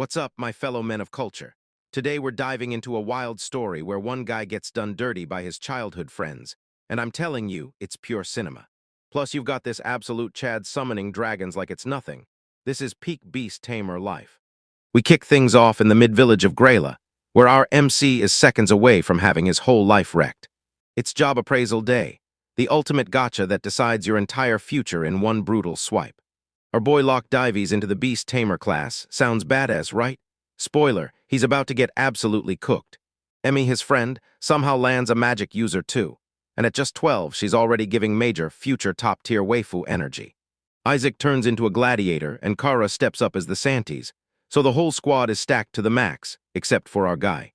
What's up, my fellow men of culture? Today we're diving into a wild story where one guy gets done dirty by his childhood friends, and I'm telling you, it's pure cinema. Plus, you've got this absolute Chad summoning dragons like it's nothing. This is peak beast tamer life. We kick things off in the mid-village of Grayla, where our MC is seconds away from having his whole life wrecked. It's job appraisal day, the ultimate gotcha that decides your entire future in one brutal swipe. Our boy Locke dives into the Beast Tamer class. Sounds badass, right? Spoiler, he's about to get absolutely cooked. Emmy, his friend, somehow lands a magic user too. And at just 12, she's already giving Major future top-tier waifu energy. Isaac turns into a gladiator, and Kara steps up as the Santies. So the whole squad is stacked to the max, except for our guy.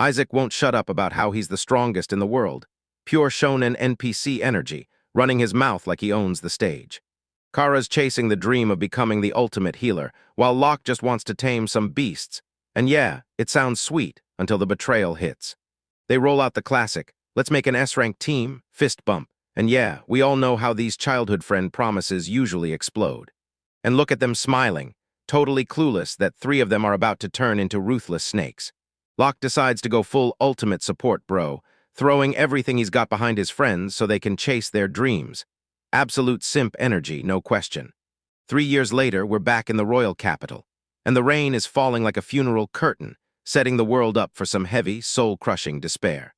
Isaac won't shut up about how he's the strongest in the world. Pure shonen NPC energy, running his mouth like he owns the stage. Kara's chasing the dream of becoming the ultimate healer, while Locke just wants to tame some beasts. And yeah, it sounds sweet until the betrayal hits. They roll out the classic, let's make an S-rank team, fist bump. And yeah, we all know how these childhood friend promises usually explode. And look at them smiling, totally clueless that three of them are about to turn into ruthless snakes. Locke decides to go full ultimate support bro, throwing everything he's got behind his friends so they can chase their dreams. Absolute simp energy, no question. 3 years later, we're back in the royal capital, and the rain is falling like a funeral curtain, setting the world up for some heavy, soul-crushing despair.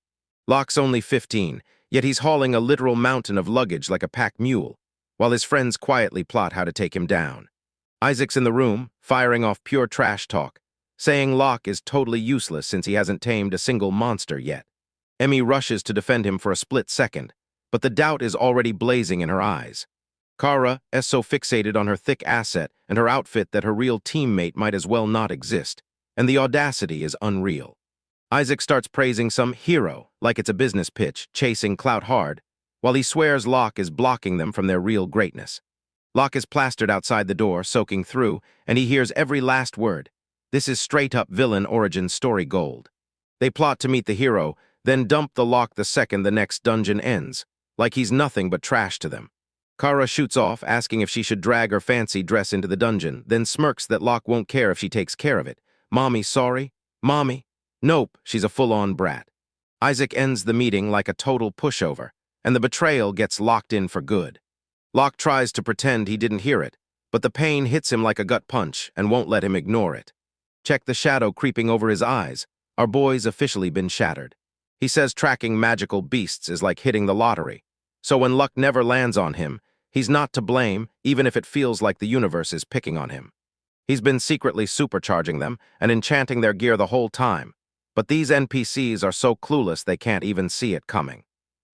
Locke's only 15, yet he's hauling a literal mountain of luggage like a pack mule, while his friends quietly plot how to take him down. Isaac's in the room, firing off pure trash talk, saying Locke is totally useless since he hasn't tamed a single monster yet. Emmy rushes to defend him for a split second, but the doubt is already blazing in her eyes. Kara is so fixated on her thick asset and her outfit that her real teammate might as well not exist, and the audacity is unreal. Isaac starts praising some hero like it's a business pitch, chasing clout hard, while he swears Locke is blocking them from their real greatness. Locke is plastered outside the door, soaking through, and he hears every last word. This is straight-up villain origin story gold. They plot to meet the hero, then dump the Locke the second the next dungeon ends, like he's nothing but trash to them. Kara shoots off, asking if she should drag her fancy dress into the dungeon, then smirks that Locke won't care if she takes care of it. Mommy, sorry? Mommy? Nope, she's a full-on brat. Isaac ends the meeting like a total pushover, and the betrayal gets locked in for good. Locke tries to pretend he didn't hear it, but the pain hits him like a gut punch and won't let him ignore it. Check the shadow creeping over his eyes. Our boy's officially been shattered. He says tracking magical beasts is like hitting the lottery. So when luck never lands on him, he's not to blame, even if it feels like the universe is picking on him. He's been secretly supercharging them and enchanting their gear the whole time, but these NPCs are so clueless they can't even see it coming.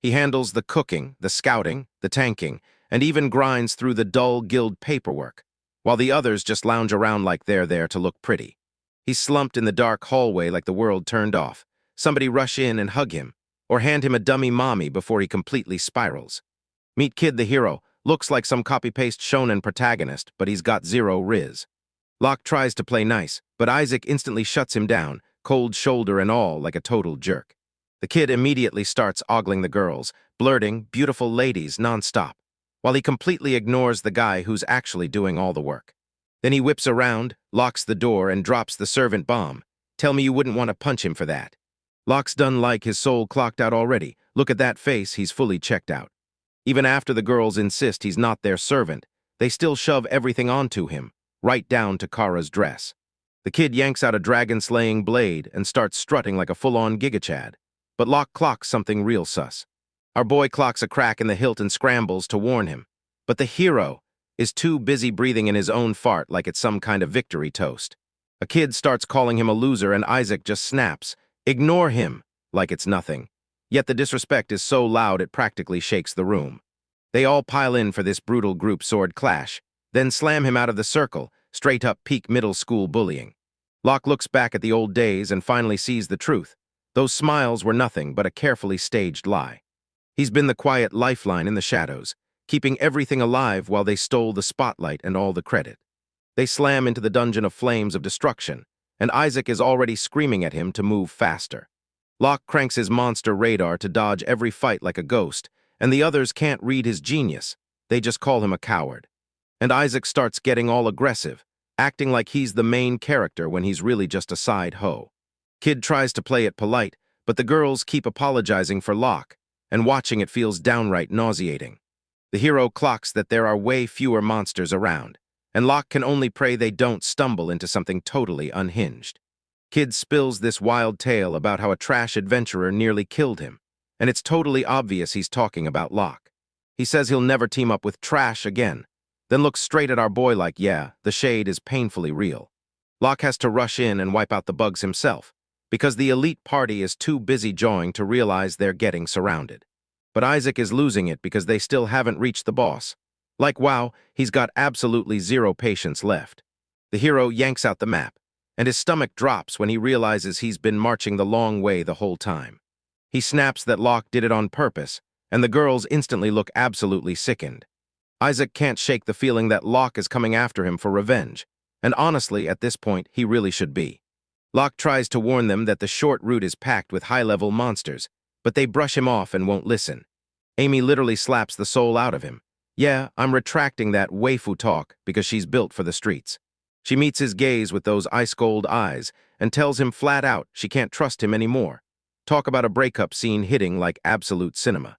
He handles the cooking, the scouting, the tanking, and even grinds through the dull guild paperwork, while the others just lounge around like they're there to look pretty. He's slumped in the dark hallway like the world turned off. Somebody rush in and hug him, or hand him a dummy mommy before he completely spirals. Meet Kid the hero, looks like some copy-paste shonen protagonist, but he's got zero riz. Locke tries to play nice, but Isaac instantly shuts him down, cold shoulder and all, like a total jerk. The kid immediately starts ogling the girls, blurting beautiful ladies nonstop, while he completely ignores the guy who's actually doing all the work. Then he whips around, locks the door, and drops the servant bomb. Tell me you wouldn't want to punch him for that. Locke's done like his soul clocked out already. Look at that face, he's fully checked out. Even after the girls insist he's not their servant, they still shove everything onto him, right down to Kara's dress. The kid yanks out a dragon-slaying blade and starts strutting like a full-on gigachad. But Locke clocks something real sus. Our boy clocks a crack in the hilt and scrambles to warn him. But the hero is too busy breathing in his own fart like it's some kind of victory toast. A kid starts calling him a loser and Isaac just snaps. Ignore him, like it's nothing. Yet the disrespect is so loud it practically shakes the room. They all pile in for this brutal group sword clash, then slam him out of the circle, straight up peak middle school bullying. Locke looks back at the old days and finally sees the truth. Those smiles were nothing but a carefully staged lie. He's been the quiet lifeline in the shadows, keeping everything alive while they stole the spotlight and all the credit. They slam into the dungeon of flames of destruction, and Isaac is already screaming at him to move faster. Locke cranks his monster radar to dodge every fight like a ghost, and the others can't read his genius. They just call him a coward. And Isaac starts getting all aggressive, acting like he's the main character when he's really just a side hoe. Kid tries to play it polite, but the girls keep apologizing for Locke, and watching it feels downright nauseating. The hero clocks that there are way fewer monsters around, and Locke can only pray they don't stumble into something totally unhinged. Kid spills this wild tale about how a trash adventurer nearly killed him, and it's totally obvious he's talking about Locke. He says he'll never team up with trash again, then looks straight at our boy like, yeah, the shade is painfully real. Locke has to rush in and wipe out the bugs himself, because the elite party is too busy jawing to realize they're getting surrounded. But Isaac is losing it because they still haven't reached the boss. Like, wow, he's got absolutely zero patience left. The hero yanks out the map, and his stomach drops when he realizes he's been marching the long way the whole time. He snaps that Locke did it on purpose, and the girls instantly look absolutely sickened. Isaac can't shake the feeling that Locke is coming after him for revenge, and honestly, at this point, he really should be. Locke tries to warn them that the short route is packed with high-level monsters, but they brush him off and won't listen. Amy literally slaps the soul out of him. Yeah, I'm retracting that waifu talk because she's built for the streets. She meets his gaze with those ice-cold eyes and tells him flat out she can't trust him anymore. Talk about a breakup scene hitting like absolute cinema.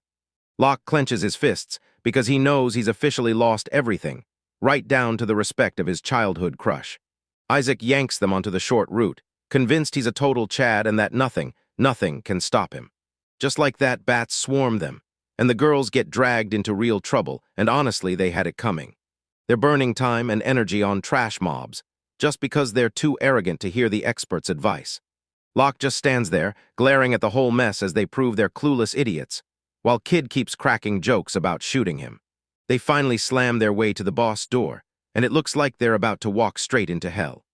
Locke clenches his fists because he knows he's officially lost everything, right down to the respect of his childhood crush. Isaac yanks them onto the short route, convinced he's a total Chad and that nothing can stop him. Just like that, bats swarm them, and the girls get dragged into real trouble, and honestly, they had it coming. They're burning time and energy on trash mobs, just because they're too arrogant to hear the experts' advice. Locke just stands there, glaring at the whole mess as they prove they're clueless idiots, while Kid keeps cracking jokes about shooting him. They finally slam their way to the boss door, and it looks like they're about to walk straight into hell.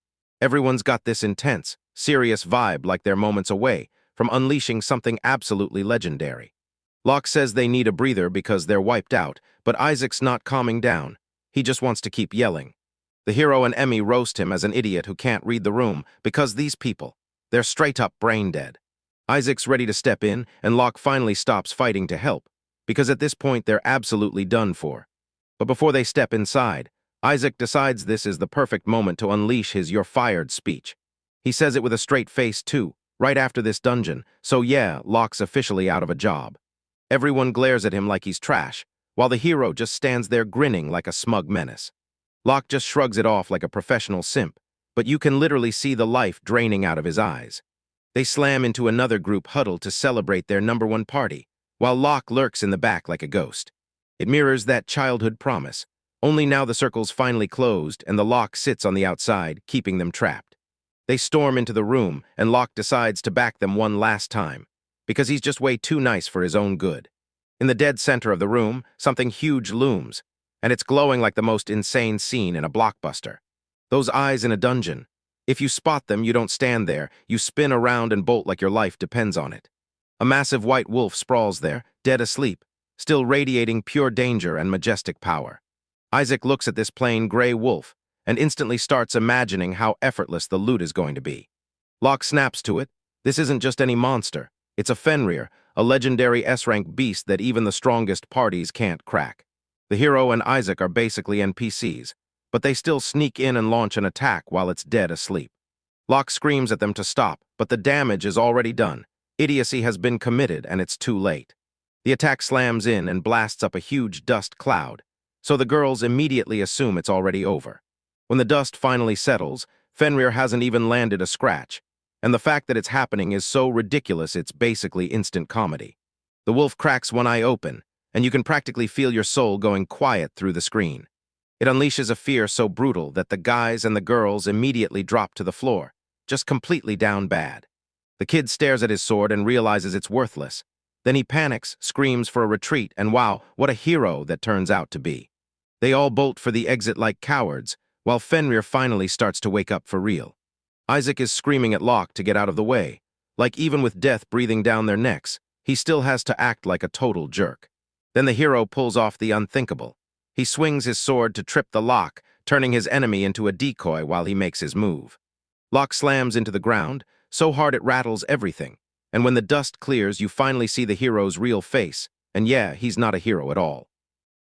Everyone's got this intense, serious vibe like they're moments away from unleashing something absolutely legendary. Locke says they need a breather because they're wiped out, but Isaac's not calming down. He just wants to keep yelling. The hero and Emmy roast him as an idiot who can't read the room because these people, they're straight up brain dead. Isaac's ready to step in, and Locke finally stops fighting to help, because at this point they're absolutely done for. But before they step inside, Isaac decides this is the perfect moment to unleash his "you're fired" speech. He says it with a straight face too, right after this dungeon, so yeah, Locke's officially out of a job. Everyone glares at him like he's trash, while the hero just stands there grinning like a smug menace. Locke just shrugs it off like a professional simp, but you can literally see the life draining out of his eyes. They slam into another group huddled to celebrate their #1 party, while Locke lurks in the back like a ghost. It mirrors that childhood promise, only now the circle's finally closed and the Locke sits on the outside, keeping them trapped. They storm into the room, and Locke decides to back them one last time, because he's just way too nice for his own good. In the dead center of the room, something huge looms, and it's glowing like the most insane scene in a blockbuster. Those eyes in a dungeon. If you spot them, you don't stand there. You spin around and bolt like your life depends on it. A massive white wolf sprawls there, dead asleep, still radiating pure danger and majestic power. Isaac looks at this plain gray wolf and instantly starts imagining how effortless the loot is going to be. Locke snaps to it. This isn't just any monster. It's a Fenrir, a legendary S-rank beast that even the strongest parties can't crack. The hero and Isaac are basically NPCs, but they still sneak in and launch an attack while it's dead asleep. Locke screams at them to stop, but the damage is already done. Idiocy has been committed, and it's too late. The attack slams in and blasts up a huge dust cloud, so the girls immediately assume it's already over. When the dust finally settles, Fenrir hasn't even landed a scratch, and the fact that it's happening is so ridiculous it's basically instant comedy. The wolf cracks one eye open, and you can practically feel your soul going quiet through the screen. It unleashes a fear so brutal that the guys and the girls immediately drop to the floor, just completely down bad. The kid stares at his sword and realizes it's worthless. Then he panics, screams for a retreat, and wow, what a hero that turns out to be. They all bolt for the exit like cowards, while Fenrir finally starts to wake up for real. Isaac is screaming at Locke to get out of the way. Like even with death breathing down their necks, he still has to act like a total jerk. Then the hero pulls off the unthinkable. He swings his sword to trip the Locke, turning his enemy into a decoy while he makes his move. Locke slams into the ground, so hard it rattles everything, and when the dust clears, you finally see the hero's real face, and yeah, he's not a hero at all.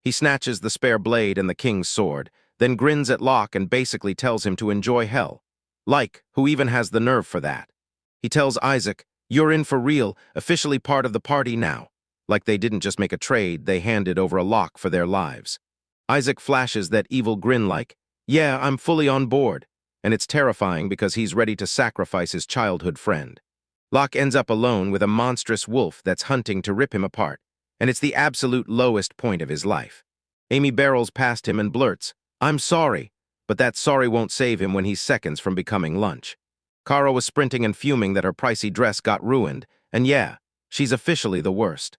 He snatches the spare blade and the king's sword, then grins at Locke and basically tells him to enjoy hell. Like, who even has the nerve for that? He tells Isaac, "You're in for real, officially part of the party now." Like they didn't just make a trade, they handed over a Locke for their lives. Isaac flashes that evil grin like, "Yeah, I'm fully on board." And it's terrifying because he's ready to sacrifice his childhood friend. Locke ends up alone with a monstrous wolf that's hunting to rip him apart, and it's the absolute lowest point of his life. Amy barrels past him and blurts, "I'm sorry," but that sorry won't save him when he's seconds from becoming lunch. Kara was sprinting and fuming that her pricey dress got ruined, and yeah, she's officially the worst.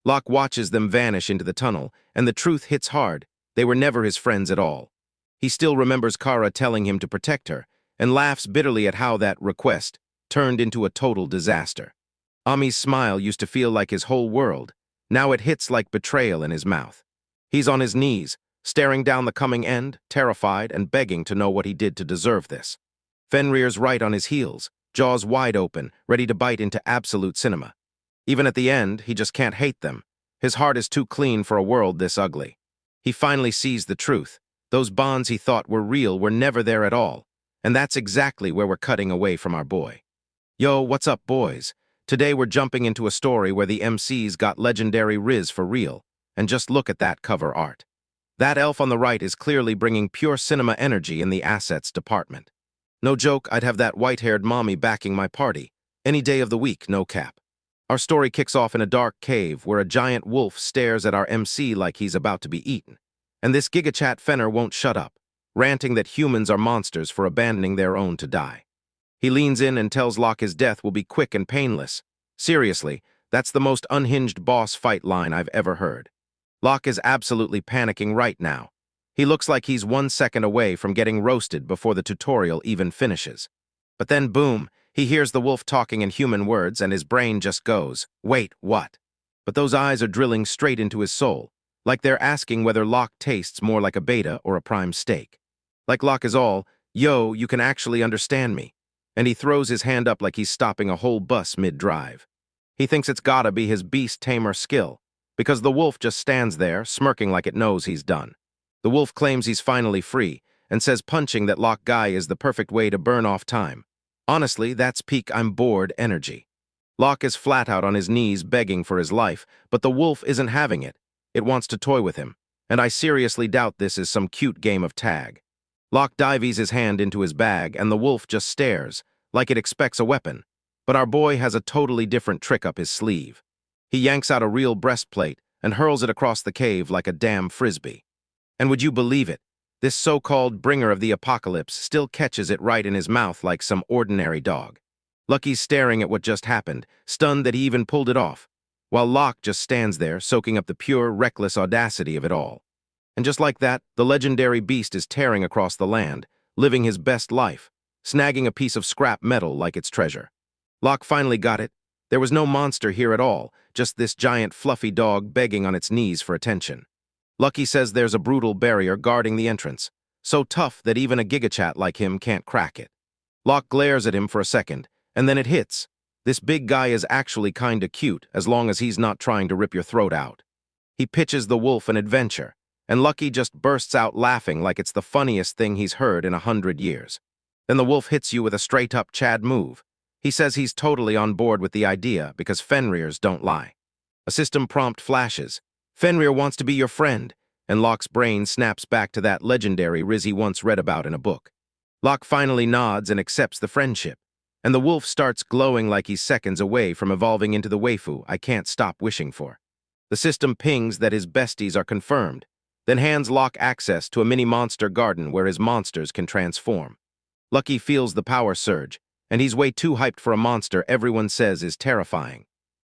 Locke watches them vanish into the tunnel, and the truth hits hard. They were never his friends at all. He still remembers Kara telling him to protect her, and laughs bitterly at how that request turned into a total disaster. Ami's smile used to feel like his whole world. Now it hits like betrayal in his mouth. He's on his knees, staring down the coming end, terrified and begging to know what he did to deserve this. Fenrir's right on his heels, jaws wide open, ready to bite into absolute cinema. Even at the end, he just can't hate them. His heart is too clean for a world this ugly. He finally sees the truth. Those bonds he thought were real were never there at all. And that's exactly where we're cutting away from our boy. Yo, what's up, boys? Today we're jumping into a story where the MCs got legendary Riz for real. And just look at that cover art. That elf on the right is clearly bringing pure cinema energy in the assets department. No joke, I'd have that white-haired mommy backing my party. Any day of the week, no cap. Our story kicks off in a dark cave where a giant wolf stares at our MC like he's about to be eaten. And this gigachat Fenner won't shut up, ranting that humans are monsters for abandoning their own to die. He leans in and tells Locke his death will be quick and painless. Seriously, that's the most unhinged boss fight line I've ever heard. Locke is absolutely panicking right now. He looks like he's 1 second away from getting roasted before the tutorial even finishes. But then boom, he hears the wolf talking in human words and his brain just goes, "Wait, what?" But those eyes are drilling straight into his soul, like they're asking whether Locke tastes more like a beta or a prime steak. Like Locke is all, "Yo, you can actually understand me." And he throws his hand up like he's stopping a whole bus mid-drive. He thinks it's gotta be his beast tamer skill, because the wolf just stands there, smirking like it knows he's done. The wolf claims he's finally free, and says punching that Locke guy is the perfect way to burn off time. Honestly, that's peak "I'm bored" energy. Locke is flat out on his knees begging for his life, but the wolf isn't having it. It wants to toy with him, and I seriously doubt this is some cute game of tag. Locke dives his hand into his bag, and the wolf just stares, like it expects a weapon. But our boy has a totally different trick up his sleeve. He yanks out a real breastplate and hurls it across the cave like a damn frisbee. And would you believe it? This so-called bringer of the apocalypse still catches it right in his mouth like some ordinary dog. Lucky's staring at what just happened, stunned that he even pulled it off, while Locke just stands there, soaking up the pure, reckless audacity of it all. And just like that, the legendary beast is tearing across the land, living his best life, snagging a piece of scrap metal like its treasure. Locke finally got it. There was no monster here at all, just this giant fluffy dog begging on its knees for attention. Lucky says there's a brutal barrier guarding the entrance, so tough that even a gigachat like him can't crack it. Locke glares at him for a second, and then it hits. This big guy is actually kinda cute, as long as he's not trying to rip your throat out. He pitches the wolf an adventure, and Lucky just bursts out laughing like it's the funniest thing he's heard in 100 years. Then the wolf hits you with a straight-up Chad move. He says he's totally on board with the idea because Fenrir's don't lie. A system prompt flashes. Fenrir wants to be your friend, and Locke's brain snaps back to that legendary Riz he once read about in a book. Locke finally nods and accepts the friendship, and the wolf starts glowing like he's seconds away from evolving into the waifu I can't stop wishing for. The system pings that his besties are confirmed, then hands Locke access to a mini-monster garden where his monsters can transform. Lucky feels the power surge, and he's way too hyped for a monster everyone says is terrifying.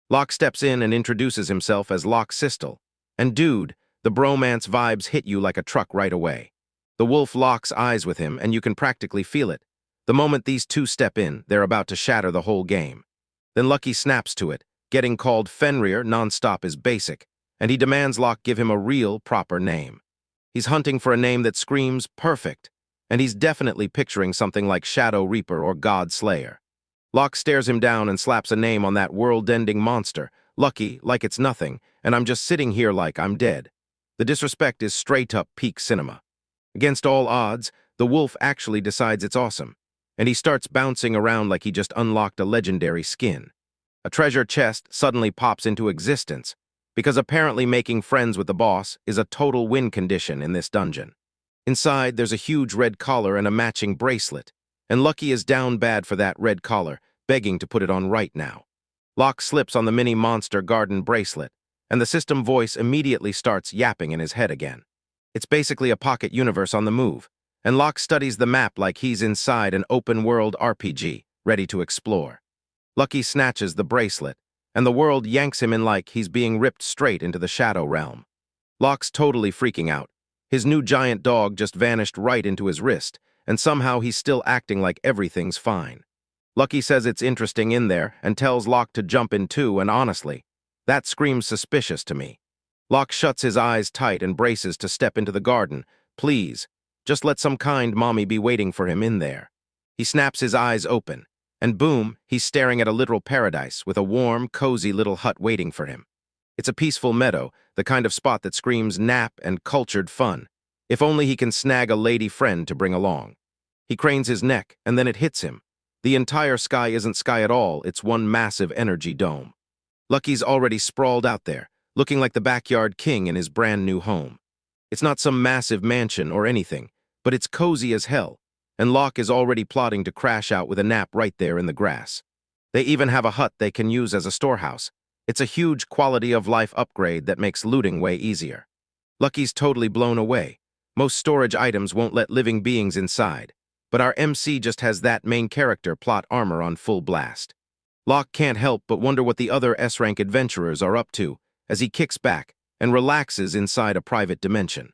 Locke steps in and introduces himself as Locke Sistel. And dude, the bromance vibes hit you like a truck right away. The wolf locks eyes with him, and you can practically feel it. The moment these two step in, they're about to shatter the whole game. Then Lucky snaps to it. Getting called Fenrir nonstop is basic, and he demands Locke give him a real, proper name. He's hunting for a name that screams perfect, and he's definitely picturing something like Shadow Reaper or God Slayer. Locke stares him down and slaps a name on that world-ending monster, Lucky, like it's nothing, and I'm just sitting here like I'm dead. The disrespect is straight-up peak cinema. Against all odds, the wolf actually decides it's awesome, and he starts bouncing around like he just unlocked a legendary skin. A treasure chest suddenly pops into existence, because apparently making friends with the boss is a total win condition in this dungeon. Inside, there's a huge red collar and a matching bracelet, and Lucky is down bad for that red collar, begging to put it on right now. Locke slips on the mini monster garden bracelet, and the system voice immediately starts yapping in his head again. It's basically a pocket universe on the move, and Locke studies the map like he's inside an open-world RPG, ready to explore. Lucky snatches the bracelet, and the world yanks him in like he's being ripped straight into the Shadow Realm. Locke's totally freaking out. His new giant dog just vanished right into his wrist, and somehow he's still acting like everything's fine. Lucky says it's interesting in there and tells Locke to jump in too, and honestly, that screams suspicious to me. Locke shuts his eyes tight and braces to step into the garden. Please, just let some kind mommy be waiting for him in there. He snaps his eyes open, and boom, he's staring at a literal paradise with a warm, cozy little hut waiting for him. It's a peaceful meadow, the kind of spot that screams nap and cultured fun. If only he can snag a lady friend to bring along. He cranes his neck, and then it hits him. The entire sky isn't sky at all, it's one massive energy dome. Lucky's already sprawled out there, looking like the backyard king in his brand new home. It's not some massive mansion or anything, but it's cozy as hell, and Locke is already plotting to crash out with a nap right there in the grass. They even have a hut they can use as a storehouse. It's a huge quality-of-life upgrade that makes looting way easier. Lucky's totally blown away. Most storage items won't let living beings inside, but our MC just has that main character plot armor on full blast. Locke can't help but wonder what the other S-rank adventurers are up to as he kicks back and relaxes inside a private dimension.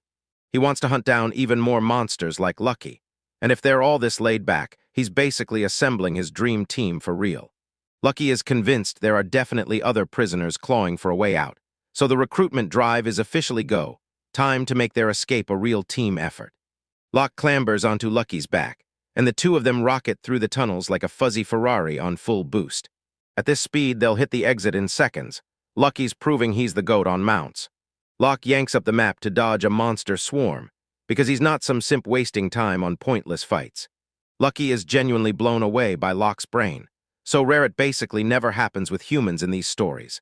He wants to hunt down even more monsters like Lucky, and if they're all this laid back, he's basically assembling his dream team for real. Lucky is convinced there are definitely other prisoners clawing for a way out, so the recruitment drive is officially go. Time to make their escape a real team effort. Locke clambers onto Lucky's back, and the two of them rocket through the tunnels like a fuzzy Ferrari on full boost. At this speed, they'll hit the exit in seconds. Lucky's proving he's the GOAT on mounts. Locke yanks up the map to dodge a monster swarm, because he's not some simp wasting time on pointless fights. Lucky is genuinely blown away by Locke's brain, so rare it basically never happens with humans in these stories.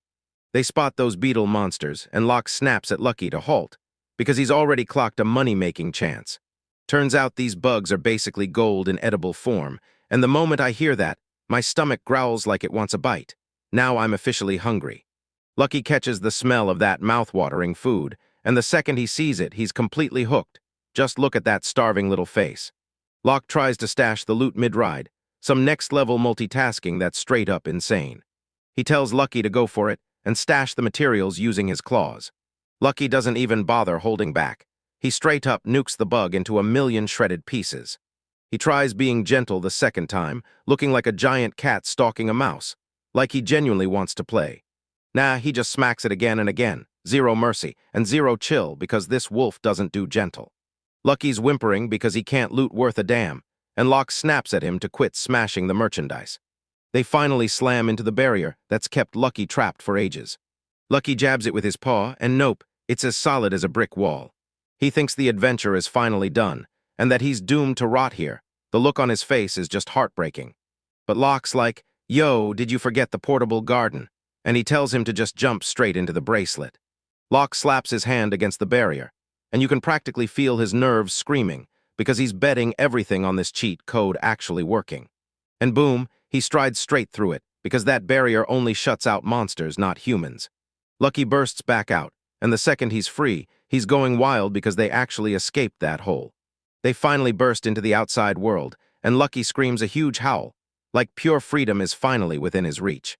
They spot those beetle monsters, and Locke snaps at Lucky to halt, because he's already clocked a money-making chance. Turns out these bugs are basically gold in edible form, and the moment I hear that, my stomach growls like it wants a bite. Now I'm officially hungry. Lucky catches the smell of that mouth-watering food, and the second he sees it, he's completely hooked. Just look at that starving little face. Locke tries to stash the loot mid-ride, some next-level multitasking that's straight-up insane. He tells Lucky to go for it and stash the materials using his claws. Lucky doesn't even bother holding back. He straight-up nukes the bug into a million shredded pieces. He tries being gentle the second time, looking like a giant cat stalking a mouse, like he genuinely wants to play. Nah, he just smacks it again and again, zero mercy, and zero chill because this wolf doesn't do gentle. Lucky's whimpering because he can't loot worth a damn, and Locke snaps at him to quit smashing the merchandise. They finally slam into the barrier that's kept Lucky trapped for ages. Lucky jabs it with his paw, and nope, it's as solid as a brick wall. He thinks the adventure is finally done, and that he's doomed to rot here. The look on his face is just heartbreaking. But Locke's like, yo, did you forget the portable garden? And he tells him to just jump straight into the bracelet. Locke slaps his hand against the barrier, and you can practically feel his nerves screaming because he's betting everything on this cheat code actually working. And boom, he strides straight through it because that barrier only shuts out monsters, not humans. Lucky bursts back out, and the second he's free, he's going wild because they actually escaped that hole. They finally burst into the outside world, and Lucky screams a huge howl, like pure freedom is finally within his reach.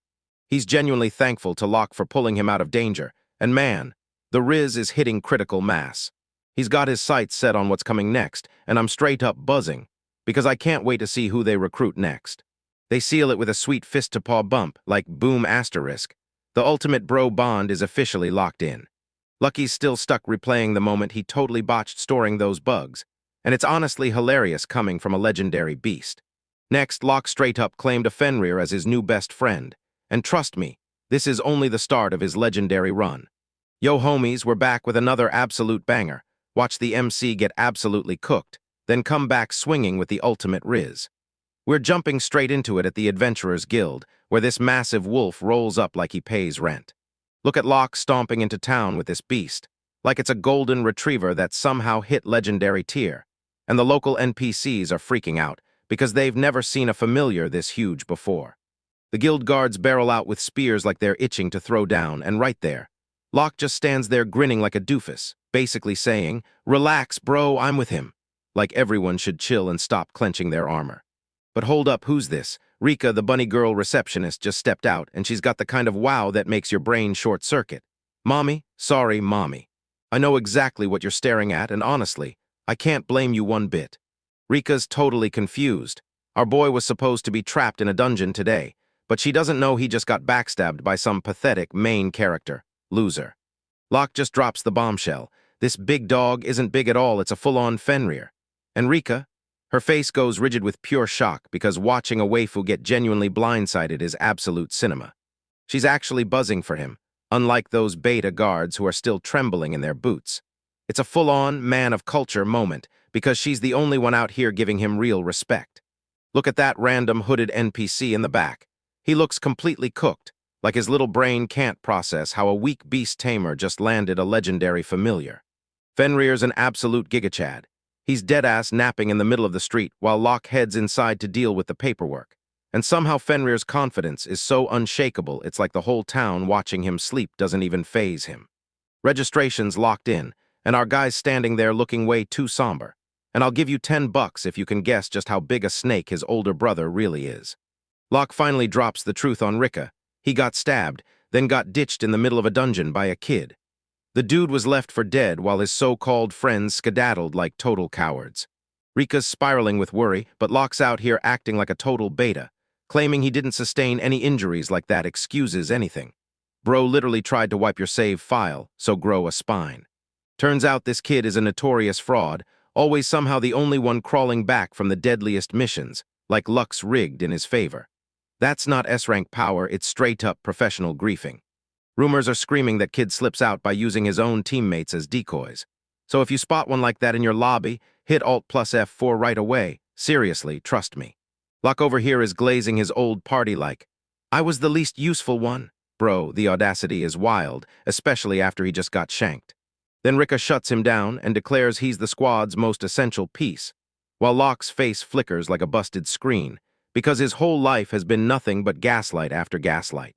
He's genuinely thankful to Locke for pulling him out of danger, and man, the Riz is hitting critical mass. He's got his sights set on what's coming next, and I'm straight up buzzing, because I can't wait to see who they recruit next. They seal it with a sweet fist-to-paw bump, like boom asterisk. The ultimate bro bond is officially locked in. Lucky's still stuck replaying the moment he totally botched storing those bugs, and it's honestly hilarious coming from a legendary beast. Next, Locke straight up claimed a Fenrir as his new best friend, and trust me, this is only the start of his legendary run. Yo homies, we're back with another absolute banger. watch the MC get absolutely cooked, then come back swinging with the ultimate riz. We're jumping straight into it at the Adventurers Guild, where this massive wolf rolls up like he pays rent. Look at Locke stomping into town with this beast, like it's a golden retriever that somehow hit legendary tier. And the local NPCs are freaking out, because they've never seen a familiar this huge before. The guild guards barrel out with spears like they're itching to throw down, and right there, Locke just stands there grinning like a doofus, basically saying, "Relax, bro, I'm with him." Like everyone should chill and stop clenching their armor. But hold up, who's this? Riche, the bunny girl receptionist, just stepped out, and she's got the kind of wow that makes your brain short-circuit. Mommy? Sorry, mommy. I know exactly what you're staring at, and honestly, I can't blame you one bit. Rica's totally confused. Our boy was supposed to be trapped in a dungeon today, but she doesn't know he just got backstabbed by some pathetic main character. Loser. Locke just drops the bombshell. This big dog isn't big at all, it's a full-on Fenrir. And Riche? Her face goes rigid with pure shock because watching a waifu get genuinely blindsided is absolute cinema. She's actually buzzing for him, unlike those beta guards who are still trembling in their boots. It's a full-on man of culture moment because she's the only one out here giving him real respect. Look at that random hooded NPC in the back. He looks completely cooked, like his little brain can't process how a weak beast tamer just landed a legendary familiar. Fenrir's an absolute gigachad. He's dead-ass napping in the middle of the street while Locke heads inside to deal with the paperwork. And somehow Fenrir's confidence is so unshakable it's like the whole town watching him sleep doesn't even faze him. Registration's locked in, and our guy's standing there looking way too somber. And I'll give you $10 if you can guess just how big a snake his older brother really is. Locke finally drops the truth on Riche. He got stabbed, then got ditched in the middle of a dungeon by a kid. The dude was left for dead while his so-called friends skedaddled like total cowards. Riche's spiraling with worry, but Locke's out here acting like a total beta, claiming he didn't sustain any injuries like that excuses anything. Bro literally tried to wipe your save file, so grow a spine. Turns out this kid is a notorious fraud, always somehow the only one crawling back from the deadliest missions, like luck's rigged in his favor. That's not S-rank power, it's straight-up professional griefing. Rumors are screaming that kid slips out by using his own teammates as decoys. So if you spot one like that in your lobby, hit Alt plus F4 right away. Seriously, trust me. Locke over here is glazing his old party like, "I was the least useful one." Bro, the audacity is wild, especially after he just got shanked. Then Riche shuts him down and declares he's the squad's most essential piece, while Locke's face flickers like a busted screen, because his whole life has been nothing but gaslight after gaslight.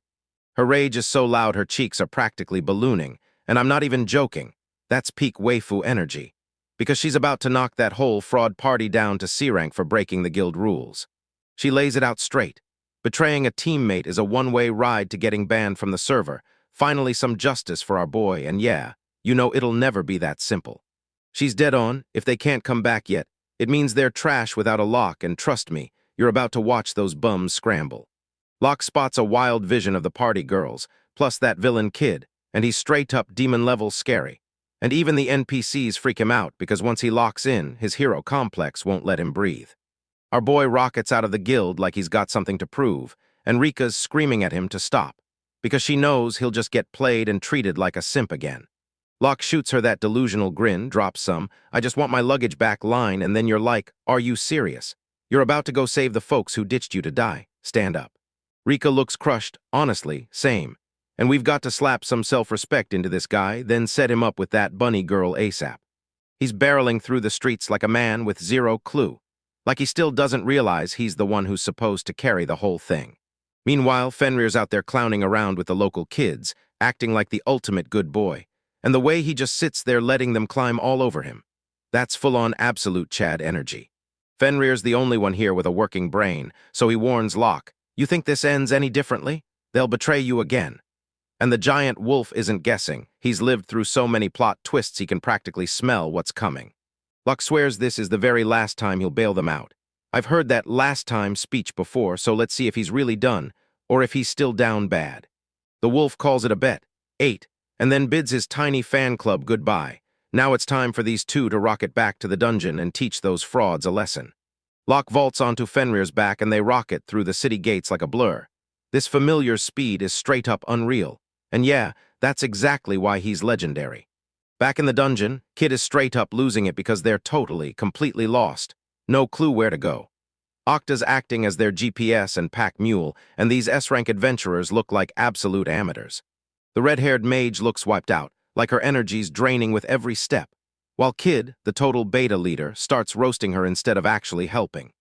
Her rage is so loud her cheeks are practically ballooning, and I'm not even joking. That's peak waifu energy, because she's about to knock that whole fraud party down to C rank for breaking the guild rules. She lays it out straight. Betraying a teammate is a one-way ride to getting banned from the server. Finally some justice for our boy, and yeah, you know it'll never be that simple. She's dead on. If they can't come back yet, it means they're trash without a lock, and trust me, you're about to watch those bums scramble. Locke spots a wild vision of the party girls, plus that villain kid, and he's straight-up demon-level scary. And even the NPCs freak him out because once he locks in, his hero complex won't let him breathe. Our boy rockets out of the guild like he's got something to prove, and Riche's screaming at him to stop, because she knows he'll just get played and treated like a simp again. Locke shoots her that delusional grin, drops some, "I just want my luggage back" line, and then you're like, "Are you serious? You're about to go save the folks who ditched you to die. Stand up." Riche looks crushed, honestly, same. And we've got to slap some self-respect into this guy, then set him up with that bunny girl ASAP. He's barreling through the streets like a man with zero clue, like he still doesn't realize he's the one who's supposed to carry the whole thing. Meanwhile, Fenrir's out there clowning around with the local kids, acting like the ultimate good boy, and the way he just sits there letting them climb all over him. That's full-on absolute Chad energy. Fenrir's the only one here with a working brain, so he warns Locke, "You think this ends any differently? They'll betray you again." And the giant wolf isn't guessing. He's lived through so many plot twists he can practically smell what's coming. Locke swears this is the very last time he'll bail them out. I've heard that "last time" speech before, so let's see if he's really done, or if he's still down bad. The wolf calls it a bet, 8, and then bids his tiny fan club goodbye. Now it's time for these two to rocket back to the dungeon and teach those frauds a lesson. Locke vaults onto Fenrir's back and they rocket through the city gates like a blur. This familiar's speed is straight up unreal. And yeah, that's exactly why he's legendary. Back in the dungeon, Kid is straight up losing it because they're completely lost. No clue where to go. Octa's acting as their GPS and pack mule, and these S-rank adventurers look like absolute amateurs. The red-haired mage looks wiped out, like her energy's draining with every step, while Kid, the total beta leader, starts roasting her instead of actually helping.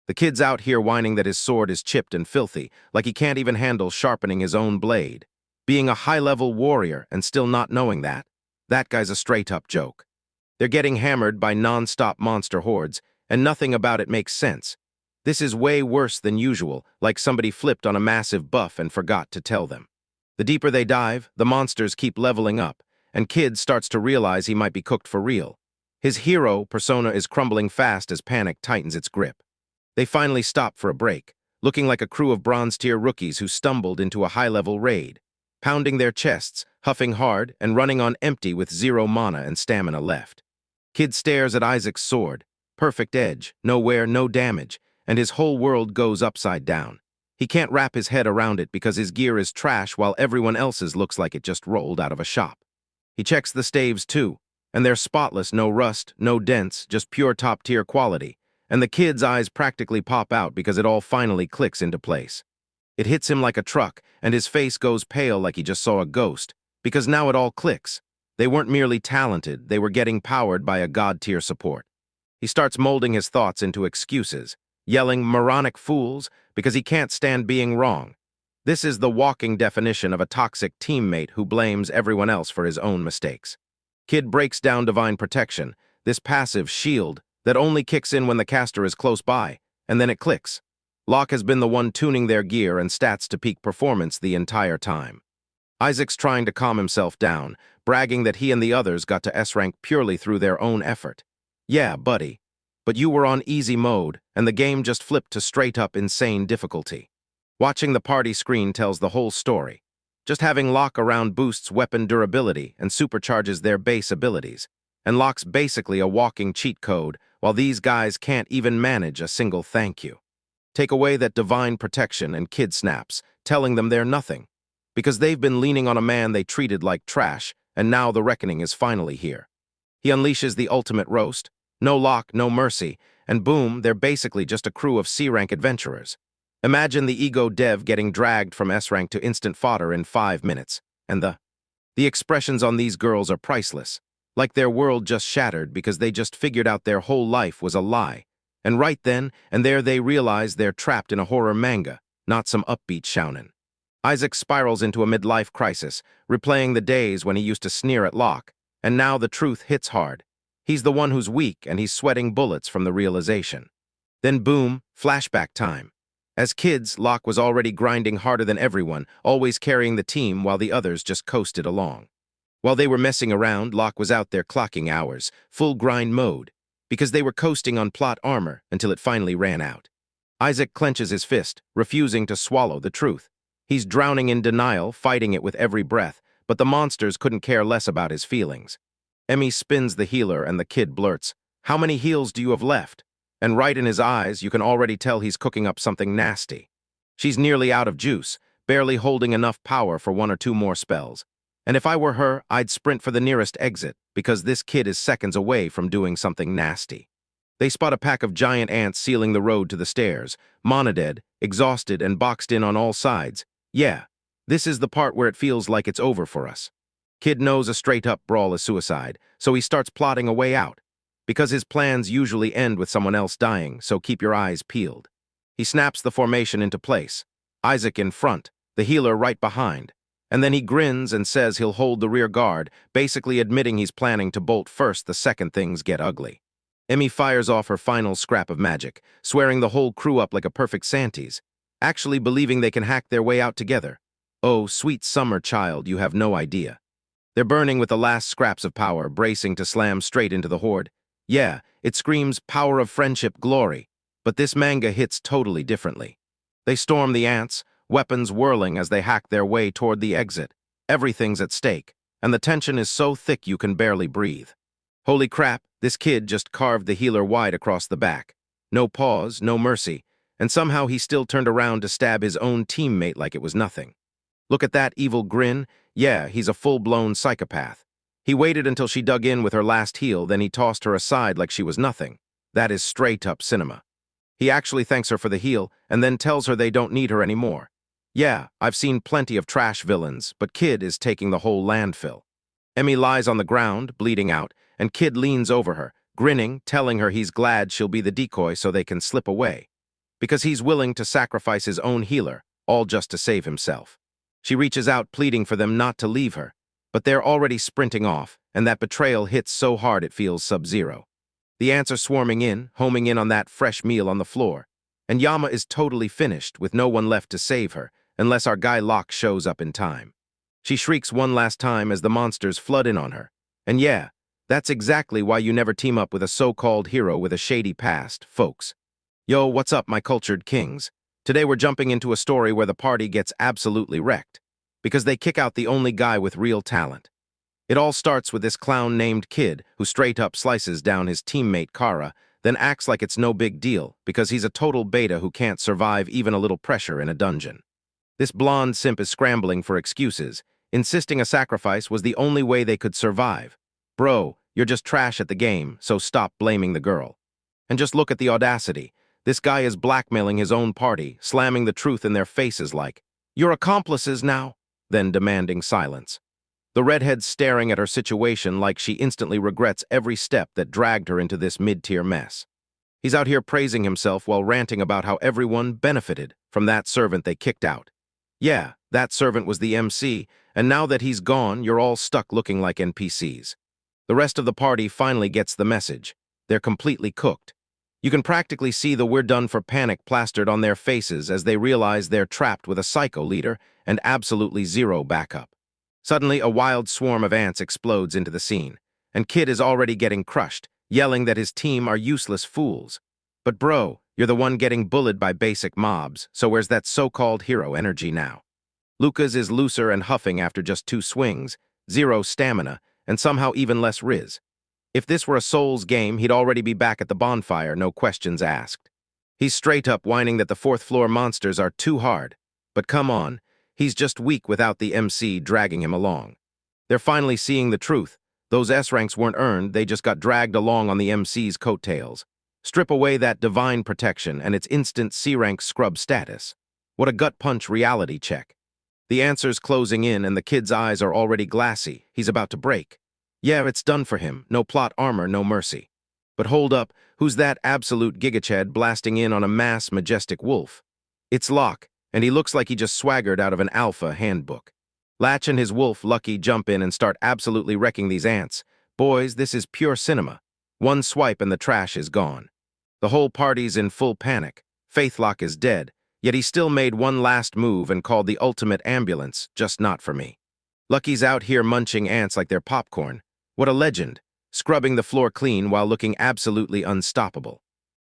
The Kid's out here whining that his sword is chipped and filthy, like he can't even handle sharpening his own blade. Being a high-level warrior and still not knowing that guy's a straight-up joke. They're getting hammered by non-stop monster hordes, and nothing about it makes sense. This is way worse than usual, like somebody flipped on a massive buff and forgot to tell them. The deeper they dive, the monsters keep leveling up, and Kid starts to realize he might be cooked for real. His hero persona is crumbling fast as panic tightens its grip. They finally stop for a break, looking like a crew of bronze-tier rookies who stumbled into a high-level raid, pounding their chests, huffing hard, and running on empty with 0 mana and stamina left. Kid stares at Isaac's sword, perfect edge, no wear, no damage, and his whole world goes upside down. He can't wrap his head around it because his gear is trash while everyone else's looks like it just rolled out of a shop. He checks the staves too, and they're spotless, no rust, no dents, just pure top-tier quality, and the Kid's eyes practically pop out because it all finally clicks into place. It hits him like a truck, and his face goes pale like he just saw a ghost, because now it all clicks. They weren't merely talented, they were getting powered by a god-tier support. He starts molding his thoughts into excuses, yelling moronic fools because he can't stand being wrong. This is the walking definition of a toxic teammate who blames everyone else for his own mistakes. Kid breaks down divine protection, this passive shield that only kicks in when the caster is close by, and then it clicks. Locke has been the one tuning their gear and stats to peak performance the entire time. Isaac's trying to calm himself down, bragging that he and the others got to S-rank purely through their own effort. Yeah, buddy. But you were on easy mode, and the game just flipped to straight-up insane difficulty. Watching the party screen tells the whole story. Just having Locke around boosts weapon durability and supercharges their base abilities, and Locke's basically a walking cheat code, while these guys can't even manage a single thank you. Take away that divine protection and Kid snaps, telling them they're nothing, because they've been leaning on a man they treated like trash, and now the reckoning is finally here. He unleashes the ultimate roast. No Locke, no mercy, and boom, they're basically just a crew of C-rank adventurers. Imagine the ego dev getting dragged from S-rank to instant fodder in 5 minutes, and the expressions on these girls are priceless, like their world just shattered because they just figured out their whole life was a lie, and right then and there they realize they're trapped in a horror manga, not some upbeat shounen. Isaac spirals into a midlife crisis, replaying the days when he used to sneer at Locke, and now the truth hits hard. He's the one who's weak, and he's sweating bullets from the realization. Then boom, flashback time. As kids, Locke was already grinding harder than everyone, always carrying the team while the others just coasted along. While they were messing around, Locke was out there clocking hours, full grind mode, because they were coasting on plot armor until it finally ran out. Isaac clenches his fist, refusing to swallow the truth. He's drowning in denial, fighting it with every breath, but the monsters couldn't care less about his feelings. Emmy spins the healer and the Kid blurts, "How many heals do you have left?" And right in his eyes, you can already tell he's cooking up something nasty. She's nearly out of juice, barely holding enough power for 1 or 2 more spells. And if I were her, I'd sprint for the nearest exit, because this Kid is seconds away from doing something nasty. They spot a pack of giant ants sealing the road to the stairs, monodead, exhausted, and boxed in on all sides. Yeah, this is the part where it feels like it's over for us. Kid knows a straight-up brawl is suicide, so he starts plotting a way out. Because his plans usually end with someone else dying, so keep your eyes peeled. He snaps the formation into place. Isaac in front, the healer right behind. And then he grins and says he'll hold the rear guard, basically admitting he's planning to bolt first the second things get ugly. Emmy fires off her final scrap of magic, swearing the whole crew up like a perfect Santies, actually believing they can hack their way out together. Oh, sweet summer child, you have no idea. They're burning with the last scraps of power, bracing to slam straight into the horde. Yeah, it screams power of friendship glory, but this manga hits totally differently. They storm the ants, weapons whirling as they hack their way toward the exit. Everything's at stake, and the tension is so thick you can barely breathe. Holy crap, this Kid just carved the healer wide across the back. No pause, no mercy, and somehow he still turned around to stab his own teammate like it was nothing. Look at that evil grin. Yeah, he's a full-blown psychopath. He waited until she dug in with her last heel, then he tossed her aside like she was nothing. That is straight-up cinema. He actually thanks her for the heel and then tells her they don't need her anymore. Yeah, I've seen plenty of trash villains, but Kid is taking the whole landfill. Emmy lies on the ground, bleeding out, and Kid leans over her, grinning, telling her he's glad she'll be the decoy so they can slip away. Because he's willing to sacrifice his own healer, all just to save himself. She reaches out, pleading for them not to leave her, but they're already sprinting off, and that betrayal hits so hard it feels sub-zero. The ants are swarming in, homing in on that fresh meal on the floor, and Yama is totally finished, with no one left to save her, unless our guy Locke shows up in time. She shrieks one last time as the monsters flood in on her. And yeah, that's exactly why you never team up with a so-called hero with a shady past, folks. Yo, what's up, my cultured kings? Today we're jumping into a story where the party gets absolutely wrecked, because they kick out the only guy with real talent. It all starts with this clown named Kid, who straight up slices down his teammate Kara, then acts like it's no big deal, because he's a total beta who can't survive even a little pressure in a dungeon. This blonde simp is scrambling for excuses, insisting a sacrifice was the only way they could survive. Bro, you're just trash at the game, so stop blaming the girl. And just look at the audacity. This guy is blackmailing his own party, slamming the truth in their faces like, "You're accomplices now," then demanding silence. The redhead's staring at her situation like she instantly regrets every step that dragged her into this mid-tier mess. He's out here praising himself while ranting about how everyone benefited from that servant they kicked out. Yeah, that servant was the MC, and now that he's gone, you're all stuck looking like NPCs. The rest of the party finally gets the message. They're completely cooked. You can practically see the "we're done for" panic plastered on their faces as they realize they're trapped with a psycho leader and absolutely zero backup. Suddenly, a wild swarm of ants explodes into the scene, and Kid is already getting crushed, yelling that his team are useless fools. But bro, you're the one getting bullied by basic mobs, so where's that so-called hero energy now? Lucas is looser and huffing after just 2 swings, 0 stamina, and somehow even less riz. If this were a Souls game, he'd already be back at the bonfire, no questions asked. He's straight up whining that the 4th floor monsters are too hard. But come on, he's just weak without the MC dragging him along. They're finally seeing the truth. Those S ranks weren't earned, they just got dragged along on the MC's coattails. Strip away that divine protection and it's instant C rank scrub status. What a gut punch reality check. The answer's closing in and the kid's eyes are already glassy. He's about to break. Yeah, it's done for him. No plot armor, no mercy. But hold up, who's that absolute gigached blasting in on a mass majestic wolf? It's Locke, and he looks like he just swaggered out of an alpha handbook. Latch and his wolf Lucky jump in and start absolutely wrecking these ants. Boys, this is pure cinema. One swipe and the trash is gone. The whole party's in full panic. Faithlock is dead, yet he still made one last move and called the ultimate ambulance, just not for me. Lucky's out here munching ants like they're popcorn. What a legend, scrubbing the floor clean while looking absolutely unstoppable.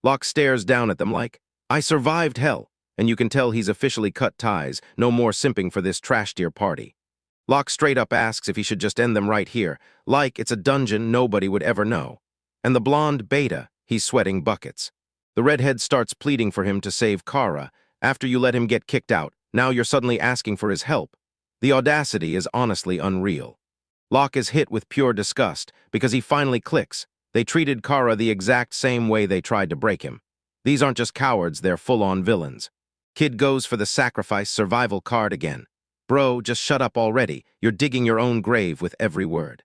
Locke stares down at them like, I survived hell, and you can tell he's officially cut ties, no more simping for this trash-tier party. Locke straight up asks if he should just end them right here, like it's a dungeon nobody would ever know. And the blonde beta, he's sweating buckets. The redhead starts pleading for him to save Kara. After you let him get kicked out, now you're suddenly asking for his help. The audacity is honestly unreal. Locke is hit with pure disgust because he finally clicks. They treated Kara the exact same way they tried to break him. These aren't just cowards, they're full-on villains. Kid goes for the sacrifice survival card again. Bro, just shut up already. You're digging your own grave with every word.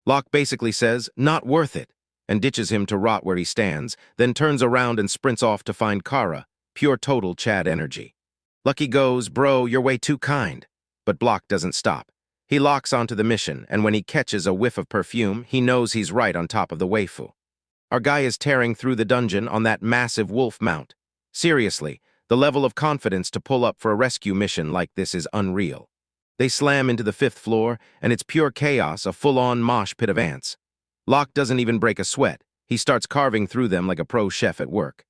Locke basically says, not worth it, and ditches him to rot where he stands, then turns around and sprints off to find Kara. Pure total Chad energy. Lucky goes, bro, you're way too kind. But Block doesn't stop. He locks onto the mission, and when he catches a whiff of perfume, he knows he's right on top of the waifu. Our guy is tearing through the dungeon on that massive wolf mount. Seriously, the level of confidence to pull up for a rescue mission like this is unreal. They slam into the 5th floor, and it's pure chaos, a full-on mosh pit of ants. Locke doesn't even break a sweat. He starts carving through them like a pro chef at work.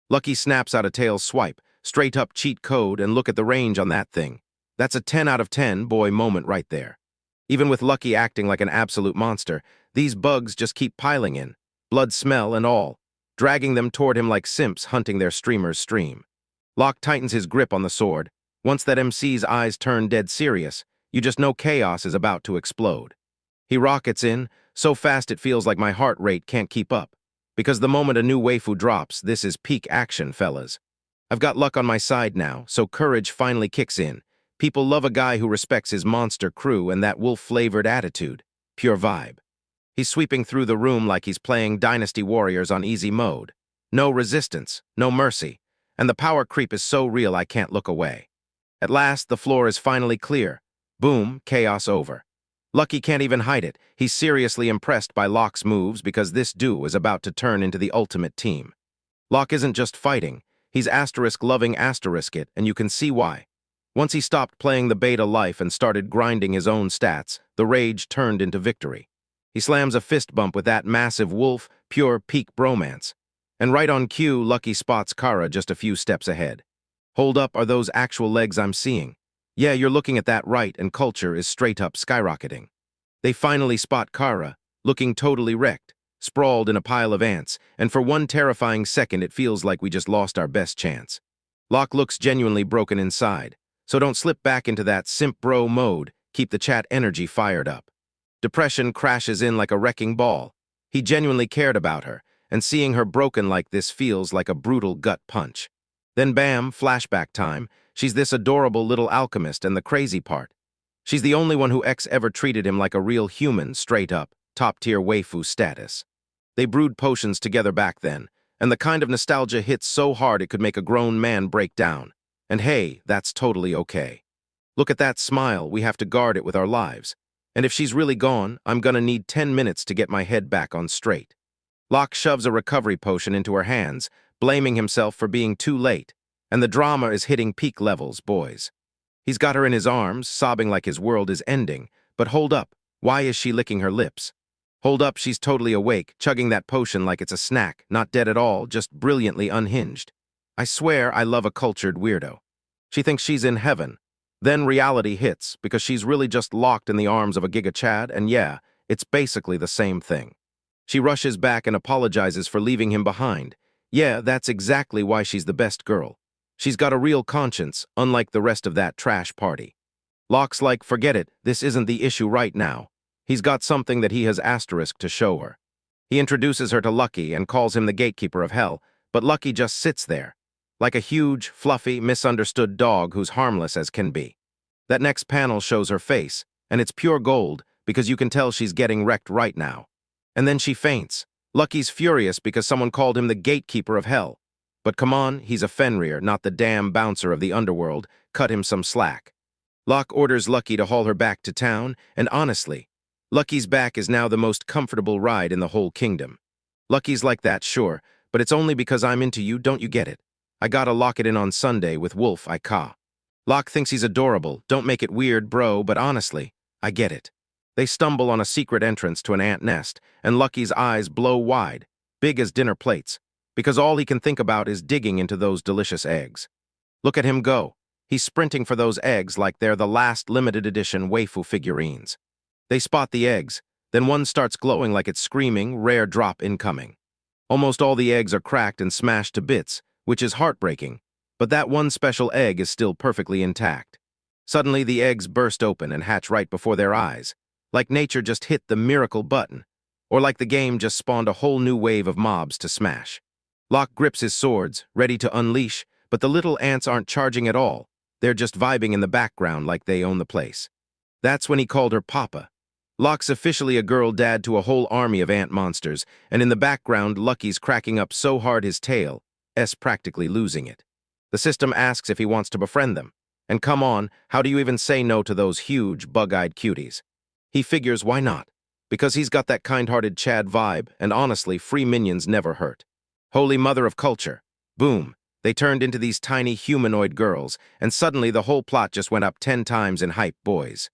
Lucky snaps out a tail swipe, straight up cheat code, and look at the range on that thing. That's a 10 out of 10 boy moment right there. Even with Lucky acting like an absolute monster, these bugs just keep piling in, blood smell and all, dragging them toward him like simps hunting their streamer's stream. Locke tightens his grip on the sword. Once that MC's eyes turn dead serious, you just know chaos is about to explode. He rockets in, so fast it feels like my heart rate can't keep up. Because the moment a new waifu drops, this is peak action, fellas. I've got luck on my side now, so courage finally kicks in. People love a guy who respects his monster crew and that wolf-flavored attitude. Pure vibe. He's sweeping through the room like he's playing Dynasty Warriors on easy mode. No resistance, no mercy, and the power creep is so real I can't look away. At last, the floor is finally clear. Boom, chaos over. Lucky can't even hide it. He's seriously impressed by Locke's moves because this duo is about to turn into the ultimate team. Locke isn't just fighting, he's asterisk-loving asterisk it, and you can see why. Once he stopped playing the beta life and started grinding his own stats, the rage turned into victory. He slams a fist bump with that massive wolf, pure peak bromance. And right on cue, Lucky spots Kara just a few steps ahead. Hold up, are those actual legs I'm seeing? Yeah, you're looking at that right, and culture is straight up skyrocketing. They finally spot Kara, looking totally wrecked, sprawled in a pile of ants, and for one terrifying second it feels like we just lost our best chance. Locke looks genuinely broken inside, so don't slip back into that simp bro mode, keep the chat energy fired up. Depression crashes in like a wrecking ball. He genuinely cared about her, and seeing her broken like this feels like a brutal gut punch. Then bam, flashback time, she's this adorable little alchemist, and the crazy part. She's the only one who ever treated him like a real human, straight up, top-tier waifu status. They brewed potions together back then, and the kind of nostalgia hits so hard it could make a grown man break down. And hey, that's totally okay. Look at that smile, we have to guard it with our lives. And if she's really gone, I'm gonna need 10 minutes to get my head back on straight. Locke shoves a recovery potion into her hands, blaming himself for being too late, and the drama is hitting peak levels, boys. He's got her in his arms, sobbing like his world is ending, but hold up, why is she licking her lips? Hold up, she's totally awake, chugging that potion like it's a snack, not dead at all, just brilliantly unhinged. I swear I love a cultured weirdo. She thinks she's in heaven. Then reality hits, because she's really just locked in the arms of a Giga Chad, and yeah, it's basically the same thing. She rushes back and apologizes for leaving him behind. Yeah, that's exactly why she's the best girl. She's got a real conscience, unlike the rest of that trash party. Locke's like, forget it, this isn't the issue right now. He's got something that he has asterisked to show her. He introduces her to Lucky and calls him the gatekeeper of hell, but Lucky just sits there, like a huge, fluffy, misunderstood dog who's harmless as can be. That next panel shows her face, and it's pure gold because you can tell she's getting wrecked right now. And then she faints. Lucky's furious because someone called him the gatekeeper of hell. But come on, he's a Fenrir, not the damn bouncer of the underworld. Cut him some slack. Locke orders Lucky to haul her back to town, and honestly, Lucky's back is now the most comfortable ride in the whole kingdom. Lucky's like that, sure, but it's only because I'm into you, don't you get it? I gotta lock it in on Sunday with Wolf I Ka. Locke thinks he's adorable, don't make it weird, bro, but honestly, I get it. They stumble on a secret entrance to an ant nest, and Lucky's eyes blow wide, big as dinner plates, because all he can think about is digging into those delicious eggs. Look at him go. He's sprinting for those eggs like they're the last limited edition waifu figurines. They spot the eggs, then one starts glowing like it's screaming, rare drop incoming. Almost all the eggs are cracked and smashed to bits, which is heartbreaking, but that one special egg is still perfectly intact. Suddenly the eggs burst open and hatch right before their eyes, like nature just hit the miracle button, or like the game just spawned a whole new wave of mobs to smash. Locke grips his swords, ready to unleash, but the little ants aren't charging at all. They're just vibing in the background like they own the place. That's when he called her Papa. Locke's officially a girl dad to a whole army of ant monsters, and in the background, Lucky's cracking up so hard his tail, practically losing it. The system asks if he wants to befriend them. And come on, how do you even say no to those huge, bug-eyed cuties? He figures why not? Because he's got that kind-hearted Chad vibe, and honestly, free minions never hurt. Holy mother of culture. Boom. They turned into these tiny humanoid girls, and suddenly the whole plot just went up 10 times in hype, boys.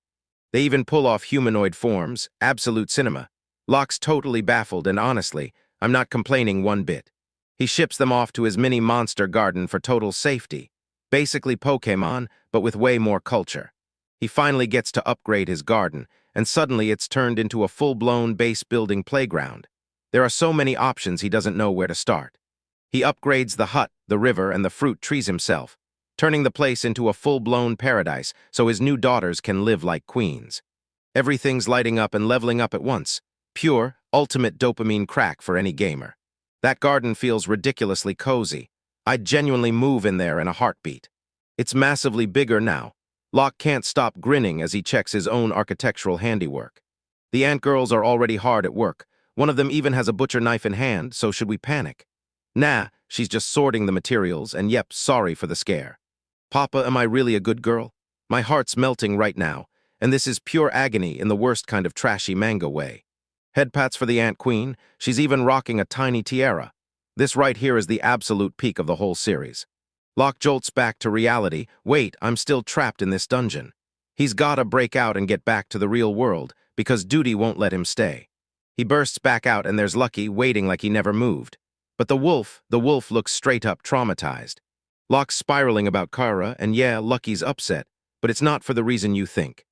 They even pull off humanoid forms, absolute cinema. Locke's totally baffled, and honestly, I'm not complaining one bit. He ships them off to his mini monster garden for total safety. Basically Pokémon, but with way more culture. He finally gets to upgrade his garden, and suddenly it's turned into a full-blown base-building playground. There are so many options he doesn't know where to start. He upgrades the hut, the river, and the fruit trees himself, turning the place into a full-blown paradise so his new daughters can live like queens. Everything's lighting up and leveling up at once. Pure, ultimate dopamine crack for any gamer. That garden feels ridiculously cozy. I'd genuinely move in there in a heartbeat. It's massively bigger now. Locke can't stop grinning as he checks his own architectural handiwork. The ant girls are already hard at work. One of them even has a butcher knife in hand, so should we panic? Nah, she's just sorting the materials, and yep, sorry for the scare. Papa, am I really a good girl? My heart's melting right now, and this is pure agony in the worst kind of trashy manga way. Head pats for the Ant Queen. She's even rocking a tiny tiara. This right here is the absolute peak of the whole series. Locke jolts back to reality. Wait, I'm still trapped in this dungeon. He's gotta break out and get back to the real world, because duty won't let him stay. He bursts back out and there's Lucky waiting like he never moved. But the wolf looks straight up traumatized. Locke's spiraling about Kara, and yeah, Lucky's upset, but it's not for the reason you think.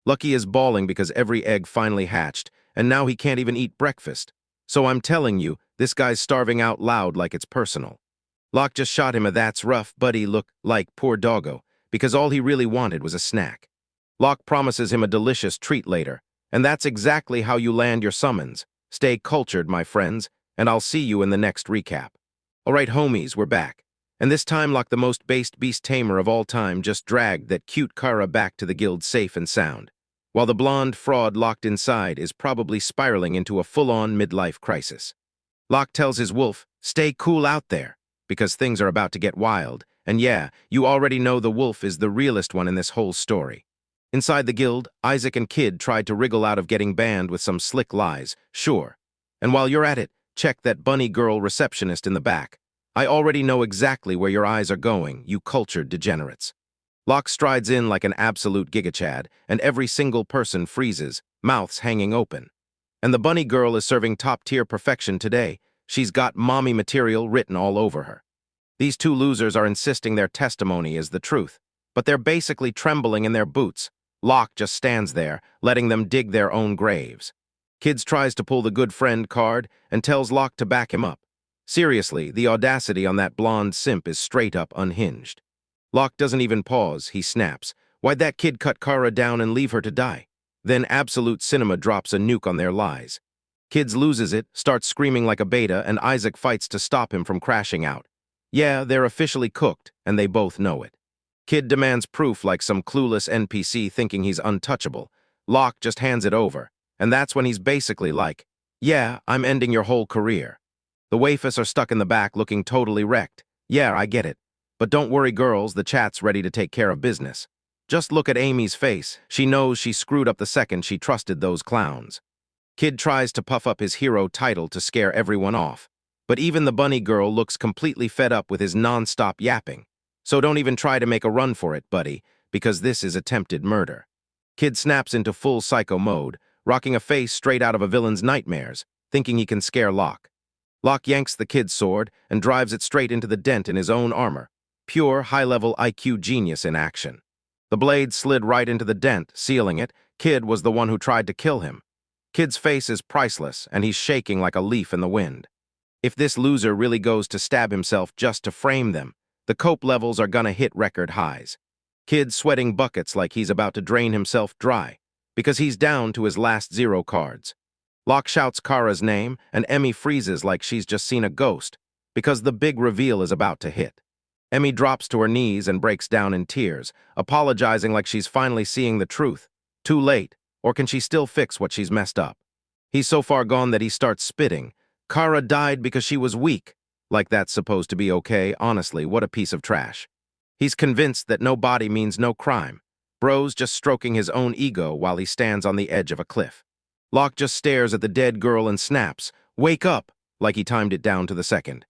Lucky is bawling because every egg finally hatched, and now he can't even eat breakfast. So I'm telling you, this guy's starving out loud like it's personal. Locke just shot him a "that's rough, buddy" look like poor doggo, because all he really wanted was a snack. Locke promises him a delicious treat later, and that's exactly how you land your summons. Stay cultured, my friends, and I'll see you in the next recap. Alright homies, we're back. And this time Locke, the most based beast tamer of all time, just dragged that cute Kara back to the guild safe and sound, while the blonde fraud locked inside is probably spiraling into a full-on midlife crisis. Locke tells his wolf, stay cool out there, because things are about to get wild, and yeah, you already know the wolf is the realest one in this whole story. Inside the guild, Isaac and Kid tried to wriggle out of getting banned with some slick lies, sure. And while you're at it, check that bunny girl receptionist in the back. I already know exactly where your eyes are going, you cultured degenerates. Locke strides in like an absolute gigachad, and every single person freezes, mouths hanging open. And the bunny girl is serving top-tier perfection today. She's got mommy material written all over her. These two losers are insisting their testimony is the truth, but they're basically trembling in their boots. Locke just stands there, letting them dig their own graves. Kids tries to pull the good friend card and tells Locke to back him up. Seriously, the audacity on that blonde simp is straight up unhinged. Locke doesn't even pause, he snaps. Why'd that kid cut Kara down and leave her to die? Then Absolute Cinema drops a nuke on their lies. Kids loses it, starts screaming like a beta, and Isaac fights to stop him from crashing out. Yeah, they're officially cooked, and they both know it. Kid demands proof like some clueless NPC thinking he's untouchable. Locke just hands it over, and that's when he's basically like, yeah, I'm ending your whole career. The waifus are stuck in the back looking totally wrecked. Yeah, I get it. But don't worry, girls, the chat's ready to take care of business. Just look at Amy's face. She knows she screwed up the second she trusted those clowns. Kid tries to puff up his hero title to scare everyone off, but even the bunny girl looks completely fed up with his non-stop yapping. So don't even try to make a run for it, buddy, because this is attempted murder. Kid snaps into full psycho mode, rocking a face straight out of a villain's nightmares, thinking he can scare Locke. Locke yanks the kid's sword and drives it straight into the dent in his own armor. Pure, high-level IQ genius in action. The blade slid right into the dent, sealing it. Kid was the one who tried to kill him. Kid's face is priceless, and he's shaking like a leaf in the wind. If this loser really goes to stab himself just to frame them, the cope levels are gonna hit record highs. Kid sweating buckets like he's about to drain himself dry, because he's down to his last 0 cards. Locke shouts Kara's name, and Emmy freezes like she's just seen a ghost, because the big reveal is about to hit. Emmy drops to her knees and breaks down in tears, apologizing like she's finally seeing the truth. Too late, or can she still fix what she's messed up? He's so far gone that he starts spitting. Kara died because she was weak. Like that's supposed to be okay, honestly, what a piece of trash. He's convinced that no body means no crime. Bro's just stroking his own ego while he stands on the edge of a cliff. Locke just stares at the dead girl and snaps, "Wake up," like he timed it down to the second.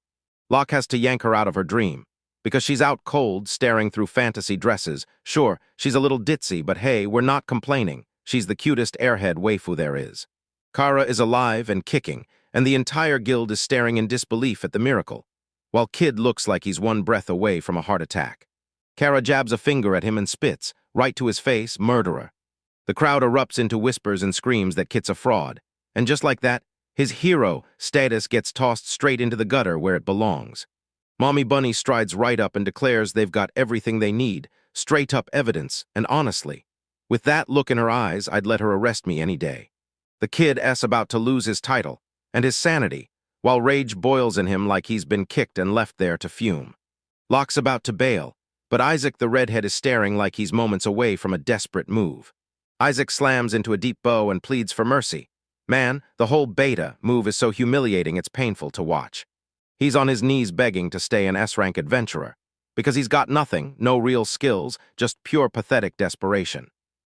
Locke has to yank her out of her dream, because she's out cold, staring through fantasy dresses. Sure, she's a little ditzy, but hey, we're not complaining. She's the cutest airhead waifu there is. Kara is alive and kicking, and the entire guild is staring in disbelief at the miracle, while Kid looks like he's one breath away from a heart attack. Kara jabs a finger at him and spits, right to his face, "Murderer." The crowd erupts into whispers and screams that Kit's a fraud, and just like that, his hero status gets tossed straight into the gutter where it belongs. Mommy Bunny strides right up and declares they've got everything they need, straight-up evidence, and honestly, With that look in her eyes, I'd let her arrest me any day. The kid S about to lose his title and his sanity, while rage boils in him like he's been kicked and left there to fume. Locke's about to bail, but Isaac the redhead is staring like he's moments away from a desperate move. Isaac slams into a deep bow and pleads for mercy. Man, the whole beta move is so humiliating it's painful to watch. He's on his knees begging to stay an S-rank adventurer, because he's got nothing, no real skills, just pure pathetic desperation.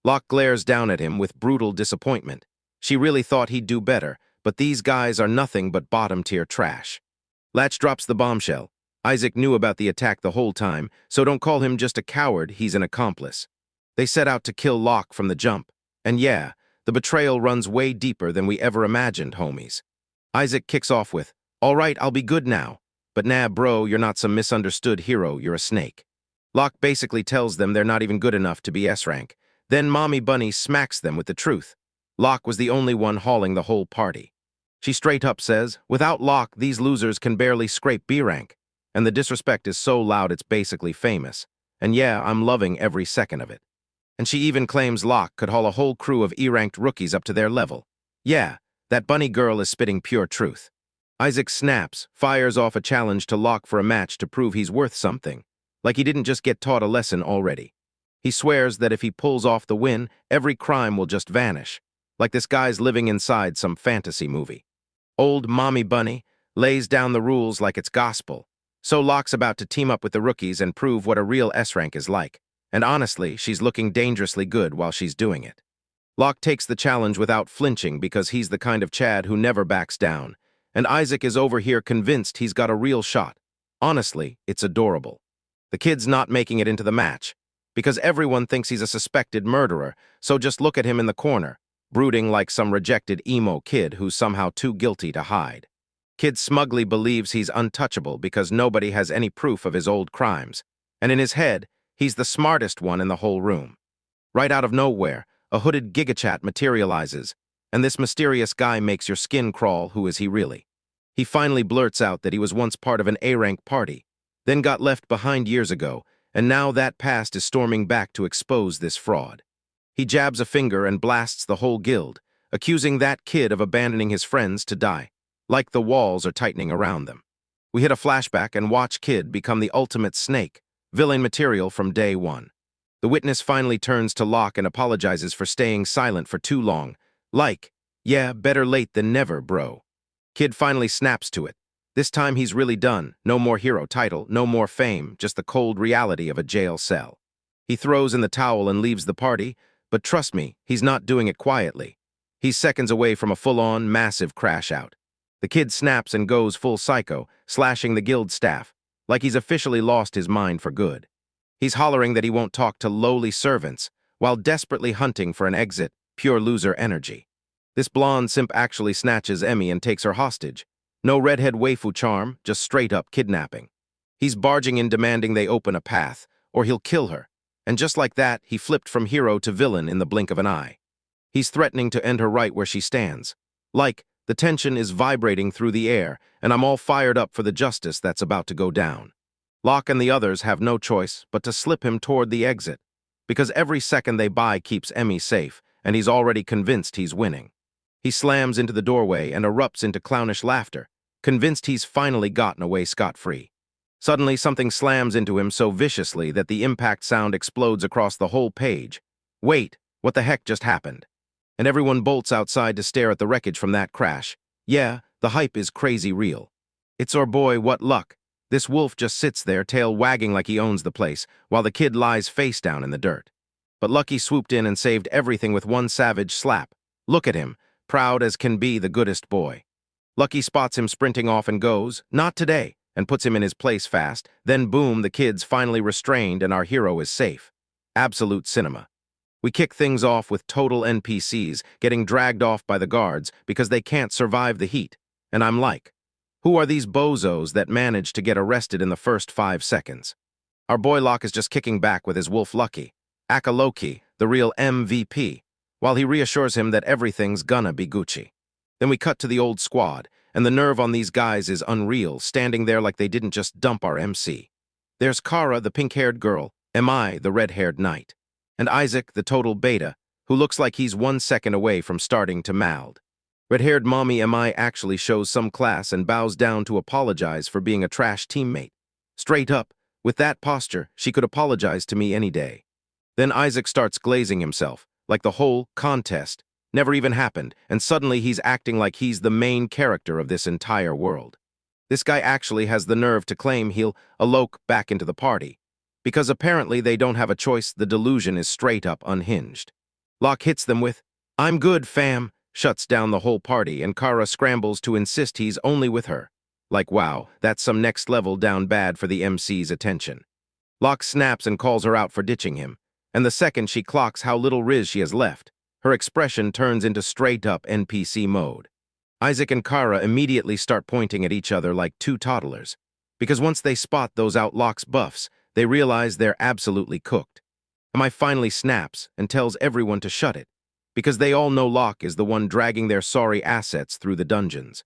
Locke glares down at him with brutal disappointment. She really thought he'd do better, but these guys are nothing but bottom-tier trash. Latch drops the bombshell. Isaac knew about the attack the whole time, so don't call him just a coward, he's an accomplice. They set out to kill Locke from the jump. And yeah, the betrayal runs way deeper than we ever imagined, homies. Isaac kicks off with, "All right, I'll be good now. But nah, bro, you're not some misunderstood hero, you're a snake." Locke basically tells them they're not even good enough to be S-rank. Then Mommy Bunny smacks them with the truth. Locke was the only one hauling the whole party. She straight up says, "Without Locke, these losers can barely scrape B-rank." And the disrespect is so loud it's basically famous. And yeah, I'm loving every second of it. And she even claims Locke could haul a whole crew of E-ranked rookies up to their level. Yeah, that bunny girl is spitting pure truth. Isaac snaps, fires off a challenge to Locke for a match to prove he's worth something, like he didn't just get taught a lesson already. He swears that if he pulls off the win, every crime will just vanish, like this guy's living inside some fantasy movie. Old Mommy Bunny lays down the rules like it's gospel, so Locke's about to team up with the rookies and prove what a real S-rank is like. And honestly, she's looking dangerously good while she's doing it. Locke takes the challenge without flinching because he's the kind of Chad who never backs down, and Isaac is over here convinced he's got a real shot. Honestly, it's adorable. The kid's not making it into the match, because everyone thinks he's a suspected murderer, so just look at him in the corner, brooding like some rejected emo kid who's somehow too guilty to hide. Kid smugly believes he's untouchable because nobody has any proof of his old crimes, and in his head, he's the smartest one in the whole room. Right out of nowhere, a hooded gigachat materializes, and this mysterious guy makes your skin crawl. Who is he really? He finally blurts out that he was once part of an A-rank party, then got left behind years ago, and now that past is storming back to expose this fraud. He jabs a finger and blasts the whole guild, accusing that kid of abandoning his friends to die, like the walls are tightening around them. We hit a flashback and watch Kid become the ultimate snake, villain material from day one. The witness finally turns to Locke and apologizes for staying silent for too long. Like, yeah, better late than never, bro. Kid finally snaps to it. This time he's really done. No more hero title, no more fame, just the cold reality of a jail cell. He throws in the towel and leaves the party, but trust me, he's not doing it quietly. He's seconds away from a full-on, massive crash out. The kid snaps and goes full psycho, slashing the guild staff, like he's officially lost his mind for good. He's hollering that he won't talk to lowly servants, while desperately hunting for an exit, pure loser energy. This blonde simp actually snatches Emmy and takes her hostage. No redhead waifu charm, just straight-up kidnapping. He's barging in demanding they open a path, or he'll kill her. And just like that, he flipped from hero to villain in the blink of an eye. He's threatening to end her right where she stands. Like, the tension is vibrating through the air, and I'm all fired up for the justice that's about to go down. Locke and the others have no choice but to slip him toward the exit, because every second they buy keeps Emmy safe, and he's already convinced he's winning. He slams into the doorway and erupts into clownish laughter, convinced he's finally gotten away scot-free. Suddenly, something slams into him so viciously that the impact sound explodes across the whole page. Wait, what the heck just happened? And everyone bolts outside to stare at the wreckage from that crash. Yeah, the hype is crazy real. It's our boy, What Luck. This wolf just sits there, tail wagging like he owns the place, while the kid lies face down in the dirt. But Lucky swooped in and saved everything with one savage slap. Look at him, proud as can be, the goodest boy. Lucky spots him sprinting off and goes, "Not today," and puts him in his place fast. Then boom, the kid's finally restrained and our hero is safe. Absolute cinema. We kick things off with total NPCs getting dragged off by the guards because they can't survive the heat. And I'm like, who are these bozos that manage to get arrested in the first 5 seconds? Our boy Locke is just kicking back with his wolf Lucky, Akaloki, the real MVP, while he reassures him that everything's gonna be Gucci. Then we cut to the old squad, and the nerve on these guys is unreal, standing there like they didn't just dump our MC. There's Kara, the pink-haired girl, Am I, the red-haired knight. and Isaac, the total beta, who looks like he's 1 second away from starting to mald. Red-haired mommy MI actually shows some class and bows down to apologize for being a trash teammate. Straight up, with that posture, she could apologize to me any day. Then Isaac starts glazing himself, like the whole contest never even happened, and suddenly he's acting like he's the main character of this entire world. This guy actually has the nerve to claim he'll elope back into the party. Because apparently they don't have a choice, the delusion is straight up unhinged. Locke hits them with, "I'm good, fam," shuts down the whole party, and Kara scrambles to insist he's only with her. Like, wow, that's some next level down bad for the MC's attention. Locke snaps and calls her out for ditching him, and the second she clocks how little Riz she has left, her expression turns into straight-up NPC mode. Isaac and Kara immediately start pointing at each other like two toddlers, because once they spot those out Locke's buffs, they realize they're absolutely cooked. MI finally snaps and tells everyone to shut it, because they all know Locke is the one dragging their sorry assets through the dungeons.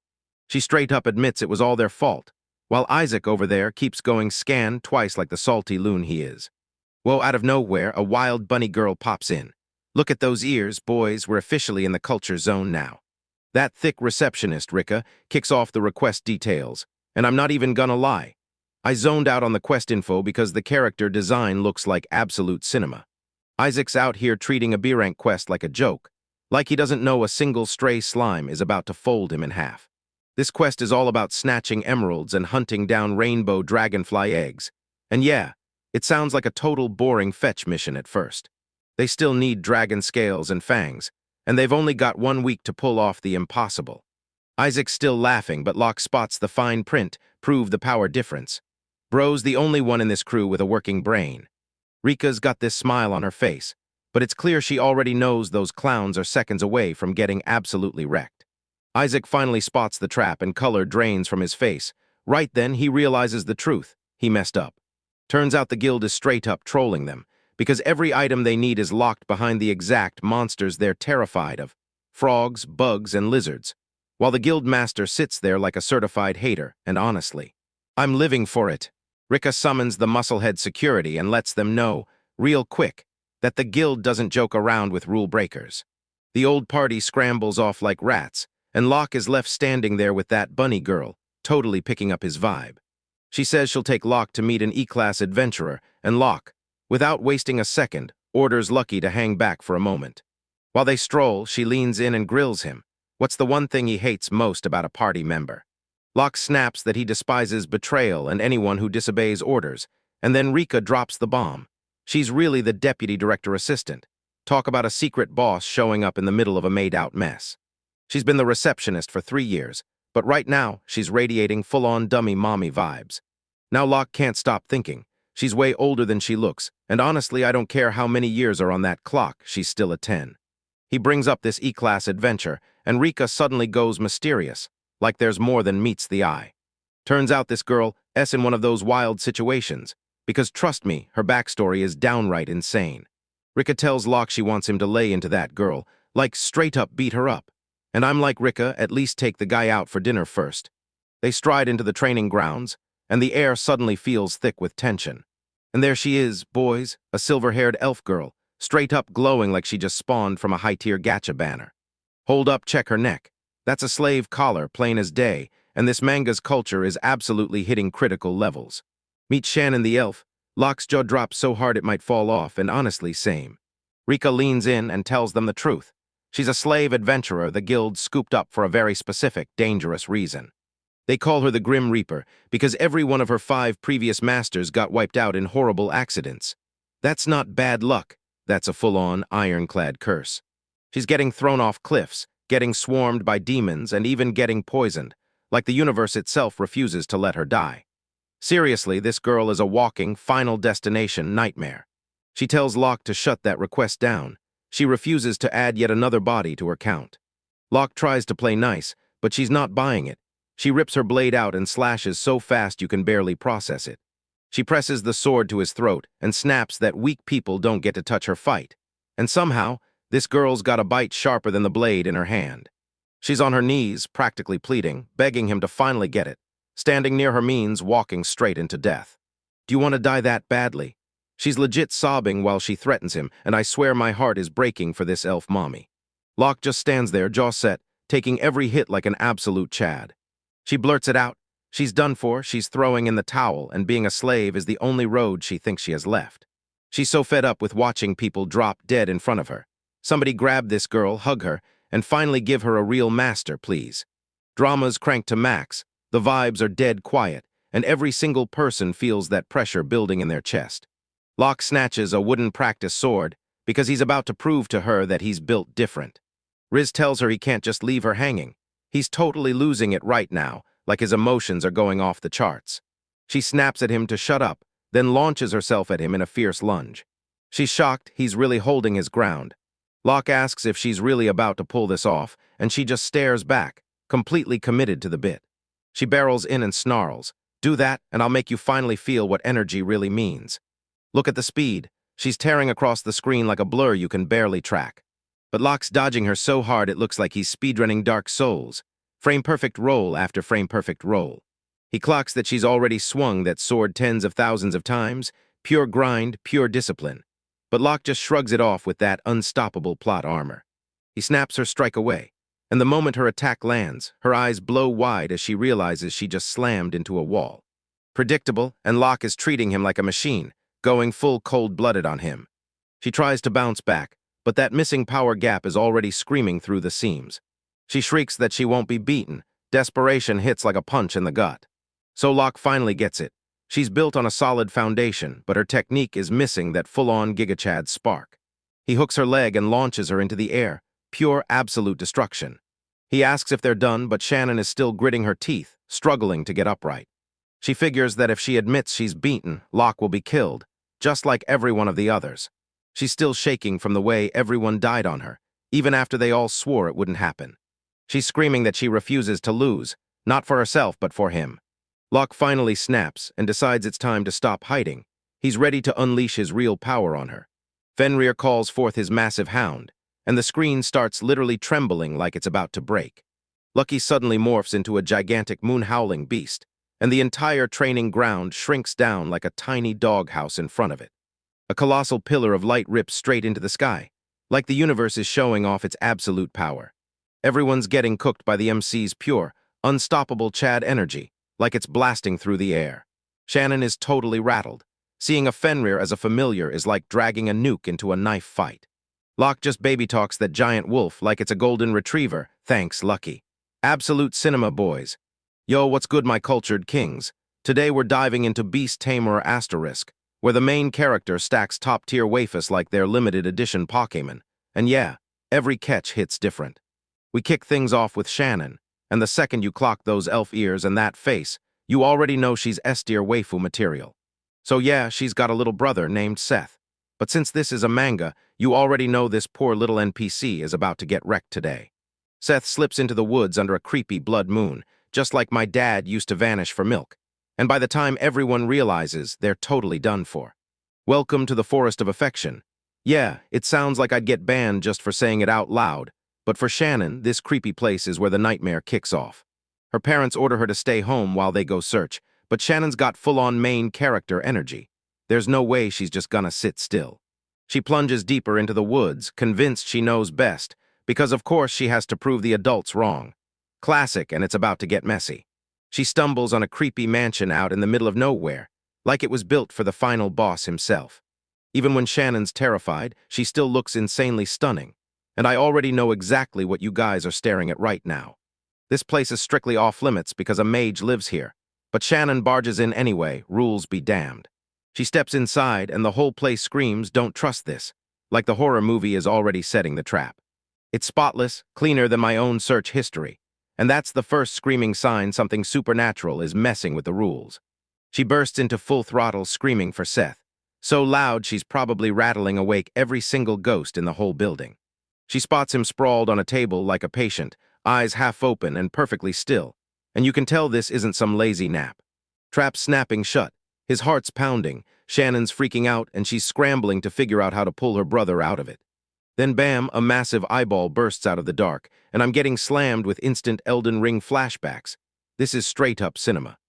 She straight up admits it was all their fault, while Isaac over there keeps going scan twice like the salty loon he is. Whoa, out of nowhere, a wild bunny girl pops in. Look at those ears, boys, we're officially in the culture zone now. That thick receptionist, Riche, kicks off the request details, and I'm not even gonna lie. I zoned out on the quest info because the character design looks like absolute cinema. Isaac's out here treating a B-rank quest like a joke, like he doesn't know a single stray slime is about to fold him in half. This quest is all about snatching emeralds and hunting down rainbow dragonfly eggs. And yeah, it sounds like a total boring fetch mission at first. They still need dragon scales and fangs, and they've only got 1 week to pull off the impossible. Isaac's still laughing, but Locke spots the fine print, prove the power difference. Bro's the only one in this crew with a working brain. Rika's got this smile on her face, but it's clear she already knows those clowns are seconds away from getting absolutely wrecked. Isaac finally spots the trap and color drains from his face. Right then, he realizes the truth. He messed up. Turns out the guild is straight up trolling them, because every item they need is locked behind the exact monsters they're terrified of. Frogs, bugs, and lizards. While the guild master sits there like a certified hater, and honestly, I'm living for it. Riche summons the musclehead security and lets them know, real quick, that the guild doesn't joke around with rule breakers. The old party scrambles off like rats, and Locke is left standing there with that bunny girl, totally picking up his vibe. She says she'll take Locke to meet an E-class adventurer, and Locke, without wasting a second, orders Lucky to hang back for a moment. While they stroll, she leans in and grills him. What's the one thing he hates most about a party member? Locke snaps that he despises betrayal and anyone who disobeys orders, and then Riche drops the bomb. She's really the deputy director assistant. Talk about a secret boss showing up in the middle of a made-out mess. She's been the receptionist for 3 years, but right now, she's radiating full-on dummy mommy vibes. Now Locke can't stop thinking. She's way older than she looks, and honestly, I don't care how many years are on that clock, she's still a 10. He brings up this E-class adventure, and Riche suddenly goes mysterious, like there's more than meets the eye. Turns out this girl is in one of those wild situations, because trust me, her backstory is downright insane. Riche tells Locke she wants him to lay into that girl, like straight up beat her up. And I'm like, Riche, at least take the guy out for dinner first. They stride into the training grounds, and the air suddenly feels thick with tension. And there she is, boys, a silver-haired elf girl, straight up glowing like she just spawned from a high-tier gacha banner. Hold up, check her neck. That's a slave collar, plain as day, and this manga's culture is absolutely hitting critical levels. Meet Shannon the elf. Locke's jaw drops so hard it might fall off, and honestly, same. Riche leans in and tells them the truth. She's a slave adventurer the guild scooped up for a very specific, dangerous reason. They call her the Grim Reaper because every one of her 5 previous masters got wiped out in horrible accidents. That's not bad luck. That's a full-on, ironclad curse. She's getting thrown off cliffs, getting swarmed by demons, and even getting poisoned, like the universe itself refuses to let her die. Seriously, this girl is a walking, final destination nightmare. She tells Locke to shut that request down. She refuses to add yet another body to her count. Locke tries to play nice, but she's not buying it. She rips her blade out and slashes so fast you can barely process it. She presses the sword to his throat and snaps that weak people don't get to touch her fight. And somehow, this girl's got a bite sharper than the blade in her hand. She's on her knees, practically pleading, begging him to finally get it. Standing near her means walking straight into death. Do you want to die that badly? She's legit sobbing while she threatens him, and I swear my heart is breaking for this elf mommy. Locke just stands there, jaw set, taking every hit like an absolute Chad. She blurts it out. She's done for, she's throwing in the towel, and being a slave is the only road she thinks she has left. She's so fed up with watching people drop dead in front of her. Somebody grab this girl, hug her, and finally give her a real master, please. Drama's cranked to max, the vibes are dead quiet, and every single person feels that pressure building in their chest. Locke snatches a wooden practice sword because he's about to prove to her that he's built different. Riz tells her he can't just leave her hanging. He's totally losing it right now, like his emotions are going off the charts. She snaps at him to shut up, then launches herself at him in a fierce lunge. She's shocked he's really holding his ground. Locke asks if she's really about to pull this off, and she just stares back, completely committed to the bit. She barrels in and snarls, "Do that, and I'll make you finally feel what energy really means." Look at the speed. She's tearing across the screen like a blur you can barely track. But Locke's dodging her so hard it looks like he's speedrunning Dark Souls. Frame-perfect roll after frame-perfect roll. He clocks that she's already swung that sword tens of thousands of times, pure grind, pure discipline. But Locke just shrugs it off with that unstoppable plot armor. He snaps her strike away, and the moment her attack lands, her eyes blow wide as she realizes she just slammed into a wall. Predictable, and Locke is treating him like a machine, going full cold-blooded on him. She tries to bounce back, but that missing power gap is already screaming through the seams. She shrieks that she won't be beaten. Desperation hits like a punch in the gut. So Locke finally gets it. She's built on a solid foundation, but her technique is missing that full-on GigaChad spark. He hooks her leg and launches her into the air, pure absolute destruction. He asks if they're done, but Shannon is still gritting her teeth, struggling to get upright. She figures that if she admits she's beaten, Locke will be killed, just like every one of the others. She's still shaking from the way everyone died on her, even after they all swore it wouldn't happen. She's screaming that she refuses to lose, not for herself but for him. Locke finally snaps and decides it's time to stop hiding. He's ready to unleash his real power on her. Fenrir calls forth his massive hound, and the screen starts literally trembling like it's about to break. Lucky suddenly morphs into a gigantic moon-howling beast, and the entire training ground shrinks down like a tiny doghouse in front of it. A colossal pillar of light rips straight into the sky, like the universe is showing off its absolute power. Everyone's getting cooked by the MC's pure, unstoppable Chad energy, like it's blasting through the air. Shannon is totally rattled. Seeing a Fenrir as a familiar is like dragging a nuke into a knife fight. Locke just baby talks that giant wolf like it's a golden retriever, thanks Lucky. Absolute cinema, boys. Yo, what's good, my cultured kings? Today we're diving into Beast Tamer Asterisk, where the main character stacks top-tier wafers like they're limited edition Pokémon. And yeah, every catch hits different. We kick things off with Shannon, and the second you clock those elf ears and that face, you already know she's S-tier waifu material. So yeah, she's got a little brother named Seth. But since this is a manga, you already know this poor little NPC is about to get wrecked today. Seth slips into the woods under a creepy blood moon, just like my dad used to vanish for milk. And by the time everyone realizes, they're totally done for. Welcome to the Forest of Affection. Yeah, it sounds like I'd get banned just for saying it out loud, but for Shannon, this creepy place is where the nightmare kicks off. Her parents order her to stay home while they go search, but Shannon's got full-on main character energy. There's no way she's just gonna sit still. She plunges deeper into the woods, convinced she knows best, because of course she has to prove the adults wrong. Classic, and it's about to get messy. She stumbles on a creepy mansion out in the middle of nowhere, like it was built for the final boss himself. Even when Shannon's terrified, she still looks insanely stunning. And I already know exactly what you guys are staring at right now. This place is strictly off-limits because a mage lives here, but Shannon barges in anyway, rules be damned. She steps inside and the whole place screams, "Don't trust this," like the horror movie is already setting the trap. It's spotless, cleaner than my own search history, and that's the first screaming sign something supernatural is messing with the rules. She bursts into full throttle screaming for Seth, so loud she's probably rattling awake every single ghost in the whole building. She spots him sprawled on a table like a patient, eyes half open and perfectly still, and you can tell this isn't some lazy nap. Trap snapping shut, his heart's pounding, Shannon's freaking out and she's scrambling to figure out how to pull her brother out of it. Then bam, a massive eyeball bursts out of the dark, and I'm getting slammed with instant Elden Ring flashbacks. This is straight-up cinema.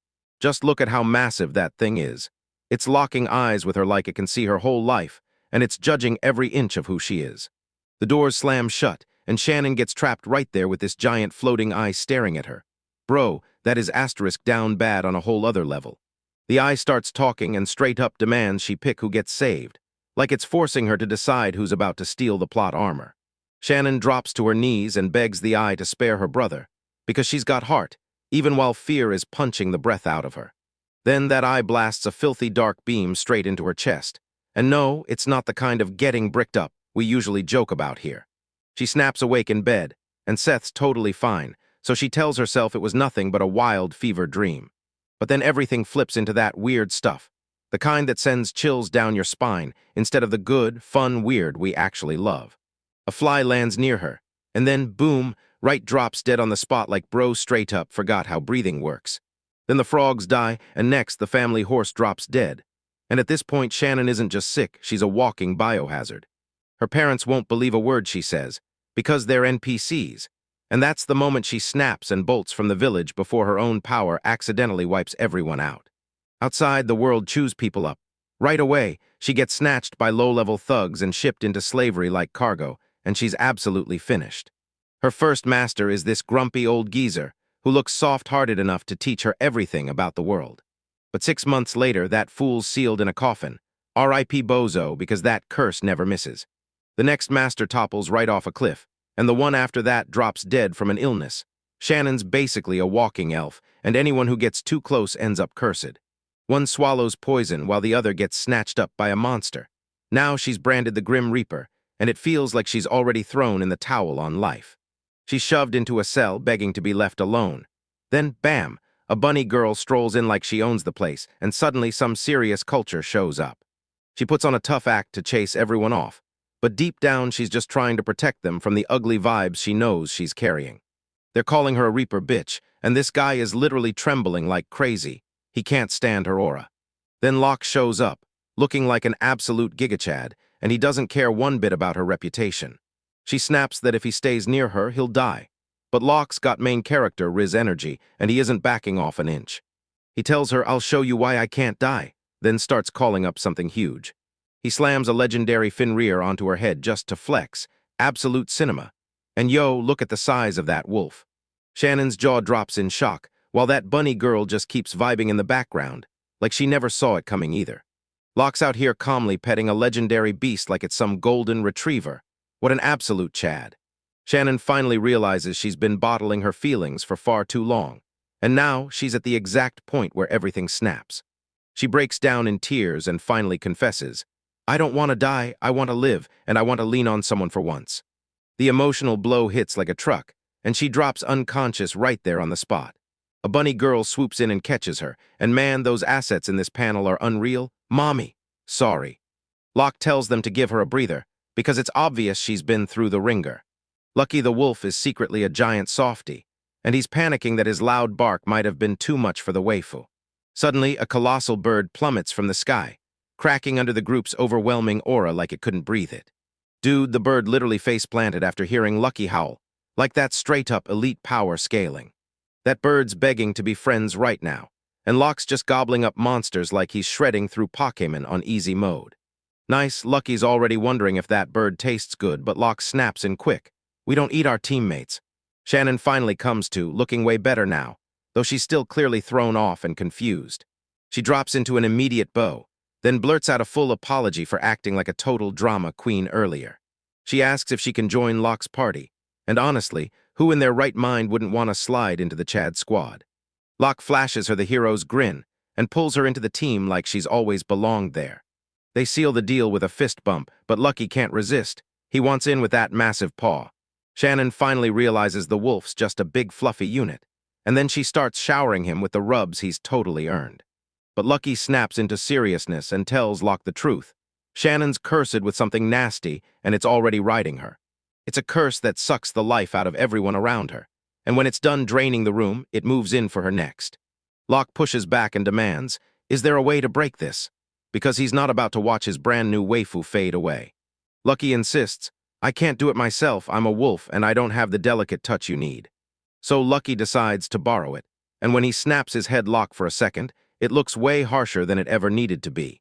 Just look at how massive that thing is. It's locking eyes with her like it can see her whole life, and it's judging every inch of who she is. The doors slam shut, and Shannon gets trapped right there with this giant floating eye staring at her. Bro, that is asterisk down bad on a whole other level. The eye starts talking and straight up demands she pick who gets saved, like it's forcing her to decide who's about to steal the plot armor. Shannon drops to her knees and begs the eye to spare her brother, because she's got heart, even while fear is punching the breath out of her. Then that eye blasts a filthy dark beam straight into her chest. And no, it's not the kind of getting bricked up we usually joke about here. She snaps awake in bed, and Seth's totally fine, so she tells herself it was nothing but a wild fever dream. But then everything flips into that weird stuff, the kind that sends chills down your spine instead of the good, fun weird we actually love. A fly lands near her, and then, boom, right drops dead on the spot like bro straight up forgot how breathing works. Then the frogs die, and next the family horse drops dead. And at this point, Shannon isn't just sick, she's a walking biohazard. Her parents won't believe a word she says, because they're NPCs. And that's the moment she snaps and bolts from the village before her own power accidentally wipes everyone out. Outside, the world chews people up. Right away, she gets snatched by low-level thugs and shipped into slavery like cargo, and she's absolutely finished. Her first master is this grumpy old geezer, who looks soft-hearted enough to teach her everything about the world. But 6 months later, that fool's sealed in a coffin. R.I.P. Bozo, because that curse never misses. The next master topples right off a cliff, and the one after that drops dead from an illness. Shannon's basically a walking elf, and anyone who gets too close ends up cursed. One swallows poison while the other gets snatched up by a monster. Now she's branded the Grim Reaper, and it feels like she's already thrown in the towel on life. She's shoved into a cell, begging to be left alone. Then, bam, a bunny girl strolls in like she owns the place, and suddenly some serious culture shows up. She puts on a tough act to chase everyone off, but deep down she's just trying to protect them from the ugly vibes she knows she's carrying. They're calling her a Reaper bitch, and this guy is literally trembling like crazy. He can't stand her aura. Then Locke shows up, looking like an absolute gigachad, and he doesn't care one bit about her reputation. She snaps that if he stays near her, he'll die. But Locke's got main character Riz energy, and he isn't backing off an inch. He tells her, "I'll show you why I can't die," then starts calling up something huge. He slams a legendary Fenrir onto her head just to flex. Absolute cinema. And yo, look at the size of that wolf. Shannon's jaw drops in shock, while that bunny girl just keeps vibing in the background, like she never saw it coming either. Locke's out here calmly petting a legendary beast like it's some golden retriever. What an absolute chad. Shannon finally realizes she's been bottling her feelings for far too long, and now she's at the exact point where everything snaps. She breaks down in tears and finally confesses, "I don't want to die, I want to live, and I want to lean on someone for once." The emotional blow hits like a truck, and she drops unconscious right there on the spot. A bunny girl swoops in and catches her, and man, those assets in this panel are unreal. Mommy, sorry. Locke tells them to give her a breather, because it's obvious she's been through the ringer. Lucky the wolf is secretly a giant softie, and he's panicking that his loud bark might have been too much for the waifu. Suddenly, a colossal bird plummets from the sky, cracking under the group's overwhelming aura like it couldn't breathe it. Dude, the bird literally face-planted after hearing Lucky howl, like that straight-up elite power scaling. That bird's begging to be friends right now, and Locke's just gobbling up monsters like he's shredding through Pokemon on easy mode. Nice, Lucky's already wondering if that bird tastes good, but Locke snaps in quick. "We don't eat our teammates." Shannon finally comes to, looking way better now, though she's still clearly thrown off and confused. She drops into an immediate bow, then blurts out a full apology for acting like a total drama queen earlier. She asks if she can join Locke's party, and honestly, who in their right mind wouldn't want to slide into the Chad squad? Locke flashes her the hero's grin and pulls her into the team like she's always belonged there. They seal the deal with a fist bump, but Lucky can't resist. He wants in with that massive paw. Shannon finally realizes the wolf's just a big fluffy unit, and then she starts showering him with the rubs he's totally earned. But Lucky snaps into seriousness and tells Locke the truth. Shannon's cursed with something nasty, and it's already riding her. It's a curse that sucks the life out of everyone around her, and when it's done draining the room, it moves in for her next. Locke pushes back and demands, "Is there a way to break this?" Because he's not about to watch his brand new waifu fade away. Lucky insists, "I can't do it myself, I'm a wolf, and I don't have the delicate touch you need." So Lucky decides to borrow it, and when he snaps his head Locke for a second, It looks way harsher than it ever needed to be.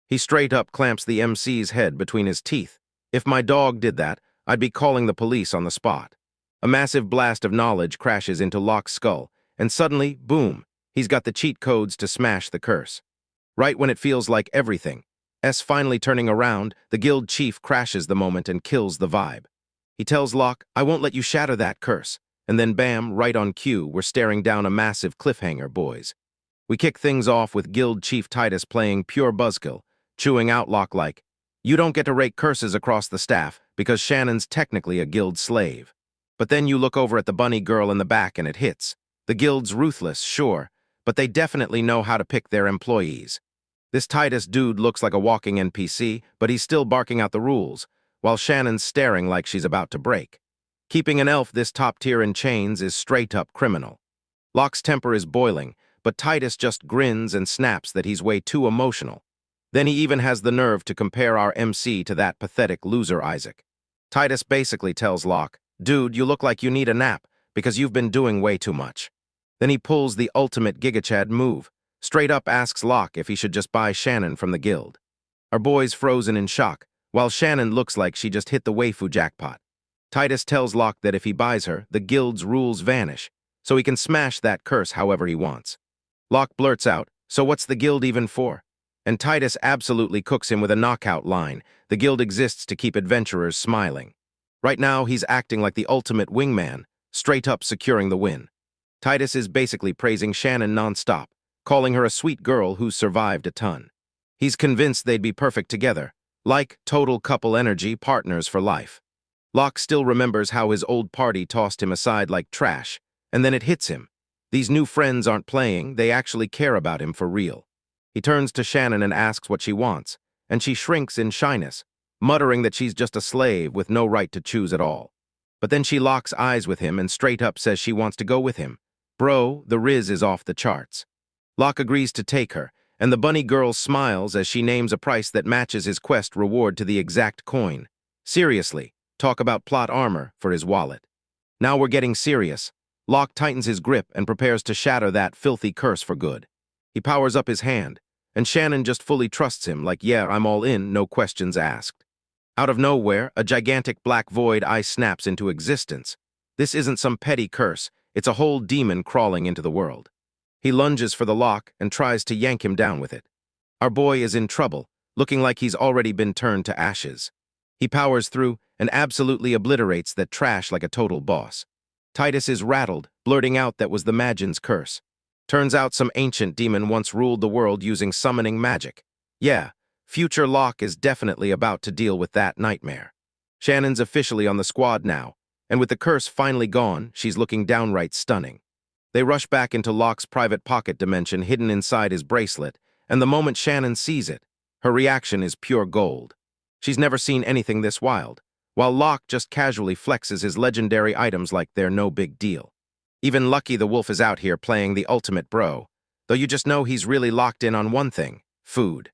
He straight up clamps the MC's head between his teeth. If my dog did that, I'd be calling the police on the spot. A massive blast of knowledge crashes into Locke's skull, and suddenly, boom, he's got the cheat codes to smash the curse. Right when it feels like everything, finally turning around, the guild chief crashes the moment and kills the vibe. He tells Locke, "I won't let you shatter that curse." And then bam, right on cue, we're staring down a massive cliffhanger, boys. We kick things off with Guild Chief Titus playing pure buzzkill, chewing out Locke like, "You don't get to rake curses across the staff because Shannon's technically a guild slave." But then you look over at the bunny girl in the back and it hits. The guild's ruthless, sure, but they definitely know how to pick their employees. This Titus dude looks like a walking NPC, but he's still barking out the rules, while Shannon's staring like she's about to break. Keeping an elf this top tier in chains is straight-up criminal. Locke's temper is boiling, but Titus just grins and snaps that he's way too emotional. Then he even has the nerve to compare our MC to that pathetic loser Isaac. Titus basically tells Locke, "Dude, you look like you need a nap because you've been doing way too much." Then he pulls the ultimate gigachad move, straight up asks Locke if he should just buy Shannon from the guild. Our boy's frozen in shock, while Shannon looks like she just hit the waifu jackpot. Titus tells Locke that if he buys her, the guild's rules vanish, so he can smash that curse however he wants. Locke blurts out, "So what's the guild even for?" And Titus absolutely cooks him with a knockout line. The guild exists to keep adventurers smiling. Right now, he's acting like the ultimate wingman, straight up securing the win. Titus is basically praising Shannon nonstop, calling her a sweet girl who's survived a ton. He's convinced they'd be perfect together, like total couple energy, partners for life. Locke still remembers how his old party tossed him aside like trash, and then it hits him. These new friends aren't playing, they actually care about him for real. He turns to Shannon and asks what she wants, and she shrinks in shyness, muttering that she's just a slave with no right to choose at all. But then she locks eyes with him and straight up says she wants to go with him. Bro, the riz is off the charts. Locke agrees to take her, and the bunny girl smiles as she names a price that matches his quest reward to the exact coin. Seriously, talk about plot armor for his wallet. Now we're getting serious. Locke tightens his grip and prepares to shatter that filthy curse for good. He powers up his hand, and Shannon just fully trusts him like, "Yeah, I'm all in, no questions asked." Out of nowhere, a gigantic black void eye snaps into existence. This isn't some petty curse, it's a whole demon crawling into the world. He lunges for the lock and tries to yank him down with it. Our boy is in trouble, looking like he's already been turned to ashes. He powers through and absolutely obliterates that trash like a total boss. Titus is rattled, blurting out that was the Magin's curse. Turns out some ancient demon once ruled the world using summoning magic. Yeah, future Locke is definitely about to deal with that nightmare. Shannon's officially on the squad now, and with the curse finally gone, she's looking downright stunning. They rush back into Locke's private pocket dimension hidden inside his bracelet, and the moment Shannon sees it, her reaction is pure gold. She's never seen anything this wild, while Locke just casually flexes his legendary items like they're no big deal. Even Lucky the Wolf is out here playing the ultimate bro, though you just know he's really locked in on one thing: food.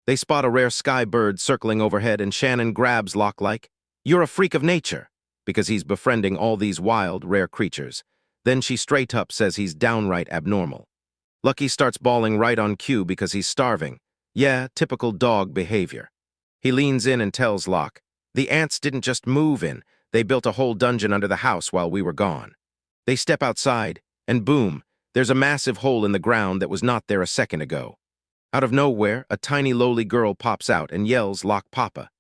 They spot a rare sky bird circling overhead and Shannon grabs Locke like, "You're a freak of nature," because he's befriending all these wild, rare creatures. Then she straight up says he's downright abnormal. Lucky starts bawling right on cue because he's starving. Yeah, typical dog behavior. He leans in and tells Locke, "The ants didn't just move in, they built a whole dungeon under the house while we were gone." They step outside, and boom, there's a massive hole in the ground that was not there a second ago. Out of nowhere, a tiny lowly girl pops out and yells Locke Papa,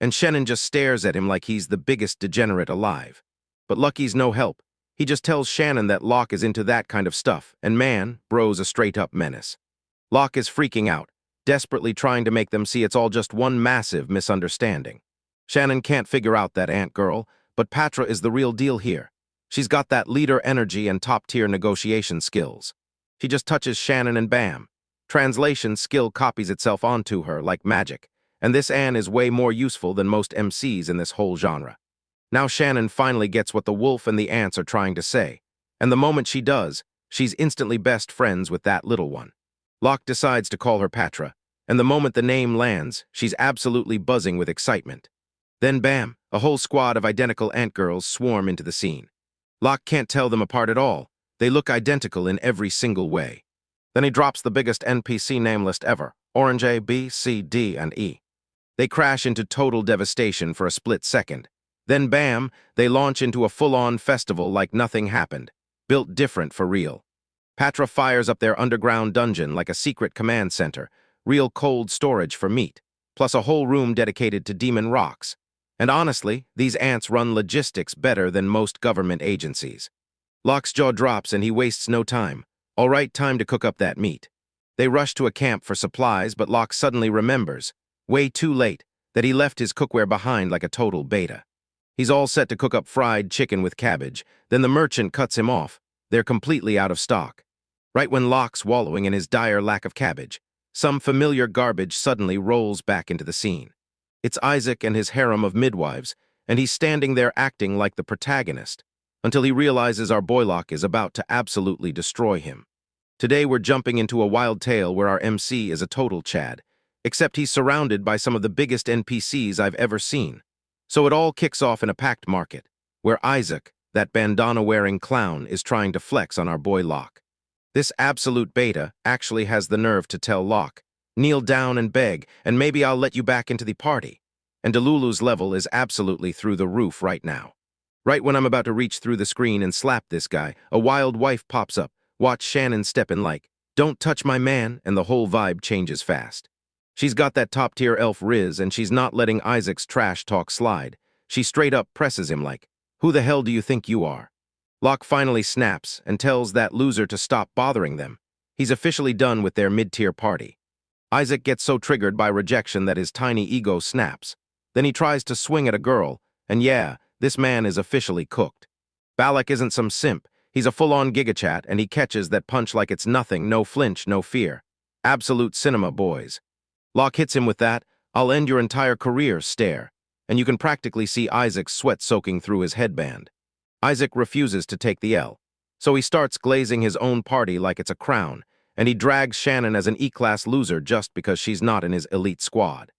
and Shannon just stares at him like he's the biggest degenerate alive. But Lucky's no help. He just tells Shannon that Locke is into that kind of stuff, and man, bro's a straight-up menace. Locke is freaking out, desperately trying to make them see it's all just one massive misunderstanding. Shannon can't figure out that ant girl, but Patra is the real deal here. She's got that leader energy and top-tier negotiation skills. She just touches Shannon and bam. Translation skill copies itself onto her like magic, and this Anne is way more useful than most MCs in this whole genre. Now Shannon finally gets what the wolf and the ants are trying to say, and the moment she does, she's instantly best friends with that little one. Locke decides to call her Patra, and the moment the name lands, she's absolutely buzzing with excitement. Then bam, a whole squad of identical ant girls swarm into the scene. Locke can't tell them apart at all. They look identical in every single way. Then he drops the biggest NPC name list ever, Orange A, B, C, D, and E. They crash into total devastation for a split second. Then bam, they launch into a full-on festival like nothing happened, built different for real. Patra fires up their underground dungeon like a secret command center, real cold storage for meat, plus a whole room dedicated to demon rocks. And honestly, these ants run logistics better than most government agencies. Locke's jaw drops and he wastes no time. All right, time to cook up that meat. They rush to a camp for supplies, but Locke suddenly remembers, way too late, that he left his cookware behind like a total beta. He's all set to cook up fried chicken with cabbage, then the merchant cuts him off. They're completely out of stock. Right when Locke's wallowing in his dire lack of cabbage, some familiar garbage suddenly rolls back into the scene. It's Isaac and his harem of midwives, and he's standing there acting like the protagonist, until he realizes our boy Locke is about to absolutely destroy him. Today we're jumping into a wild tale where our MC is a total Chad, except he's surrounded by some of the biggest NPCs I've ever seen. So it all kicks off in a packed market, where Isaac, that bandana-wearing clown, is trying to flex on our boy Locke. This absolute beta actually has the nerve to tell Locke, kneel down and beg, and maybe I'll let you back into the party. And Delulu's level is absolutely through the roof right now. Right when I'm about to reach through the screen and slap this guy, a wild wife pops up. Watch Shannon step in like, "Don't touch my man," and the whole vibe changes fast. She's got that top-tier elf riz, and she's not letting Isaac's trash talk slide. She straight up presses him like, "Who the hell do you think you are?" Locke finally snaps and tells that loser to stop bothering them. He's officially done with their mid-tier party. Isaac gets so triggered by rejection that his tiny ego snaps. Then he tries to swing at a girl, and yeah, this man is officially cooked. Balak isn't some simp. He's a full-on gigachat, and he catches that punch like it's nothing, no flinch, no fear. Absolute cinema, boys. Locke hits him with that, "I'll end your entire career" stare, and you can practically see Isaac's sweat soaking through his headband. Isaac refuses to take the L, so he starts glazing his own party like it's a crown, and he drags Shannon as an E-class loser just because she's not in his elite squad.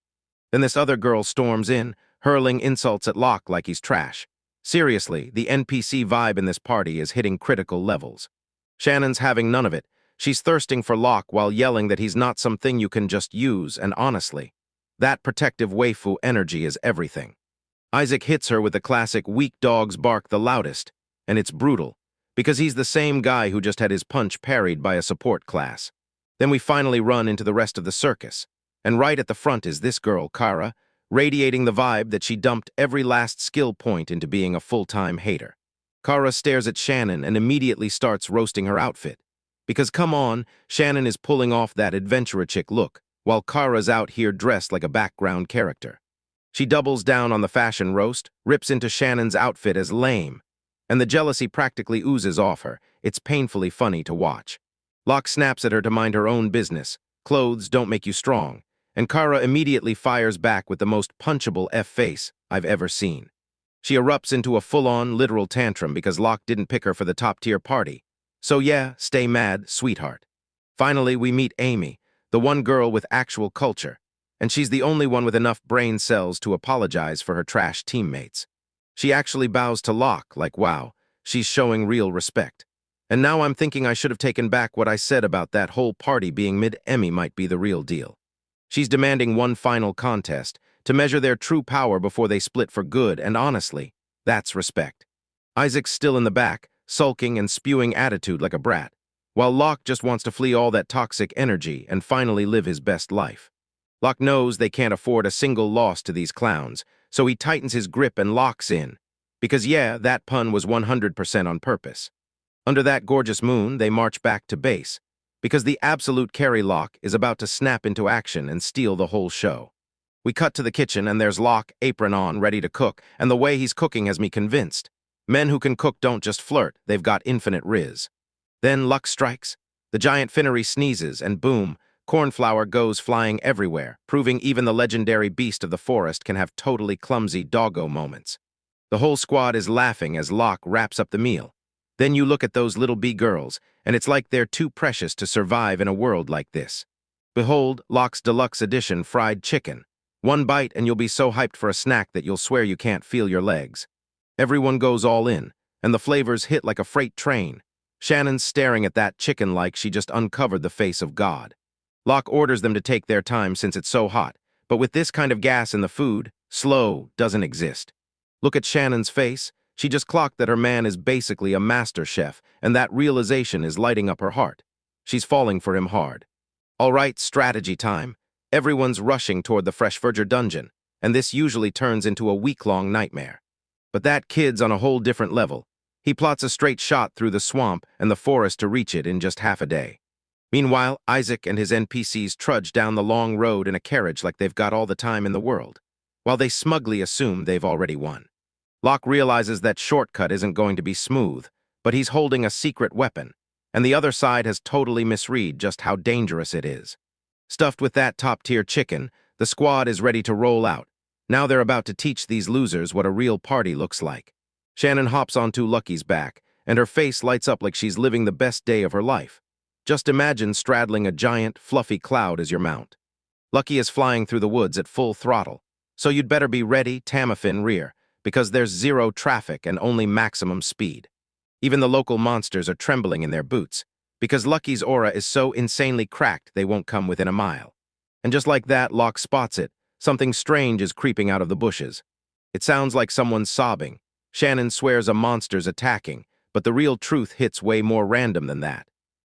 Then this other girl storms in, hurling insults at Locke like he's trash. Seriously, the NPC vibe in this party is hitting critical levels. Shannon's having none of it. She's thirsting for Locke while yelling that he's not something you can just use, and honestly, that protective waifu energy is everything. Isaac hits her with the classic "weak dogs bark the loudest," and it's brutal, because he's the same guy who just had his punch parried by a support class. Then we finally run into the rest of the circus, and right at the front is this girl, Kara, radiating the vibe that she dumped every last skill point into being a full-time hater. Kara stares at Shannon and immediately starts roasting her outfit. Because come on, Shannon is pulling off that adventurer chick look, while Kara's out here dressed like a background character. She doubles down on the fashion roast, rips into Shannon's outfit as lame, and the jealousy practically oozes off her. It's painfully funny to watch. Locke snaps at her to mind her own business. Clothes don't make you strong. And Kara immediately fires back with the most punchable F-face I've ever seen. She erupts into a full-on, literal tantrum because Locke didn't pick her for the top-tier party. So yeah, stay mad, sweetheart. Finally, we meet Amy, the one girl with actual culture, and she's the only one with enough brain cells to apologize for her trash teammates. She actually bows to Locke like, wow, she's showing real respect. And now I'm thinking I should have taken back what I said about that whole party being mid-Emmy might be the real deal. She's demanding one final contest to measure their true power before they split for good, and honestly, that's respect. Isaac's still in the back, sulking and spewing attitude like a brat, while Locke just wants to flee all that toxic energy and finally live his best life. Locke knows they can't afford a single loss to these clowns, so he tightens his grip and locks in. Because yeah, that pun was 100% on purpose. Under that gorgeous moon, they march back to base, because the absolute carry Locke is about to snap into action and steal the whole show. We cut to the kitchen and there's Locke, apron on, ready to cook, and the way he's cooking has me convinced. Men who can cook don't just flirt, they've got infinite riz. Then luck strikes. The giant finnery sneezes, and boom, cornflour goes flying everywhere, proving even the legendary beast of the forest can have totally clumsy doggo moments. The whole squad is laughing as Locke wraps up the meal. Then you look at those little bee girls, and it's like they're too precious to survive in a world like this. Behold, Locke's deluxe edition fried chicken. One bite and you'll be so hyped for a snack that you'll swear you can't feel your legs. Everyone goes all in, and the flavors hit like a freight train. Shannon's staring at that chicken like she just uncovered the face of God. Locke orders them to take their time since it's so hot, but with this kind of gas in the food, slow doesn't exist. Look at Shannon's face. She just clocked that her man is basically a master chef, and that realization is lighting up her heart. She's falling for him hard. All right, strategy time. Everyone's rushing toward the Freshverger dungeon, and this usually turns into a week-long nightmare. But that kid's on a whole different level. He plots a straight shot through the swamp and the forest to reach it in just half a day. Meanwhile, Isaac and his NPCs trudge down the long road in a carriage like they've got all the time in the world, while they smugly assume they've already won. Locke realizes that shortcut isn't going to be smooth, but he's holding a secret weapon, and the other side has totally misread just how dangerous it is. Stuffed with that top-tier chicken, the squad is ready to roll out. Now they're about to teach these losers what a real party looks like. Shannon hops onto Lucky's back, and her face lights up like she's living the best day of her life. Just imagine straddling a giant, fluffy cloud as your mount. Lucky is flying through the woods at full throttle, so you'd better be ready, Tamafin rear, because there's zero traffic and only maximum speed. Even the local monsters are trembling in their boots, because Lucky's aura is so insanely cracked they won't come within a mile. And just like that, Locke spots it. Something strange is creeping out of the bushes. It sounds like someone's sobbing. Shannon swears a monster's attacking, but the real truth hits way more random than that.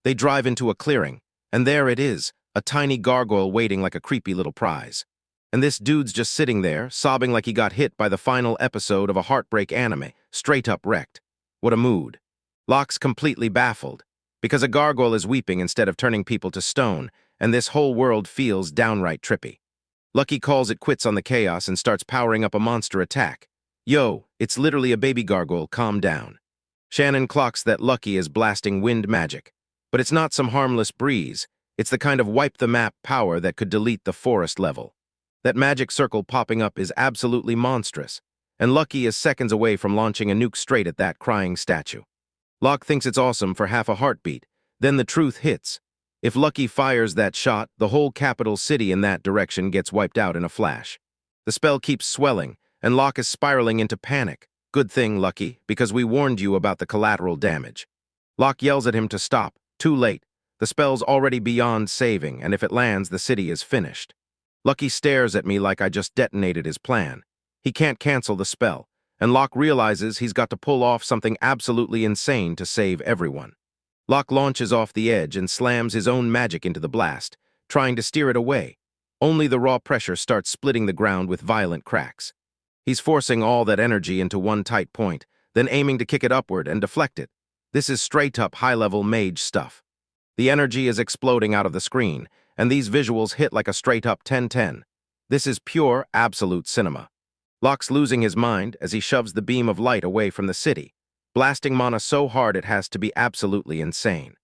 They drive into a clearing, and there it is, a tiny gargoyle waiting like a creepy little prize. And this dude's just sitting there, sobbing like he got hit by the final episode of a heartbreak anime, straight up wrecked. What a mood. Locke's completely baffled, because a gargoyle is weeping instead of turning people to stone, and this whole world feels downright trippy. Lucky calls it quits on the chaos and starts powering up a monster attack. Yo, it's literally a baby gargoyle, calm down. Shannon clocks that Lucky is blasting wind magic, but it's not some harmless breeze. It's the kind of wipe-the-map power that could delete the forest level. That magic circle popping up is absolutely monstrous, and Lucky is seconds away from launching a nuke straight at that crying statue. Locke thinks it's awesome for half a heartbeat, then the truth hits. If Lucky fires that shot, the whole capital city in that direction gets wiped out in a flash. The spell keeps swelling, and Locke is spiraling into panic. Good thing, Lucky, because we warned you about the collateral damage. Locke yells at him to stop. Too late. The spell's already beyond saving, and if it lands, the city is finished. Lucky stares at me like I just detonated his plan. He can't cancel the spell, and Locke realizes he's got to pull off something absolutely insane to save everyone. Locke launches off the edge and slams his own magic into the blast, trying to steer it away. Only the raw pressure starts splitting the ground with violent cracks. He's forcing all that energy into one tight point, then aiming to kick it upward and deflect it. This is straight-up high-level mage stuff. The energy is exploding out of the screen, and these visuals hit like a straight-up 10-10. This is pure, absolute cinema. Locke's losing his mind as he shoves the beam of light away from the city, blasting mana so hard it has to be absolutely insane.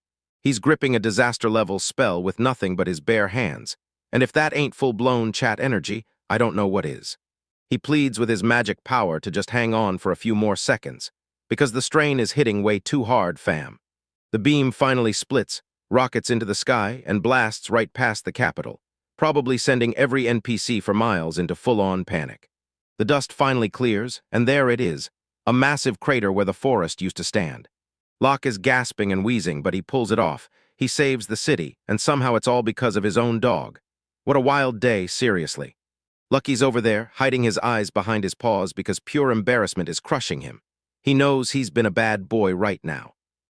He's gripping a disaster-level spell with nothing but his bare hands, and if that ain't full-blown chat energy, I don't know what is. He pleads with his magic power to just hang on for a few more seconds, because the strain is hitting way too hard, fam. The beam finally splits, rockets into the sky, and blasts right past the capital, probably sending every NPC for miles into full-on panic. The dust finally clears, and there it is, a massive crater where the forest used to stand. Locke is gasping and wheezing, but he pulls it off. He saves the city, and somehow it's all because of his own dog. What a wild day, seriously. Lucky's over there, hiding his eyes behind his paws because pure embarrassment is crushing him. He knows he's been a bad boy right now.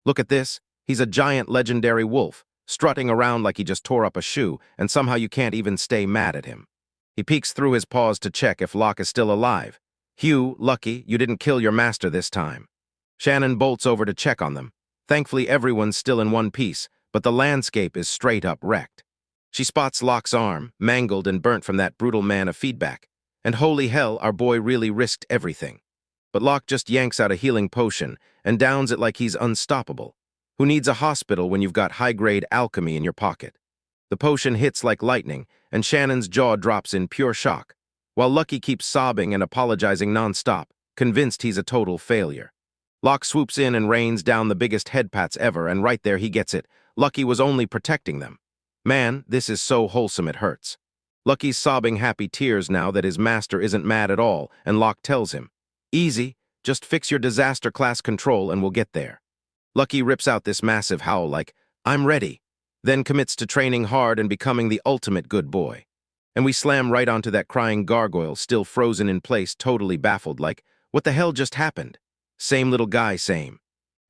Look at this. He's a giant legendary wolf, strutting around like he just tore up a shoe, and somehow you can't even stay mad at him. He peeks through his paws to check if Locke is still alive. Hugh, Lucky, you didn't kill your master this time. Shannon bolts over to check on them. Thankfully, everyone's still in one piece, but the landscape is straight up wrecked. She spots Locke's arm, mangled and burnt from that brutal man of feedback. And holy hell, our boy really risked everything. But Locke just yanks out a healing potion and downs it like he's unstoppable. Who needs a hospital when you've got high-grade alchemy in your pocket? The potion hits like lightning, and Shannon's jaw drops in pure shock, while Lucky keeps sobbing and apologizing nonstop, convinced he's a total failure. Locke swoops in and rains down the biggest head pats ever, and right there he gets it. Lucky was only protecting them. Man, this is so wholesome it hurts. Lucky's sobbing happy tears now that his master isn't mad at all, and Locke tells him, "Easy, just fix your disaster class control and we'll get there." Lucky rips out this massive howl like, "I'm ready," then commits to training hard and becoming the ultimate good boy. And we slam right onto that crying gargoyle, still frozen in place, totally baffled, like, what the hell just happened? Same little guy, same.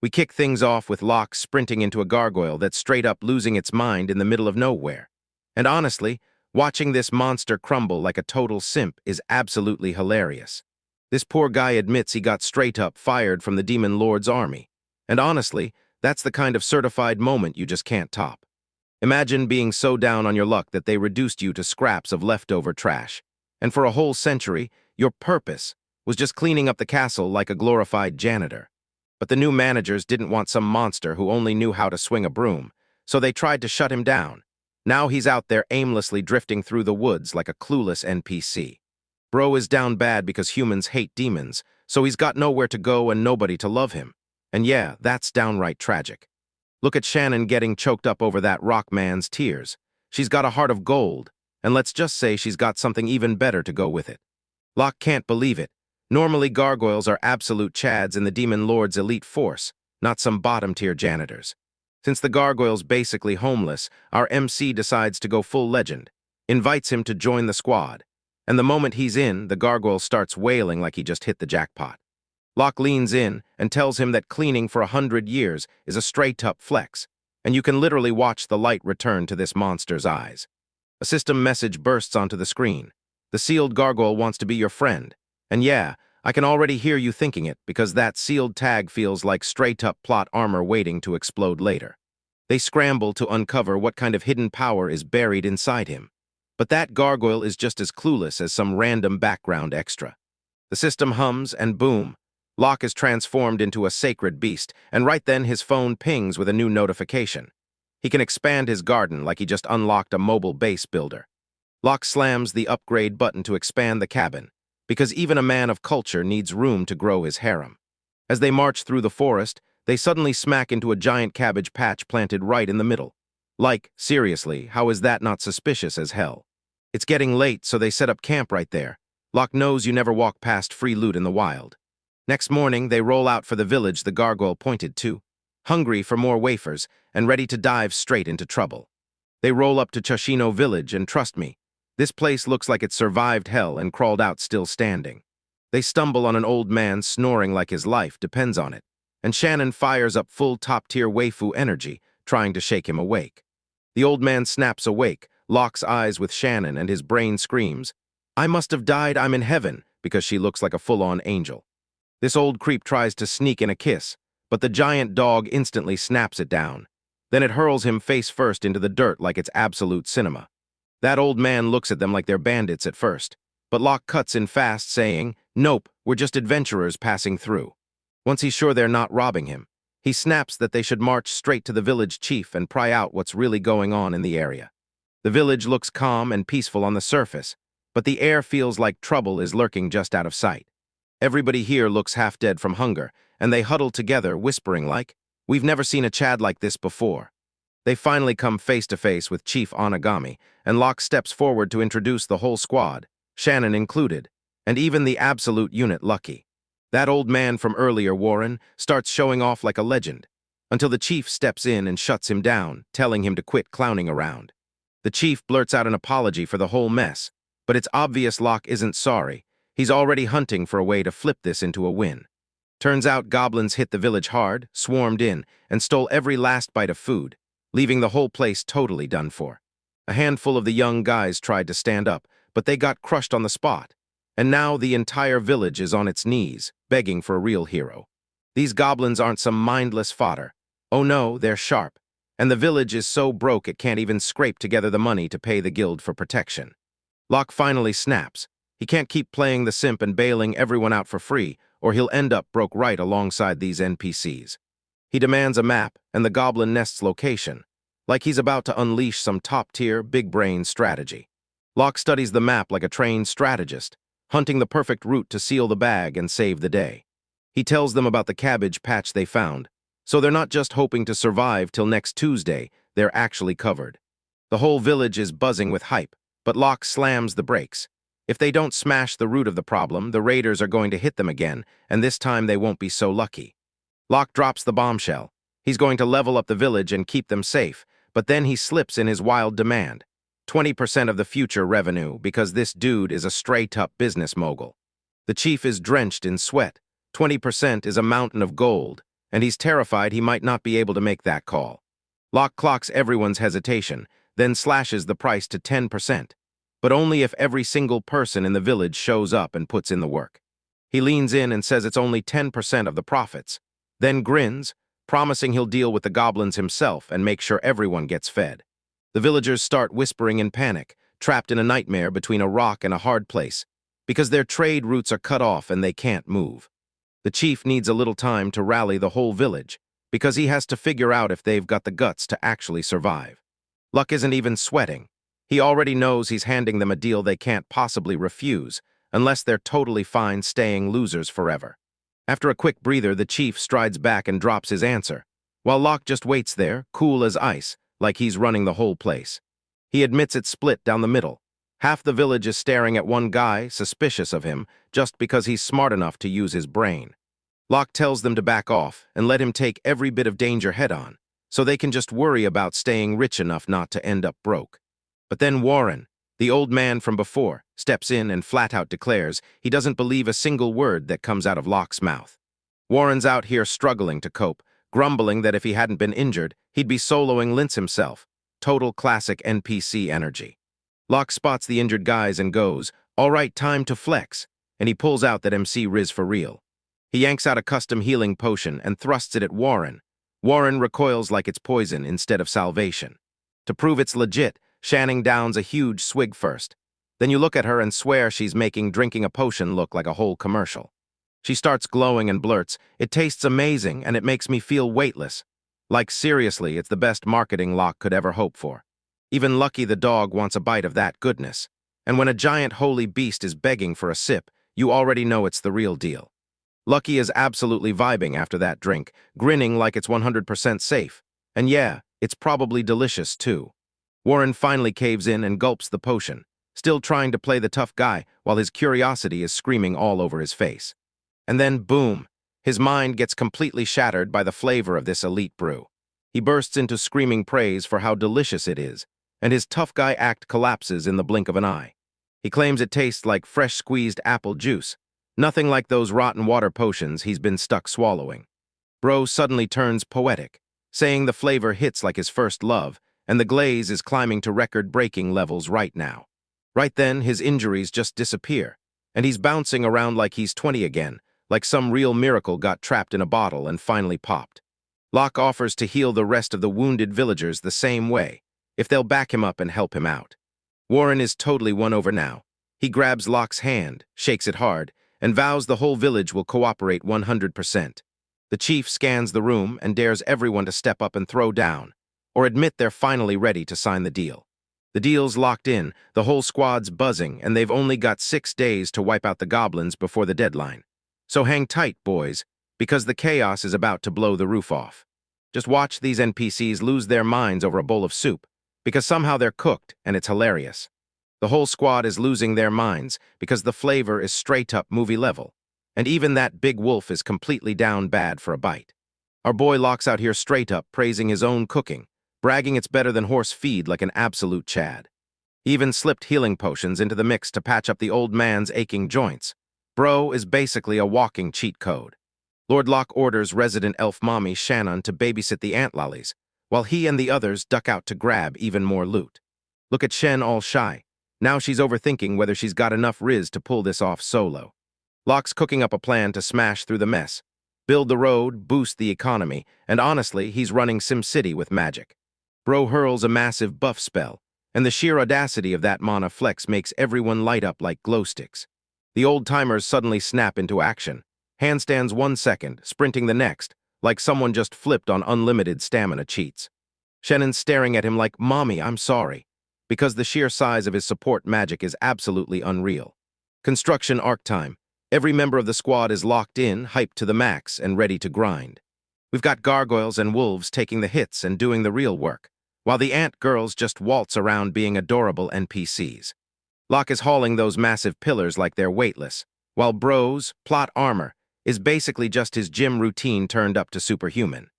We kick things off with Locke sprinting into a gargoyle that's straight up losing its mind in the middle of nowhere. And honestly, watching this monster crumble like a total simp is absolutely hilarious. This poor guy admits he got straight up fired from the Demon Lord's army. And honestly, that's the kind of certified moment you just can't top. Imagine being so down on your luck that they reduced you to scraps of leftover trash. And for a whole century, your purpose was just cleaning up the castle like a glorified janitor. But the new managers didn't want some monster who only knew how to swing a broom, so they tried to shut him down. Now he's out there aimlessly drifting through the woods like a clueless NPC. Bro is down bad because humans hate demons, so he's got nowhere to go and nobody to love him. And yeah, that's downright tragic. Look at Shannon getting choked up over that rock man's tears. She's got a heart of gold, and let's just say she's got something even better to go with it. Locke can't believe it. Normally gargoyles are absolute chads in the Demon Lord's elite force, not some bottom-tier janitors. Since the gargoyle's basically homeless, our MC decides to go full legend, invites him to join the squad. And the moment he's in, the gargoyle starts wailing like he just hit the jackpot. Locke leans in and tells him that cleaning for 100 years is a straight-up flex, and you can literally watch the light return to this monster's eyes. A system message bursts onto the screen. The sealed gargoyle wants to be your friend. And yeah, I can already hear you thinking it because that sealed tag feels like straight-up plot armor waiting to explode later. They scramble to uncover what kind of hidden power is buried inside him. But that gargoyle is just as clueless as some random background extra. The system hums and boom, Locke is transformed into a sacred beast, and right then his phone pings with a new notification. He can expand his garden like he just unlocked a mobile base builder. Locke slams the upgrade button to expand the cabin, because even a man of culture needs room to grow his harem. As they march through the forest, they suddenly smack into a giant cabbage patch planted right in the middle. Like, seriously, how is that not suspicious as hell? It's getting late, so they set up camp right there. Locke knows you never walk past free loot in the wild. Next morning, they roll out for the village the gargoyle pointed to, hungry for more wafers and ready to dive straight into trouble. They roll up to Chashino village, and trust me, this place looks like it survived hell and crawled out still standing. They stumble on an old man snoring like his life depends on it, and Shannon fires up full top-tier waifu energy, trying to shake him awake. The old man snaps awake, locks eyes with Shannon, and his brain screams, "I must have died, I'm in heaven," because she looks like a full-on angel. This old creep tries to sneak in a kiss, but the giant dog instantly snaps it down. Then it hurls him face first into the dirt like it's absolute cinema. That old man looks at them like they're bandits at first, but Locke cuts in fast, saying, "Nope, we're just adventurers passing through." Once he's sure they're not robbing him, he snaps that they should march straight to the village chief and pry out what's really going on in the area. The village looks calm and peaceful on the surface, but the air feels like trouble is lurking just out of sight. Everybody here looks half dead from hunger, and they huddle together, whispering like, "We've never seen a Chad like this before." They finally come face to face with Chief Onigami, and Locke steps forward to introduce the whole squad, Shannon included, and even the absolute unit Lucky. That old man from earlier, Warren, starts showing off like a legend, until the chief steps in and shuts him down, telling him to quit clowning around. The chief blurts out an apology for the whole mess, but it's obvious Locke isn't sorry. He's already hunting for a way to flip this into a win. Turns out goblins hit the village hard, swarmed in, and stole every last bite of food, leaving the whole place totally done for. A handful of the young guys tried to stand up, but they got crushed on the spot. And now the entire village is on its knees, begging for a real hero. These goblins aren't some mindless fodder. Oh no, they're sharp. And the village is so broke it can't even scrape together the money to pay the guild for protection. Locke finally snaps. He can't keep playing the simp and bailing everyone out for free, or he'll end up broke right alongside these NPCs. He demands a map and the goblin nest's location, like he's about to unleash some top-tier, big-brain strategy. Locke studies the map like a trained strategist, hunting the perfect route to seal the bag and save the day. He tells them about the cabbage patch they found, so they're not just hoping to survive till next Tuesday, they're actually covered. The whole village is buzzing with hype, but Locke slams the brakes. If they don't smash the root of the problem, the raiders are going to hit them again, and this time they won't be so lucky. Locke drops the bombshell. He's going to level up the village and keep them safe, but then he slips in his wild demand. 20% of the future revenue, because this dude is a straight-up business mogul. The chief is drenched in sweat. 20% is a mountain of gold, and he's terrified he might not be able to make that call. Locke clocks everyone's hesitation, then slashes the price to 10%, but only if every single person in the village shows up and puts in the work. He leans in and says it's only 10% of the profits, then grins, promising he'll deal with the goblins himself and make sure everyone gets fed. The villagers start whispering in panic, trapped in a nightmare between a rock and a hard place, because their trade routes are cut off and they can't move. The chief needs a little time to rally the whole village, because he has to figure out if they've got the guts to actually survive. Luck isn't even sweating. He already knows he's handing them a deal they can't possibly refuse, unless they're totally fine staying losers forever. After a quick breather, the chief strides back and drops his answer, while Locke just waits there, cool as ice, like he's running the whole place. He admits it's split down the middle. Half the village is staring at one guy, suspicious of him, just because he's smart enough to use his brain. Locke tells them to back off and let him take every bit of danger head-on, so they can just worry about staying rich enough not to end up broke. But then Warren, the old man from before, steps in and flat-out declares he doesn't believe a single word that comes out of Locke's mouth. Warren's out here struggling to cope, grumbling that if he hadn't been injured, he'd be soloing Lince himself. Total classic NPC energy. Locke spots the injured guys and goes, "All right, time to flex," and he pulls out that MC Riz for real. He yanks out a custom healing potion and thrusts it at Warren. Warren recoils like it's poison instead of salvation. To prove it's legit, Shannon downs a huge swig first. Then you look at her and swear she's making drinking a potion look like a whole commercial. She starts glowing and blurts, "It tastes amazing and it makes me feel weightless." Like seriously, it's the best marketing Locke could ever hope for. Even Lucky the dog wants a bite of that goodness. And when a giant holy beast is begging for a sip, you already know it's the real deal. Lucky is absolutely vibing after that drink, grinning like it's 100% safe. And yeah, it's probably delicious too. Warren finally caves in and gulps the potion, still trying to play the tough guy while his curiosity is screaming all over his face. And then, boom, his mind gets completely shattered by the flavor of this elite brew. He bursts into screaming praise for how delicious it is, and his tough guy act collapses in the blink of an eye. He claims it tastes like fresh squeezed apple juice, nothing like those rotten water potions he's been stuck swallowing. Bro suddenly turns poetic, saying the flavor hits like his first love, and the glaze is climbing to record-breaking levels right now. Right then, his injuries just disappear, and he's bouncing around like he's 20 again, like some real miracle got trapped in a bottle and finally popped. Locke offers to heal the rest of the wounded villagers the same way, if they'll back him up and help him out. Warren is totally won over now. He grabs Locke's hand, shakes it hard, and vows the whole village will cooperate 100%. The chief scans the room and dares everyone to step up and throw down, or admit they're finally ready to sign the deal. The deal's locked in, the whole squad's buzzing, and they've only got 6 days to wipe out the goblins before the deadline. So hang tight, boys, because the chaos is about to blow the roof off. Just watch these NPCs lose their minds over a bowl of soup, because somehow they're cooked, and it's hilarious. The whole squad is losing their minds because the flavor is straight-up movie level, and even that big wolf is completely down bad for a bite. Our boy Locke's out here straight up praising his own cooking, bragging it's better than horse feed like an absolute Chad. He even slipped healing potions into the mix to patch up the old man's aching joints. Bro is basically a walking cheat code. Lord Locke orders resident elf mommy Shannon to babysit the ant lollies, while he and the others duck out to grab even more loot. Look at Shen all shy. Now she's overthinking whether she's got enough Riz to pull this off solo. Locke's cooking up a plan to smash through the mess, build the road, boost the economy, and honestly, he's running SimCity with magic. Bro hurls a massive buff spell, and the sheer audacity of that mana flex makes everyone light up like glow sticks. The old-timers suddenly snap into action. Handstands 1 second, sprinting the next, like someone just flipped on unlimited stamina cheats. Shannon's staring at him like, "Mommy, I'm sorry," because the sheer size of his support magic is absolutely unreal. Construction arc time. Every member of the squad is locked in, hyped to the max, and ready to grind. We've got gargoyles and wolves taking the hits and doing the real work, while the ant girls just waltz around being adorable NPCs. Locke is hauling those massive pillars like they're weightless, while Bro's plot armor is basically just his gym routine turned up to superhuman.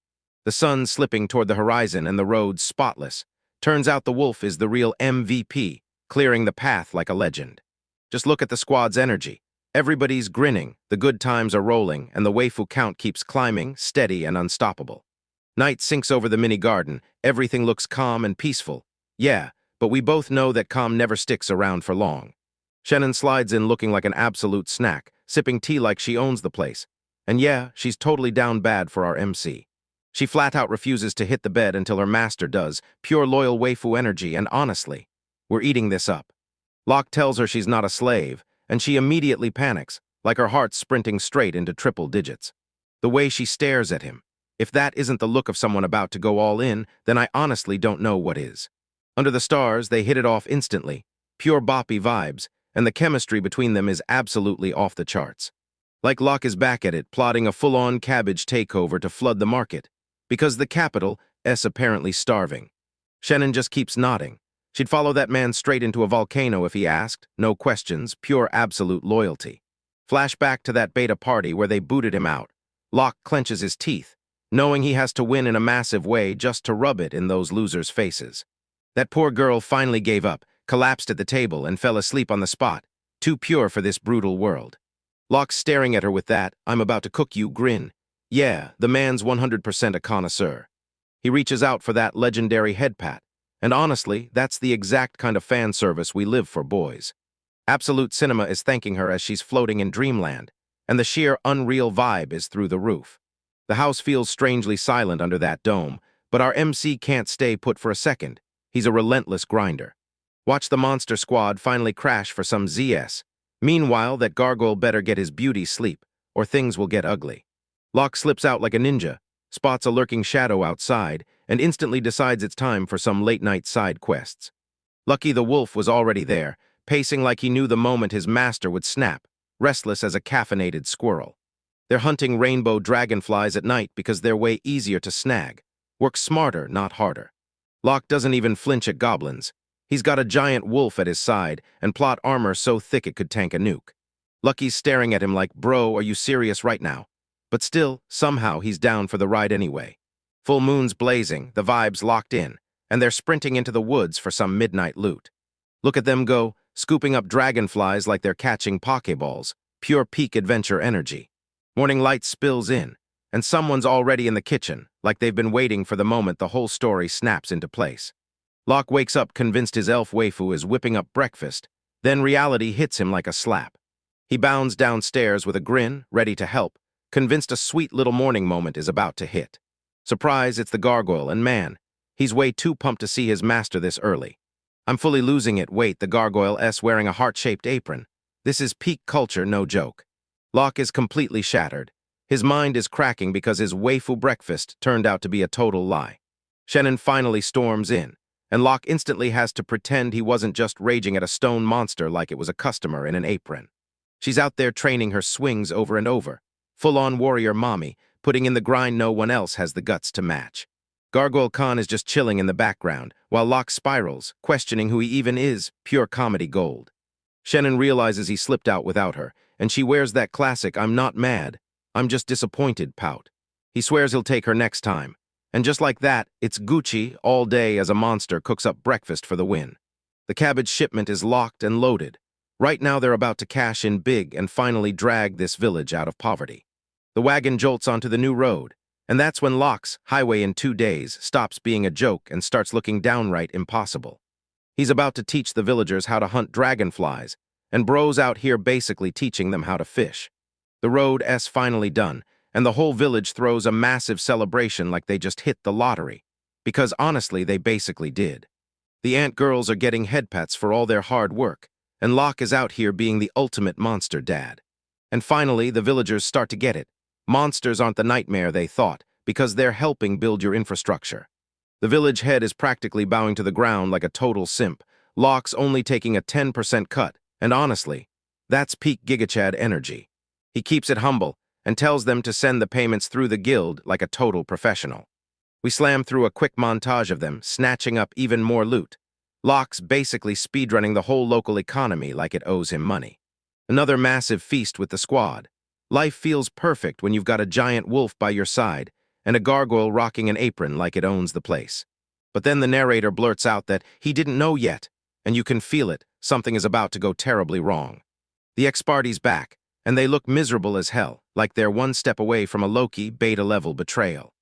The sun slipping toward the horizon and the road spotless. Turns out the wolf is the real MVP, clearing the path like a legend. Just look at the squad's energy. Everybody's grinning, the good times are rolling, and the waifu count keeps climbing, steady and unstoppable. Night sinks over the mini garden, everything looks calm and peaceful. Yeah, but we both know that calm never sticks around for long. Shannon slides in looking like an absolute snack, sipping tea like she owns the place. And yeah, she's totally down bad for our MC. She flat out refuses to hit the bed until her master does, pure loyal waifu energy, and honestly, we're eating this up. Locke tells her she's not a slave, and she immediately panics, like her heart's sprinting straight into triple digits. The way she stares at him. If that isn't the look of someone about to go all in, then I honestly don't know what is. Under the stars, they hit it off instantly. Pure boppy vibes, and the chemistry between them is absolutely off the charts. Like Locke is back at it, plotting a full-on cabbage takeover to flood the market. Because the capital is apparently starving. Shannon just keeps nodding. She'd follow that man straight into a volcano if he asked, no questions, pure absolute loyalty. Flashback to that beta party where they booted him out. Locke clenches his teeth, knowing he has to win in a massive way just to rub it in those losers' faces. That poor girl finally gave up, collapsed at the table, and fell asleep on the spot, too pure for this brutal world. Locke's staring at her with that, I'm about to cook you grin. Yeah, the man's 100% a connoisseur. He reaches out for that legendary head pat, and honestly, that's the exact kind of fan service we live for, boys. Absolute Cinema is thanking her as she's floating in dreamland, and the sheer unreal vibe is through the roof. The house feels strangely silent under that dome, but our MC can't stay put for a second. He's a relentless grinder. Watch the monster squad finally crash for some ZS. Meanwhile, that gargoyle better get his beauty sleep, or things will get ugly. Locke slips out like a ninja, spots a lurking shadow outside, and instantly decides it's time for some late-night side quests. Lucky the wolf was already there, pacing like he knew the moment his master would snap, restless as a caffeinated squirrel. They're hunting rainbow dragonflies at night because they're way easier to snag. Work smarter, not harder. Locke doesn't even flinch at goblins. He's got a giant wolf at his side and plot armor so thick it could tank a nuke. Lucky's staring at him like, bro, are you serious right now? But still, somehow he's down for the ride anyway. Full moon's blazing, the vibe's locked in, and they're sprinting into the woods for some midnight loot. Look at them go, scooping up dragonflies like they're catching pokeballs, pure peak adventure energy. Morning light spills in, and someone's already in the kitchen, like they've been waiting for the moment the whole story snaps into place. Locke wakes up convinced his elf waifu is whipping up breakfast, then reality hits him like a slap. He bounds downstairs with a grin, ready to help, convinced a sweet little morning moment is about to hit. Surprise, it's the gargoyle, and man, he's way too pumped to see his master this early. I'm fully losing it. Wait, the gargoyle-s wearing a heart-shaped apron. This is peak culture, no joke. Locke is completely shattered. His mind is cracking because his waifu breakfast turned out to be a total lie. Shannon finally storms in, and Locke instantly has to pretend he wasn't just raging at a stone monster like it was a customer in an apron. She's out there training her swings over and over. Full-on warrior mommy, putting in the grind no one else has the guts to match. Gargoyle Khan is just chilling in the background, while Locke spirals, questioning who he even is, pure comedy gold. Shannon realizes he slipped out without her, and she wears that classic I'm not mad, I'm just disappointed pout. He swears he'll take her next time. And just like that, it's Gucci all day as a monster cooks up breakfast for the win. The cabbage shipment is locked and loaded. Right now they're about to cash in big and finally drag this village out of poverty. The wagon jolts onto the new road, and that's when Locke's highway in 2 days stops being a joke and starts looking downright impossible. He's about to teach the villagers how to hunt dragonflies, and bro's out here basically teaching them how to fish. The road's finally done, and the whole village throws a massive celebration like they just hit the lottery, because honestly they basically did. The ant girls are getting headpats for all their hard work, and Locke is out here being the ultimate monster dad. And finally, the villagers start to get it. Monsters aren't the nightmare they thought, because they're helping build your infrastructure. The village head is practically bowing to the ground like a total simp. Locke's only taking a 10% cut, and honestly, that's peak GigaChad energy. He keeps it humble and tells them to send the payments through the guild like a total professional. We slam through a quick montage of them, snatching up even more loot. Locke's basically speedrunning the whole local economy like it owes him money. Another massive feast with the squad. Life feels perfect when you've got a giant wolf by your side, and a gargoyle rocking an apron like it owns the place. But then the narrator blurts out that he didn't know yet, and you can feel it, something is about to go terribly wrong. The ex-party's back, and they look miserable as hell, like they're one step away from a Loki beta-level betrayal.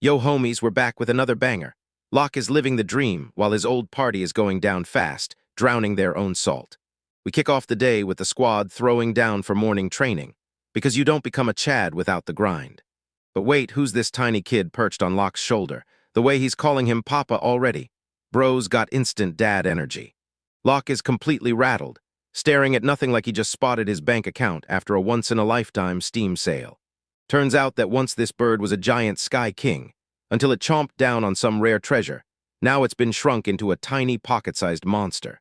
Yo homies, we're back with another banger. Locke is living the dream while his old party is going down fast, drowning their own salt. We kick off the day with the squad throwing down for morning training, because you don't become a Chad without the grind. But wait, who's this tiny kid perched on Locke's shoulder? The way he's calling him Papa already. Bro's got instant dad energy. Locke is completely rattled, staring at nothing like he just spotted his bank account after a once-in-a-lifetime Steam sale. Turns out that once this bird was a giant sky king, until it chomped down on some rare treasure. Now it's been shrunk into a tiny pocket-sized monster.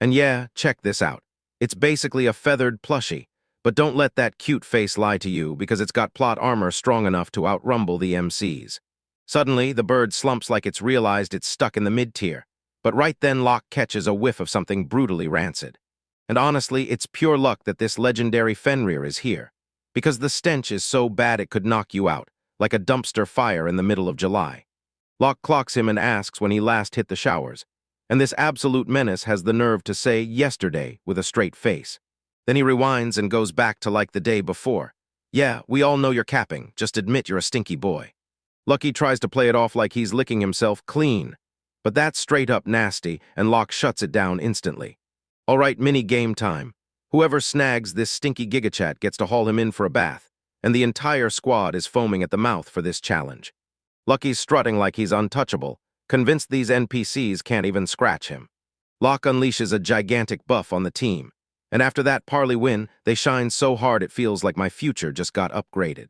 And yeah, check this out. It's basically a feathered plushie, but don't let that cute face lie to you because it's got plot armor strong enough to outrumble the MCs. Suddenly, the bird slumps like it's realized it's stuck in the mid-tier, but right then Locke catches a whiff of something brutally rancid. And honestly, it's pure luck that this legendary Fenrir is here, because the stench is so bad it could knock you out, like a dumpster fire in the middle of July. Locke clocks him and asks when he last hit the showers, and this absolute menace has the nerve to say yesterday with a straight face. Then he rewinds and goes back to like the day before. Yeah, we all know you're capping, just admit you're a stinky boy. Lucky tries to play it off like he's licking himself clean, but that's straight up nasty, and Locke shuts it down instantly. All right, mini game time. Whoever snags this stinky gigachat gets to haul him in for a bath, and the entire squad is foaming at the mouth for this challenge. Lucky's strutting like he's untouchable, convinced these NPCs can't even scratch him. Locke unleashes a gigantic buff on the team, and after that parley win, they shine so hard it feels like my future just got upgraded.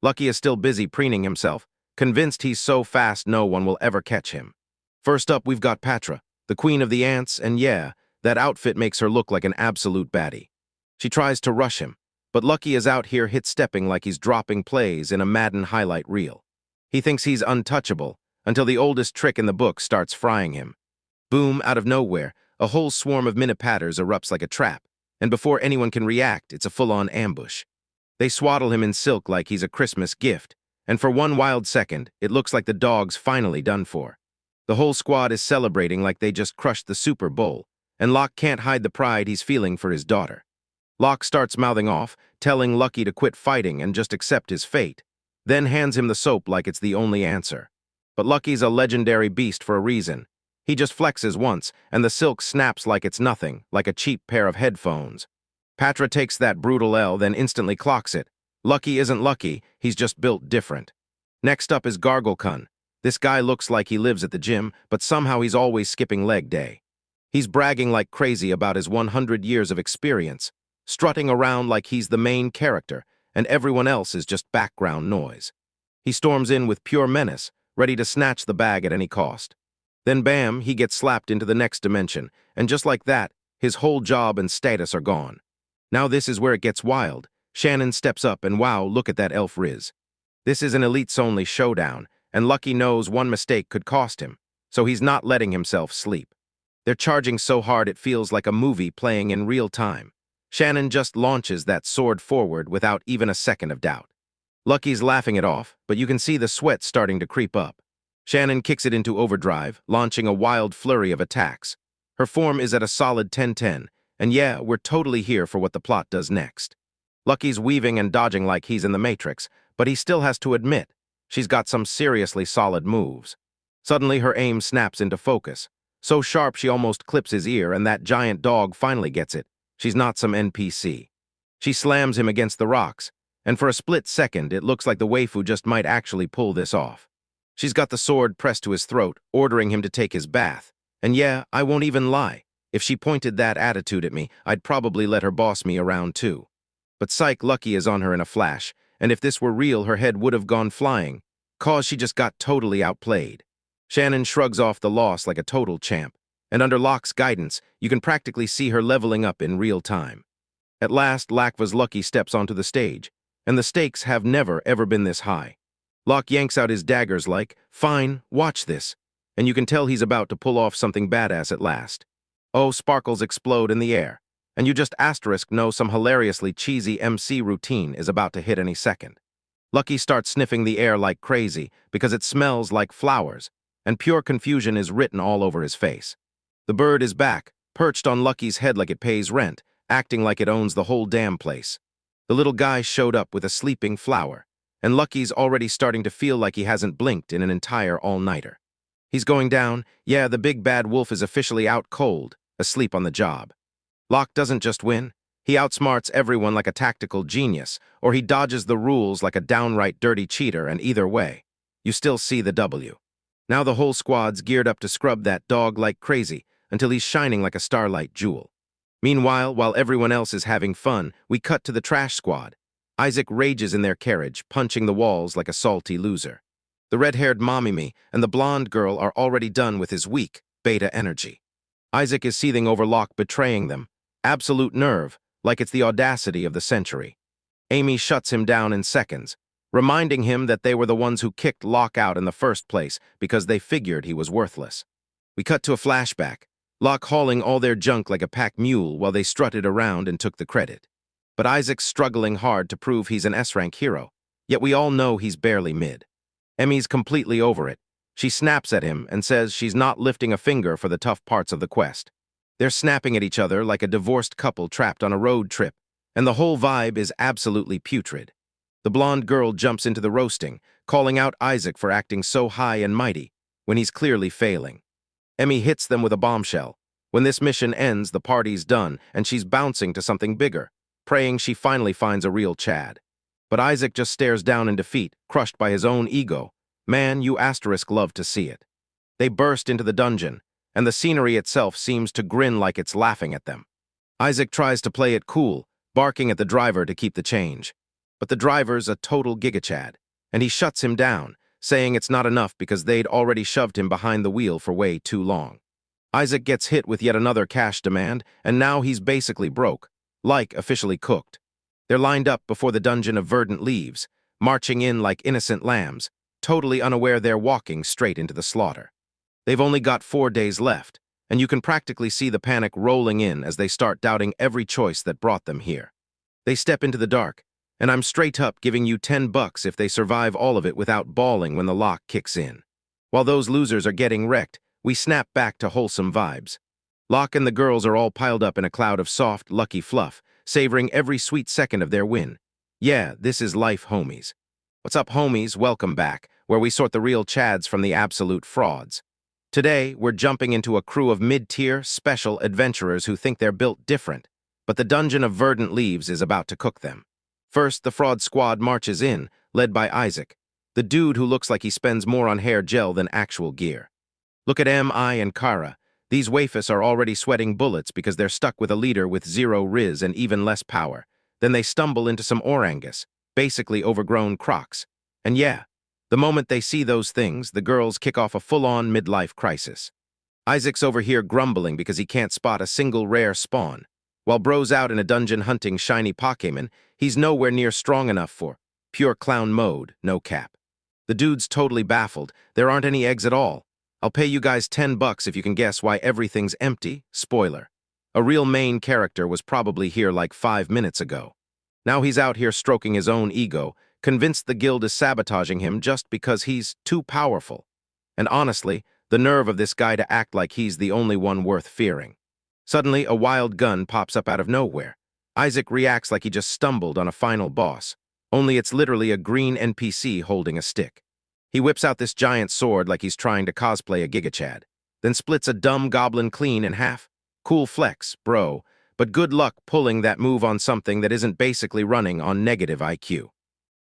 Lucky is still busy preening himself, convinced he's so fast no one will ever catch him. First up, we've got Patra, the queen of the ants, and yeah, that outfit makes her look like an absolute baddie. She tries to rush him, but Lucky is out here hit-stepping like he's dropping plays in a Madden highlight reel. He thinks he's untouchable, until the oldest trick in the book starts frying him. Boom, out of nowhere, a whole swarm of minipatters erupts like a trap, and before anyone can react, it's a full-on ambush. They swaddle him in silk like he's a Christmas gift, and for one wild second, it looks like the dog's finally done for. The whole squad is celebrating like they just crushed the Super Bowl, and Locke can't hide the pride he's feeling for his daughter. Locke starts mouthing off, telling Lucky to quit fighting and just accept his fate, then hands him the soap like it's the only answer. But Lucky's a legendary beast for a reason. He just flexes once, and the silk snaps like it's nothing, like a cheap pair of headphones. Patra takes that brutal L, then instantly clocks it. Lucky isn't lucky, he's just built different. Next up is Gargulekun. This guy looks like he lives at the gym, but somehow he's always skipping leg day. He's bragging like crazy about his 100 years of experience, strutting around like he's the main character, and everyone else is just background noise. He storms in with pure menace, ready to snatch the bag at any cost. Then bam, he gets slapped into the next dimension, and just like that, his whole job and status are gone. Now this is where it gets wild. Shannon steps up and wow, look at that elf Riz. This is an elites-only showdown, and Lucky knows one mistake could cost him, so he's not letting himself sleep. They're charging so hard it feels like a movie playing in real time. Shannon just launches that sword forward without even a second of doubt. Lucky's laughing it off, but you can see the sweat starting to creep up. Shannon kicks it into overdrive, launching a wild flurry of attacks. Her form is at a solid 10-10, and yeah, we're totally here for what the plot does next. Lucky's weaving and dodging like he's in the Matrix, but he still has to admit, she's got some seriously solid moves. Suddenly her aim snaps into focus. So sharp she almost clips his ear, and that giant dog finally gets it. She's not some NPC. She slams him against the rocks, and for a split second it looks like the waifu just might actually pull this off. She's got the sword pressed to his throat, ordering him to take his bath. And yeah, I won't even lie. If she pointed that attitude at me, I'd probably let her boss me around too. But psych, Lucky is on her in a flash, and if this were real, her head would have gone flying, cause she just got totally outplayed. Shannon shrugs off the loss like a total champ, and under Locke's guidance, you can practically see her leveling up in real time. At last, Lakva's Lucky steps onto the stage, and the stakes have never, ever been this high. Locke yanks out his daggers like, fine, watch this, and you can tell he's about to pull off something badass at last. Oh, sparkles explode in the air, and you just asterisk know some hilariously cheesy MC routine is about to hit any second. Lucky starts sniffing the air like crazy because it smells like flowers, and pure confusion is written all over his face. The bird is back, perched on Lucky's head like it pays rent, acting like it owns the whole damn place. The little guy showed up with a sleeping flower, and Lucky's already starting to feel like he hasn't blinked in an entire all-nighter. He's going down. Yeah, the big bad wolf is officially out cold, asleep on the job. Locke doesn't just win. He outsmarts everyone like a tactical genius, or he dodges the rules like a downright dirty cheater, and either way, you still see the W. Now the whole squad's geared up to scrub that dog like crazy until he's shining like a starlight jewel. Meanwhile, while everyone else is having fun, we cut to the trash squad. Isaac rages in their carriage, punching the walls like a salty loser. The red-haired mommy and the blonde girl are already done with his weak beta energy. Isaac is seething over Locke betraying them. Absolute nerve, like it's the audacity of the century. Amy shuts him down in seconds, reminding him that they were the ones who kicked Locke out in the first place because they figured he was worthless. We cut to a flashback, Locke hauling all their junk like a pack mule while they strutted around and took the credit. But Isaac's struggling hard to prove he's an S-rank hero, yet we all know he's barely mid. Emmy's completely over it. She snaps at him and says she's not lifting a finger for the tough parts of the quest. They're snapping at each other like a divorced couple trapped on a road trip, and the whole vibe is absolutely putrid. The blonde girl jumps into the roasting, calling out Isaac for acting so high and mighty, when he's clearly failing. Emmy hits them with a bombshell. When this mission ends, the party's done, and she's bouncing to something bigger, praying she finally finds a real Chad. But Isaac just stares down in defeat, crushed by his own ego. Man, you asterisk love to see it. They burst into the dungeon, and the scenery itself seems to grin like it's laughing at them. Isaac tries to play it cool, barking at the driver to keep the change. But the driver's a total gigachad, and he shuts him down, saying it's not enough because they'd already shoved him behind the wheel for way too long. Isaac gets hit with yet another cash demand, and now he's basically broke, like officially cooked. They're lined up before the dungeon of verdant leaves, marching in like innocent lambs, totally unaware they're walking straight into the slaughter. They've only got 4 days left, and you can practically see the panic rolling in as they start doubting every choice that brought them here. They step into the dark, and I'm straight up giving you $10 if they survive all of it without bawling when the lock kicks in. While those losers are getting wrecked, we snap back to wholesome vibes. Locke and the girls are all piled up in a cloud of soft, lucky fluff, savoring every sweet second of their win. Yeah, this is life, homies. What's up, homies? Welcome back, where we sort the real chads from the absolute frauds. Today, we're jumping into a crew of mid-tier, special adventurers who think they're built different, but the dungeon of verdant leaves is about to cook them. First, the fraud squad marches in, led by Isaac, the dude who looks like he spends more on hair gel than actual gear. Look at M.I. and Kara. These waifus are already sweating bullets because they're stuck with a leader with 0 riz and even less power. Then they stumble into some orangus, basically overgrown crocs. And yeah, the moment they see those things, the girls kick off a full-on midlife crisis. Isaac's over here grumbling because he can't spot a single rare spawn. While bro's out in a dungeon hunting shiny Pokémon, he's nowhere near strong enough for pure clown mode, no cap. The dude's totally baffled. There aren't any eggs at all. I'll pay you guys $10 if you can guess why everything's empty. Spoiler. A real main character was probably here like 5 minutes ago. Now he's out here stroking his own ego, convinced the guild is sabotaging him just because he's too powerful. And honestly, the nerve of this guy to act like he's the only one worth fearing. Suddenly, a wild gun pops up out of nowhere. Isaac reacts like he just stumbled on a final boss, only it's literally a green NPC holding a stick. He whips out this giant sword like he's trying to cosplay a gigachad, then splits a dumb goblin clean in half. Cool flex, bro, but good luck pulling that move on something that isn't basically running on negative IQ.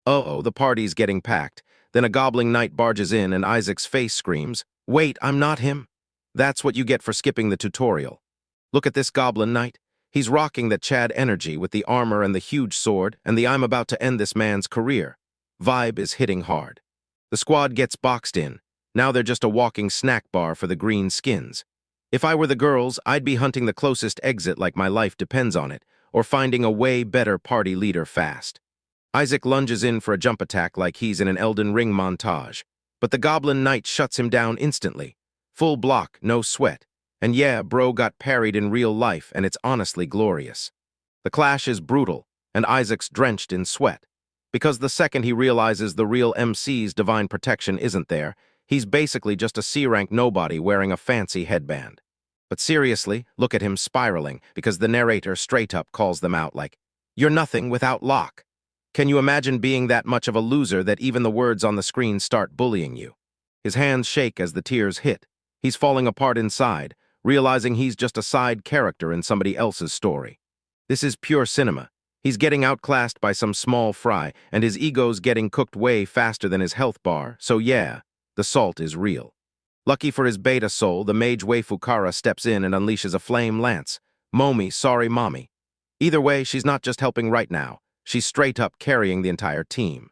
Uh-oh, the party's getting packed. Then a goblin knight barges in and Isaac's face screams, "Wait, I'm not him." That's what you get for skipping the tutorial. Look at this goblin knight. He's rocking that Chad energy with the armor and the huge sword and the "I'm about to end this man's career" vibe is hitting hard. The squad gets boxed in. Now they're just a walking snack bar for the green skins. If I were the girls, I'd be hunting the closest exit like my life depends on it, or finding a way better party leader fast. Isaac lunges in for a jump attack like he's in an Elden Ring montage, but the goblin knight shuts him down instantly. Full block, no sweat. And yeah, bro got parried in real life, and it's honestly glorious. The clash is brutal, and Isaac's drenched in sweat. Because the second he realizes the real MC's divine protection isn't there, he's basically just a C-rank nobody wearing a fancy headband. But seriously, look at him spiraling, because the narrator straight up calls them out like, "You're nothing without Locke." Can you imagine being that much of a loser that even the words on the screen start bullying you? His hands shake as the tears hit. He's falling apart inside, realizing he's just a side character in somebody else's story. This is pure cinema. He's getting outclassed by some small fry, and his ego's getting cooked way faster than his health bar, so yeah, the salt is real. Lucky for his beta soul, the mage waifu Kara steps in and unleashes a flame lance. Momi, sorry mommy. Either way, she's not just helping right now. She's straight up carrying the entire team.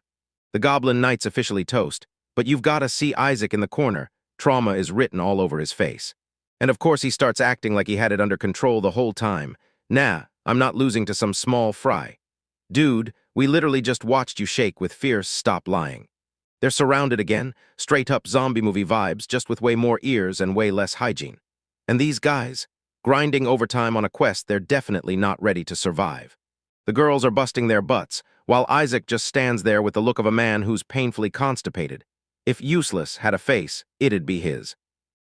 The Goblin Knight's officially toast, but you've got to see Isaac in the corner. Trauma is written all over his face. And of course he starts acting like he had it under control the whole time. Nah, I'm not losing to some small fry. Dude, we literally just watched you shake with fierce stop lying. They're surrounded again, straight-up zombie movie vibes, just with way more ears and way less hygiene. And these guys, grinding overtime on a quest they're definitely not ready to survive. The girls are busting their butts, while Isaac just stands there with the look of a man who's painfully constipated. If useless had a face, it'd be his.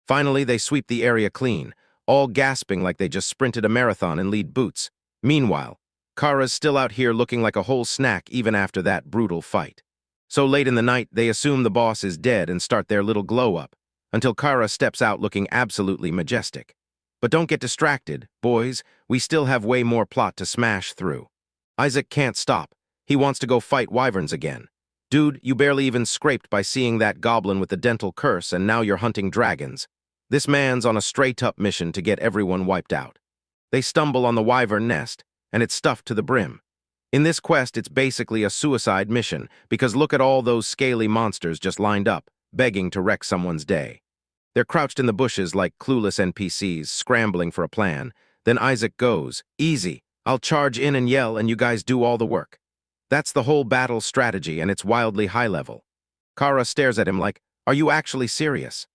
Finally, they sweep the area clean, all gasping like they just sprinted a marathon in lead boots. Meanwhile, Kara's still out here looking like a whole snack even after that brutal fight. So late in the night, they assume the boss is dead and start their little glow-up, until Kara steps out looking absolutely majestic. But don't get distracted, boys, we still have way more plot to smash through. Isaac can't stop. He wants to go fight wyverns again. Dude, you barely even scraped by seeing that goblin with the dental curse and now you're hunting dragons. This man's on a straight-up mission to get everyone wiped out. They stumble on the wyvern nest, and it's stuffed to the brim. In this quest, it's basically a suicide mission, because look at all those scaly monsters just lined up, begging to wreck someone's day. They're crouched in the bushes like clueless NPCs, scrambling for a plan. Then Isaac goes, "Easy, I'll charge in and yell and you guys do all the work." That's the whole battle strategy, and it's wildly high level. Kara stares at him like, "Are you actually serious?"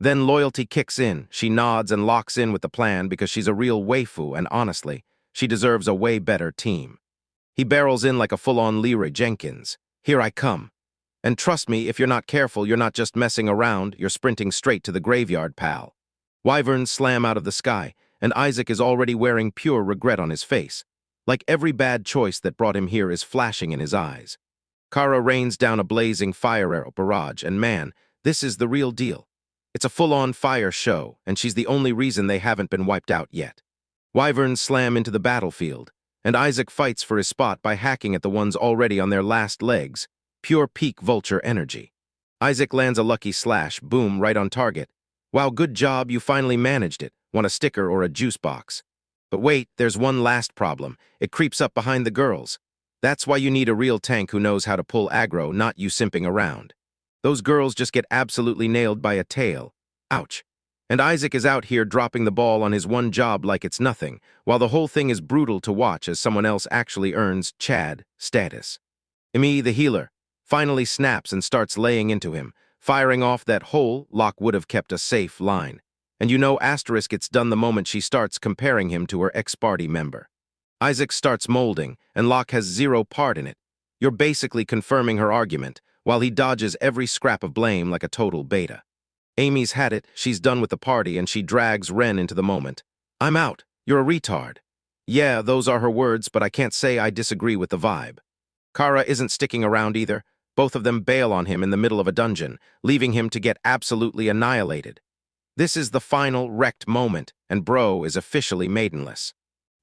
Then loyalty kicks in. She nods and locks in with the plan because she's a real waifu, and honestly, she deserves a way better team. He barrels in like a full-on Leroy Jenkins. "Here I come. And trust me, if you're not careful, you're not just messing around, you're sprinting straight to the graveyard, pal." Wyverns slam out of the sky, and Isaac is already wearing pure regret on his face. Like every bad choice that brought him here is flashing in his eyes. Kara rains down a blazing fire arrow barrage, and man, this is the real deal. It's a full-on fire show, and she's the only reason they haven't been wiped out yet. Wyverns slam into the battlefield, and Isaac fights for his spot by hacking at the ones already on their last legs. Pure peak vulture energy. Isaac lands a lucky slash, boom, right on target. Wow, good job, you finally managed it. Want a sticker or a juice box? But wait, there's one last problem. It creeps up behind the girls. That's why you need a real tank who knows how to pull aggro, not you simping around. Those girls just get absolutely nailed by a tail. Ouch. And Isaac is out here dropping the ball on his one job like it's nothing, while the whole thing is brutal to watch as someone else actually earns Chad status. Emi, the healer, finally snaps and starts laying into him, firing off that whole Locke would have kept a safe line. And you know Asterisk gets done the moment she starts comparing him to her ex-party member. Isaac starts molding, and Locke has zero part in it. You're basically confirming her argument, while he dodges every scrap of blame like a total beta. Amy's had it, she's done with the party, and she drags Ren into the moment. "I'm out, you're a retard." Yeah, those are her words, but I can't say I disagree with the vibe. Kara isn't sticking around either. Both of them bail on him in the middle of a dungeon, leaving him to get absolutely annihilated. This is the final wrecked moment, and Bro is officially maidenless.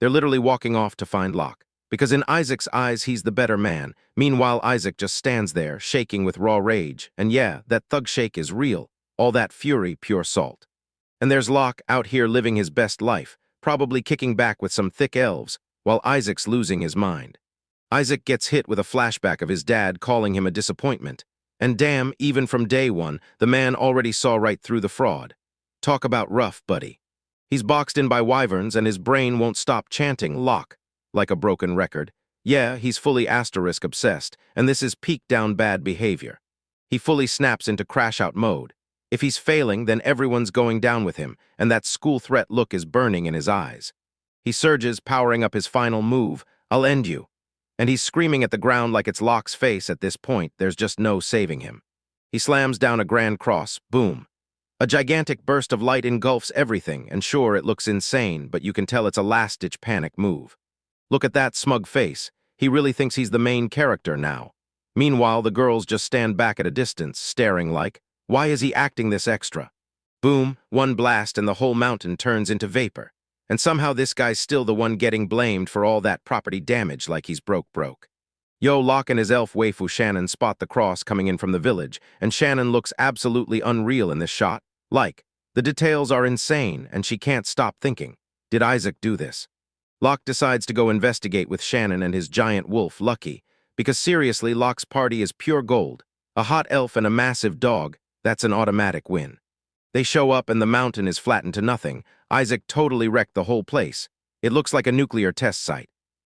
They're literally walking off to find Locke, because in Isaac's eyes he's the better man. Meanwhile, Isaac just stands there, shaking with raw rage, and yeah, that thug shake is real. All that fury, pure salt. And there's Locke out here living his best life, probably kicking back with some thick elves, while Isaac's losing his mind. Isaac gets hit with a flashback of his dad calling him a disappointment. And damn, even from day one, the man already saw right through the fraud. Talk about rough, buddy. He's boxed in by wyverns and his brain won't stop chanting Locke, like a broken record. Yeah, he's fully asterisk obsessed, and this is peak down bad behavior. He fully snaps into crash-out mode. If he's failing, then everyone's going down with him, and that school threat look is burning in his eyes. He surges, powering up his final move. "I'll end you." And he's screaming at the ground like it's Locke's face at this point. There's just no saving him. He slams down a grand cross. Boom. A gigantic burst of light engulfs everything, and sure, it looks insane, but you can tell it's a last-ditch panic move. Look at that smug face. He really thinks he's the main character now. Meanwhile, the girls just stand back at a distance, staring like, why is he acting this extra? Boom, one blast and the whole mountain turns into vapor. And somehow this guy's still the one getting blamed for all that property damage like he's broke. Yo, Locke and his elf waifu Shannon spot the cross coming in from the village, and Shannon looks absolutely unreal in this shot. Like, the details are insane, and she can't stop thinking, did Isaac do this? Locke decides to go investigate with Shannon and his giant wolf, Lucky, because seriously, Locke's party is pure gold. A hot elf and a massive dog, that's an automatic win. They show up and the mountain is flattened to nothing. Isaac totally wrecked the whole place. It looks like a nuclear test site.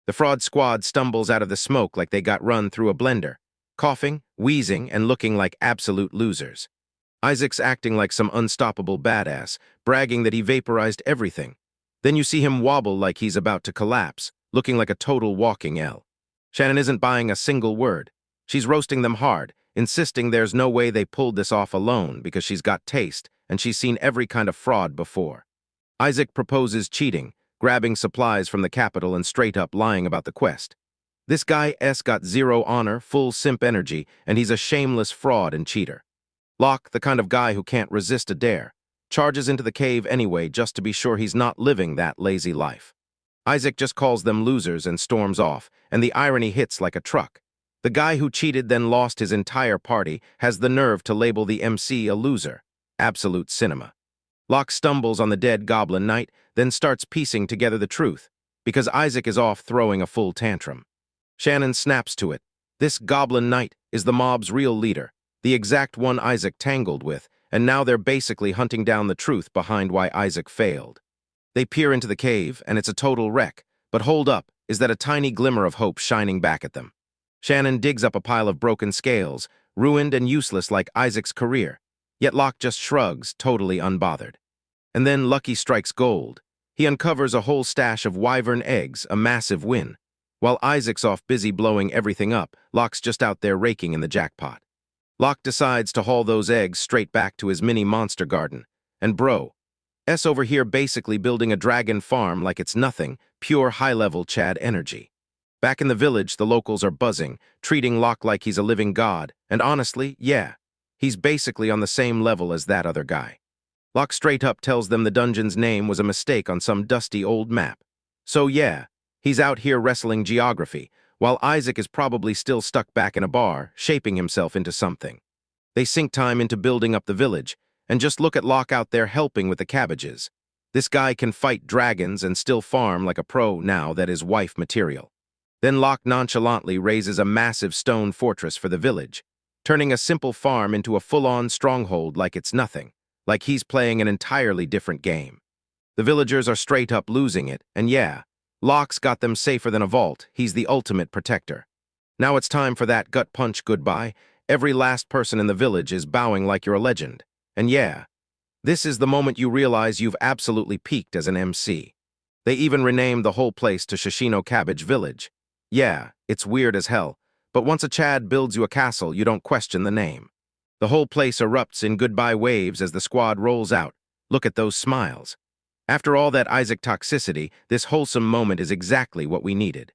The fraud squad stumbles out of the smoke like they got run through a blender, coughing, wheezing, and looking like absolute losers. Isaac's acting like some unstoppable badass, bragging that he vaporized everything. Then you see him wobble like he's about to collapse, looking like a total walking L. Shannon isn't buying a single word. She's roasting them hard, insisting there's no way they pulled this off alone because she's got taste and she's seen every kind of fraud before. Isaac proposes cheating, grabbing supplies from the capital and straight up lying about the quest. This guy's got zero honor, full simp energy, and he's a shameless fraud and cheater. Locke, the kind of guy who can't resist a dare, charges into the cave anyway just to be sure he's not living that lazy life. Isaac just calls them losers and storms off, and the irony hits like a truck. The guy who cheated then lost his entire party has the nerve to label the MC a loser. Absolute cinema. Locke stumbles on the dead Goblin Knight, then starts piecing together the truth, because Isaac is off throwing a full tantrum. Shannon snaps to it. This Goblin Knight is the mob's real leader, the exact one Isaac tangled with, and now they're basically hunting down the truth behind why Isaac failed. They peer into the cave, and it's a total wreck, but hold up, is that a tiny glimmer of hope shining back at them. Shannon digs up a pile of broken scales, ruined and useless like Isaac's career, yet Locke just shrugs, totally unbothered. And then Lucky strikes gold. He uncovers a whole stash of wyvern eggs, a massive win. While Isaac's off busy blowing everything up, Locke's just out there raking in the jackpot. Locke decides to haul those eggs straight back to his mini monster garden. And S over here basically building a dragon farm like it's nothing, pure high-level Chad energy. Back in the village, the locals are buzzing, treating Locke like he's a living god, and honestly, yeah, he's basically on the same level as that other guy. Locke straight up tells them the dungeon's name was a mistake on some dusty old map. So yeah, he's out here wrestling geography, while Isaac is probably still stuck back in a bar, shaping himself into something. They sink time into building up the village, and just look at Locke out there helping with the cabbages. This guy can fight dragons and still farm like a pro now that is wife material. Then Locke nonchalantly raises a massive stone fortress for the village, turning a simple farm into a full-on stronghold like it's nothing, like he's playing an entirely different game. The villagers are straight up losing it, and yeah, Locke's got them safer than a vault. He's the ultimate protector. Now it's time for that gut punch goodbye. Every last person in the village is bowing like you're a legend. And yeah, this is the moment you realize you've absolutely peaked as an MC. They even renamed the whole place to Shishino Cabbage Village. Yeah, it's weird as hell, but once a Chad builds you a castle, you don't question the name. The whole place erupts in goodbye waves as the squad rolls out. Look at those smiles. After all that Isaac toxicity, this wholesome moment is exactly what we needed.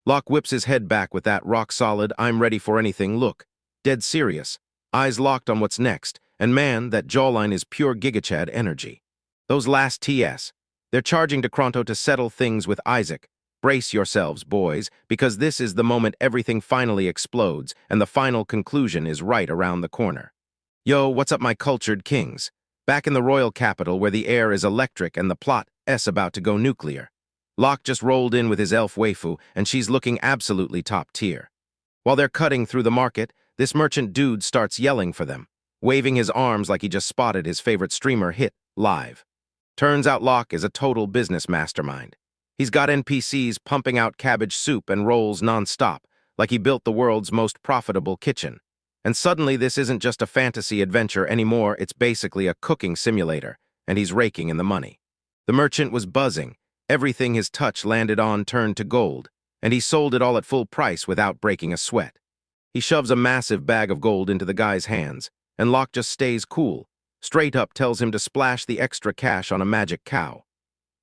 Locke whips his head back with that rock-solid, I'm ready for anything look. Dead serious, eyes locked on what's next, and man, that jawline is pure gigachad energy. Those last TS, they're charging to Kronto to settle things with Isaac. Brace yourselves, boys, because this is the moment everything finally explodes, and the final conclusion is right around the corner. Yo, what's up, my cultured kings? Back in the royal capital where the air is electric and the plot's about to go nuclear. Locke just rolled in with his elf waifu, and she's looking absolutely top tier. While they're cutting through the market, this merchant dude starts yelling for them, waving his arms like he just spotted his favorite streamer hit live. Turns out Locke is a total business mastermind. He's got NPCs pumping out cabbage soup and rolls non-stop, like he built the world's most profitable kitchen. And suddenly this isn't just a fantasy adventure anymore, it's basically a cooking simulator, and he's raking in the money. The merchant was buzzing. Everything his touch landed on turned to gold. and he sold it all at full price without breaking a sweat. He shoves a massive bag of gold into the guy's hands, and Locke just stays cool, straight up tells him to splash the extra cash on a magic cow.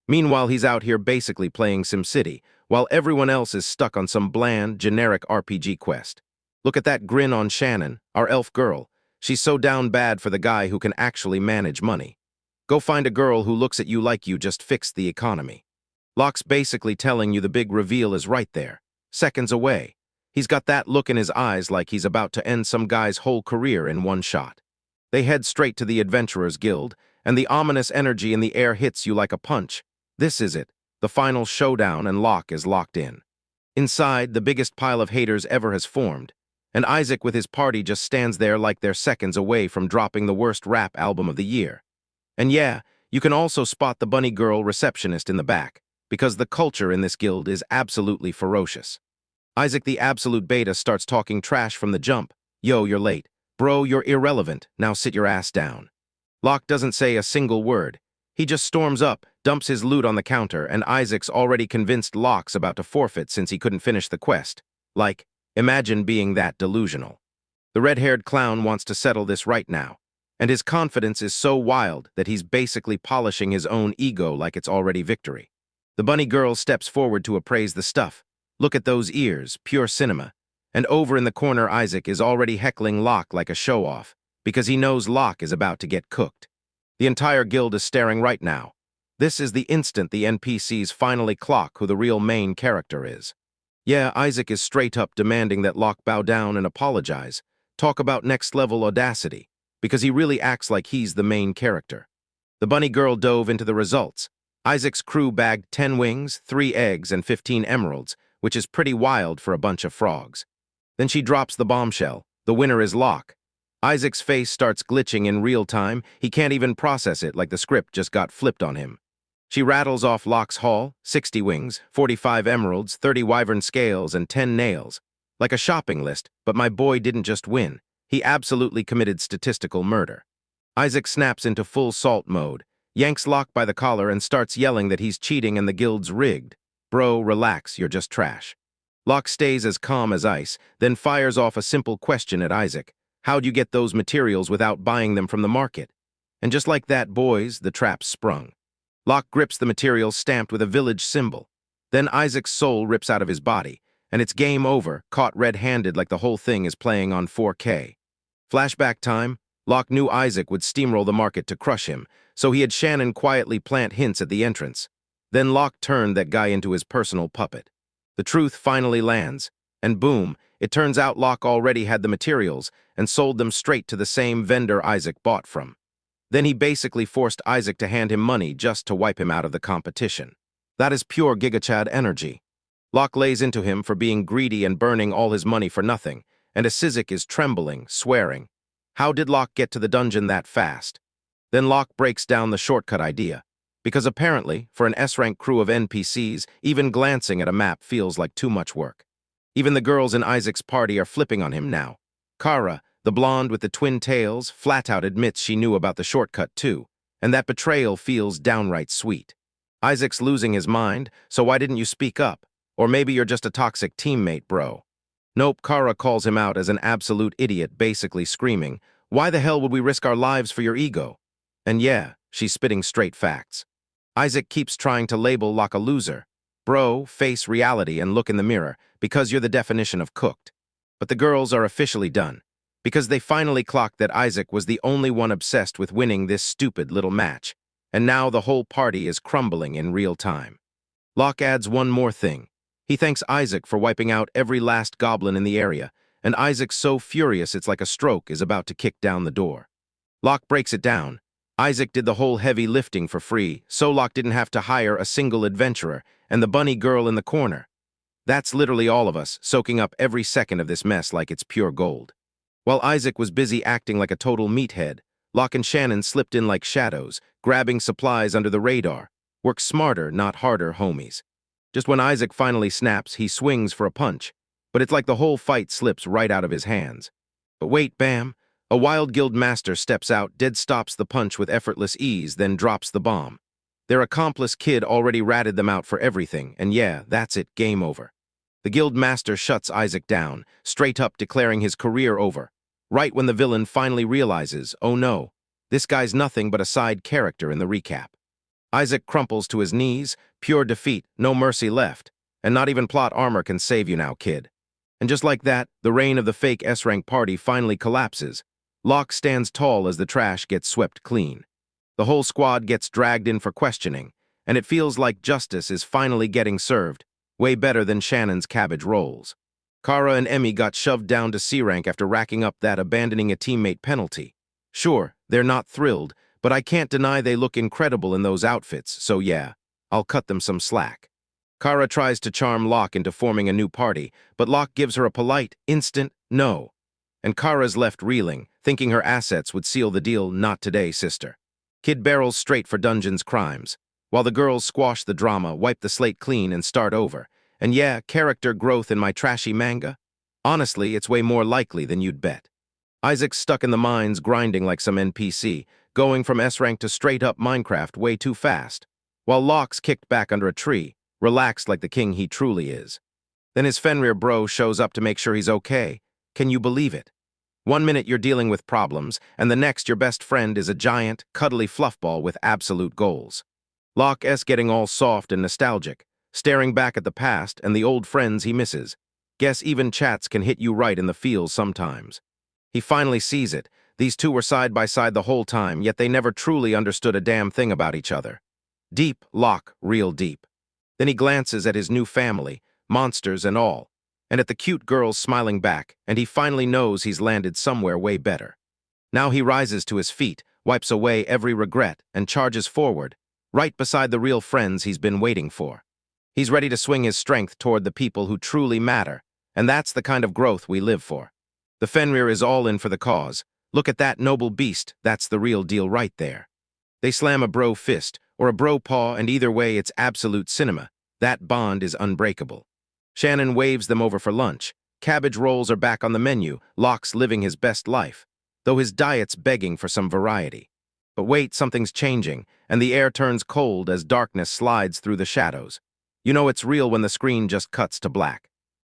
Meanwhile, he's out here basically playing SimCity, while everyone else is stuck on some bland, generic RPG quest. Look at that grin on Shannon, our elf girl. She's so down bad for the guy who can actually manage money. Go find a girl who looks at you like you just fixed the economy. Locke's basically telling you the big reveal is right there, seconds away. He's got that look in his eyes like he's about to end some guy's whole career in one shot. They head straight to the Adventurers Guild, and the ominous energy in the air hits you like a punch. This is it, the final showdown, and Locke is locked in. Inside, the biggest pile of haters ever has formed, and Isaac with his party just stands there like they're seconds away from dropping the worst rap album of the year. And yeah, you can also spot the bunny girl receptionist in the back, because the culture in this guild is absolutely ferocious. Isaac the absolute beta starts talking trash from the jump. Yo, you're late. Bro, you're irrelevant. Now sit your ass down. Locke doesn't say a single word. He just storms up, dumps his loot on the counter, and Isaac's already convinced Locke's about to forfeit since he couldn't finish the quest. Like, imagine being that delusional. The red-haired clown wants to settle this right now, and his confidence is so wild that he's basically polishing his own ego like it's already victory. The bunny girl steps forward to appraise the stuff. Look at those ears, pure cinema. And over in the corner, Isaac is already heckling Locke like a show-off, because he knows Locke is about to get cooked. The entire guild is staring right now. This is the instant the NPCs finally clock who the real main character is. Yeah, Isaac is straight up demanding that Locke bow down and apologize. Talk about next-level audacity, because he really acts like he's the main character. The bunny girl dove into the results. Isaac's crew bagged 10 wings, 3 eggs, and 15 emeralds, which is pretty wild for a bunch of frogs. Then she drops the bombshell. The winner is Locke. Isaac's face starts glitching in real time. He can't even process it, like the script just got flipped on him. She rattles off Locke's haul: 60 wings, 45 emeralds, 30 wyvern scales, and 10 nails. Like a shopping list, but my boy didn't just win. He absolutely committed statistical murder. Isaac snaps into full salt mode, yanks Locke by the collar, and starts yelling that he's cheating and the guild's rigged. Bro, relax, you're just trash. Locke stays as calm as ice, then fires off a simple question at Isaac. How'd you get those materials without buying them from the market? And just like that, boys, the trap's sprung. Locke grips the materials stamped with a village symbol. Then Isaac's soul rips out of his body, and it's game over, caught red-handed like the whole thing is playing on 4K. Flashback time. Locke knew Isaac would steamroll the market to crush him, so he had Shannon quietly plant hints at the entrance. Then Locke turned that guy into his personal puppet. The truth finally lands, and boom, it turns out Locke already had the materials and sold them straight to the same vendor Isaac bought from. Then he basically forced Isaac to hand him money just to wipe him out of the competition. That is pure GigaChad energy. Locke lays into him for being greedy and burning all his money for nothing, and Isaac is trembling, swearing. How did Locke get to the dungeon that fast? Then Locke breaks down the shortcut idea, because apparently, for an S-rank crew of NPCs, even glancing at a map feels like too much work. Even the girls in Isaac's party are flipping on him now. Kara, the blonde with the twin tails, flat out admits she knew about the shortcut too, and that betrayal feels downright sweet. Isaac's losing his mind, so why didn't you speak up? Or maybe you're just a toxic teammate, bro. Nope, Kara calls him out as an absolute idiot, basically screaming, why the hell would we risk our lives for your ego? And yeah, she's spitting straight facts. Isaac keeps trying to label Locke a loser. Bro, face reality and look in the mirror, because you're the definition of cooked. But the girls are officially done, because they finally clocked that Isaac was the only one obsessed with winning this stupid little match, and now the whole party is crumbling in real time. Locke adds one more thing. He thanks Isaac for wiping out every last goblin in the area, and Isaac's so furious it's like a stroke is about to kick down the door. Locke breaks it down. Isaac did the whole heavy lifting for free, so Locke didn't have to hire a single adventurer and the bunny girl in the corner. That's literally all of us, soaking up every second of this mess like it's pure gold. While Isaac was busy acting like a total meathead, Locke and Shannon slipped in like shadows, grabbing supplies under the radar. Work smarter, not harder, homies. Just when Isaac finally snaps, he swings for a punch, but it's like the whole fight slips right out of his hands. But wait, bam! A wild guild master steps out, dead stops the punch with effortless ease, then drops the bomb. Their accomplice kid already ratted them out for everything, and yeah, that's it, game over. The guild master shuts Isaac down, straight up declaring his career over. Right when the villain finally realizes, oh no, this guy's nothing but a side character in the recap. Isaac crumples to his knees, pure defeat, no mercy left. And not even plot armor can save you now, kid. And just like that, the reign of the fake S-rank party finally collapses. Locke stands tall as the trash gets swept clean. The whole squad gets dragged in for questioning, and it feels like justice is finally getting served, way better than Shannon's cabbage rolls. Kara and Emmy got shoved down to C-rank after racking up that abandoning a teammate penalty. Sure, they're not thrilled, but I can't deny they look incredible in those outfits, so yeah, I'll cut them some slack. Kara tries to charm Locke into forming a new party, but Locke gives her a polite, instant no. And Kara's left reeling, thinking her assets would seal the deal. Not today, sister. Kid barrels straight for Dungeon's crimes, while the girls squash the drama, wipe the slate clean, and start over. And yeah, character growth in my trashy manga? Honestly, it's way more likely than you'd bet. Isaac's stuck in the mines grinding like some NPC, going from S-rank to straight-up Minecraft way too fast, while Locke's kicked back under a tree, relaxed like the king he truly is. Then his Fenrir bro shows up to make sure he's okay. Can you believe it? 1 minute you're dealing with problems, and the next your best friend is a giant, cuddly fluffball with absolute goals. Locke's getting all soft and nostalgic, staring back at the past and the old friends he misses. Guess even chats can hit you right in the feels sometimes. He finally sees it. These two were side by side the whole time, yet they never truly understood a damn thing about each other. Deep, Locke, real deep. Then he glances at his new family, monsters and all, and at the cute girls smiling back, and he finally knows he's landed somewhere way better. Now he rises to his feet, wipes away every regret, and charges forward, right beside the real friends he's been waiting for. He's ready to swing his strength toward the people who truly matter, and that's the kind of growth we live for. The Fenrir is all in for the cause. Look at that noble beast, that's the real deal right there. They slam a bro fist, or a bro paw, and either way it's absolute cinema. That bond is unbreakable. Shannon waves them over for lunch. Cabbage rolls are back on the menu, Locke's living his best life, though his diet's begging for some variety. But wait, something's changing, and the air turns cold as darkness slides through the shadows. You know it's real when the screen just cuts to black.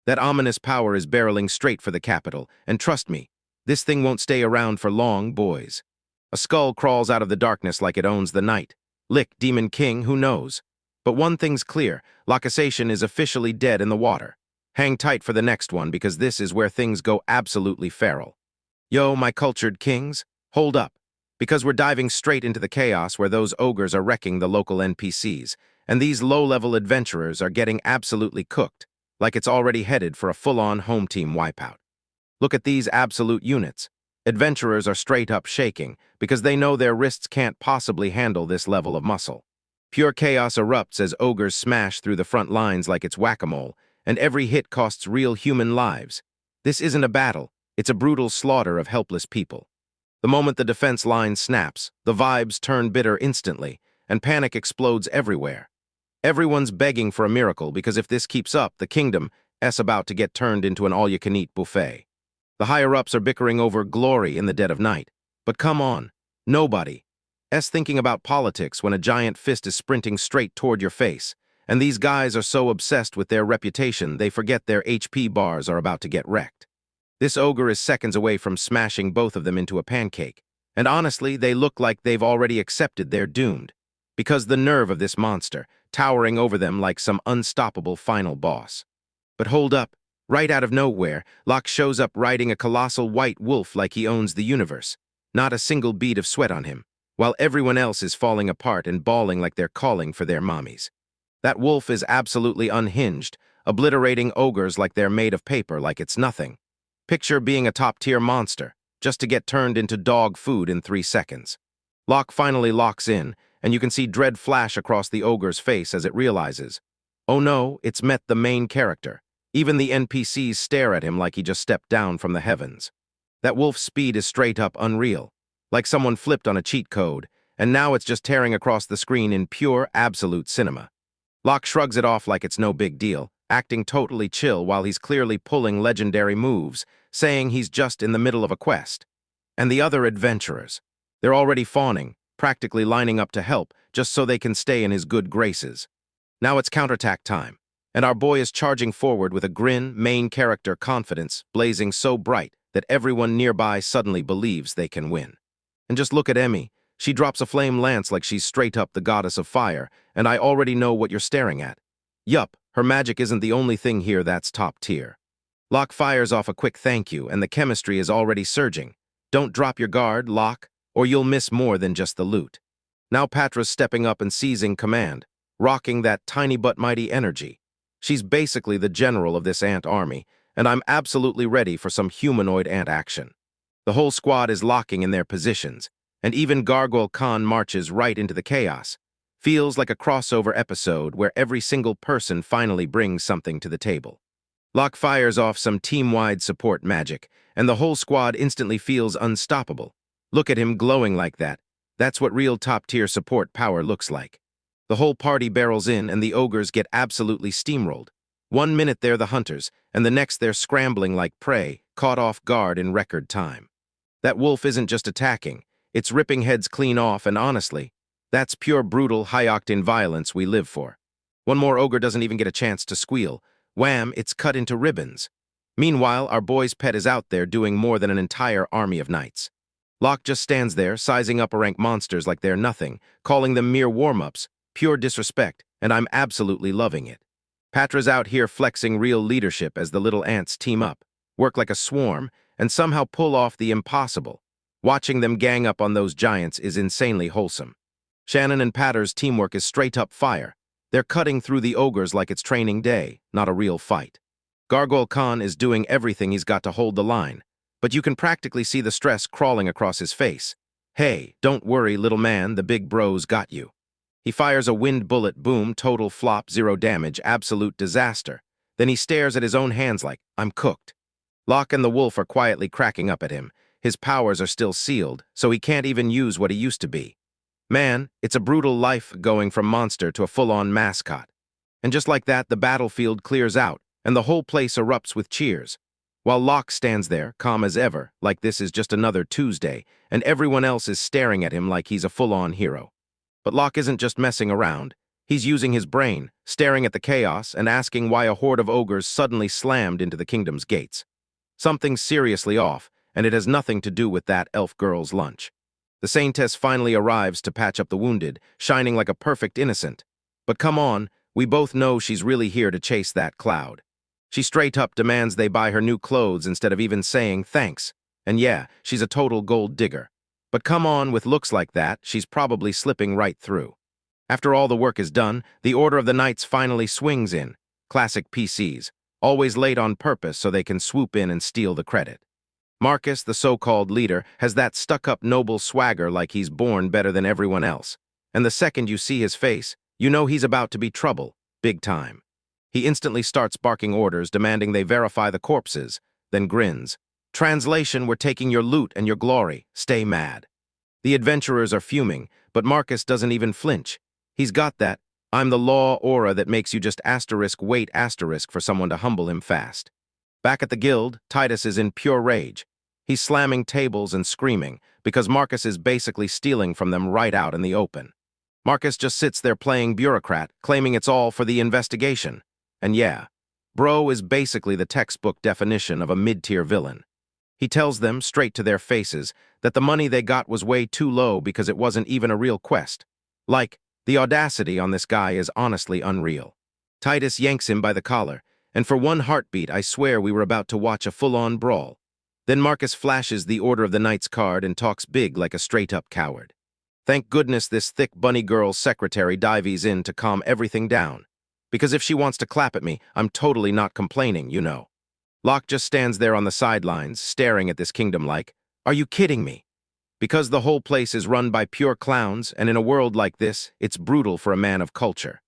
That ominous power is barreling straight for the capital, and trust me, this thing won't stay around for long, boys. A skull crawls out of the darkness like it owns the night. Lick, Demon King, who knows? But one thing's clear, Lockasation is officially dead in the water. Hang tight for the next one, because this is where things go absolutely feral. Yo, my cultured kings, hold up, because we're diving straight into the chaos where those ogres are wrecking the local NPCs, and these low-level adventurers are getting absolutely cooked, like it's already headed for a full-on home team wipeout. Look at these absolute units. Adventurers are straight up shaking, because they know their wrists can't possibly handle this level of muscle. Pure chaos erupts as ogres smash through the front lines like it's whack-a-mole, and every hit costs real human lives. This isn't a battle, it's a brutal slaughter of helpless people. The moment the defense line snaps, the vibes turn bitter instantly, and panic explodes everywhere. Everyone's begging for a miracle, because if this keeps up, the kingdom's about to get turned into an all-you-can-eat buffet. The higher-ups are bickering over glory in the dead of night. But come on, nobody's thinking about politics when a giant fist is sprinting straight toward your face, and these guys are so obsessed with their reputation they forget their HP bars are about to get wrecked. This ogre is seconds away from smashing both of them into a pancake, and honestly, they look like they've already accepted they're doomed, because the nerve of this monster, towering over them like some unstoppable final boss. But hold up, right out of nowhere, Locke shows up riding a colossal white wolf like he owns the universe, not a single bead of sweat on him, while everyone else is falling apart and bawling like they're calling for their mommies. That wolf is absolutely unhinged, obliterating ogres like they're made of paper like it's nothing. Picture being a top-tier monster, just to get turned into dog food in 3 seconds. Locke finally locks in, and you can see dread flash across the ogre's face as it realizes, oh no, it's met the main character. Even the NPCs stare at him like he just stepped down from the heavens. That wolf's speed is straight up unreal, like someone flipped on a cheat code, and now it's just tearing across the screen in pure, absolute cinema. Locke shrugs it off like it's no big deal, acting totally chill while he's clearly pulling legendary moves, saying he's just in the middle of a quest. And the other adventurers, they're already fawning, practically lining up to help, just so they can stay in his good graces. Now it's counterattack time. And our boy is charging forward with a grin, main character confidence, blazing so bright that everyone nearby suddenly believes they can win. And just look at Emmy. She drops a flame lance like she's straight up the goddess of fire, and I already know what you're staring at. Yup, her magic isn't the only thing here that's top tier. Locke fires off a quick thank you, and the chemistry is already surging. Don't drop your guard, Locke, or you'll miss more than just the loot. Now Patra's stepping up and seizing command, rocking that tiny but mighty energy. She's basically the general of this ant army, and I'm absolutely ready for some humanoid ant action. The whole squad is locking in their positions, and even Gargoyle Khan marches right into the chaos. Feels like a crossover episode where every single person finally brings something to the table. Locke fires off some team-wide support magic, and the whole squad instantly feels unstoppable. Look at him glowing like that. That's what real top-tier support power looks like. The whole party barrels in, and the ogres get absolutely steamrolled. 1 minute they're the hunters, and the next they're scrambling like prey, caught off guard in record time. That wolf isn't just attacking, it's ripping heads clean off, and honestly, that's pure brutal, high-octane violence we live for. One more ogre doesn't even get a chance to squeal. Wham, it's cut into ribbons. Meanwhile, our boy's pet is out there doing more than an entire army of knights. Locke just stands there, sizing up rank monsters like they're nothing, calling them mere warm-ups, pure disrespect, and I'm absolutely loving it. Patra's out here flexing real leadership as the little ants team up, work like a swarm, and somehow pull off the impossible. Watching them gang up on those giants is insanely wholesome. Shannon and Patra's teamwork is straight-up fire. They're cutting through the ogres like it's training day, not a real fight. Gargoyle Khan is doing everything he's got to hold the line, but you can practically see the stress crawling across his face. Hey, don't worry, little man, the big bro's got you. He fires a wind bullet, boom, total flop, 0 damage, absolute disaster. Then he stares at his own hands like, I'm cooked. Locke and the wolf are quietly cracking up at him. His powers are still sealed, so he can't even use what he used to be. Man, it's a brutal life going from monster to a full-on mascot. And just like that, the battlefield clears out, and the whole place erupts with cheers. While Locke stands there, calm as ever, like this is just another Tuesday, and everyone else is staring at him like he's a full-on hero. But Locke isn't just messing around. He's using his brain, staring at the chaos, and asking why a horde of ogres suddenly slammed into the kingdom's gates. Something's seriously off, and it has nothing to do with that elf girl's lunch. The Saintess finally arrives to patch up the wounded, shining like a perfect innocent. But come on, we both know she's really here to chase that cloud. She straight up demands they buy her new clothes instead of even saying thanks. And yeah, she's a total gold digger. But come on, with looks like that, she's probably slipping right through. After all the work is done, the Order of the Knights finally swings in. Classic PCs, always late on purpose so they can swoop in and steal the credit. Marcus, the so-called leader, has that stuck-up noble swagger like he's born better than everyone else. And the second you see his face, you know he's about to be trouble, big time. He instantly starts barking orders, demanding they verify the corpses, then grins. Translation, we're taking your loot and your glory. Stay mad. The adventurers are fuming, but Marcus doesn't even flinch. He's got that, I'm the law aura that makes you just wait for someone to humble him fast. Back at the guild, Titus is in pure rage. He's slamming tables and screaming, because Marcus is basically stealing from them right out in the open. Marcus just sits there playing bureaucrat, claiming it's all for the investigation. And yeah, bro is basically the textbook definition of a mid-tier villain. He tells them, straight to their faces, that the money they got was way too low because it wasn't even a real quest. Like, the audacity on this guy is honestly unreal. Titus yanks him by the collar, and for one heartbeat I swear we were about to watch a full-on brawl. Then Marcus flashes the Order of the Knights card and talks big like a straight-up coward. Thank goodness this thick bunny girl's secretary dives in to calm everything down. Because if she wants to clap at me, I'm totally not complaining, you know. Locke just stands there on the sidelines, staring at this kingdom like, are you kidding me? Because the whole place is run by pure clowns, and in a world like this, it's brutal for a man of culture.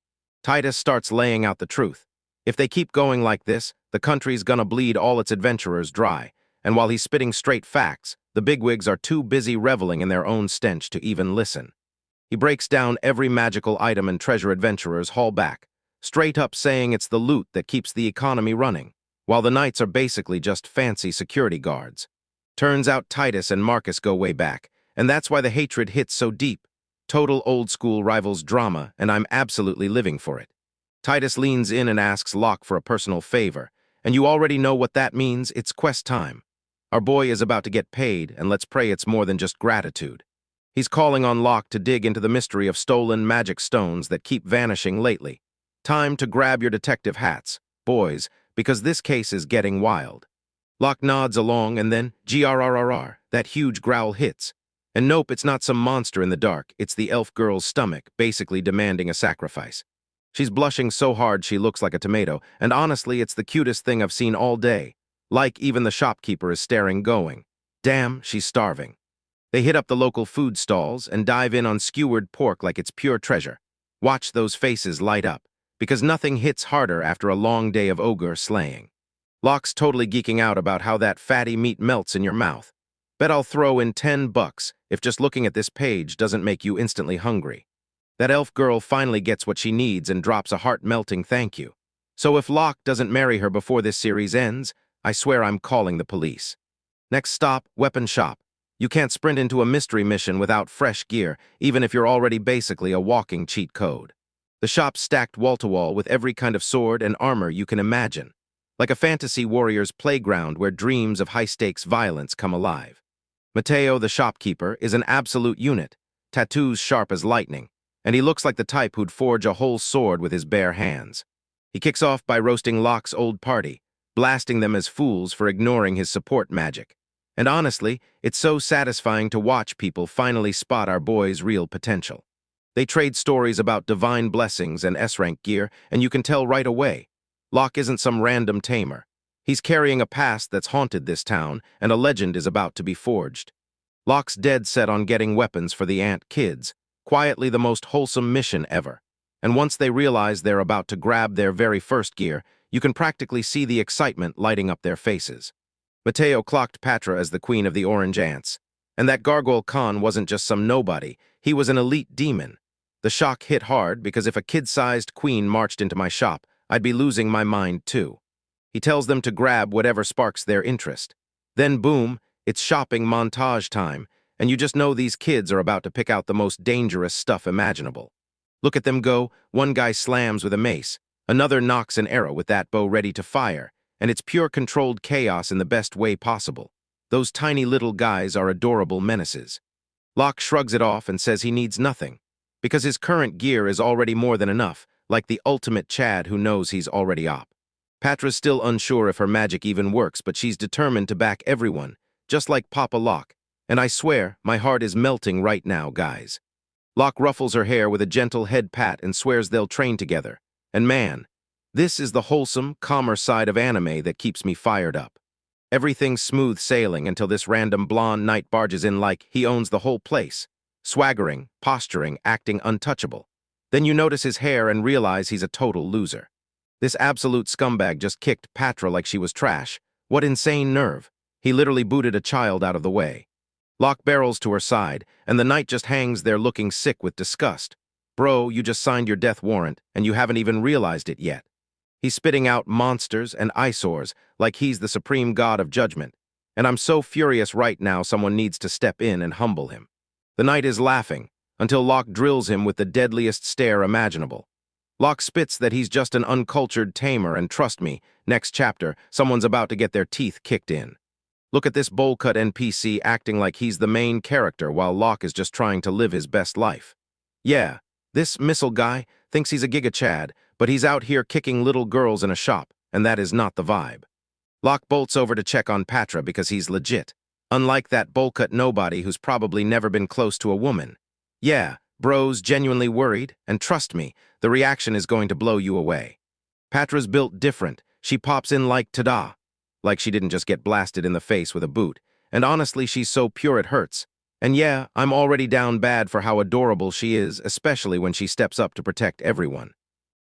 Titus starts laying out the truth. If they keep going like this, the country's gonna bleed all its adventurers dry, and while he's spitting straight facts, the bigwigs are too busy reveling in their own stench to even listen. He breaks down every magical item and treasure adventurers haul back, straight up saying it's the loot that keeps the economy running, while the knights are basically just fancy security guards. Turns out Titus and Marcus go way back, and that's why the hatred hits so deep. Total old-school rivals drama, and I'm absolutely living for it. Titus leans in and asks Locke for a personal favor, and you already know what that means. It's quest time. Our boy is about to get paid, and let's pray it's more than just gratitude. He's calling on Locke to dig into the mystery of stolen magic stones that keep vanishing lately. Time to grab your detective hats, boys, because this case is getting wild. Locke nods along, and then, grrrr, that huge growl hits. And nope, it's not some monster in the dark, it's the elf girl's stomach, basically demanding a sacrifice. She's blushing so hard she looks like a tomato, and honestly, it's the cutest thing I've seen all day. Like even the shopkeeper is staring going. Damn, she's starving. They hit up the local food stalls and dive in on skewered pork like it's pure treasure. Watch those faces light up, because nothing hits harder after a long day of ogre slaying. Locke's totally geeking out about how that fatty meat melts in your mouth. Bet I'll throw in $10 if just looking at this page doesn't make you instantly hungry. That elf girl finally gets what she needs and drops a heart-melting thank you. So if Locke doesn't marry her before this series ends, I swear I'm calling the police. Next stop, weapon shop. You can't sprint into a mystery mission without fresh gear, even if you're already basically a walking cheat code. The shop's stacked wall-to-wall with every kind of sword and armor you can imagine. Like a fantasy warrior's playground where dreams of high-stakes violence come alive. Mateo, the shopkeeper, is an absolute unit, tattoos sharp as lightning, and he looks like the type who'd forge a whole sword with his bare hands. He kicks off by roasting Locke's old party, blasting them as fools for ignoring his support magic. And honestly, it's so satisfying to watch people finally spot our boy's real potential. They trade stories about divine blessings and S-rank gear, and you can tell right away. Locke isn't some random tamer. He's carrying a past that's haunted this town, and a legend is about to be forged. Locke's dead set on getting weapons for the ant kids, quietly the most wholesome mission ever. And once they realize they're about to grab their very first gear, you can practically see the excitement lighting up their faces. Mateo clocked Patra as the queen of the orange ants. And that Gargoyle Khan wasn't just some nobody, he was an elite demon. The shock hit hard because if a kid-sized queen marched into my shop, I'd be losing my mind too. He tells them to grab whatever sparks their interest. Then boom, it's shopping montage time, and you just know these kids are about to pick out the most dangerous stuff imaginable. Look at them go, one guy slams with a mace, another knocks an arrow with that bow ready to fire, and it's pure controlled chaos in the best way possible. Those tiny little guys are adorable menaces. Locke shrugs it off and says he needs nothing, because his current gear is already more than enough, like the ultimate Chad who knows he's already op. Patra's still unsure if her magic even works, but she's determined to back everyone, just like Papa Locke, and I swear, my heart is melting right now, guys. Locke ruffles her hair with a gentle head pat and swears they'll train together. And man, this is the wholesome, calmer side of anime that keeps me fired up. Everything's smooth sailing until this random blonde knight barges in like he owns the whole place, swaggering, posturing, acting untouchable. Then you notice his hair and realize he's a total loser. This absolute scumbag just kicked Patra like she was trash. What insane nerve. He literally booted a child out of the way. Locke barrels to her side, and the knight just hangs there looking sick with disgust. Bro, you just signed your death warrant, and you haven't even realized it yet. He's spitting out monsters and eyesores like he's the supreme god of judgment. And I'm so furious right now someone needs to step in and humble him. The knight is laughing, until Locke drills him with the deadliest stare imaginable. Locke spits that he's just an uncultured tamer, and trust me, next chapter, someone's about to get their teeth kicked in. Look at this bowl-cut NPC acting like he's the main character while Locke is just trying to live his best life. Yeah, this missile guy thinks he's a Giga Chad, but he's out here kicking little girls in a shop, and that is not the vibe. Locke bolts over to check on Patra because he's legit, unlike that bowl-cut nobody who's probably never been close to a woman. Yeah, bro's genuinely worried, and trust me, the reaction is going to blow you away. Patra's built different. She pops in like ta-da. Like she didn't just get blasted in the face with a boot. And honestly, she's so pure it hurts. And yeah, I'm already down bad for how adorable she is, especially when she steps up to protect everyone.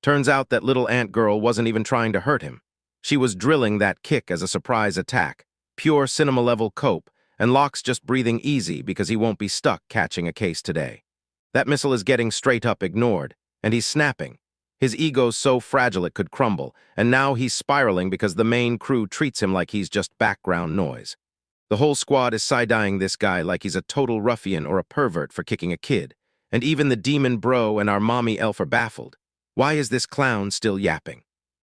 Turns out that little ant girl wasn't even trying to hurt him. She was drilling that kick as a surprise attack. Pure cinema-level cope, and Locke's just breathing easy because he won't be stuck catching a case today. That missile is getting straight up ignored, and he's snapping. His ego's so fragile it could crumble, and now he's spiraling because the main crew treats him like he's just background noise. The whole squad is side-eyeing this guy like he's a total ruffian or a pervert for kicking a kid, and even the demon bro and our mommy elf are baffled. Why is this clown still yapping?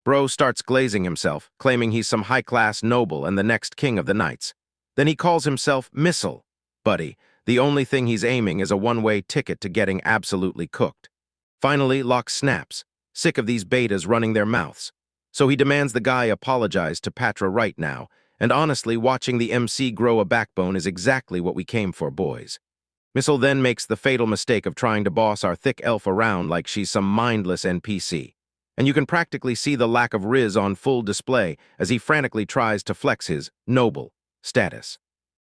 Bro starts glazing himself, claiming he's some high-class noble and the next king of the knights. Then he calls himself Missile. Buddy, the only thing he's aiming is a one-way ticket to getting absolutely cooked. Finally, Locke snaps, sick of these betas running their mouths. So he demands the guy apologize to Patra right now, and honestly, watching the MC grow a backbone is exactly what we came for, boys. Missile then makes the fatal mistake of trying to boss our thick elf around like she's some mindless NPC. And you can practically see the lack of riz on full display as he frantically tries to flex his noble status.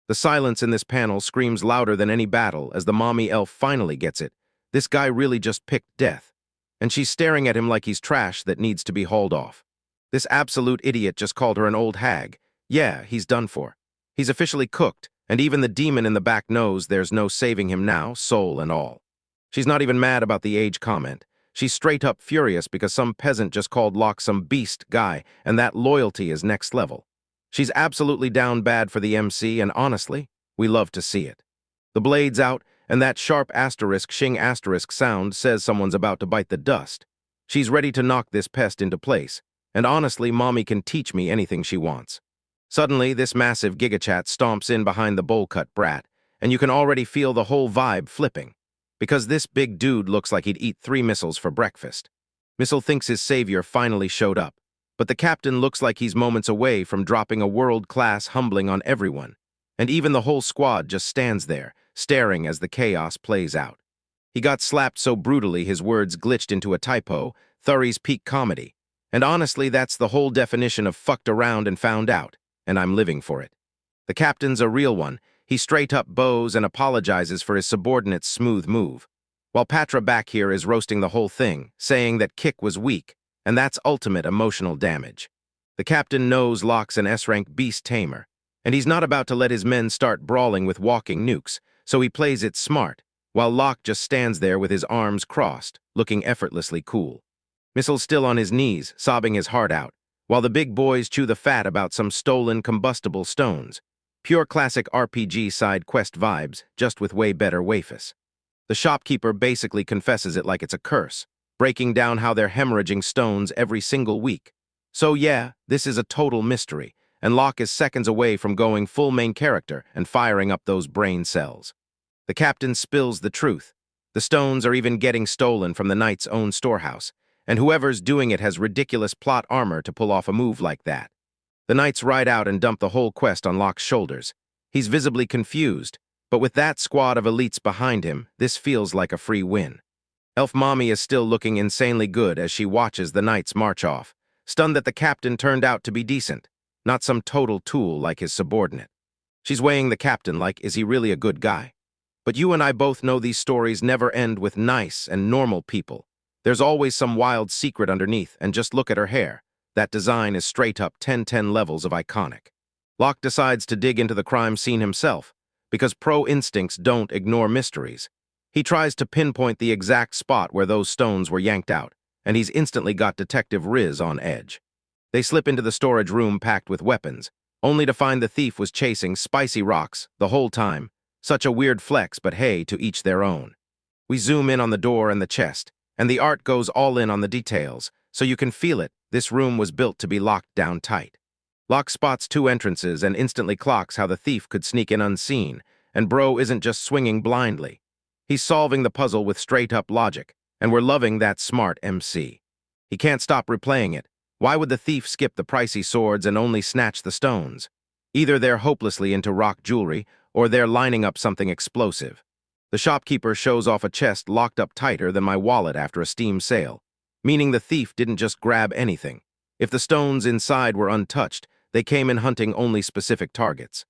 The silence in this panel screams louder than any battle as the mommy elf finally gets it. This guy really just picked death. And she's staring at him like he's trash that needs to be hauled off. This absolute idiot just called her an old hag. Yeah, he's done for. He's officially cooked, and even the demon in the back knows there's no saving him now, soul and all. She's not even mad about the age comment. She's straight up furious because some peasant just called Locke some beast guy, and that loyalty is next level. She's absolutely down bad for the MC, and honestly, we love to see it. The blade's out, and that sharp asterisk shing asterisk sound says someone's about to bite the dust. She's ready to knock this pest into place, and honestly, mommy can teach me anything she wants. Suddenly, this massive gigachat stomps in behind the bowl-cut brat, and you can already feel the whole vibe flipping. Because this big dude looks like he'd eat 3 missiles for breakfast. Missile thinks his savior finally showed up, but the captain looks like he's moments away from dropping a world-class humbling on everyone, and even the whole squad just stands there, staring as the chaos plays out. He got slapped so brutally his words glitched into a typo, Thurry's peak comedy, and honestly that's the whole definition of fucked around and found out, and I'm living for it. The captain's a real one. He straight up bows and apologizes for his subordinate's smooth move, while Patra back here is roasting the whole thing, saying that Kick was weak, and that's ultimate emotional damage. The captain knows Locke's an S-rank beast tamer, and he's not about to let his men start brawling with walking nukes, so he plays it smart, while Locke just stands there with his arms crossed, looking effortlessly cool. Missile's still on his knees, sobbing his heart out, while the big boys chew the fat about some stolen combustible stones. Pure classic RPG side quest vibes, just with way better wafus. The shopkeeper basically confesses it like it's a curse, breaking down how they're hemorrhaging stones every single week. So yeah, this is a total mystery, and Locke is seconds away from going full main character and firing up those brain cells. The captain spills the truth. The stones are even getting stolen from the knight's own storehouse, and whoever's doing it has ridiculous plot armor to pull off a move like that. The knights ride out and dump the whole quest on Locke's shoulders. He's visibly confused, but with that squad of elites behind him, this feels like a free win. Elf Mommy is still looking insanely good as she watches the knights march off, stunned that the captain turned out to be decent, not some total tool like his subordinate. She's weighing the captain like, is he really a good guy? But you and I both know these stories never end with nice and normal people. There's always some wild secret underneath, and just look at her hair. That design is straight up 10/10 levels of iconic. Locke decides to dig into the crime scene himself, because pro instincts don't ignore mysteries. He tries to pinpoint the exact spot where those stones were yanked out, and he's instantly got Detective Riz on edge. They slip into the storage room packed with weapons, only to find the thief was chasing spicy rocks the whole time. Such a weird flex, but hey, to each their own. We zoom in on the door and the chest, and the art goes all in on the details, so you can feel it. This room was built to be locked down tight. Locke spots 2 entrances and instantly clocks how the thief could sneak in unseen, and bro isn't just swinging blindly. He's solving the puzzle with straight-up logic, and we're loving that smart MC. He can't stop replaying it. Why would the thief skip the pricey swords and only snatch the stones? Either they're hopelessly into rock jewelry, or they're lining up something explosive. The shopkeeper shows off a chest locked up tighter than my wallet after a Steam sale, meaning the thief didn't just grab anything. If the stones inside were untouched, they came in hunting only specific targets.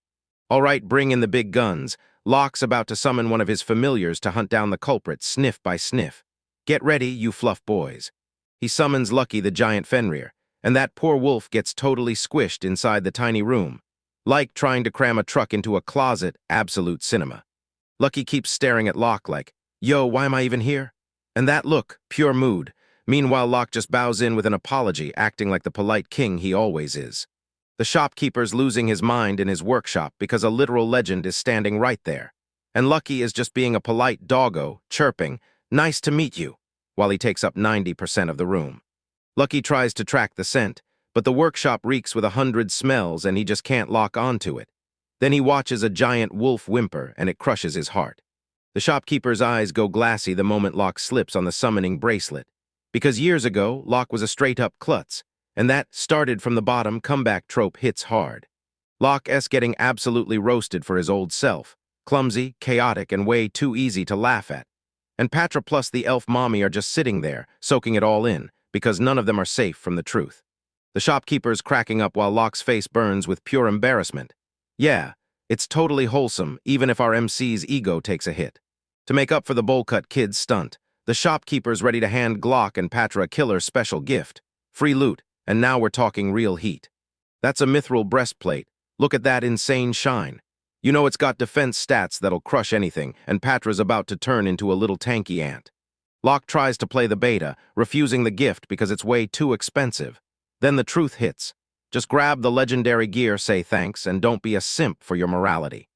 All right, bring in the big guns. Locke's about to summon one of his familiars to hunt down the culprit, sniff by sniff. Get ready, you fluff boys. He summons Lucky the giant Fenrir, and that poor wolf gets totally squished inside the tiny room. Like trying to cram a truck into a closet, absolute cinema. Lucky keeps staring at Locke like, yo, why am I even here? And that look, pure mood. Meanwhile, Locke just bows in with an apology, acting like the polite king he always is. The shopkeeper's losing his mind in his workshop because a literal legend is standing right there. And Lucky is just being a polite doggo, chirping, nice to meet you. while he takes up 90% of the room. Lucky tries to track the scent, but the workshop reeks with 100 smells and he just can't lock onto it. Then he watches a giant wolf whimper and it crushes his heart. The shopkeeper's eyes go glassy the moment Locke slips on the summoning bracelet. Because years ago, Locke was a straight-up klutz, and that started from the bottom comeback trope hits hard. Locke's getting absolutely roasted for his old self, clumsy, chaotic, and way too easy to laugh at. And Patra plus the elf mommy are just sitting there, soaking it all in, because none of them are safe from the truth. The shopkeeper's cracking up while Locke's face burns with pure embarrassment. Yeah, it's totally wholesome, even if our MC's ego takes a hit. To make up for the bowl-cut kid's stunt, the shopkeeper's ready to hand Glock and Patra a killer special gift. Free loot, and now we're talking real heat. That's a mithril breastplate. Look at that insane shine. You know it's got defense stats that'll crush anything, and Patra's about to turn into a little tanky ant. Locke tries to play the beta, refusing the gift because it's way too expensive. Then the truth hits. Just grab the legendary gear, say thanks, and don't be a simp for your morality.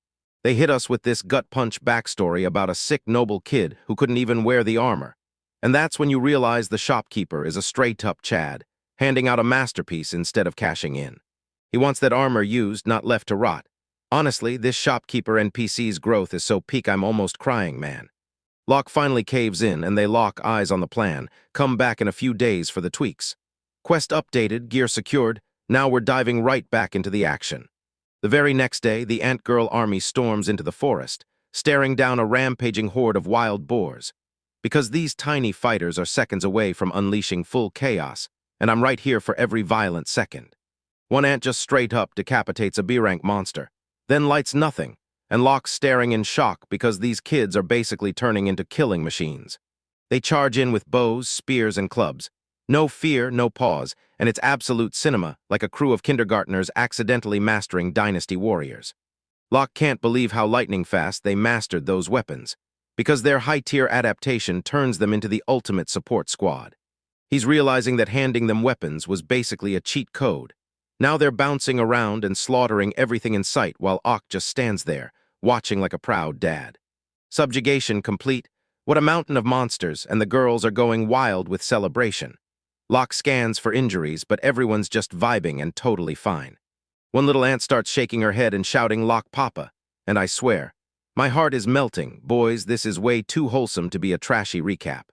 They hit us with this gut-punch backstory about a sick noble kid who couldn't even wear the armor. And that's when you realize the shopkeeper is a straight-up Chad, handing out a masterpiece instead of cashing in. He wants that armor used, not left to rot. Honestly, this shopkeeper NPC's growth is so peak I'm almost crying, man. Locke finally caves in and they lock eyes on the plan, come back in a few days for the tweaks. Quest updated, gear secured, now we're diving right back into the action. The very next day, the Ant Girl army storms into the forest, staring down a rampaging horde of wild boars. Because these tiny fighters are seconds away from unleashing full chaos, and I'm right here for every violent second. One ant just straight up decapitates a B-rank monster, then lights nothing, and Locke's staring in shock because these kids are basically turning into killing machines. They charge in with bows, spears, and clubs. No fear, no pause, and it's absolute cinema, like a crew of kindergartners accidentally mastering Dynasty Warriors. Locke can't believe how lightning fast they mastered those weapons, because their high-tier adaptation turns them into the ultimate support squad. He's realizing that handing them weapons was basically a cheat code. Now they're bouncing around and slaughtering everything in sight while Ock just stands there, watching like a proud dad. Subjugation complete. What a mountain of monsters, and the girls are going wild with celebration. Locke scans for injuries, but everyone's just vibing and totally fine. One little ant starts shaking her head and shouting, "Locke Papa," and I swear, my heart is melting. Boys, this is way too wholesome to be a trashy recap.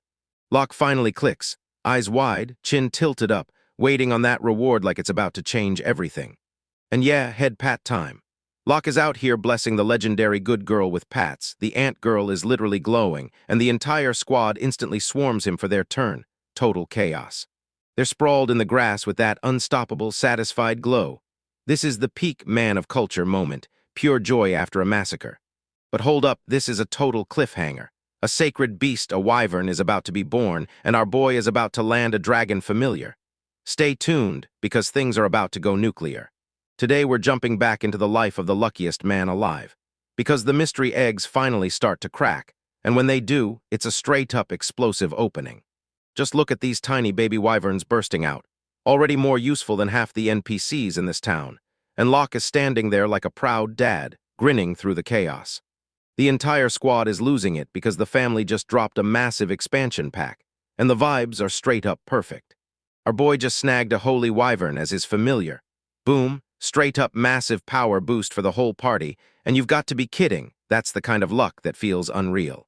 Locke finally clicks, eyes wide, chin tilted up, waiting on that reward like it's about to change everything. And yeah, head pat time. Locke is out here blessing the legendary good girl with pats. The ant girl is literally glowing, and the entire squad instantly swarms him for their turn. Total chaos. They're sprawled in the grass with that unstoppable, satisfied glow. This is the peak man of culture moment, pure joy after a massacre. But hold up, this is a total cliffhanger. A sacred beast, a wyvern, is about to be born, and our boy is about to land a dragon familiar. Stay tuned, because things are about to go nuclear. Today we're jumping back into the life of the luckiest man alive. Because the mystery eggs finally start to crack, and when they do, it's a straight-up explosive opening. Just look at these tiny baby wyverns bursting out, already more useful than half the NPCs in this town, and Locke is standing there like a proud dad, grinning through the chaos. The entire squad is losing it because the family just dropped a massive expansion pack, and the vibes are straight up perfect. Our boy just snagged a holy wyvern as his familiar. Boom, straight up massive power boost for the whole party, and you've got to be kidding, that's the kind of luck that feels unreal.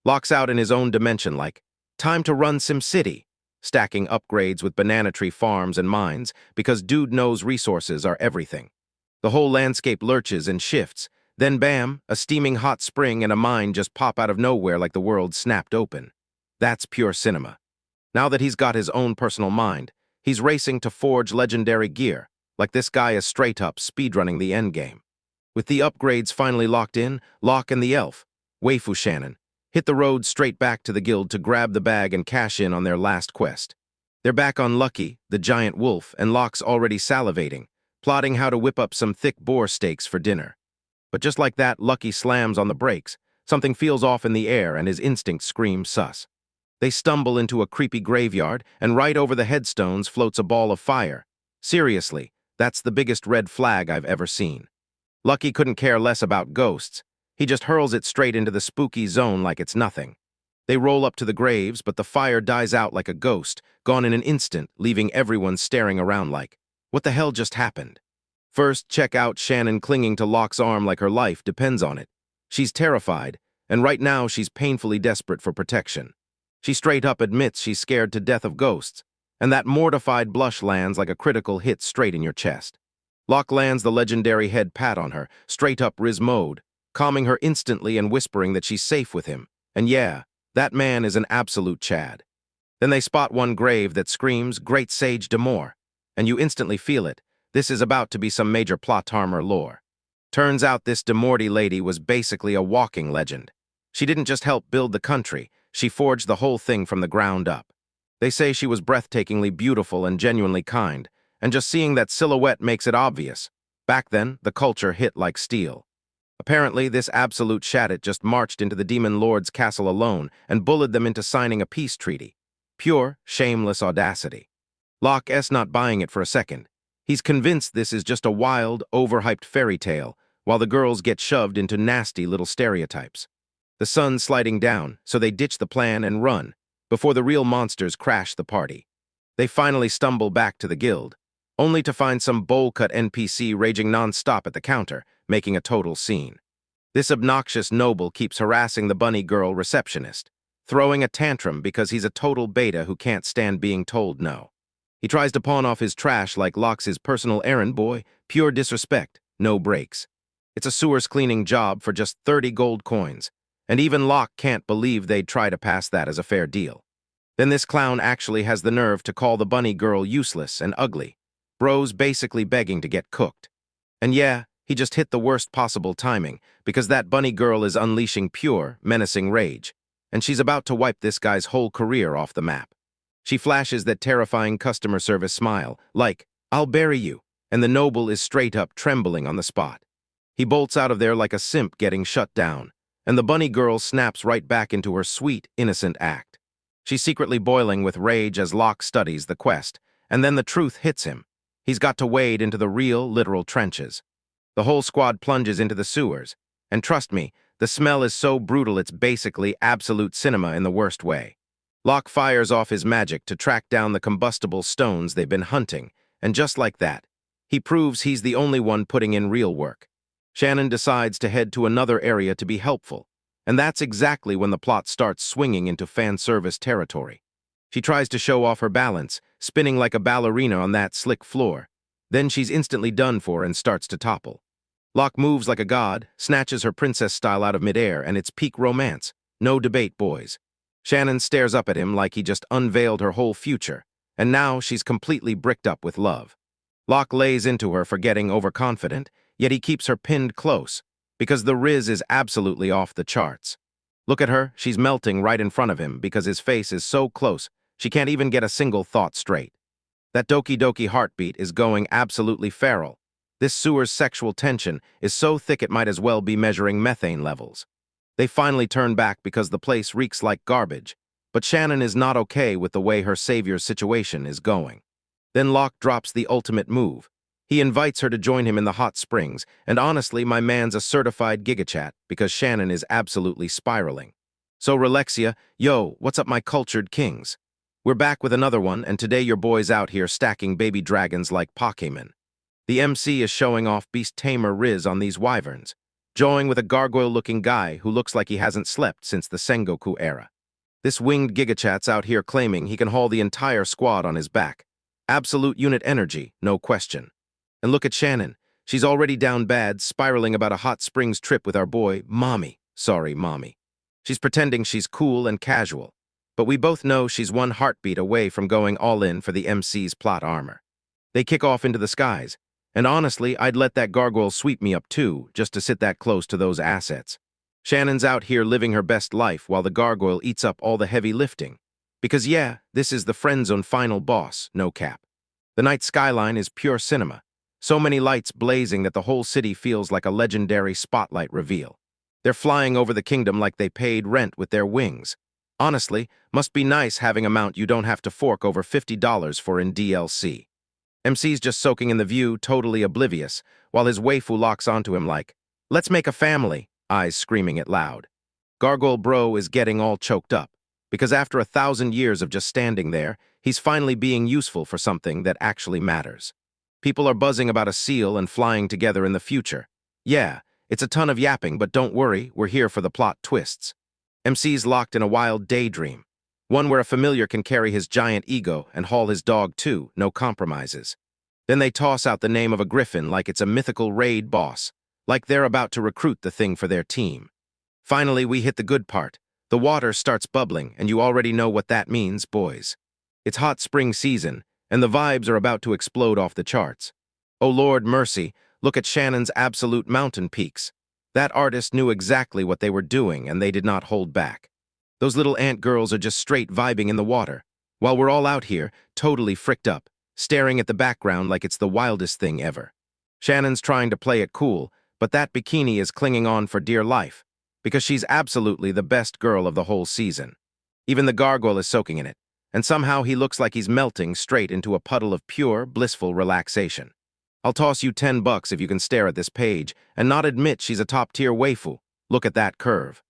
Locke's out in his own dimension like, time to run SimCity, stacking upgrades with banana tree farms and mines because dude knows resources are everything. The whole landscape lurches and shifts, then bam, a steaming hot spring and a mine just pop out of nowhere like the world snapped open. That's pure cinema. Now that he's got his own personal mind, he's racing to forge legendary gear, like this guy is straight up speedrunning the endgame. With the upgrades finally locked in, Locke and the elf, Waifu Shannon, hit the road straight back to the guild to grab the bag and cash in on their last quest. They're back on Lucky, the giant wolf, and Locke's already salivating, plotting how to whip up some thick boar steaks for dinner. But just like that, Lucky slams on the brakes. Something feels off in the air and his instinct screams sus. They stumble into a creepy graveyard, and right over the headstones floats a ball of fire. Seriously, that's the biggest red flag I've ever seen. Lucky couldn't care less about ghosts. He just hurls it straight into the spooky zone like it's nothing. They roll up to the graves, but the fire dies out like a ghost, gone in an instant, leaving everyone staring around like, what the hell just happened? First, check out Shannon clinging to Locke's arm like her life depends on it. She's terrified, and right now she's painfully desperate for protection. She straight up admits she's scared to death of ghosts, and that mortified blush lands like a critical hit straight in your chest. Locke lands the legendary head pat on her, straight up Riz mode, calming her instantly and whispering that she's safe with him. And yeah, that man is an absolute Chad. Then they spot one grave that screams, Great Sage Demore, and you instantly feel it. This is about to be some major plot armor lore. Turns out this Demorty lady was basically a walking legend. She didn't just help build the country, she forged the whole thing from the ground up. They say she was breathtakingly beautiful and genuinely kind, and just seeing that silhouette makes it obvious. Back then, the culture hit like steel. Apparently, this absolute Shattet just marched into the Demon Lord's castle alone and bullied them into signing a peace treaty. Pure, shameless audacity. Locke's not buying it for a second. He's convinced this is just a wild, overhyped fairy tale, while the girls get shoved into nasty little stereotypes. The sun's sliding down, so they ditch the plan and run, before the real monsters crash the party. They finally stumble back to the guild, only to find some bowl-cut NPC raging non-stop at the counter, making a total scene. This obnoxious noble keeps harassing the bunny girl receptionist, throwing a tantrum because he's a total beta who can't stand being told no. He tries to pawn off his trash like Locke's his personal errand boy, pure disrespect, no breaks. It's a sewers cleaning job for just 30 gold coins, and even Locke can't believe they'd try to pass that as a fair deal. Then this clown actually has the nerve to call the bunny girl useless and ugly. Bro's basically begging to get cooked. And yeah, he just hit the worst possible timing, because that bunny girl is unleashing pure, menacing rage, and she's about to wipe this guy's whole career off the map. She flashes that terrifying customer service smile, like, I'll bury you, and the noble is straight up trembling on the spot. He bolts out of there like a simp getting shut down, and the bunny girl snaps right back into her sweet, innocent act. She's secretly boiling with rage as Locke studies the quest, and then the truth hits him. He's got to wade into the real, literal trenches. The whole squad plunges into the sewers, and trust me, the smell is so brutal it's basically absolute cinema in the worst way. Locke fires off his magic to track down the combustible stones they've been hunting, and just like that, he proves he's the only one putting in real work. Shannon decides to head to another area to be helpful, and that's exactly when the plot starts swinging into fan service territory. She tries to show off her balance, spinning like a ballerina on that slick floor. Then she's instantly done for and starts to topple. Locke moves like a god, snatches her princess style out of midair, and it's peak romance. No debate, boys. Shannon stares up at him like he just unveiled her whole future, and now she's completely bricked up with love. Locke lays into her for getting overconfident, yet he keeps her pinned close, because the Riz is absolutely off the charts. Look at her, she's melting right in front of him because his face is so close, she can't even get a single thought straight. That doki doki heartbeat is going absolutely feral. This sewer's sexual tension is so thick it might as well be measuring methane levels. They finally turn back because the place reeks like garbage, but Shannon is not okay with the way her savior's situation is going. Then Locke drops the ultimate move. He invites her to join him in the hot springs, and honestly, my man's a certified gigachat because Shannon is absolutely spiraling. So Relexia, yo, what's up my cultured kings? We're back with another one, and today your boy's out here stacking baby dragons like Pokemon. The MC is showing off Beast Tamer Riz on these wyverns, joining with a gargoyle-looking guy who looks like he hasn't slept since the Sengoku era. This winged gigachat's out here claiming he can haul the entire squad on his back. Absolute unit energy, no question. And look at Shannon. She's already down bad, spiraling about a hot springs trip with our boy, Mommy. Sorry, Mommy. She's pretending she's cool and casual, but we both know she's one heartbeat away from going all in for the MC's plot armor. They kick off into the skies, and honestly, I'd let that gargoyle sweep me up too, just to sit that close to those assets. Shannon's out here living her best life while the gargoyle eats up all the heavy lifting. Because yeah, this is the friendzone final boss, no cap. The night skyline is pure cinema. So many lights blazing that the whole city feels like a legendary spotlight reveal. They're flying over the kingdom like they paid rent with their wings. Honestly, must be nice having a mount you don't have to fork over $50 for in DLC. MC's just soaking in the view, totally oblivious, while his waifu locks onto him like, let's make a family, eyes screaming it loud. Gargoyle Bro is getting all choked up, because after 1,000 years of just standing there, he's finally being useful for something that actually matters. People are buzzing about a seal and flying together in the future. Yeah, it's a ton of yapping, but don't worry, we're here for the plot twists. MC's locked in a wild daydream, one where a familiar can carry his giant ego and haul his dog too, no compromises. Then they toss out the name of a griffin like it's a mythical raid boss, like they're about to recruit the thing for their team. Finally, we hit the good part. The water starts bubbling, and you already know what that means, boys. It's hot spring season, and the vibes are about to explode off the charts. Oh Lord mercy, look at Shannon's absolute mountain peaks. That artist knew exactly what they were doing, and they did not hold back. Those little ant girls are just straight vibing in the water, while we're all out here, totally fricked up, staring at the background like it's the wildest thing ever. Shannon's trying to play it cool, but that bikini is clinging on for dear life, because she's absolutely the best girl of the whole season. Even the gargoyle is soaking in it, and somehow he looks like he's melting straight into a puddle of pure, blissful relaxation. I'll toss you $10 if you can stare at this page and not admit she's a top-tier waifu. Look at that curve.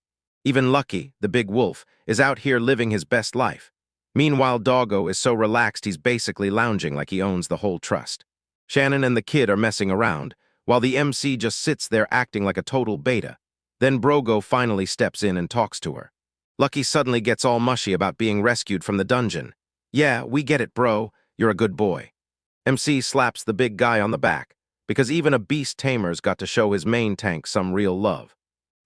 Even Lucky, the big wolf, is out here living his best life. Meanwhile, Doggo is so relaxed he's basically lounging like he owns the whole trust. Shannon and the kid are messing around, while the MC just sits there acting like a total beta. Then Brogo finally steps in and talks to her. Lucky suddenly gets all mushy about being rescued from the dungeon. Yeah, we get it, bro. You're a good boy. MC slaps the big guy on the back, because even a beast tamer's got to show his main tank some real love.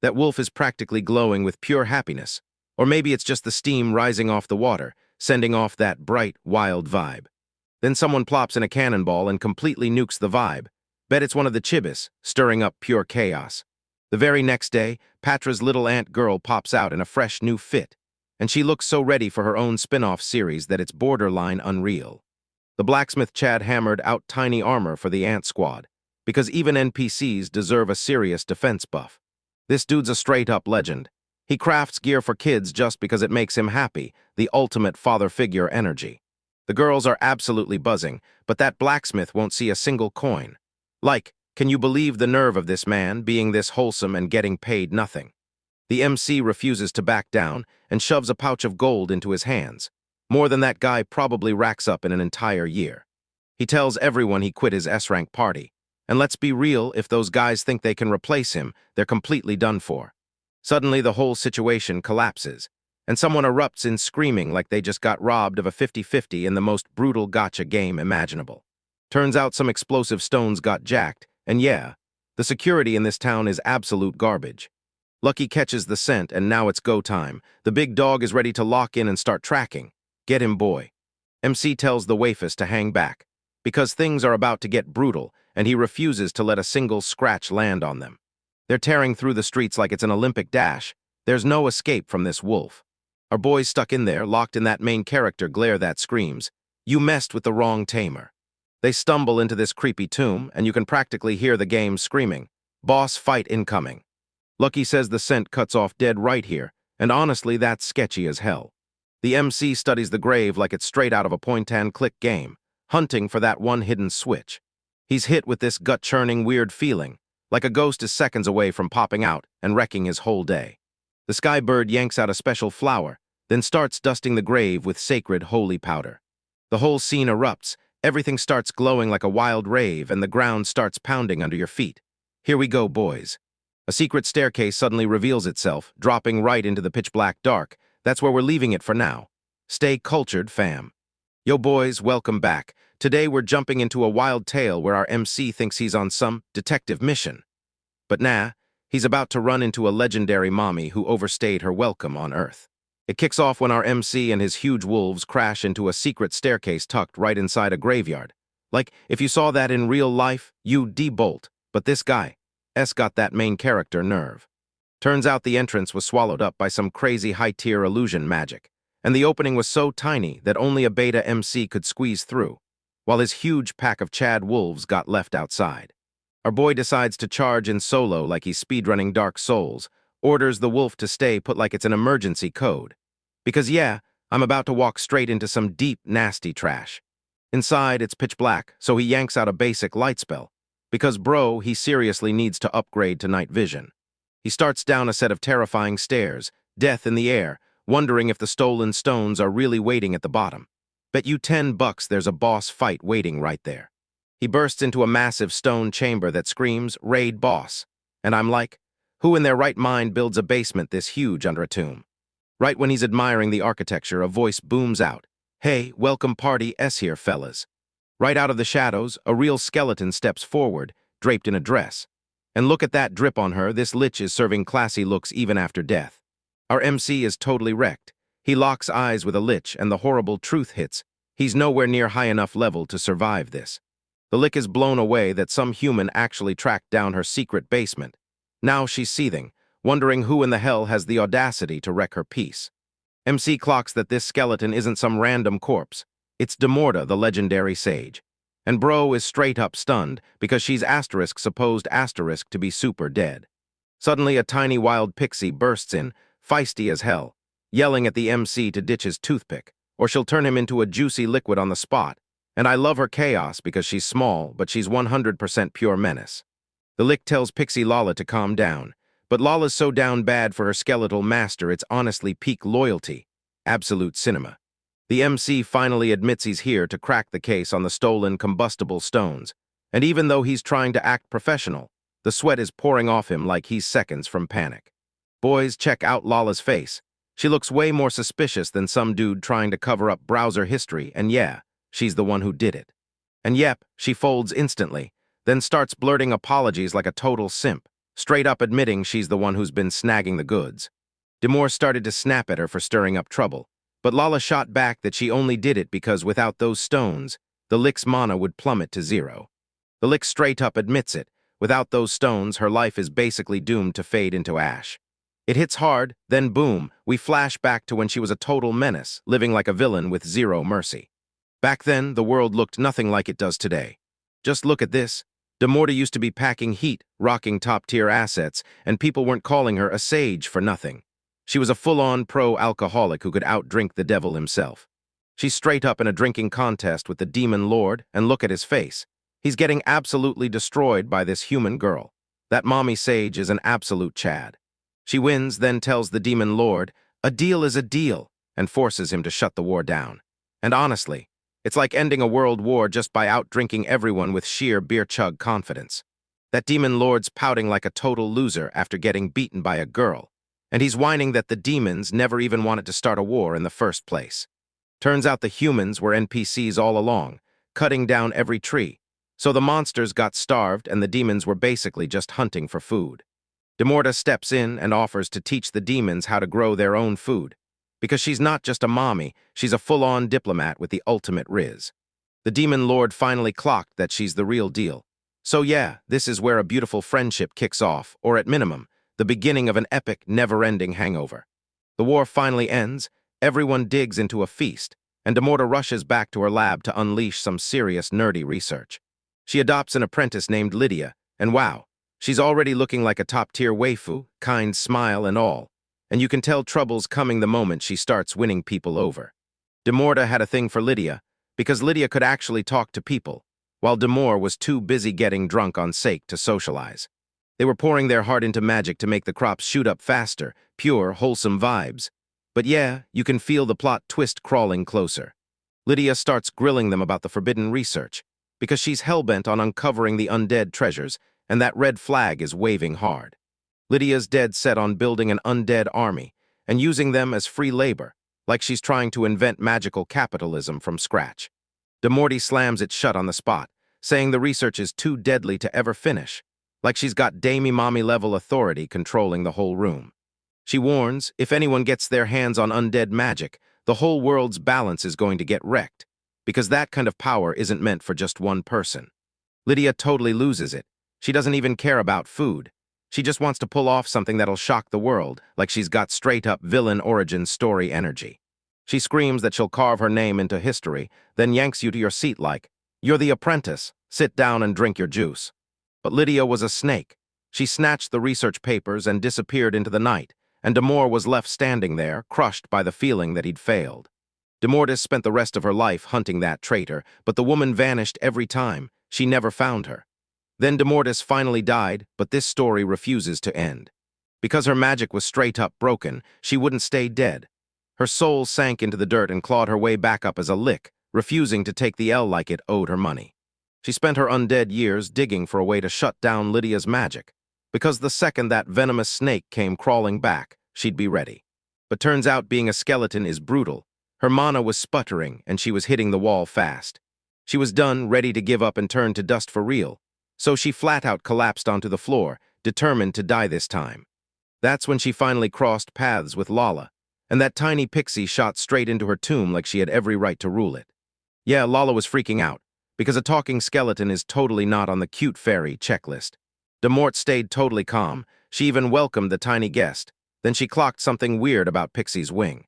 That wolf is practically glowing with pure happiness. Or maybe it's just the steam rising off the water, sending off that bright, wild vibe. Then someone plops in a cannonball and completely nukes the vibe. Bet it's one of the chibis, stirring up pure chaos. The very next day, Patra's little ant girl pops out in a fresh new fit, and she looks so ready for her own spin-off series that it's borderline unreal. The blacksmith Chad hammered out tiny armor for the ant squad, because even NPCs deserve a serious defense buff. This dude's a straight-up legend. He crafts gear for kids just because it makes him happy, the ultimate father figure energy. The girls are absolutely buzzing, but that blacksmith won't see a single coin. Like, can you believe the nerve of this man, being this wholesome and getting paid nothing? The MC refuses to back down and shoves a pouch of gold into his hands, more than that guy probably racks up in an entire year. He tells everyone he quit his S-rank party, and let's be real, if those guys think they can replace him, they're completely done for. Suddenly, the whole situation collapses, and someone erupts in screaming like they just got robbed of a 50-50 in the most brutal gotcha game imaginable. Turns out some explosive stones got jacked, and yeah, the security in this town is absolute garbage. Lucky catches the scent, and now it's go time. The big dog is ready to lock in and start tracking. Get him, boy. MC tells the waifus to hang back, because things are about to get brutal, and he refuses to let a single scratch land on them. They're tearing through the streets like it's an Olympic dash. There's no escape from this wolf. Our boy's stuck in there, locked in that main character glare that screams, "You messed with the wrong tamer." They stumble into this creepy tomb, and you can practically hear the game screaming, "Boss fight incoming." Lucky says the scent cuts off dead right here, and honestly, that's sketchy as hell. The MC studies the grave like it's straight out of a point-and-click game, hunting for that one hidden switch. He's hit with this gut-churning weird feeling, like a ghost is seconds away from popping out and wrecking his whole day. The sky bird yanks out a special flower, then starts dusting the grave with sacred holy powder. The whole scene erupts, everything starts glowing like a wild rave, and the ground starts pounding under your feet. Here we go, boys. A secret staircase suddenly reveals itself, dropping right into the pitch-black dark. That's where we're leaving it for now. Stay cultured, fam. Yo, boys, welcome back. Today we're jumping into a wild tale where our MC thinks he's on some detective mission. But nah, he's about to run into a legendary mommy who overstayed her welcome on Earth. It kicks off when our MC and his huge wolves crash into a secret staircase tucked right inside a graveyard. Like, if you saw that in real life, you'd debolt. But this guy's got that main character nerve. Turns out the entrance was swallowed up by some crazy high-tier illusion magic, and the opening was so tiny that only a beta MC could squeeze through, while his huge pack of Chad wolves got left outside. Our boy decides to charge in solo like he's speedrunning Dark Souls, orders the wolf to stay put like it's an emergency code. Because yeah, I'm about to walk straight into some deep, nasty trash. Inside, it's pitch black, so he yanks out a basic light spell, because bro, he seriously needs to upgrade to night vision. He starts down a set of terrifying stairs, death in the air, wondering if the stolen stones are really waiting at the bottom. Bet you $10 there's a boss fight waiting right there. He bursts into a massive stone chamber that screams, "Raid boss." And I'm like, who in their right mind builds a basement this huge under a tomb? Right when he's admiring the architecture, a voice booms out, "Hey, welcome party S here, fellas." Right out of the shadows, a real skeleton steps forward, draped in a dress. And look at that drip on her, this lich is serving classy looks even after death. Our MC is totally wrecked. He locks eyes with a lich and the horrible truth hits. He's nowhere near high enough level to survive this. The lich is blown away that some human actually tracked down her secret basement. Now she's seething, wondering who in the hell has the audacity to wreck her peace. MC clocks that this skeleton isn't some random corpse. It's Demorta, the legendary sage. And bro is straight up stunned because she's supposed to be super dead. Suddenly a tiny wild pixie bursts in, feisty as hell, yelling at the MC to ditch his toothpick, or she'll turn him into a juicy liquid on the spot. And I love her chaos because she's small, but she's 100% pure menace. The lick tells Pixie Lala to calm down, but Lala's so down bad for her skeletal master it's honestly peak loyalty. Absolute cinema. The MC finally admits he's here to crack the case on the stolen combustible stones, and even though he's trying to act professional, the sweat is pouring off him like he's seconds from panic. Boys, check out Lala's face. She looks way more suspicious than some dude trying to cover up browser history, and yeah, she's the one who did it. And yep, she folds instantly, then starts blurting apologies like a total simp, straight up admitting she's the one who's been snagging the goods. Demore started to snap at her for stirring up trouble, but Lala shot back that she only did it because without those stones, the lick's mana would plummet to 0. The lick straight up admits it. Without those stones, her life is basically doomed to fade into ash. It hits hard, then boom, we flash back to when she was a total menace, living like a villain with 0 mercy. Back then, the world looked nothing like it does today. Just look at this. Demorta used to be packing heat, rocking top-tier assets, and people weren't calling her a sage for nothing. She was a full-on pro-alcoholic who could outdrink the devil himself. She's straight up in a drinking contest with the demon lord, and look at his face. He's getting absolutely destroyed by this human girl. That mommy sage is an absolute Chad. She wins, then tells the demon lord, "A deal is a deal," and forces him to shut the war down. And honestly, it's like ending a world war just by outdrinking everyone with sheer beer-chug confidence. That demon lord's pouting like a total loser after getting beaten by a girl, and he's whining that the demons never even wanted to start a war in the first place. Turns out the humans were NPCs all along, cutting down every tree, so the monsters got starved and the demons were basically just hunting for food. Demorta steps in and offers to teach the demons how to grow their own food, because she's not just a mommy, she's a full-on diplomat with the ultimate riz. The demon lord finally clocked that she's the real deal. So yeah, this is where a beautiful friendship kicks off, or at minimum, the beginning of an epic, never-ending hangover. The war finally ends, everyone digs into a feast, and Demorta rushes back to her lab to unleash some serious nerdy research. She adopts an apprentice named Lydia, and wow, she's already looking like a top-tier waifu, kind smile and all, and you can tell trouble's coming the moment she starts winning people over. Demorta had a thing for Lydia, because Lydia could actually talk to people, while Demore was too busy getting drunk on sake to socialize. They were pouring their heart into magic to make the crops shoot up faster, pure, wholesome vibes. But yeah, you can feel the plot twist crawling closer. Lydia starts grilling them about the forbidden research, because she's hellbent on uncovering the undead treasures, and that red flag is waving hard. Lydia's dead set on building an undead army, and using them as free labor, like she's trying to invent magical capitalism from scratch. Demorta slams it shut on the spot, saying the research is too deadly to ever finish, like she's got Damie-mommy-level authority controlling the whole room. She warns, if anyone gets their hands on undead magic, the whole world's balance is going to get wrecked, because that kind of power isn't meant for just one person. Lydia totally loses it. She doesn't even care about food. She just wants to pull off something that'll shock the world, like she's got straight-up villain origin story energy. She screams that she'll carve her name into history, then yanks you to your seat like, "You're the apprentice, sit down and drink your juice." But Lydia was a snake. She snatched the research papers and disappeared into the night, and Demore was left standing there, crushed by the feeling that he'd failed. Demortis spent the rest of her life hunting that traitor, but the woman vanished every time. She never found her. Then Demortis finally died, but this story refuses to end. Because her magic was straight up broken, she wouldn't stay dead. Her soul sank into the dirt and clawed her way back up as a lick, refusing to take the L like it owed her money. She spent her undead years digging for a way to shut down Lydia's magic, because the second that venomous snake came crawling back, she'd be ready. But turns out being a skeleton is brutal. Her mana was sputtering, and she was hitting the wall fast. She was done, ready to give up and turn to dust for real. So she flat out collapsed onto the floor, determined to die this time. That's when she finally crossed paths with Lala, and that tiny pixie shot straight into her tomb like she had every right to rule it. Yeah, Lala was freaking out, because a talking skeleton is totally not on the cute fairy checklist. Demort stayed totally calm. She even welcomed the tiny guest. Then she clocked something weird about Pixie's wing.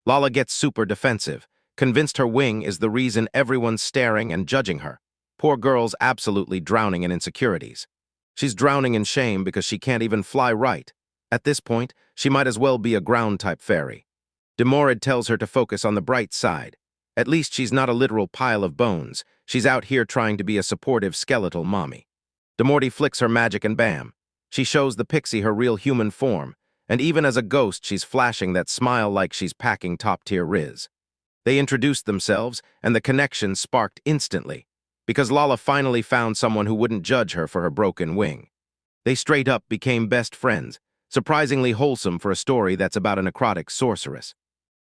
Lala gets super defensive, convinced her wing is the reason everyone's staring and judging her. Poor girl's absolutely drowning in insecurities. She's drowning in shame because she can't even fly right. At this point, she might as well be a ground-type fairy. Demorrid tells her to focus on the bright side. At least she's not a literal pile of bones. She's out here trying to be a supportive skeletal mommy. Demordy flicks her magic and bam. She shows the pixie her real human form, and even as a ghost she's flashing that smile like she's packing top-tier riz. They introduced themselves, and the connection sparked instantly, because Lala finally found someone who wouldn't judge her for her broken wing. They straight up became best friends, surprisingly wholesome for a story that's about a necrotic sorceress.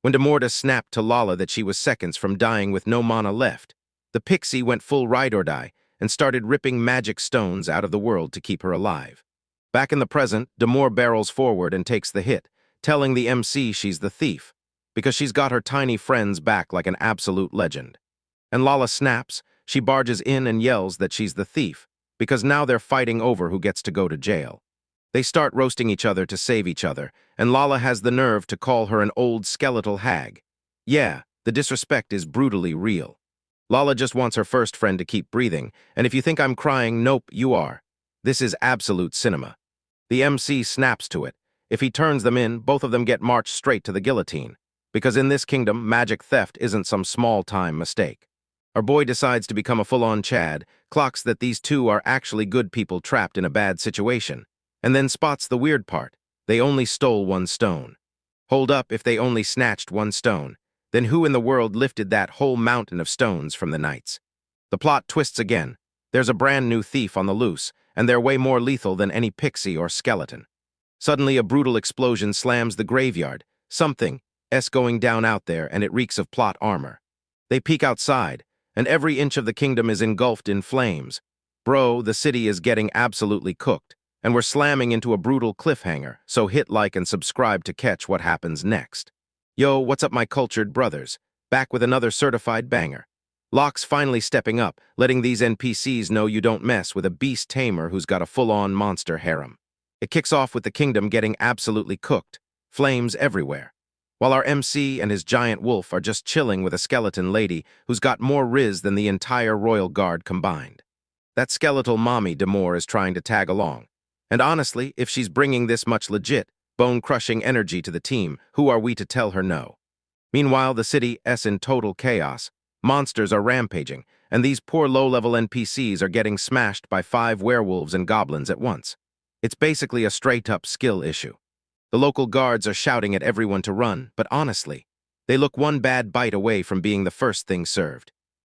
When Demorda snapped to Lala that she was seconds from dying with no mana left, the pixie went full ride or die and started ripping magic stones out of the world to keep her alive. Back in the present, Demore barrels forward and takes the hit, telling the MC she's the thief, because she's got her tiny friends back like an absolute legend. And Lala snaps. She barges in and yells that she's the thief, because now they're fighting over who gets to go to jail. They start roasting each other to save each other, and Lala has the nerve to call her an old skeletal hag. Yeah, the disrespect is brutally real. Lala just wants her first friend to keep breathing, and if you think I'm crying, nope, you are. This is absolute cinema. The MC snaps to it. If he turns them in, both of them get marched straight to the guillotine, because in this kingdom, magic theft isn't some small-time mistake. Our boy decides to become a full-on Chad, clocks that these two are actually good people trapped in a bad situation, and then spots the weird part. They only stole one stone. Hold up, if they only snatched one stone, then who in the world lifted that whole mountain of stones from the knights? The plot twists again. There's a brand new thief on the loose, and they're way more lethal than any pixie or skeleton. Suddenly, a brutal explosion slams the graveyard. Something's going down out there, and it reeks of plot armor. They peek outside, and every inch of the kingdom is engulfed in flames. Bro, the city is getting absolutely cooked, and we're slamming into a brutal cliffhanger, so hit like and subscribe to catch what happens next. Yo, what's up my cultured brothers? Back with another certified banger. Locke's finally stepping up, letting these NPCs know you don't mess with a beast tamer who's got a full-on monster harem. It kicks off with the kingdom getting absolutely cooked, flames everywhere, while our MC and his giant wolf are just chilling with a skeleton lady who's got more riz than the entire royal guard combined. That skeletal mommy Demore is trying to tag along. And honestly, if she's bringing this much legit, bone-crushing energy to the team, who are we to tell her no? Meanwhile, the city's in total chaos. Monsters are rampaging, and these poor low-level NPCs are getting smashed by 5 werewolves and goblins at once. It's basically a straight-up skill issue. The local guards are shouting at everyone to run, but honestly, they look one bad bite away from being the first thing served.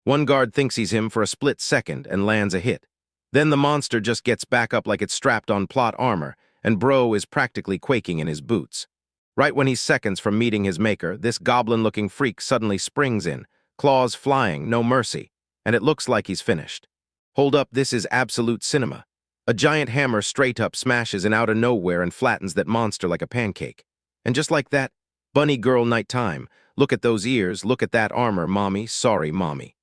One guard thinks he's him for a split second and lands a hit. Then the monster just gets back up like it's strapped on plot armor, and bro is practically quaking in his boots. Right when he's seconds from meeting his maker, this goblin-looking freak suddenly springs in, claws flying, no mercy, and it looks like he's finished. Hold up, this is absolute cinema. A giant hammer straight up smashes in out of nowhere and flattens that monster like a pancake. And just like that, bunny girl nighttime, look at those ears, look at that armor, mommy, sorry, mommy.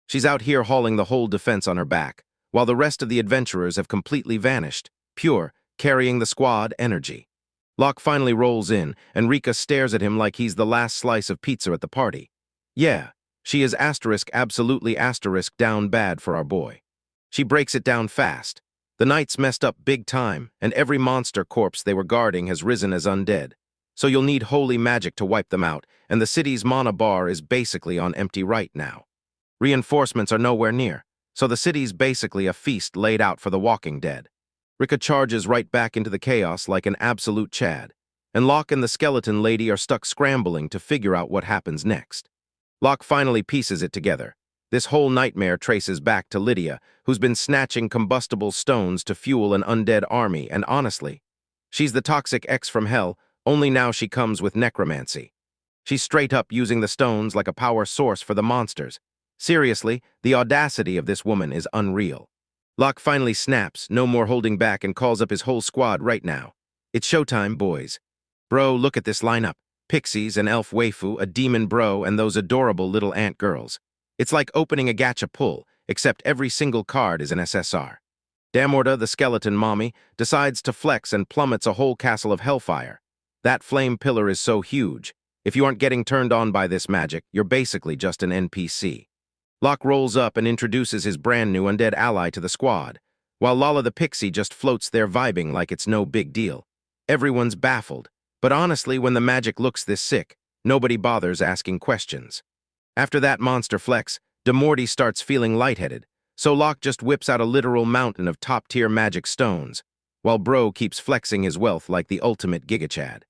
She's out here hauling the whole defense on her back, while the rest of the adventurers have completely vanished, pure, carrying the squad energy. Locke finally rolls in, and Rika stares at him like he's the last slice of pizza at the party. Yeah, she is absolutely down bad for our boy. She breaks it down fast. The knights messed up big time, and every monster corpse they were guarding has risen as undead. So you'll need holy magic to wipe them out, and the city's mana bar is basically on empty right now. Reinforcements are nowhere near, so the city's basically a feast laid out for the walking dead. Riche charges right back into the chaos like an absolute Chad, and Locke and the skeleton lady are stuck scrambling to figure out what happens next. Locke finally pieces it together. This whole nightmare traces back to Lydia, who's been snatching combustible stones to fuel an undead army, and honestly, she's the toxic ex from hell, only now she comes with necromancy. She's straight up using the stones like a power source for the monsters. Seriously, the audacity of this woman is unreal. Locke finally snaps, no more holding back, and calls up his whole squad right now. It's showtime, boys. Bro, look at this lineup. Pixies, an elf waifu, a demon bro, and those adorable little ant girls. It's like opening a gacha pull, except every single card is an SSR. Damorta, the skeleton mommy, decides to flex and plummets a whole castle of hellfire. That flame pillar is so huge. If you aren't getting turned on by this magic, you're basically just an NPC. Locke rolls up and introduces his brand new undead ally to the squad, while Lala the pixie just floats there vibing like it's no big deal. Everyone's baffled. But honestly, when the magic looks this sick, nobody bothers asking questions. After that monster flex, Demorty starts feeling lightheaded, so Locke just whips out a literal mountain of top-tier magic stones, while Bro keeps flexing his wealth like the ultimate gigachad.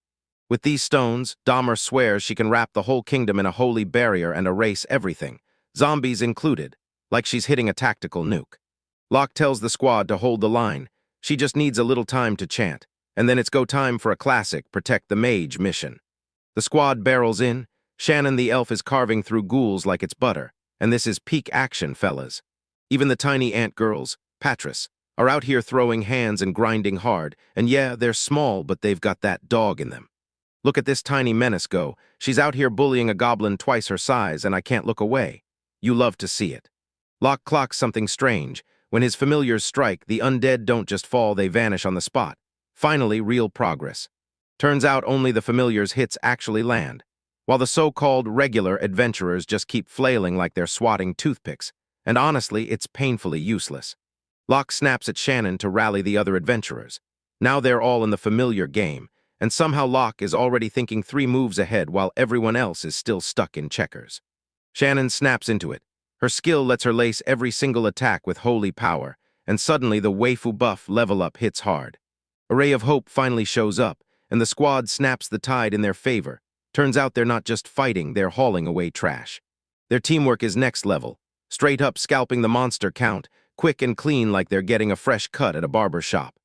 With these stones, Dahmer swears she can wrap the whole kingdom in a holy barrier and erase everything, zombies included, like she's hitting a tactical nuke. Locke tells the squad to hold the line. She just needs a little time to chant. And then it's go time for a classic Protect the Mage mission. The squad barrels in. Shannon the elf is carving through ghouls like it's butter, and this is peak action, fellas. Even the tiny ant girls, Patris, are out here throwing hands and grinding hard, and yeah, they're small, but they've got that dog in them. Look at this tiny menace go. She's out here bullying a goblin twice her size, and I can't look away. You love to see it. Locke clocks something strange. When his familiars strike, the undead don't just fall, they vanish on the spot. Finally, real progress. Turns out only the familiars' hits actually land, while the so-called regular adventurers just keep flailing like they're swatting toothpicks, and honestly, it's painfully useless. Locke snaps at Shannon to rally the other adventurers. Now they're all in the familiar game, and somehow Locke is already thinking 3 moves ahead while everyone else is still stuck in checkers. Shannon snaps into it. Her skill lets her lace every single attack with holy power, and suddenly the waifu buff level up hits hard. A ray of hope finally shows up, and the squad snaps the tide in their favor. Turns out they're not just fighting, they're hauling away trash. Their teamwork is next level, straight up scalping the monster count, quick and clean like they're getting a fresh cut at a barber shop.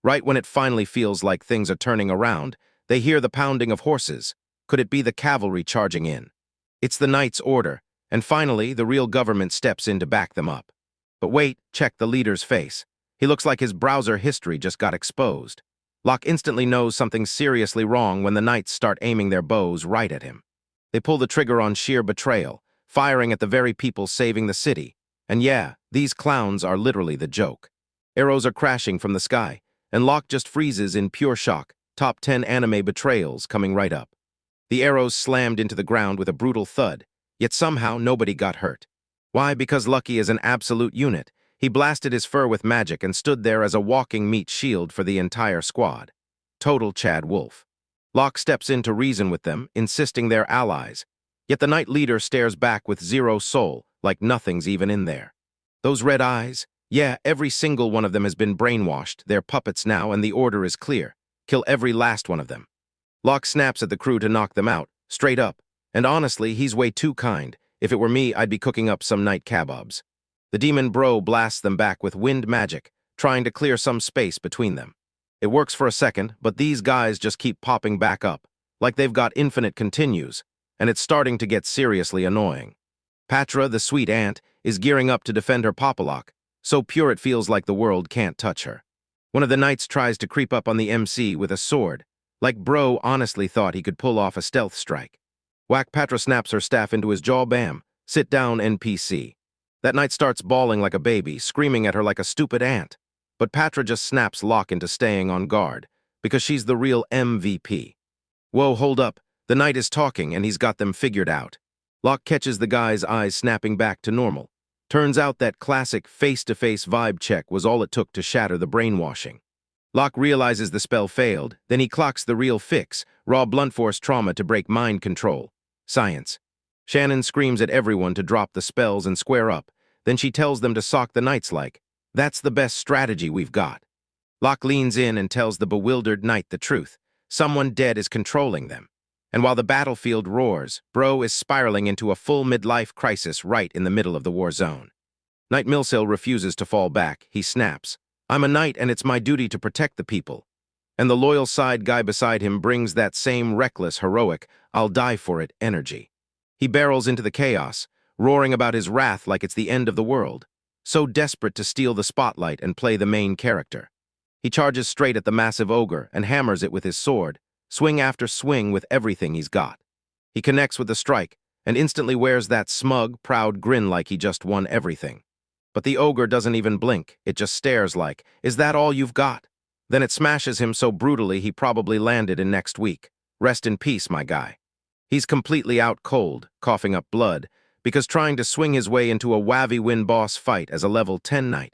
Right when it finally feels like things are turning around, they hear the pounding of horses. Could it be the cavalry charging in? It's the knight's order, and finally the real government steps in to back them up. But wait, check the leader's face. He looks like his browser history just got exposed. Locke instantly knows something's seriously wrong when the knights start aiming their bows right at him. They pull the trigger on sheer betrayal, firing at the very people saving the city. And yeah, these clowns are literally the joke. Arrows are crashing from the sky, and Locke just freezes in pure shock, top 10 anime betrayals coming right up. The arrows slammed into the ground with a brutal thud, yet somehow nobody got hurt. Why? Because Lucky is an absolute unit. He blasted his fur with magic and stood there as a walking meat shield for the entire squad. Total Chad Wolf. Locke steps in to reason with them, insisting they're allies. Yet the knight leader stares back with zero soul, like nothing's even in there. Those red eyes? Yeah, every single one of them has been brainwashed. They're puppets now, and the order is clear. Kill every last one of them. Locke snaps at the crew to knock them out, straight up. And honestly, he's way too kind. If it were me, I'd be cooking up some night kebabs. The demon bro blasts them back with wind magic, trying to clear some space between them. It works for a second, but these guys just keep popping back up, like they've got infinite continues, and it's starting to get seriously annoying. Patra, the sweet ant, is gearing up to defend her Popalock, so pure it feels like the world can't touch her. One of the knights tries to creep up on the MC with a sword, like bro honestly thought he could pull off a stealth strike. Whack Patra snaps her staff into his jaw. Bam, sit down NPC. That knight starts bawling like a baby, screaming at her like a stupid ant. But Patra just snaps Locke into staying on guard, because she's the real MVP. Whoa, hold up. The knight is talking, and he's got them figured out. Locke catches the guy's eyes snapping back to normal. Turns out that classic face-to-face vibe check was all it took to shatter the brainwashing. Locke realizes the spell failed, then he clocks the real fix, raw blunt force trauma to break mind control. Science. Shannon screams at everyone to drop the spells and square up. Then she tells them to sock the knights like, "That's the best strategy we've got." Locke leans in and tells the bewildered knight the truth. Someone dead is controlling them. And while the battlefield roars, Bro is spiraling into a full midlife crisis right in the middle of the war zone. Knight Milsil refuses to fall back. He snaps. I'm a knight and it's my duty to protect the people. And the loyal side guy beside him brings that same reckless, heroic, I'll die for it energy. He barrels into the chaos, roaring about his wrath like it's the end of the world, so desperate to steal the spotlight and play the main character. He charges straight at the massive ogre and hammers it with his sword, swing after swing with everything he's got. He connects with the strike and instantly wears that smug, proud grin like he just won everything. But the ogre doesn't even blink, it just stares like, is that all you've got? Then it smashes him so brutally he probably landed in next week. Rest in peace, my guy. He's completely out cold, coughing up blood, because trying to swing his way into a wavy win-boss fight as a level 10 knight.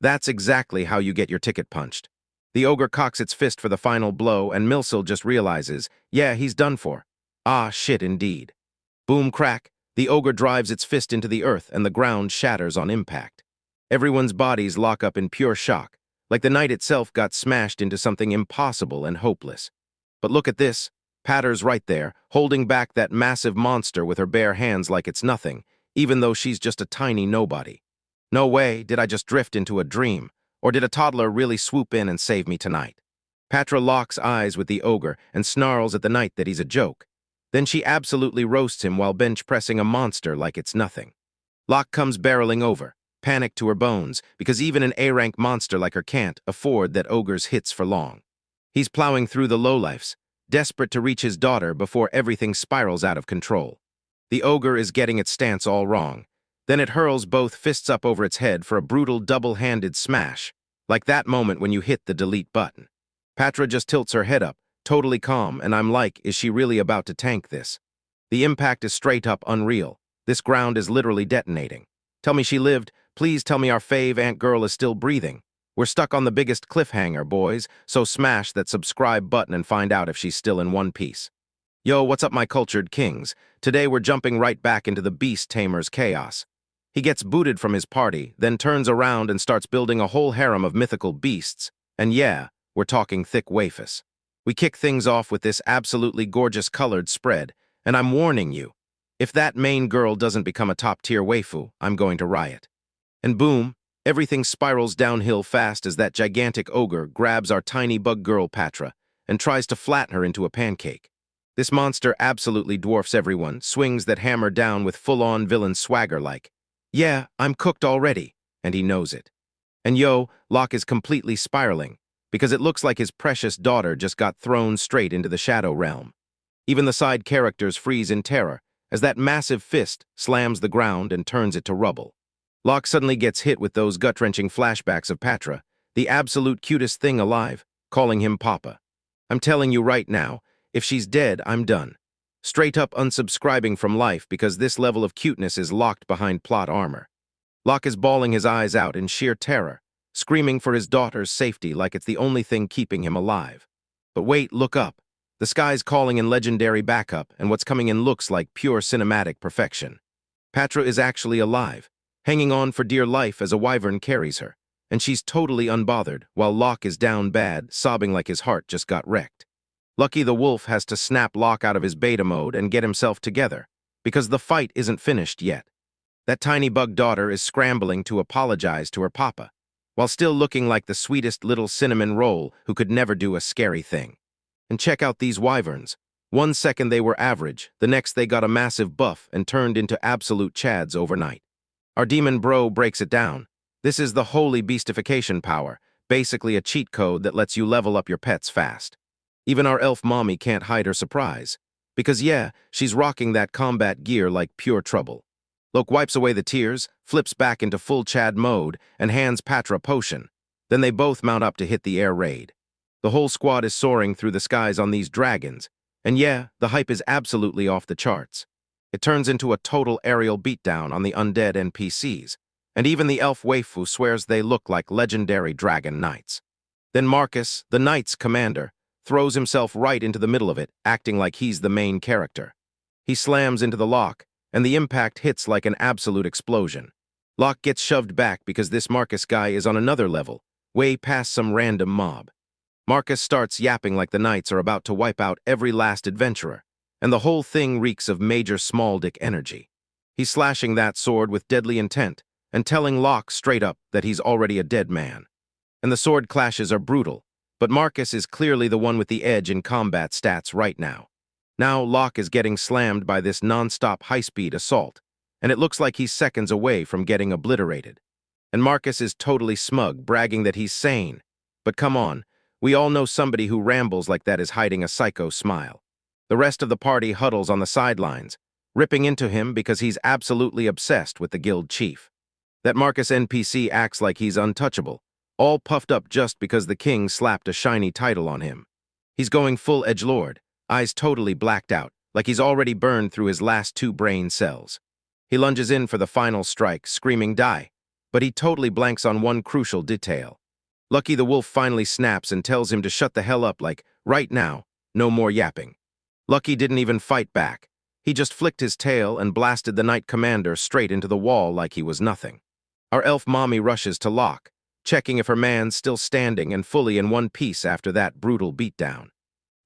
That's exactly how you get your ticket punched. The ogre cocks its fist for the final blow and Milsil just realizes, yeah, he's done for. Ah, shit indeed. Boom crack, the ogre drives its fist into the earth and the ground shatters on impact. Everyone's bodies lock up in pure shock, like the knight itself got smashed into something impossible and hopeless. But look at this. Patter's right there, holding back that massive monster with her bare hands like it's nothing, even though she's just a tiny nobody. No way did I just drift into a dream, or did a toddler really swoop in and save me tonight? Patra locks eyes with the ogre and snarls at the knight that he's a joke. Then she absolutely roasts him while bench-pressing a monster like it's nothing. Locke comes barreling over, panicked to her bones, because even an A-rank monster like her can't afford that ogre's hits for long. He's plowing through the lowlifes, desperate to reach his daughter before everything spirals out of control. The ogre is getting its stance all wrong. Then it hurls both fists up over its head for a brutal double-handed smash, like that moment when you hit the delete button. Patra just tilts her head up, totally calm, and I'm like, is she really about to tank this? The impact is straight up unreal. This ground is literally detonating. Tell me she lived. Please tell me our fave ant girl is still breathing. We're stuck on the biggest cliffhanger, boys, so smash that subscribe button and find out if she's still in one piece. Yo, what's up, my cultured kings? Today we're jumping right back into the Beast Tamer's chaos. He gets booted from his party, then turns around and starts building a whole harem of mythical beasts. And yeah, we're talking thick wafus. We kick things off with this absolutely gorgeous colored spread, and I'm warning you, if that main girl doesn't become a top-tier waifu, I'm going to riot. And boom, everything spirals downhill fast as that gigantic ogre grabs our tiny bug girl Patra and tries to flatten her into a pancake. This monster absolutely dwarfs everyone, swings that hammer down with full-on villain swagger like, yeah, I'm cooked already, and he knows it. And yo, Locke is completely spiraling, because it looks like his precious daughter just got thrown straight into the shadow realm. Even the side characters freeze in terror as that massive fist slams the ground and turns it to rubble. Locke suddenly gets hit with those gut-wrenching flashbacks of Patra, the absolute cutest thing alive, calling him Papa. I'm telling you right now, if she's dead, I'm done. Straight up unsubscribing from life because this level of cuteness is locked behind plot armor. Locke is bawling his eyes out in sheer terror, screaming for his daughter's safety like it's the only thing keeping him alive. But wait, look up. The sky's calling in legendary backup, and what's coming in looks like pure cinematic perfection. Patra is actually alive, hanging on for dear life as a wyvern carries her, and she's totally unbothered, while Locke is down bad, sobbing like his heart just got wrecked. Lucky the wolf has to snap Locke out of his beta mode and get himself together, because the fight isn't finished yet. That tiny bug daughter is scrambling to apologize to her papa, while still looking like the sweetest little cinnamon roll who could never do a scary thing. And check out these wyverns. 1 second they were average, the next they got a massive buff and turned into absolute chads overnight. Our demon bro breaks it down. This is the holy beastification power, basically a cheat code that lets you level up your pets fast. Even our elf mommy can't hide her surprise, because yeah, she's rocking that combat gear like pure trouble. Loke wipes away the tears, flips back into full Chad mode, and hands Patra a potion. Then they both mount up to hit the air raid. The whole squad is soaring through the skies on these dragons, and yeah, the hype is absolutely off the charts. It turns into a total aerial beatdown on the undead NPCs, and even the elf waifu swears they look like legendary dragon knights. Then Marcus, the knight's commander, throws himself right into the middle of it, acting like he's the main character. He slams into the Locke, and the impact hits like an absolute explosion. Locke gets shoved back because this Marcus guy is on another level, way past some random mob. Marcus starts yapping like the knights are about to wipe out every last adventurer, and the whole thing reeks of major small dick energy. He's slashing that sword with deadly intent, and telling Locke straight up that he's already a dead man. And the sword clashes are brutal, but Marcus is clearly the one with the edge in combat stats right now. Now Locke is getting slammed by this non-stop high-speed assault, and it looks like he's seconds away from getting obliterated. And Marcus is totally smug, bragging that he's sane. But come on, we all know somebody who rambles like that is hiding a psycho smile. The rest of the party huddles on the sidelines, ripping into him because he's absolutely obsessed with the guild chief. That Marcus NPC acts like he's untouchable, all puffed up just because the king slapped a shiny title on him. He's going full edgelord, eyes totally blacked out, like he's already burned through his last 2 brain cells. He lunges in for the final strike, screaming die, but he totally blanks on one crucial detail. Lucky the wolf finally snaps and tells him to shut the hell up like, right now, no more yapping. Lucky didn't even fight back. He just flicked his tail and blasted the knight commander straight into the wall like he was nothing. Our elf mommy rushes to Locke, checking if her man's still standing and fully in one piece after that brutal beatdown.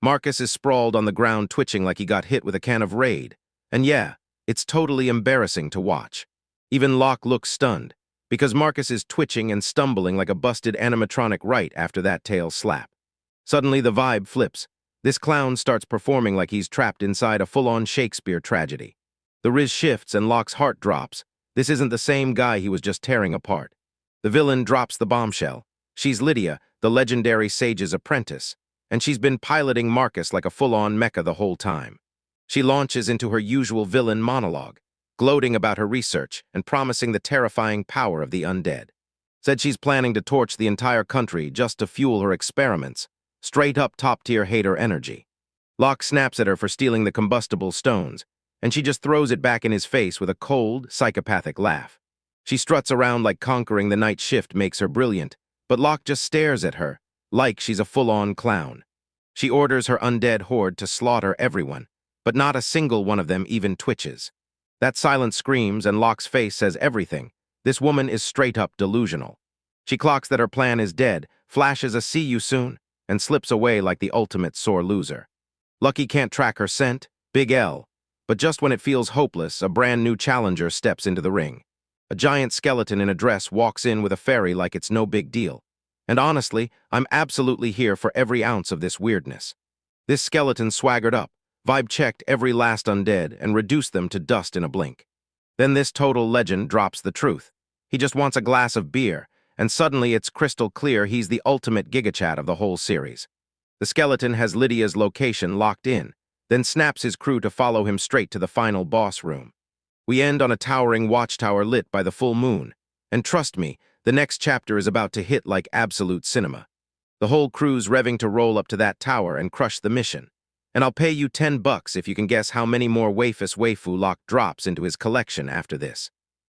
Marcus is sprawled on the ground twitching like he got hit with a can of Raid, and yeah, it's totally embarrassing to watch. Even Locke looks stunned, because Marcus is twitching and stumbling like a busted animatronic right after that tail slap. Suddenly the vibe flips. This clown starts performing like he's trapped inside a full-on Shakespeare tragedy. The Riche shifts and Locke's heart drops. This isn't the same guy he was just tearing apart. The villain drops the bombshell. She's Lydia, the legendary sage's apprentice, and she's been piloting Marcus like a full-on mecha the whole time. She launches into her usual villain monologue, gloating about her research and promising the terrifying power of the undead. Said she's planning to torch the entire country just to fuel her experiments. Straight up top-tier hater energy. Locke snaps at her for stealing the combustible stones, and she just throws it back in his face with a cold, psychopathic laugh. She struts around like conquering the night shift makes her brilliant, but Locke just stares at her, like she's a full-on clown. She orders her undead horde to slaughter everyone, but not a single one of them even twitches. That silence screams and Locke's face says everything. This woman is straight-up delusional. She clocks that her plan is dead, flashes a see you soon, and slips away like the ultimate sore loser. Lucky can't track her scent, big L, but just when it feels hopeless, a brand new challenger steps into the ring. A giant skeleton in a dress walks in with a fairy like it's no big deal. And honestly, I'm absolutely here for every ounce of this weirdness. This skeleton swaggered up, vibe-checked every last undead, and reduced them to dust in a blink. Then this total legend drops the truth. He just wants a glass of beer, and suddenly it's crystal clear he's the ultimate gigachat of the whole series. The skeleton has Lydia's location locked in, then snaps his crew to follow him straight to the final boss room. We end on a towering watchtower lit by the full moon, and trust me, the next chapter is about to hit like absolute cinema. The whole crew's revving to roll up to that tower and crush the mission, and I'll pay you $10 if you can guess how many more waifu Locke drops into his collection after this.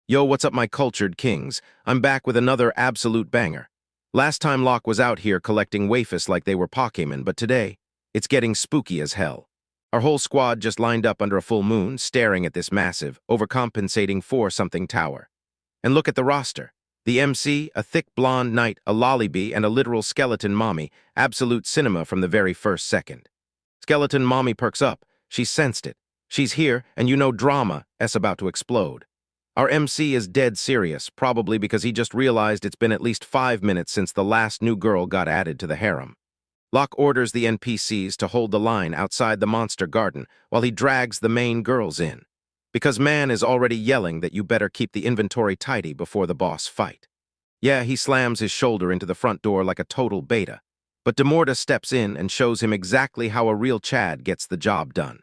Yo, what's up my cultured kings? I'm back with another absolute banger. Last time Locke was out here collecting waifus like they were Pokemon, but today, it's getting spooky as hell. Our whole squad just lined up under a full moon, staring at this massive, overcompensating for-something tower. And look at the roster. The MC, a thick blonde knight, a lollybee, and a literal skeleton mommy, absolute cinema from the very first second. Skeleton mommy perks up. She sensed it. She's here, and you know drama is about to explode. Our MC is dead serious, probably because he just realized it's been at least 5 minutes since the last new girl got added to the harem. Locke orders the NPCs to hold the line outside the monster garden while he drags the main girls in, because man is already yelling that you better keep the inventory tidy before the boss fight. Yeah, he slams his shoulder into the front door like a total beta, but Demorta steps in and shows him exactly how a real Chad gets the job done.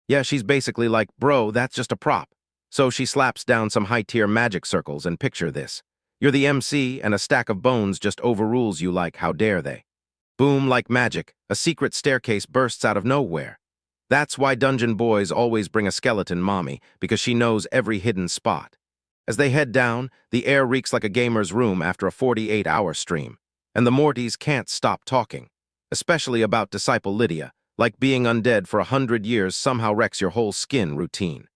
Yeah, she's basically like, bro, that's just a prop. So she slaps down some high-tier magic circles and picture this. You're the MC and a stack of bones just overrules you like how dare they. Boom, like magic, a secret staircase bursts out of nowhere. That's why dungeon boys always bring a skeleton mommy, because she knows every hidden spot. As they head down, the air reeks like a gamer's room after a 48-hour stream, and the Mortys can't stop talking, especially about Disciple Lydia, like being undead for 100 years somehow wrecks your whole skin routine.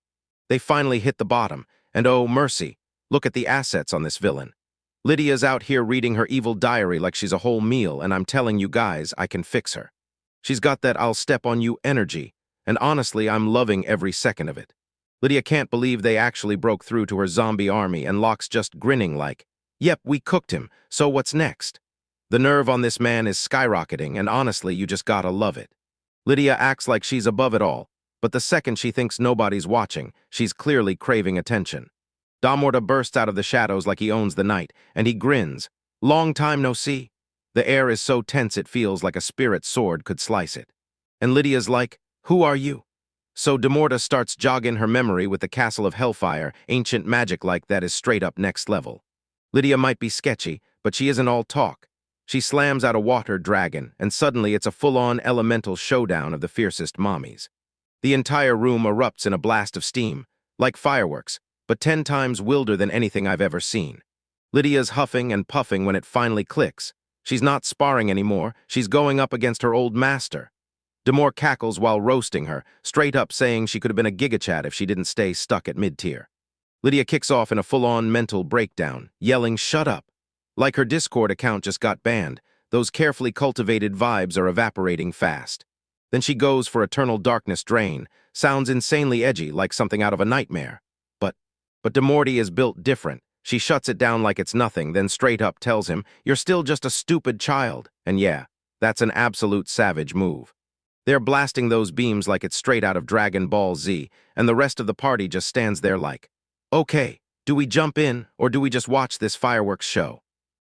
They finally hit the bottom, and oh mercy, look at the assets on this villain. Lydia's out here reading her evil diary like she's a whole meal, and I'm telling you guys, I can fix her. She's got that I'll step on you energy, and honestly, I'm loving every second of it. Lydia can't believe they actually broke through to her zombie army, and Locke's just grinning like, yep, we cooked him, so what's next? The nerve on this man is skyrocketing, and honestly, you just gotta love it. Lydia acts like she's above it all, but the second she thinks nobody's watching, she's clearly craving attention. Damorta bursts out of the shadows like he owns the night, and he grins. Long time no see. The air is so tense it feels like a spirit sword could slice it. And Lydia's like, who are you? So Damorta starts jogging her memory with the Castle of Hellfire, ancient magic like that is straight up next level. Lydia might be sketchy, but she isn't all talk. She slams out a water dragon, and suddenly it's a full-on elemental showdown of the fiercest mommies. The entire room erupts in a blast of steam, like fireworks, but 10 times wilder than anything I've ever seen. Lydia's huffing and puffing when it finally clicks. She's not sparring anymore, she's going up against her old master. Damore cackles while roasting her, straight up saying she could have been a gigachat if she didn't stay stuck at mid-tier. Lydia kicks off in a full-on mental breakdown, yelling, shut up. Like her Discord account just got banned, those carefully cultivated vibes are evaporating fast. Then she goes for Eternal Darkness Drain, sounds insanely edgy like something out of a nightmare. But Damorti is built different. She shuts it down like it's nothing, then straight up tells him, you're still just a stupid child. And yeah, that's an absolute savage move. They're blasting those beams like it's straight out of Dragon Ball Z, and the rest of the party just stands there like, okay, do we jump in, or do we just watch this fireworks show?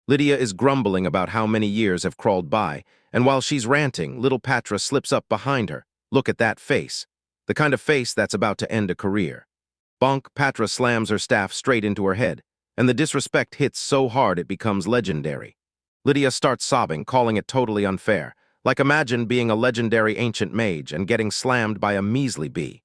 Lydia is grumbling about how many years have crawled by, and while she's ranting, little Patra slips up behind her. Look at that face. The kind of face that's about to end a career. Bonk, Patra slams her staff straight into her head, and the disrespect hits so hard it becomes legendary. Lydia starts sobbing, calling it totally unfair. Like imagine being a legendary ancient mage and getting slammed by a measly bee.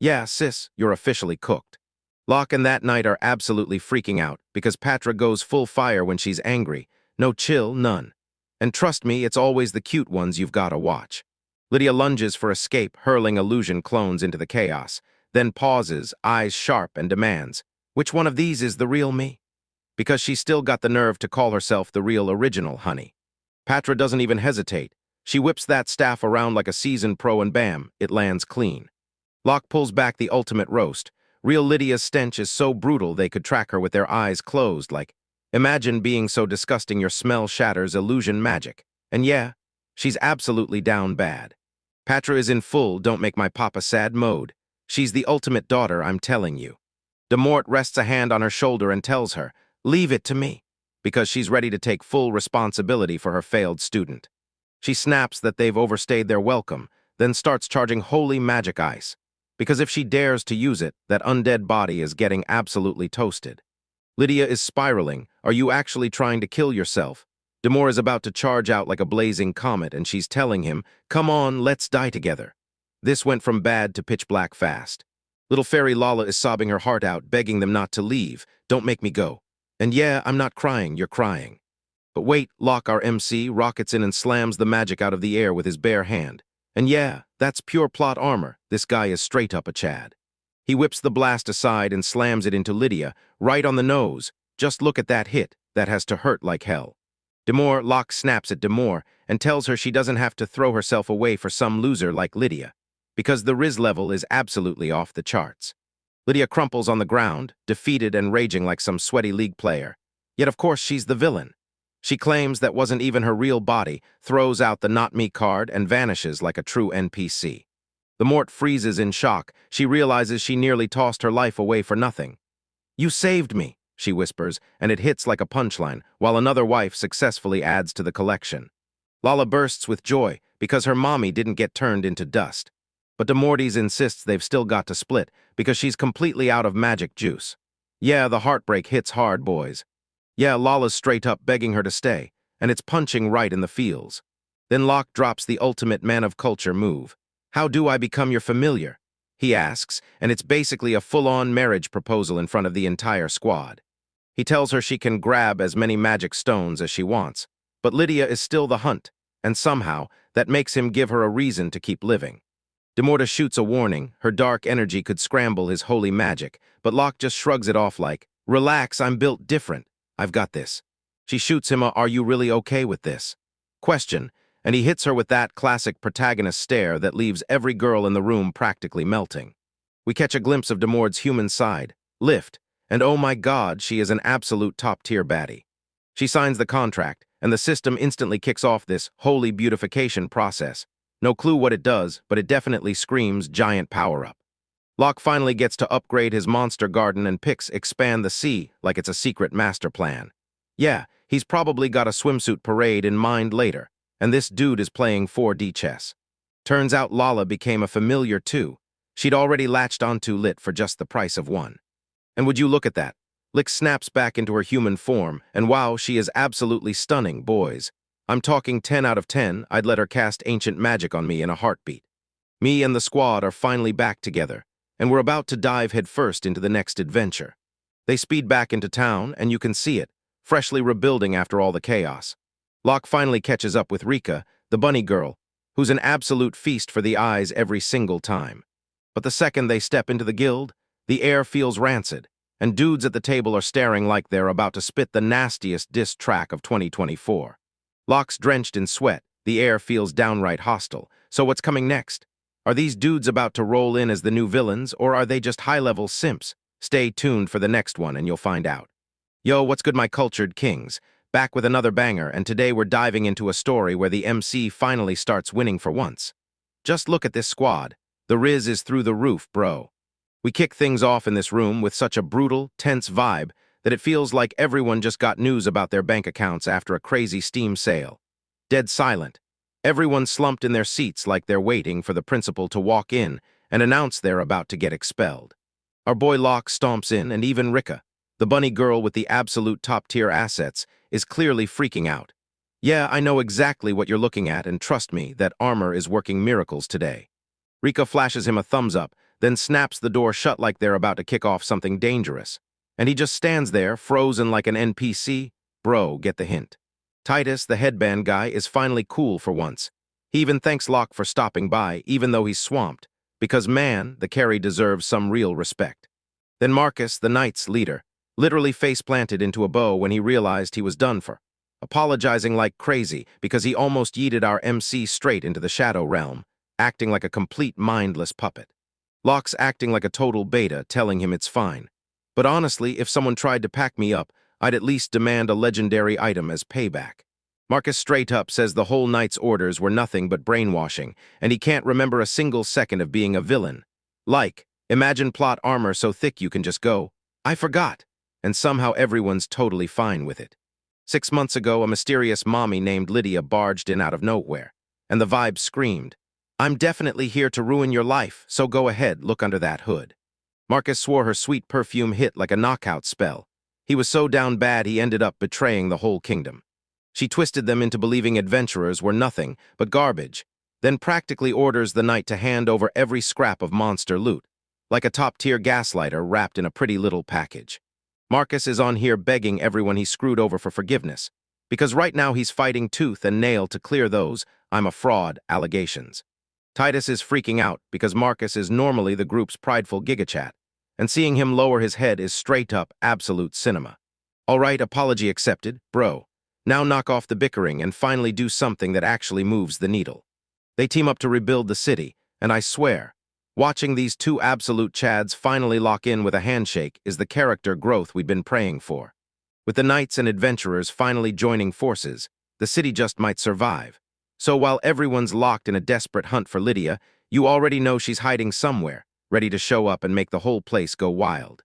Yeah, sis, you're officially cooked. Locke and that night are absolutely freaking out because Patra goes full fire when she's angry. No chill, none. And trust me, it's always the cute ones you've gotta watch. Lydia lunges for escape, hurling illusion clones into the chaos, then pauses, eyes sharp, and demands, which one of these is the real me? Because she's still got the nerve to call herself the real original, honey. Patra doesn't even hesitate. She whips that staff around like a seasoned pro and bam, it lands clean. Locke pulls back the ultimate roast. Real Lydia's stench is so brutal they could track her with their eyes closed like, imagine being so disgusting your smell shatters illusion magic. And yeah, she's absolutely down bad. Patra is in full don't make my papa sad mode. She's the ultimate daughter, I'm telling you. Damort rests a hand on her shoulder and tells her, leave it to me, because she's ready to take full responsibility for her failed student. She snaps that they've overstayed their welcome, then starts charging holy magic ice, because if she dares to use it, that undead body is getting absolutely toasted. Lydia is spiraling. Are you actually trying to kill yourself? Damore is about to charge out like a blazing comet, and she's telling him, come on, let's die together. This went from bad to pitch black fast. Little fairy Lala is sobbing her heart out, begging them not to leave. Don't make me go. And yeah, I'm not crying, you're crying. But wait, Locke, our MC, rockets in and slams the magic out of the air with his bare hand. And yeah, that's pure plot armor. This guy is straight up a Chad. He whips the blast aside and slams it into Lydia, right on the nose. Just look at that hit. That has to hurt like hell. Locke snaps at Damore and tells her she doesn't have to throw herself away for some loser like Lydia, because the Riz level is absolutely off the charts. Lydia crumples on the ground, defeated and raging like some sweaty league player. Yet of course she's the villain. She claims that wasn't even her real body, throws out the not me card, and vanishes like a true NPC. The Mort freezes in shock. She realizes she nearly tossed her life away for nothing. You saved me, she whispers, and it hits like a punchline, while another wife successfully adds to the collection. Lala bursts with joy because her mommy didn't get turned into dust. But Demortes insists they've still got to split because she's completely out of magic juice. Yeah, the heartbreak hits hard, boys. Yeah, Lala's straight up begging her to stay, and it's punching right in the feels. Then Locke drops the ultimate man of culture move. How do I become your familiar? He asks, and it's basically a full-on marriage proposal in front of the entire squad. He tells her she can grab as many magic stones as she wants, but Lydia is still the hunt, and somehow that makes him give her a reason to keep living. Damorta shoots a warning. Her dark energy could scramble his holy magic, but Locke just shrugs it off like, relax, I'm built different. I've got this. She shoots him a "Are you really okay with this?" question, and he hits her with that classic protagonist stare that leaves every girl in the room practically melting. We catch a glimpse of Demord's human side, Lift, and oh my god, she is an absolute top-tier baddie. She signs the contract, and the system instantly kicks off this holy beautification process. No clue what it does, but it definitely screams giant power-up. Locke finally gets to upgrade his monster garden and picks Expand the Sea like it's a secret master plan. Yeah, he's probably got a swimsuit parade in mind later, and this dude is playing 4D chess. Turns out Lala became a familiar too. She'd already latched onto Lit for just the price of one. And would you look at that? Lick snaps back into her human form, and wow, she is absolutely stunning, boys. I'm talking 10 out of 10, I'd let her cast ancient magic on me in a heartbeat. Me and the squad are finally back together, and we're about to dive headfirst into the next adventure. They speed back into town, and you can see it, freshly rebuilding after all the chaos. Locke finally catches up with Rika, the bunny girl, who's an absolute feast for the eyes every single time. But the second they step into the guild, the air feels rancid, and dudes at the table are staring like they're about to spit the nastiest diss track of 2024. Locke's drenched in sweat, the air feels downright hostile. So what's coming next? Are these dudes about to roll in as the new villains, or are they just high-level simps? Stay tuned for the next one and you'll find out. Yo, what's good, my cultured kings? Back with another banger, and today we're diving into a story where the MC finally starts winning for once. Just look at this squad. The Riz is through the roof, bro. We kick things off in this room with such a brutal, tense vibe that it feels like everyone just got news about their bank accounts after a crazy Steam sale. Dead silent. Everyone slumped in their seats like they're waiting for the principal to walk in and announce they're about to get expelled. Our boy Locke stomps in, and even Rika, the bunny girl with the absolute top-tier assets, is clearly freaking out. Yeah, I know exactly what you're looking at, and trust me, that armor is working miracles today. Rika flashes him a thumbs up, then snaps the door shut like they're about to kick off something dangerous. And he just stands there, frozen like an NPC. Bro, get the hint. Titus, the headband guy, is finally cool for once. He even thanks Locke for stopping by, even though he's swamped, because man, the carry deserves some real respect. Then Marcus, the Knight's leader, literally face-planted into a bow when he realized he was done for, apologizing like crazy because he almost yeeted our MC straight into the shadow realm, acting like a complete mindless puppet. Locke's acting like a total beta, telling him it's fine. But honestly, if someone tried to pack me up, I'd at least demand a legendary item as payback. Marcus straight up says the whole Knight's orders were nothing but brainwashing, and he can't remember a single second of being a villain. Like, imagine plot armor so thick you can just go, "I forgot," and somehow everyone's totally fine with it. 6 months ago, a mysterious mommy named Lydia barged in out of nowhere, and the vibe screamed, "I'm definitely here to ruin your life, so go ahead, look under that hood." Marcus swore her sweet perfume hit like a knockout spell. He was so down bad he ended up betraying the whole kingdom. She twisted them into believing adventurers were nothing but garbage, then practically orders the Knight to hand over every scrap of monster loot, like a top-tier gaslighter wrapped in a pretty little package. Marcus is on here begging everyone he screwed over for forgiveness, because right now he's fighting tooth and nail to clear those "I'm a fraud" allegations. Titus is freaking out because Marcus is normally the group's prideful gigachat, and seeing him lower his head is straight-up absolute cinema. All right, apology accepted, bro. Now knock off the bickering and finally do something that actually moves the needle. They team up to rebuild the city, and I swear, watching these two absolute chads finally lock in with a handshake is the character growth we've been praying for. With the knights and adventurers finally joining forces, the city just might survive. So while everyone's locked in a desperate hunt for Lydia, you already know she's hiding somewhere, ready to show up and make the whole place go wild.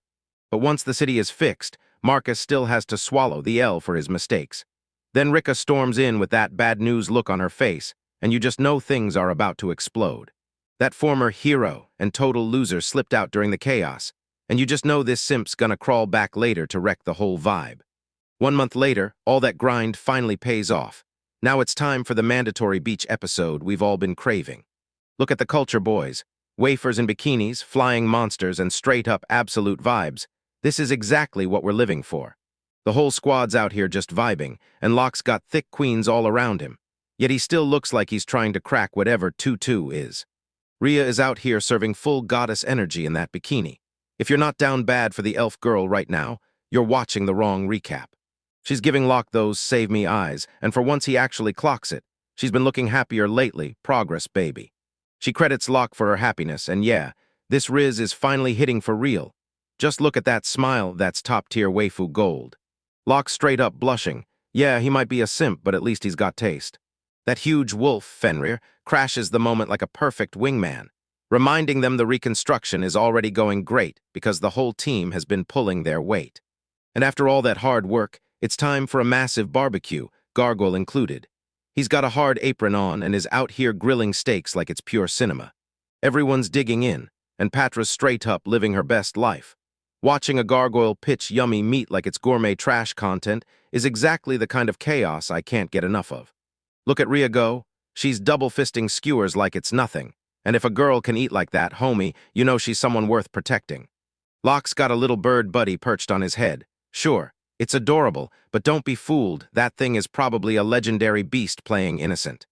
But once the city is fixed, Marcus still has to swallow the L for his mistakes. Then Rika storms in with that bad news look on her face, and you just know things are about to explode. That former hero and total loser slipped out during the chaos, and you just know this simp's gonna crawl back later to wreck the whole vibe. 1 month later, all that grind finally pays off. Now it's time for the mandatory beach episode we've all been craving. Look at the culture, boys. Wafers and bikinis, flying monsters, and straight-up absolute vibes. This is exactly what we're living for. The whole squad's out here just vibing, and Locke's got thick queens all around him. Yet he still looks like he's trying to crack whatever 2-2 is. Rhea is out here serving full goddess energy in that bikini. If you're not down bad for the elf girl right now, you're watching the wrong recap. She's giving Locke those save me eyes, and for once he actually clocks it. She's been looking happier lately, progress baby. She credits Locke for her happiness, and yeah, this Riz is finally hitting for real. Just look at that smile, that's top-tier waifu gold. Locke straight up blushing. Yeah, he might be a simp, but at least he's got taste. That huge wolf, Fenrir, crashes the moment like a perfect wingman, reminding them the reconstruction is already going great because the whole team has been pulling their weight. And after all that hard work, it's time for a massive barbecue, Gargoyle included. He's got a hard apron on and is out here grilling steaks like it's pure cinema. Everyone's digging in, and Patra's straight up living her best life. Watching a gargoyle pitch yummy meat like it's gourmet trash content is exactly the kind of chaos I can't get enough of. Look at Rhea go. She's double-fisting skewers like it's nothing. And if a girl can eat like that, homie, you know she's someone worth protecting. Locke's got a little bird buddy perched on his head. Sure, it's adorable, but don't be fooled, that thing is probably a legendary beast playing innocent.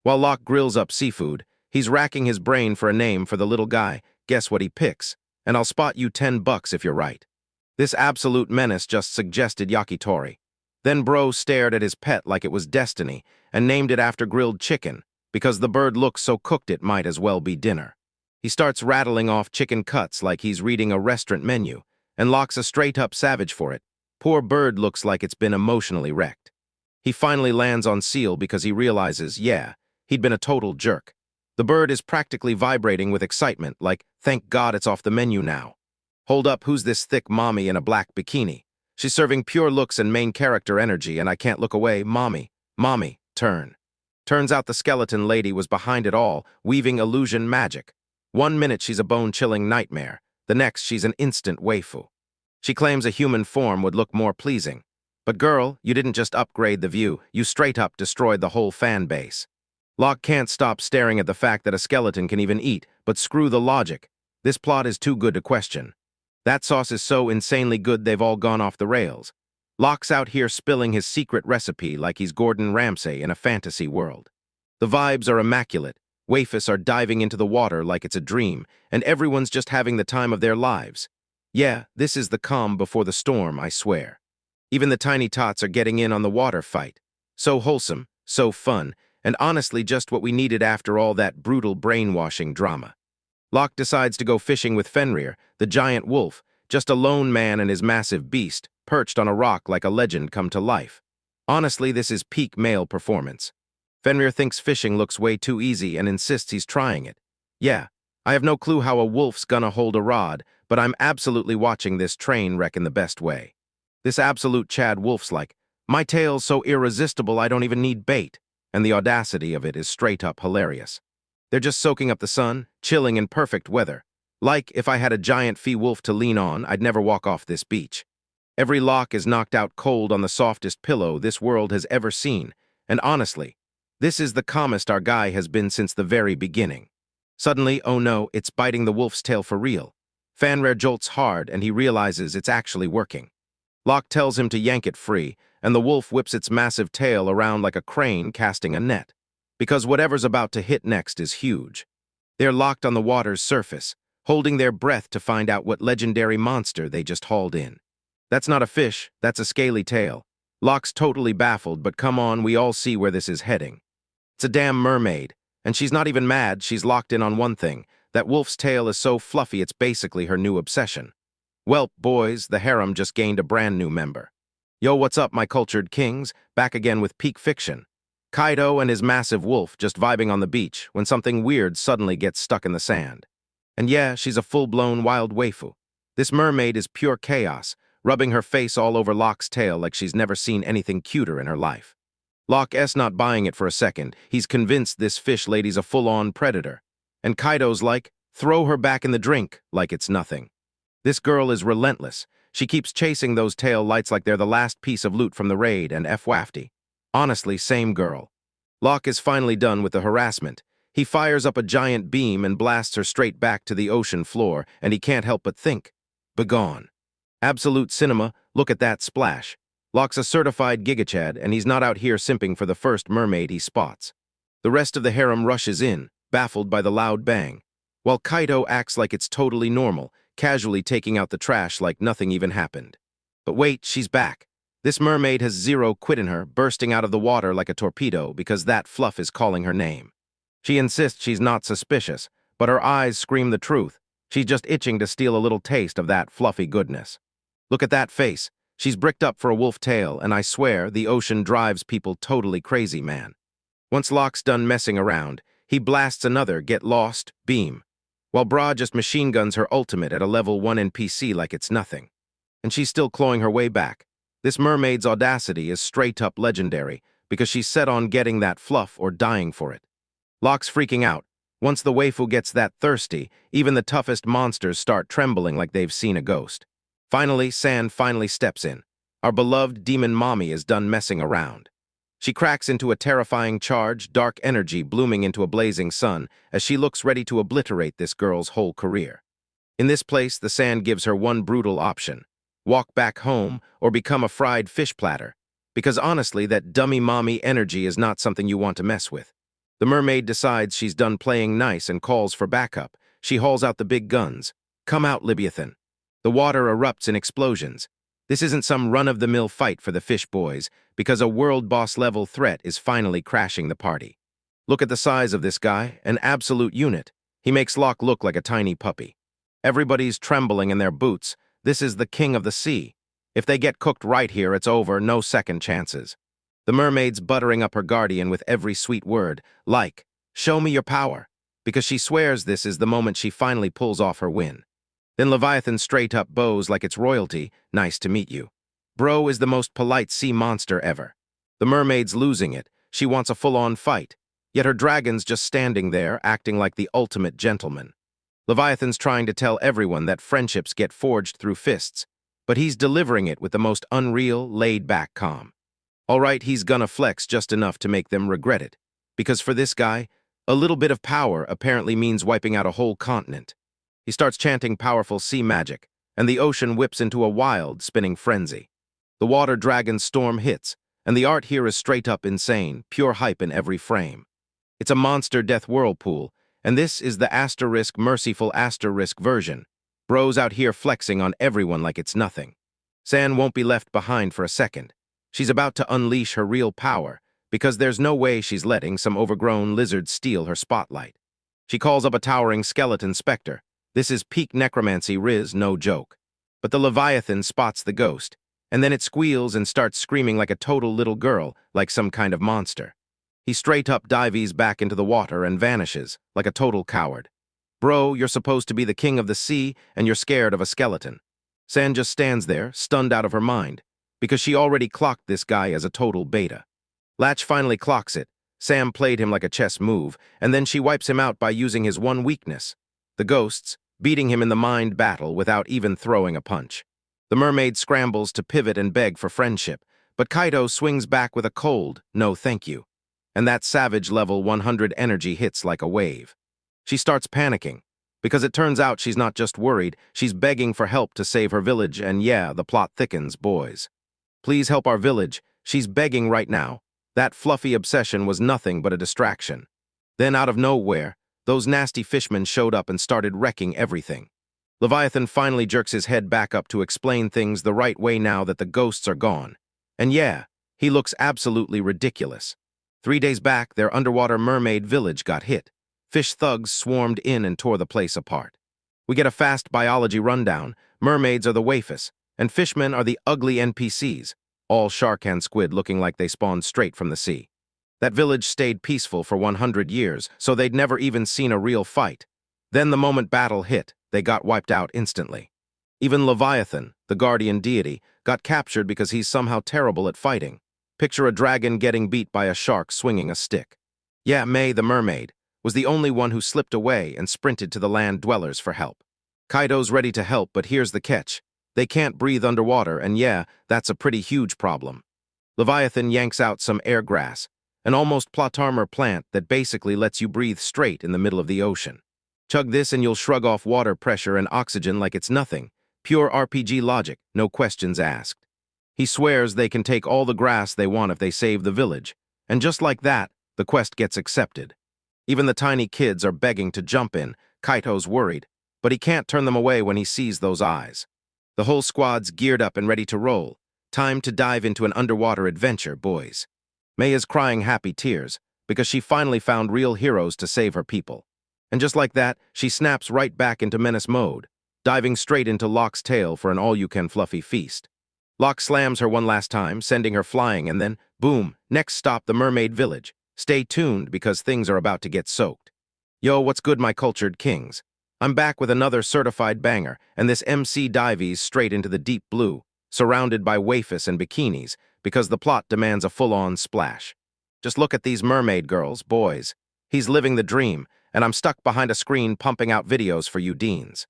While Locke grills up seafood, he's racking his brain for a name for the little guy. Guess what he picks? And I'll spot you $10 if you're right. This absolute menace just suggested yakitori. Then bro stared at his pet like it was destiny and named it after grilled chicken, because the bird looks so cooked it might as well be dinner. He starts rattling off chicken cuts like he's reading a restaurant menu, and Locke's a straight-up savage for it. Poor bird looks like it's been emotionally wrecked. He finally lands on seal because he realizes, yeah, he'd been a total jerk. The bird is practically vibrating with excitement, like, thank God it's off the menu now. Hold up, who's this thick mommy in a black bikini? She's serving pure looks and main character energy, and I can't look away. Mommy, turn. Turns out the skeleton lady was behind it all, weaving illusion magic. 1 minute she's a bone-chilling nightmare, the next she's an instant waifu. She claims a human form would look more pleasing. But girl, you didn't just upgrade the view, you straight up destroyed the whole fan base. Locke can't stop staring at the fact that a skeleton can even eat, but screw the logic. This plot is too good to question. That sauce is so insanely good they've all gone off the rails. Locke's out here spilling his secret recipe like he's Gordon Ramsay in a fantasy world. The vibes are immaculate, waifus are diving into the water like it's a dream, and everyone's just having the time of their lives. Yeah, this is the calm before the storm, I swear. Even the tiny tots are getting in on the water fight. So wholesome, so fun, and honestly just what we needed after all that brutal brainwashing drama. Locke decides to go fishing with Fenrir, the giant wolf, just a lone man and his massive beast, perched on a rock like a legend come to life. Honestly, this is peak male performance. Fenrir thinks fishing looks way too easy and insists he's trying it. Yeah, I have no clue how a wolf's gonna hold a rod, but I'm absolutely watching this train wreck in the best way. This absolute Chad Wolf's like, my tail's so irresistible I don't even need bait, and the audacity of it is straight up hilarious. They're just soaking up the sun, chilling in perfect weather. Like, if I had a giant fee-wolf to lean on, I'd never walk off this beach. Every Locke is knocked out cold on the softest pillow this world has ever seen, and honestly, this is the calmest our guy has been since the very beginning. Suddenly, oh no, it's biting the wolf's tail for real. Fenrir jolts hard and he realizes it's actually working. Locke tells him to yank it free, and the wolf whips its massive tail around like a crane casting a net. Because whatever's about to hit next is huge. They're locked on the water's surface, holding their breath to find out what legendary monster they just hauled in. That's not a fish, that's a scaly tail. Locke's totally baffled, but come on, we all see where this is heading. It's a damn mermaid, and she's not even mad, she's locked in on one thing. That wolf's tail is so fluffy it's basically her new obsession. Welp, boys, the harem just gained a brand new member. Yo, what's up, my cultured kings? Back again with peak fiction. Kaido and his massive wolf just vibing on the beach when something weird suddenly gets stuck in the sand. And yeah, she's a full-blown wild waifu. This mermaid is pure chaos, rubbing her face all over Locke's tail like she's never seen anything cuter in her life. Locke's not buying it for a second. He's convinced this fish lady's a full-on predator. And Kaido's like, throw her back in the drink like it's nothing. This girl is relentless. She keeps chasing those tail lights like they're the last piece of loot from the raid, and F-wafty. Honestly, same girl. Locke is finally done with the harassment. He fires up a giant beam and blasts her straight back to the ocean floor, and he can't help but think, begone. Absolute cinema, look at that splash. Locke's a certified gigachad, and he's not out here simping for the first mermaid he spots. The rest of the harem rushes in, baffled by the loud bang, while Kaido acts like it's totally normal, casually taking out the trash like nothing even happened. But wait, she's back. This mermaid has zero quit in her, bursting out of the water like a torpedo because that fluff is calling her name. She insists she's not suspicious, but her eyes scream the truth. She's just itching to steal a little taste of that fluffy goodness. Look at that face. She's bricked up for a wolf tail, and I swear the ocean drives people totally crazy, man. Once Locke's done messing around, he blasts another get lost beam, while Bra just machine guns her ultimate at a level 1 NPC like it's nothing. And she's still clawing her way back. This mermaid's audacity is straight-up legendary because she's set on getting that fluff or dying for it. Locke's freaking out. Once the waifu gets that thirsty, even the toughest monsters start trembling like they've seen a ghost. Finally, Sand finally steps in. Our beloved demon mommy is done messing around. She cracks into a terrifying charge, dark energy blooming into a blazing sun as she looks ready to obliterate this girl's whole career. In this place, the Sand gives her one brutal option: walk back home or become a fried fish platter, because honestly, that dummy mommy energy is not something you want to mess with. The mermaid decides she's done playing nice and calls for backup. She hauls out the big guns. Come out, Leviathan. The water erupts in explosions. This isn't some run-of-the-mill fight for the fish boys, because a world boss-level threat is finally crashing the party. Look at the size of this guy, an absolute unit. He makes Locke look like a tiny puppy. Everybody's trembling in their boots. This is the king of the sea. If they get cooked right here, it's over, no second chances. The mermaid's buttering up her guardian with every sweet word, like, show me your power, because she swears this is the moment she finally pulls off her win. Then Leviathan straight up bows like it's royalty, nice to meet you. Bro is the most polite sea monster ever. The mermaid's losing it. She wants a full-on fight, yet her dragon's just standing there, acting like the ultimate gentleman. Leviathan's trying to tell everyone that friendships get forged through fists, but he's delivering it with the most unreal, laid-back calm. All right, he's gonna flex just enough to make them regret it, because for this guy, a little bit of power apparently means wiping out a whole continent. He starts chanting powerful sea magic, and the ocean whips into a wild, spinning frenzy. The water dragon's storm hits, and the art here is straight up insane, pure hype in every frame. It's a monster death whirlpool, and this is the asterisk merciful asterisk version. Bro's out here flexing on everyone like it's nothing. San won't be left behind for a second. She's about to unleash her real power, because there's no way she's letting some overgrown lizard steal her spotlight. She calls up a towering skeleton specter. This is peak necromancy riz, no joke. But the Leviathan spots the ghost, and then it squeals and starts screaming like a total little girl, like some kind of monster. He straight up dives back into the water and vanishes, like a total coward. Bro, you're supposed to be the king of the sea, and you're scared of a skeleton. San just stands there, stunned out of her mind, because she already clocked this guy as a total beta. Latch finally clocks it. Sam played him like a chess move, and then she wipes him out by using his one weakness, the ghosts, beating him in the mind battle without even throwing a punch. The mermaid scrambles to pivot and beg for friendship, but Kaito swings back with a cold, no thank you. And that savage level 100 energy hits like a wave. She starts panicking, because it turns out she's not just worried, she's begging for help to save her village, and yeah, the plot thickens, boys. Please help our village, she's begging right now. That fluffy obsession was nothing but a distraction. Then out of nowhere, those nasty fishmen showed up and started wrecking everything. Leviathan finally jerks his head back up to explain things the right way now that the ghosts are gone. And yeah, he looks absolutely ridiculous. 3 days back, their underwater mermaid village got hit. Fish thugs swarmed in and tore the place apart. We get a fast biology rundown. Mermaids are the waifus, and fishmen are the ugly NPCs, all shark and squid looking like they spawned straight from the sea. That village stayed peaceful for 100 years, so they'd never even seen a real fight. Then the moment battle hit, they got wiped out instantly. Even Leviathan, the guardian deity, got captured because he's somehow terrible at fighting. Picture a dragon getting beat by a shark swinging a stick. Yeah, May, the mermaid, was the only one who slipped away and sprinted to the land dwellers for help. Kaito's ready to help, but here's the catch. They can't breathe underwater, and yeah, that's a pretty huge problem. Leviathan yanks out some air grass, an almost plot armor plant that basically lets you breathe straight in the middle of the ocean. Chug this and you'll shrug off water pressure and oxygen like it's nothing. Pure RPG logic, no questions asked. He swears they can take all the grass they want if they save the village, and just like that, the quest gets accepted. Even the tiny kids are begging to jump in. Kaito's worried, but he can't turn them away when he sees those eyes. The whole squad's geared up and ready to roll. Time to dive into an underwater adventure, boys. May is crying happy tears because she finally found real heroes to save her people. And just like that, she snaps right back into menace mode, diving straight into Locke's tail for an all-you-can fluffy feast. Locke slams her one last time, sending her flying, and then, boom, next stop the mermaid village. Stay tuned because things are about to get soaked. Yo, what's good, my cultured kings? I'm back with another certified banger, and this MC dives straight into the deep blue, surrounded by waifus and bikinis, because the plot demands a full-on splash. Just look at these mermaid girls, boys. He's living the dream, and I'm stuck behind a screen pumping out videos for you deans.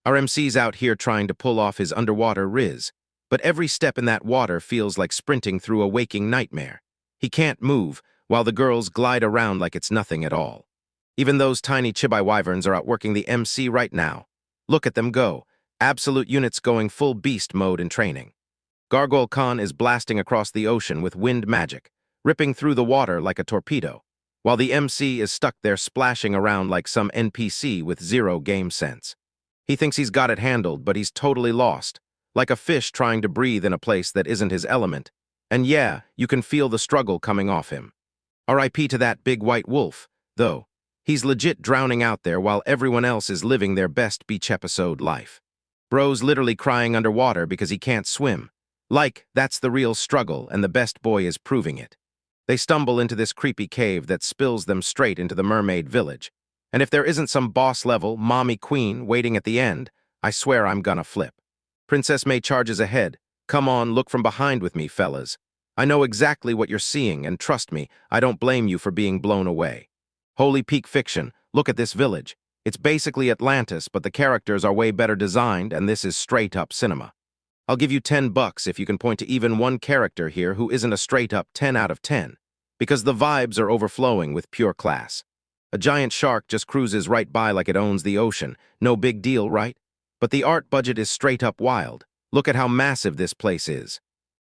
Our MC's out here trying to pull off his underwater riz, but every step in that water feels like sprinting through a waking nightmare. He can't move, while the girls glide around like it's nothing at all. Even those tiny chibai wyverns are outworking the MC right now. Look at them go. Absolute units going full beast mode in training. Gargoyle Khan is blasting across the ocean with wind magic, ripping through the water like a torpedo, while the MC is stuck there splashing around like some NPC with zero game sense. He thinks he's got it handled, but he's totally lost, like a fish trying to breathe in a place that isn't his element. And yeah, you can feel the struggle coming off him. RIP to that big white wolf, though. He's legit drowning out there while everyone else is living their best beach episode life. Bro's literally crying underwater because he can't swim. Like, that's the real struggle, and the best boy is proving it. They stumble into this creepy cave that spills them straight into the mermaid village. And if there isn't some boss-level mommy queen waiting at the end, I swear I'm gonna flip. Princess May charges ahead. Come on, look from behind with me, fellas. I know exactly what you're seeing, and trust me, I don't blame you for being blown away. Holy peak fiction, look at this village. It's basically Atlantis, but the characters are way better designed, and this is straight-up cinema. I'll give you $10 if you can point to even one character here who isn't a straight-up 10 out of 10, because the vibes are overflowing with pure class. A giant shark just cruises right by like it owns the ocean. No big deal, right? But the art budget is straight-up wild. Look at how massive this place is.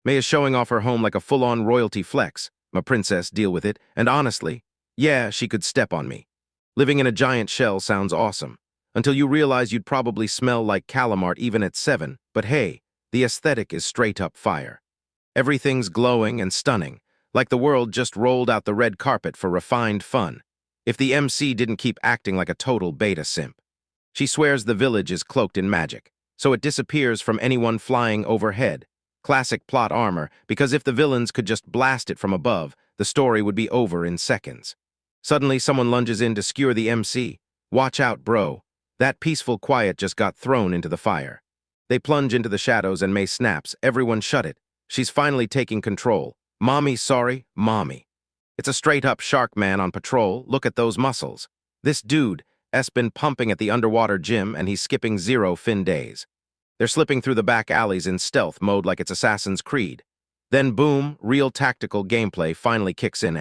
May is showing off her home like a full-on royalty flex. My princess, deal with it, and honestly, yeah, she could step on me. Living in a giant shell sounds awesome, until you realize you'd probably smell like calamari even at 7, but hey, the aesthetic is straight-up fire. Everything's glowing and stunning, like the world just rolled out the red carpet for refined fun, if the MC didn't keep acting like a total beta simp. She swears the village is cloaked in magic, so it disappears from anyone flying overhead. Classic plot armor, because if the villains could just blast it from above, the story would be over in seconds. Suddenly, someone lunges in to skewer the MC. Watch out, bro. That peaceful quiet just got thrown into the fire. They plunge into the shadows and May snaps. Everyone shut it. She's finally taking control. Mommy, sorry, mommy. It's a straight-up shark man on patrol. Look at those muscles. This dude has been pumping at the underwater gym and he's skipping 0 fin days. They're slipping through the back alleys in stealth mode like it's Assassin's Creed. Then boom, real tactical gameplay finally kicks in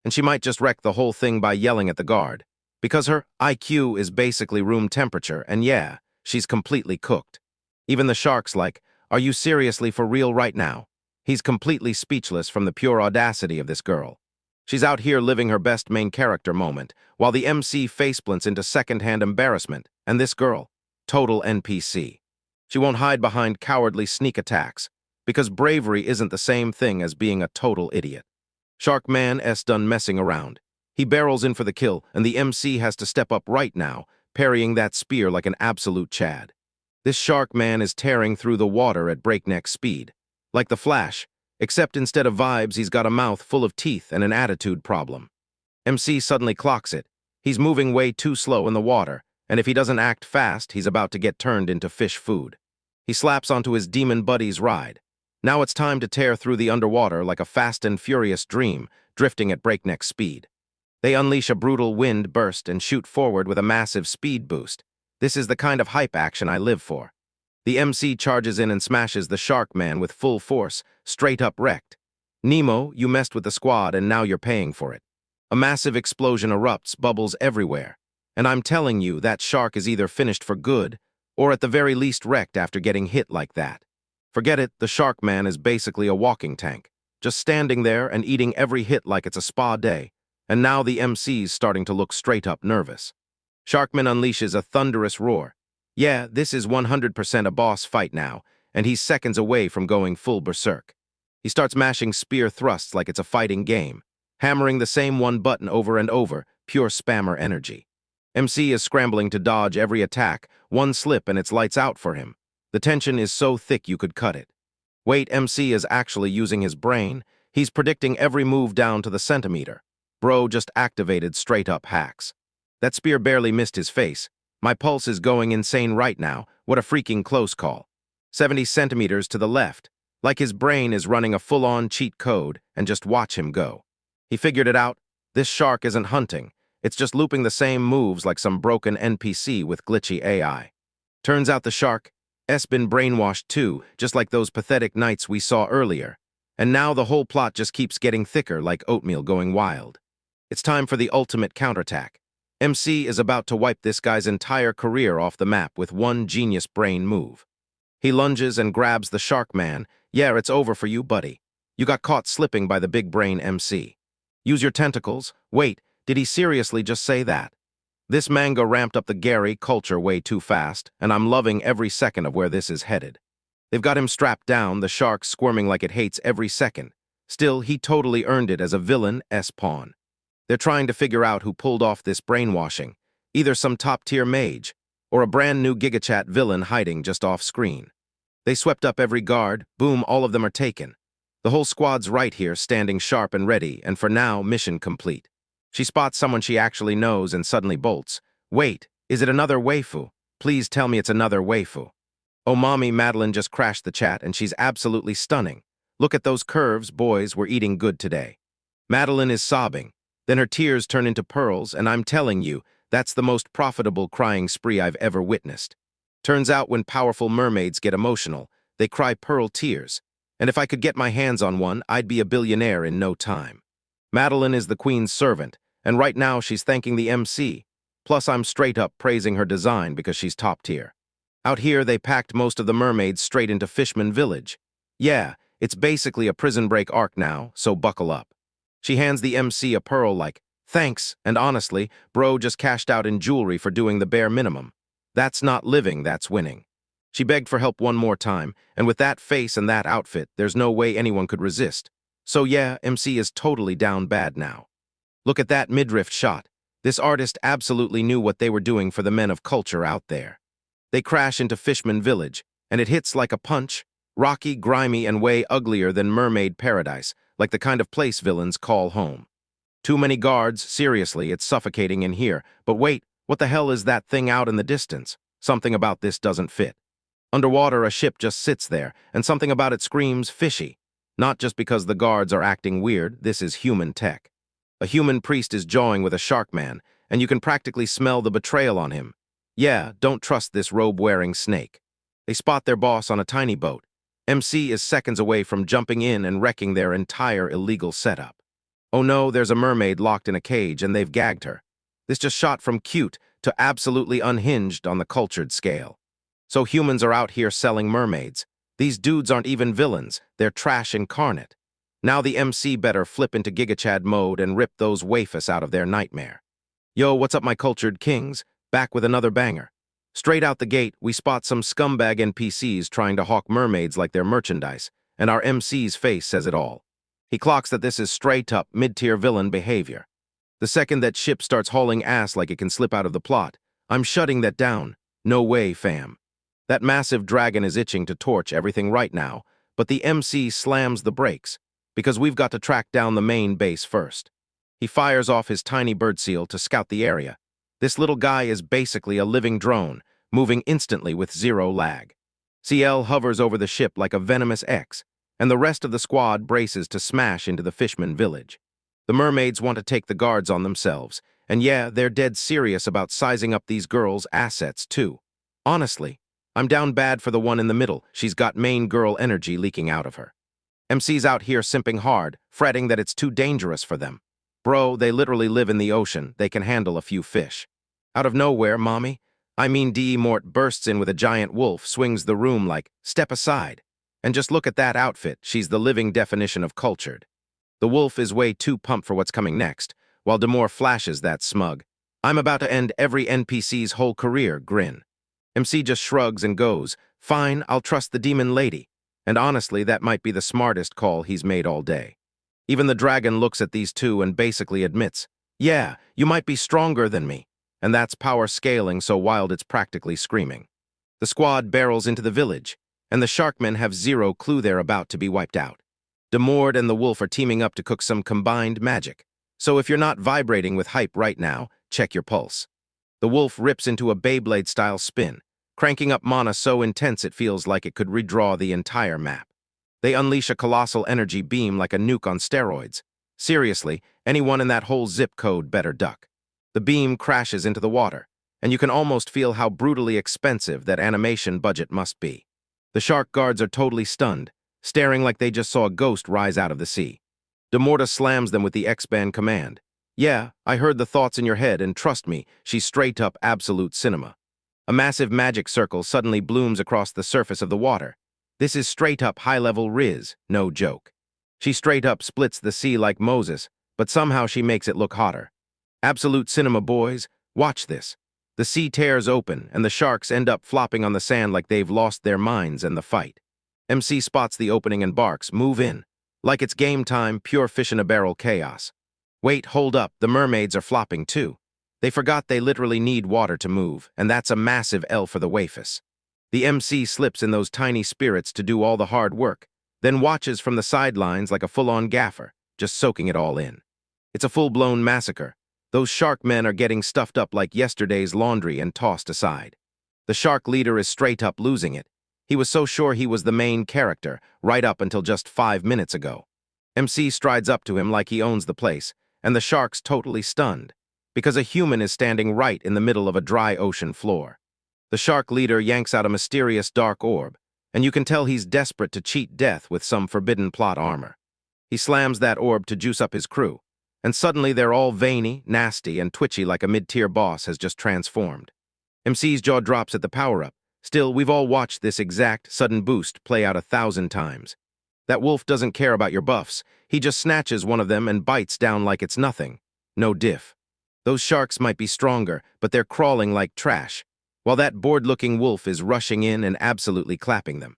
and she might just wreck the whole thing by yelling at the guard. Because her IQ is basically room temperature, and yeah, she's completely cooked. Even the shark's like, are you seriously for real right now? He's completely speechless from the pure audacity of this girl. She's out here living her best main character moment, while the MC faceplints into second-hand embarrassment, and this girl, total NPC. She won't hide behind cowardly sneak attacks, because bravery isn't the same thing as being a total idiot. Sharkman done messing around. He barrels in for the kill, and the MC has to step up right now, parrying that spear like an absolute Chad. This Sharkman is tearing through the water at breakneck speed. Like the Flash, except instead of vibes, he's got a mouth full of teeth and an attitude problem. MC suddenly clocks it. He's moving way too slow in the water, and if he doesn't act fast, he's about to get turned into fish food. He slaps onto his demon buddy's ride. Now it's time to tear through the underwater like a fast and furious dream, drifting at breakneck speed. They unleash a brutal wind burst and shoot forward with a massive speed boost. This is the kind of hype action I live for. The MC charges in and smashes the Sharkman with full force, straight up wrecked. Nemo, you messed with the squad and now you're paying for it. A massive explosion erupts, bubbles everywhere. And I'm telling you, that shark is either finished for good, or at the very least wrecked after getting hit like that. Forget it, the Sharkman is basically a walking tank, just standing there and eating every hit like it's a spa day, and now the MC's starting to look straight up nervous. Sharkman unleashes a thunderous roar. Yeah, this is 100% a boss fight now, and he's seconds away from going full berserk. He starts mashing spear thrusts like it's a fighting game, hammering the same one button over and over, pure spammer energy. MC is scrambling to dodge every attack, one slip and it's lights out for him. The tension is so thick you could cut it. Wait, MC is actually using his brain. He's predicting every move down to the centimeter. Bro just activated straight-up hacks. That spear barely missed his face. My pulse is going insane right now. What a freaking close call. 70 centimeters to the left. Like his brain is running a full-on cheat code, and just watch him go. He figured it out. This shark isn't hunting. It's just looping the same moves like some broken NPC with glitchy AI. Turns out the shark has been brainwashed too, just like those pathetic knights we saw earlier. And now the whole plot just keeps getting thicker like oatmeal going wild. It's time for the ultimate counterattack. MC is about to wipe this guy's entire career off the map with one genius brain move. He lunges and grabs the shark man. Yeah, it's over for you, buddy. You got caught slipping by the big brain MC. Use your tentacles. Wait, did he seriously just say that? This manga ramped up the Gary culture way too fast, and I'm loving every second of where this is headed. They've got him strapped down, the shark squirming like it hates every second. Still, he totally earned it as a villain-s pawn. They're trying to figure out who pulled off this brainwashing, either some top-tier mage, or a brand-new GigaChat villain hiding just off-screen. They swept up every guard, boom, all of them are taken. The whole squad's right here, standing sharp and ready, and for now, mission complete. She spots someone she actually knows and suddenly bolts. Wait, is it another waifu? Please tell me it's another waifu. Oh, mommy, Madeline just crashed the chat, and she's absolutely stunning. Look at those curves, boys, we're eating good today. Madeline is sobbing. Then her tears turn into pearls, and I'm telling you, that's the most profitable crying spree I've ever witnessed. Turns out when powerful mermaids get emotional, they cry pearl tears. And if I could get my hands on one, I'd be a billionaire in no time. Madeline is the queen's servant, and right now she's thanking the MC. Plus I'm straight up praising her design because she's top tier. Out here, they packed most of the mermaids straight into Fishman Village. Yeah, it's basically a prison break arc now, so buckle up. She hands the MC a pearl like, thanks, and honestly, bro just cashed out in jewelry for doing the bare minimum. That's not living, that's winning. She begged for help one more time, and with that face and that outfit, there's no way anyone could resist. So yeah, MC is totally down bad now. Look at that midriff shot. This artist absolutely knew what they were doing for the men of culture out there. They crash into Fishman Village, and it hits like a punch, rocky, grimy, and way uglier than Mermaid Paradise, like the kind of place villains call home. Too many guards, seriously, it's suffocating in here. But wait, what the hell is that thing out in the distance? Something about this doesn't fit. Underwater, a ship just sits there, and something about it screams fishy. Not just because the guards are acting weird, this is human tech. A human priest is jawing with a shark man, and you can practically smell the betrayal on him. Yeah, don't trust this robe-wearing snake. They spot their boss on a tiny boat. MC is seconds away from jumping in and wrecking their entire illegal setup. Oh no, there's a mermaid locked in a cage and they've gagged her. This just shot from cute to absolutely unhinged on the cultured scale. So humans are out here selling mermaids. These dudes aren't even villains, they're trash incarnate. Now the MC better flip into GigaChad mode and rip those waifus out of their nightmare. Yo, what's up my cultured kings? Back with another banger. Straight out the gate, we spot some scumbag NPCs trying to hawk mermaids like their merchandise, and our MC's face says it all. He clocks that this is straight-up mid-tier villain behavior. The second that ship starts hauling ass like it can slip out of the plot, I'm shutting that down. No way, fam. That massive dragon is itching to torch everything right now, but the MC slams the brakes, because we've got to track down the main base first. He fires off his tiny birdseal to scout the area. This little guy is basically a living drone, moving instantly with zero lag. CL hovers over the ship like a venomous X, and the rest of the squad braces to smash into the Fishman Village. The mermaids want to take the guards on themselves, and yeah, they're dead serious about sizing up these girls' assets too. Honestly, I'm down bad for the one in the middle. She's got main girl energy leaking out of her. MC's out here simping hard, fretting that it's too dangerous for them. Bro, they literally live in the ocean. They can handle a few fish. Out of nowhere, mommy. I mean, D. Mort bursts in with a giant wolf, swings the room like, step aside. And just look at that outfit. She's the living definition of cultured. The wolf is way too pumped for what's coming next, while Demore flashes that smug, I'm about to end every NPC's whole career grin. MC just shrugs and goes, Fine, I'll trust the demon lady. And honestly, that might be the smartest call he's made all day. Even the dragon looks at these two and basically admits, yeah, you might be stronger than me. And that's power scaling so wild it's practically screaming. The squad barrels into the village, and the sharkmen have zero clue they're about to be wiped out. Demord and the wolf are teaming up to cook some combined magic. So if you're not vibrating with hype right now, check your pulse. The wolf rips into a Beyblade-style spin, cranking up mana so intense it feels like it could redraw the entire map. They unleash a colossal energy beam like a nuke on steroids. Seriously, anyone in that whole zip code better duck. The beam crashes into the water, and you can almost feel how brutally expensive that animation budget must be. The shark guards are totally stunned, staring like they just saw a ghost rise out of the sea. Demorta slams them with the X-Band command. Yeah, I heard the thoughts in your head, and trust me, she's straight up absolute cinema. A massive magic circle suddenly blooms across the surface of the water. This is straight up high-level Riz, no joke. She straight up splits the sea like Moses, but somehow she makes it look hotter. Absolute cinema, boys. Watch this. The sea tears open, and the sharks end up flopping on the sand like they've lost their minds in the fight. MC spots the opening and barks, move in. Like it's game time, pure fish-in-a-barrel chaos. Wait, hold up, the mermaids are flopping too. They forgot they literally need water to move, and that's a massive L for the Wafus. The MC slips in those tiny spirits to do all the hard work, then watches from the sidelines like a full-on gaffer, just soaking it all in. It's a full-blown massacre. Those shark men are getting stuffed up like yesterday's laundry and tossed aside. The shark leader is straight up losing it. He was so sure he was the main character, right up until just 5 minutes ago. MC strides up to him like he owns the place, and the shark's totally stunned, because a human is standing right in the middle of a dry ocean floor. The shark leader yanks out a mysterious dark orb, and you can tell he's desperate to cheat death with some forbidden plot armor. He slams that orb to juice up his crew, and suddenly they're all veiny, nasty, and twitchy like a mid-tier boss has just transformed. MC's jaw drops at the power-up. Still, we've all watched this exact, sudden boost play out 1,000 times. That wolf doesn't care about your buffs. He just snatches one of them and bites down like it's nothing. No diff. Those sharks might be stronger, but they're crawling like trash, while that bored-looking wolf is rushing in and absolutely clapping them.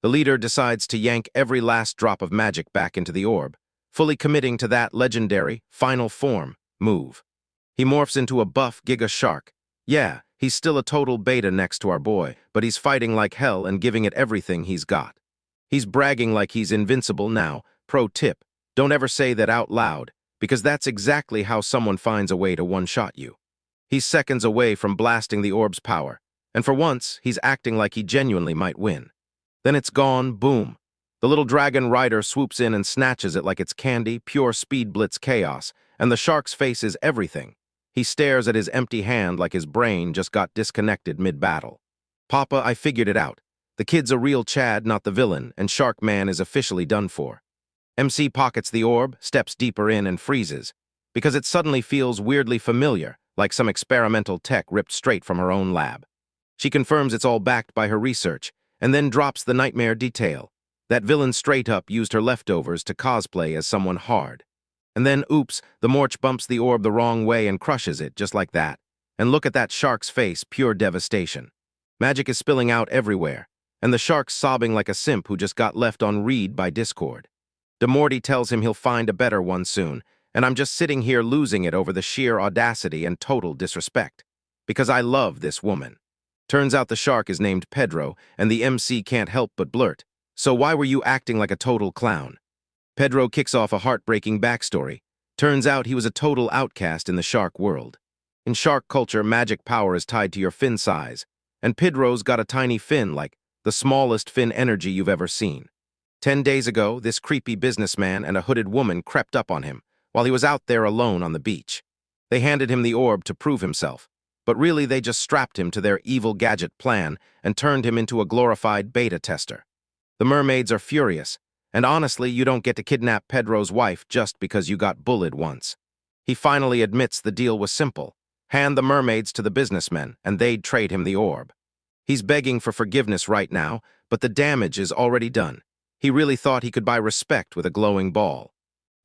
The leader decides to yank every last drop of magic back into the orb, fully committing to that legendary, final form, move. He morphs into a buff Giga Shark. Yeah, he's still a total beta next to our boy, but he's fighting like hell and giving it everything he's got. He's bragging like he's invincible now. Pro tip, don't ever say that out loud, because that's exactly how someone finds a way to one-shot you. He's seconds away from blasting the orb's power, and for once, he's acting like he genuinely might win. Then it's gone, boom. The little dragon rider swoops in and snatches it like it's candy, pure speed blitz chaos, and the shark's face is everything. He stares at his empty hand like his brain just got disconnected mid-battle. Papa, I figured it out. The kid's a real Chad, not the villain, and Shark Man is officially done for. MC pockets the orb, steps deeper in, and freezes, because it suddenly feels weirdly familiar, like some experimental tech ripped straight from her own lab. She confirms it's all backed by her research, and then drops the nightmare detail. That villain straight up used her leftovers to cosplay as someone hard. And then, oops, the Morch bumps the orb the wrong way and crushes it, just like that. And look at that shark's face, pure devastation. Magic is spilling out everywhere, and the shark's sobbing like a simp who just got left on read by Discord. DeMorty tells him he'll find a better one soon, and I'm just sitting here losing it over the sheer audacity and total disrespect. Because I love this woman. Turns out the shark is named Pedro, and the MC can't help but blurt, "So why were you acting like a total clown?" Pedro kicks off a heartbreaking backstory. Turns out he was a total outcast in the shark world. In shark culture, magic power is tied to your fin size, and Pedro's got a tiny fin like the smallest fin energy you've ever seen. 10 days ago, this creepy businessman and a hooded woman crept up on him while he was out there alone on the beach. They handed him the orb to prove himself, but really they just strapped him to their evil gadget plan and turned him into a glorified beta tester. The mermaids are furious, and honestly, you don't get to kidnap Pedro's wife just because you got bullied once. He finally admits the deal was simple. Hand the mermaids to the businessmen, and they'd trade him the orb. He's begging for forgiveness right now, but the damage is already done. He really thought he could buy respect with a glowing ball.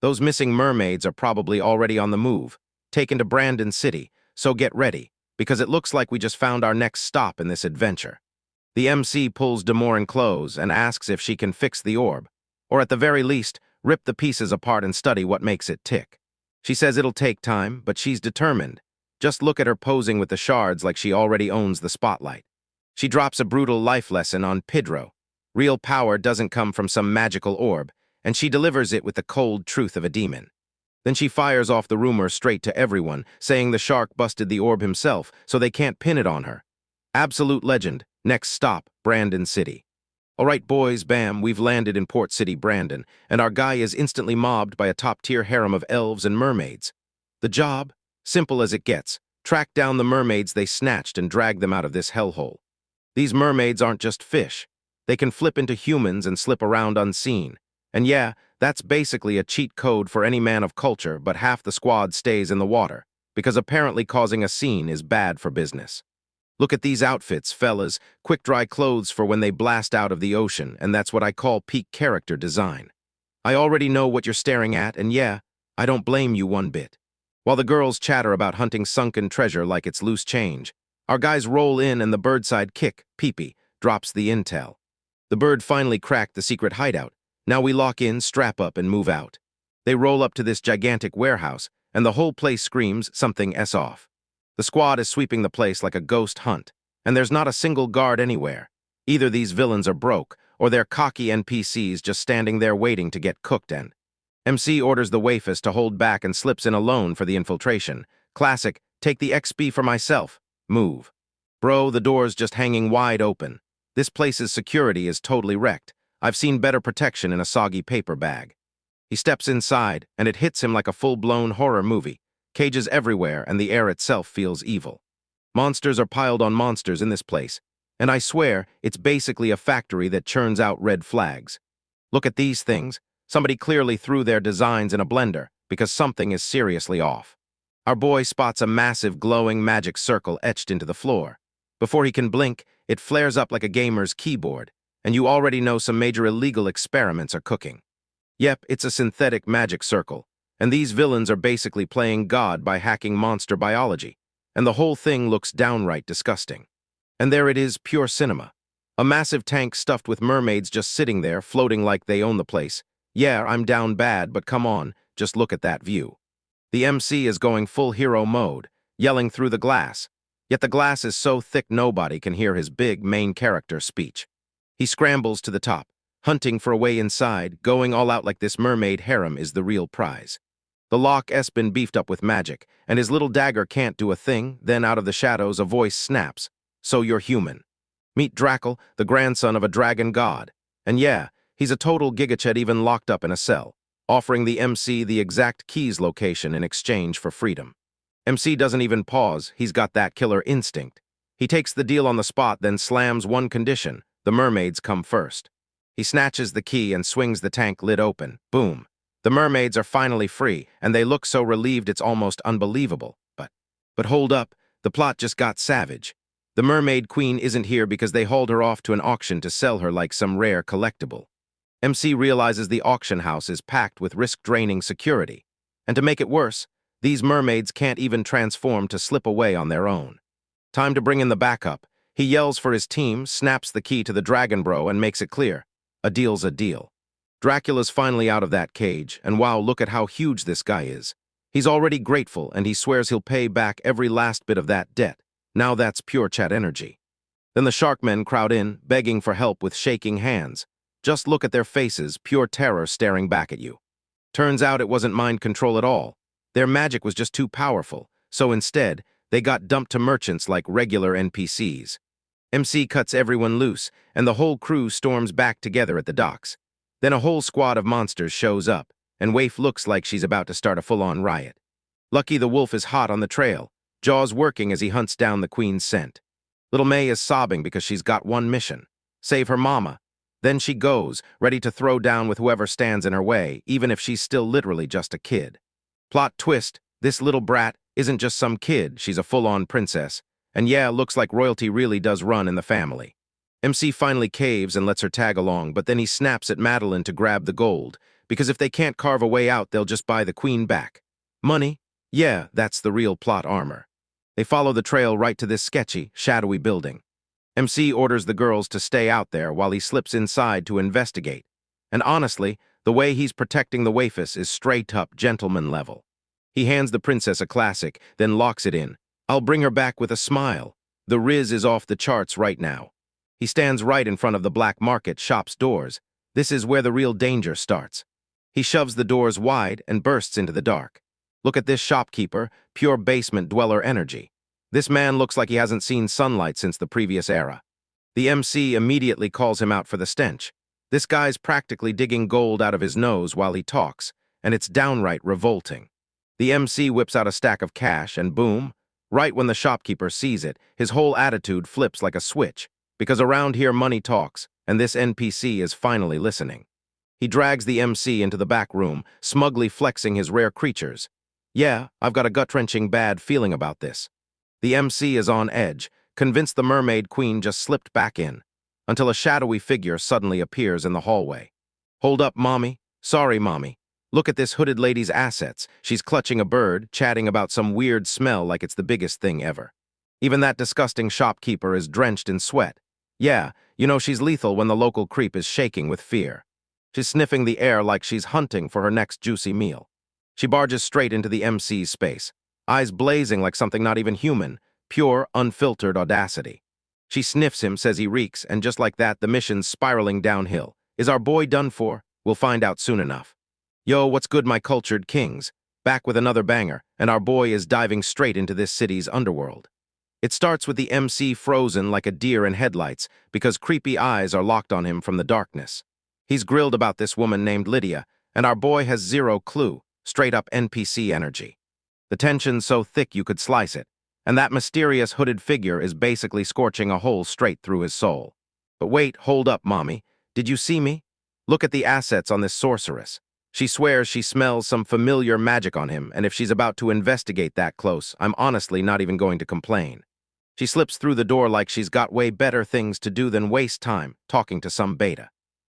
Those missing mermaids are probably already on the move, taken to Brandon City, so get ready, because it looks like we just found our next stop in this adventure. The MC pulls Demore in clothes and asks if she can fix the orb, or at the very least, rip the pieces apart and study what makes it tick. She says it'll take time, but she's determined. Just look at her posing with the shards like she already owns the spotlight. She drops a brutal life lesson on Pedro. Real power doesn't come from some magical orb, and she delivers it with the cold truth of a demon. Then she fires off the rumor straight to everyone, saying the shark busted the orb himself, so they can't pin it on her. Absolute legend. Next stop, Brandon City. All right, boys, bam, we've landed in Port City, Brandon, and our guy is instantly mobbed by a top-tier harem of elves and mermaids. The job? Simple as it gets. Track down the mermaids they snatched and drag them out of this hellhole. These mermaids aren't just fish. They can flip into humans and slip around unseen. And yeah, that's basically a cheat code for any man of culture, but half the squad stays in the water, because apparently causing a scene is bad for business. Look at these outfits, fellas, quick-dry clothes for when they blast out of the ocean, and that's what I call peak character design. I already know what you're staring at, and yeah, I don't blame you one bit. While the girls chatter about hunting sunken treasure like it's loose change, our guys roll in and the birdside kick, peepee, drops the intel. The bird finally cracked the secret hideout. Now we lock in, strap up, and move out. They roll up to this gigantic warehouse, and the whole place screams something S off. The squad is sweeping the place like a ghost hunt, and there's not a single guard anywhere. Either these villains are broke, or they're cocky NPCs just standing there waiting to get cooked and MC orders the waifus to hold back and slips in alone for the infiltration. Classic, take the XP for myself. Move. Bro, the door's just hanging wide open. This place's security is totally wrecked. I've seen better protection in a soggy paper bag. He steps inside, and it hits him like a full-blown horror movie. Cages everywhere, and the air itself feels evil. Monsters are piled on monsters in this place, and I swear it's basically a factory that churns out red flags. Look at these things. Somebody clearly threw their designs in a blender, because something is seriously off. Our boy spots a massive glowing magic circle etched into the floor. Before he can blink, it flares up like a gamer's keyboard, and you already know some major illegal experiments are cooking. Yep, it's a synthetic magic circle, and these villains are basically playing God by hacking monster biology, and the whole thing looks downright disgusting. And there it is, pure cinema. A massive tank stuffed with mermaids just sitting there, floating like they own the place. Yeah, I'm down bad, but come on, just look at that view. The MC is going full hero mode, yelling through the glass, yet the glass is so thick nobody can hear his big main character speech. He scrambles to the top, hunting for a way inside, going all out like this mermaid harem is the real prize. The lock's been beefed up with magic, and his little dagger can't do a thing. Then out of the shadows a voice snaps, "So you're human." Meet Drackle, the grandson of a dragon god. And yeah, he's a total gigachet even locked up in a cell, offering the MC the exact key's location in exchange for freedom. MC doesn't even pause, he's got that killer instinct. He takes the deal on the spot, then slams one condition: the mermaids come first. He snatches the key and swings the tank lid open. Boom. The mermaids are finally free, and they look so relieved it's almost unbelievable. But hold up, the plot just got savage. The mermaid queen isn't here because they hauled her off to an auction to sell her like some rare collectible. MC realizes the auction house is packed with risk-draining security. And to make it worse, these mermaids can't even transform to slip away on their own. Time to bring in the backup. He yells for his team, snaps the key to the Dragon Bro, and makes it clear. A deal's a deal. Dracula's finally out of that cage, and wow, look at how huge this guy is. He's already grateful, and he swears he'll pay back every last bit of that debt. Now that's pure chat energy. Then the Sharkmen crowd in, begging for help with shaking hands. Just look at their faces, pure terror staring back at you. Turns out it wasn't mind control at all. Their magic was just too powerful, so instead, they got dumped to merchants like regular NPCs. MC cuts everyone loose, and the whole crew storms back together at the docks. Then a whole squad of monsters shows up, and Waif looks like she's about to start a full-on riot. Lucky the wolf is hot on the trail, jaws working as he hunts down the queen's scent. Little May is sobbing because she's got one mission: save her mama. Then she goes, ready to throw down with whoever stands in her way, even if she's still literally just a kid. Plot twist, this little brat isn't just some kid, she's a full-on princess. And yeah, looks like royalty really does run in the family. MC finally caves and lets her tag along, but then he snaps at Madeline to grab the gold, because if they can't carve a way out, they'll just buy the queen back. Money? Yeah, that's the real plot armor. They follow the trail right to this sketchy, shadowy building. MC orders the girls to stay out there while he slips inside to investigate. And honestly, the way he's protecting the wafus is straight-up gentleman level. He hands the princess a classic, then locks it in. I'll bring her back with a smile. The Riz is off the charts right now. He stands right in front of the black market shop's doors. This is where the real danger starts. He shoves the doors wide and bursts into the dark. Look at this shopkeeper, pure basement dweller energy. This man looks like he hasn't seen sunlight since the previous era. The MC immediately calls him out for the stench. This guy's practically digging gold out of his nose while he talks, and it's downright revolting. The MC whips out a stack of cash and boom, right when the shopkeeper sees it, his whole attitude flips like a switch, because around here money talks, and this NPC is finally listening. He drags the MC into the back room, smugly flexing his rare creatures. Yeah, I've got a gut-wrenching bad feeling about this. The MC is on edge, convinced the mermaid queen just slipped back in, until a shadowy figure suddenly appears in the hallway. Hold up, mommy. Sorry, mommy. Look at this hooded lady's assets. She's clutching a bird, chatting about some weird smell like it's the biggest thing ever. Even that disgusting shopkeeper is drenched in sweat. Yeah, you know she's lethal when the local creep is shaking with fear. She's sniffing the air like she's hunting for her next juicy meal. She barges straight into the MC's space, eyes blazing like something not even human, pure, unfiltered audacity. She sniffs him, says he reeks, and just like that, the mission's spiraling downhill. Is our boy done for? We'll find out soon enough. Yo, what's good, my cultured kings? Back with another banger, and our boy is diving straight into this city's underworld. It starts with the MC frozen like a deer in headlights because creepy eyes are locked on him from the darkness. He's grilled about this woman named Lydia, and our boy has zero clue, straight-up NPC energy. The tension's so thick you could slice it, and that mysterious hooded figure is basically scorching a hole straight through his soul. But wait, hold up, mommy. Did you see me? Look at the assets on this sorceress. She swears she smells some familiar magic on him, and if she's about to investigate that close, I'm honestly not even going to complain. She slips through the door like she's got way better things to do than waste time talking to some beta.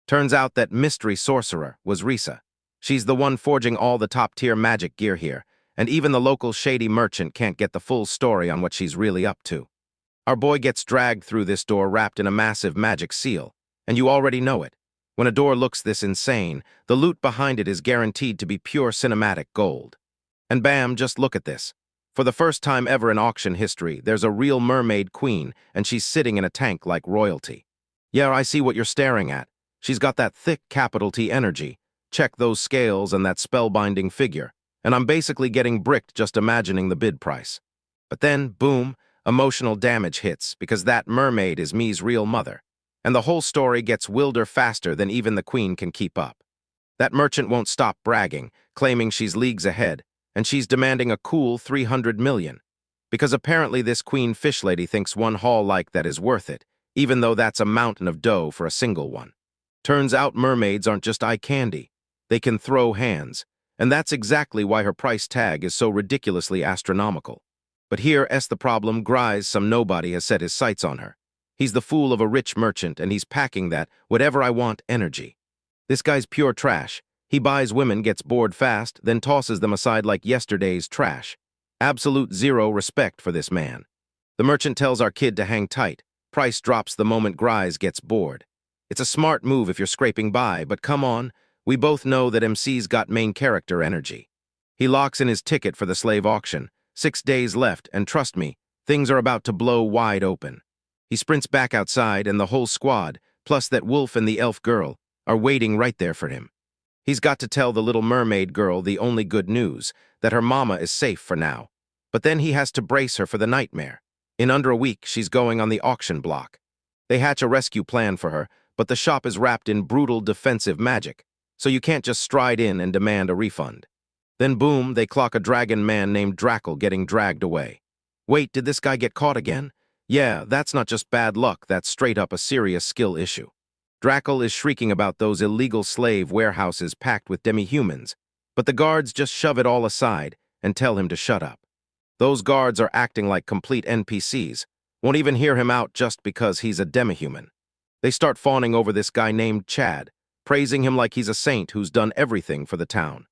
Turns out that mystery sorcerer was Riche. She's the one forging all the top-tier magic gear here, and even the local shady merchant can't get the full story on what she's really up to. Our boy gets dragged through this door wrapped in a massive magic seal, and you already know it. When a door looks this insane, the loot behind it is guaranteed to be pure cinematic gold. And bam, just look at this. For the first time ever in auction history, there's a real mermaid queen, and she's sitting in a tank like royalty. Yeah, I see what you're staring at. She's got that thick capital T energy. Check those scales and that spellbinding figure, and I'm basically getting bricked just imagining the bid price. But then, boom, emotional damage hits because that mermaid is me's real mother, and the whole story gets wilder faster than even the queen can keep up. That merchant won't stop bragging, claiming she's leagues ahead, and she's demanding a cool 300 million, because apparently this queen fish lady thinks one haul like that is worth it, even though that's a mountain of dough for a single one. Turns out mermaids aren't just eye candy. They can throw hands, and that's exactly why her price tag is so ridiculously astronomical. But here's the problem. Grise, some nobody, has set his sights on her. He's the fool of a rich merchant, and he's packing that whatever I want energy. This guy's pure trash. He buys women, gets bored fast, then tosses them aside like yesterday's trash. Absolute zero respect for this man. The merchant tells our kid to hang tight. Price drops the moment Grise gets bored. It's a smart move if you're scraping by, but come on, we both know that MC's got main character energy. He locks in his ticket for the slave auction. 6 days left, and trust me, things are about to blow wide open. He sprints back outside, and the whole squad, plus that wolf and the elf girl, are waiting right there for him. He's got to tell the little mermaid girl the only good news, that her mama is safe for now. But then he has to brace her for the nightmare. In under a week, she's going on the auction block. They hatch a rescue plan for her, but the shop is wrapped in brutal defensive magic, so you can't just stride in and demand a refund. Then boom, they clock a dragon man named Drackle getting dragged away. Wait, did this guy get caught again? Yeah, that's not just bad luck, that's straight up a serious skill issue. Drackle is shrieking about those illegal slave warehouses packed with demi-humans, but the guards just shove it all aside and tell him to shut up. Those guards are acting like complete NPCs, won't even hear him out just because he's a demi-human. They start fawning over this guy named Chad, praising him like he's a saint who's done everything for the town.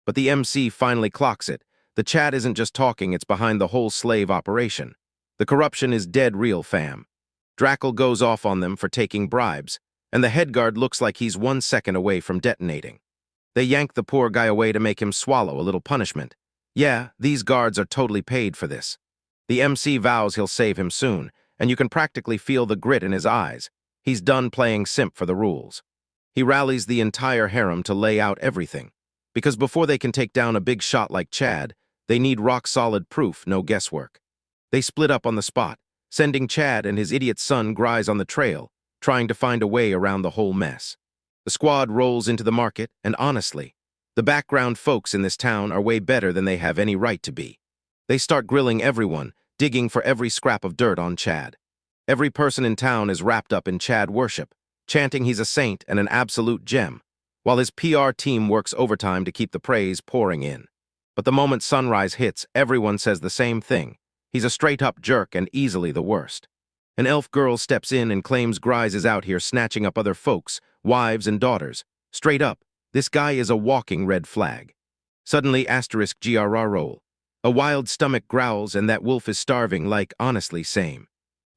But the MC finally clocks it. The Chad isn't just talking, it's behind the whole slave operation. The corruption is dead real, fam. Drackle goes off on them for taking bribes, and the head guard looks like he's 1 second away from detonating. They yank the poor guy away to make him swallow a little punishment. Yeah, these guards are totally paid for this. The MC vows he'll save him soon, and you can practically feel the grit in his eyes. He's done playing simp for the rules. He rallies the entire harem to lay out everything, because before they can take down a big shot like Chad, they need rock-solid proof, no guesswork. They split up on the spot, sending Chad and his idiot son Grise on the trail, trying to find a way around the whole mess. The squad rolls into the market, and honestly, the background folks in this town are way better than they have any right to be. They start grilling everyone, digging for every scrap of dirt on Chad. Every person in town is wrapped up in Chad worship, chanting he's a saint and an absolute gem, while his PR team works overtime to keep the praise pouring in. But the moment sunrise hits, everyone says the same thing. He's a straight-up jerk and easily the worst. An elf girl steps in and claims Grise is out here snatching up other folks, wives and daughters. Straight up, this guy is a walking red flag. Suddenly, *GRR roll. A wild stomach growls and that wolf is starving like, honestly, same.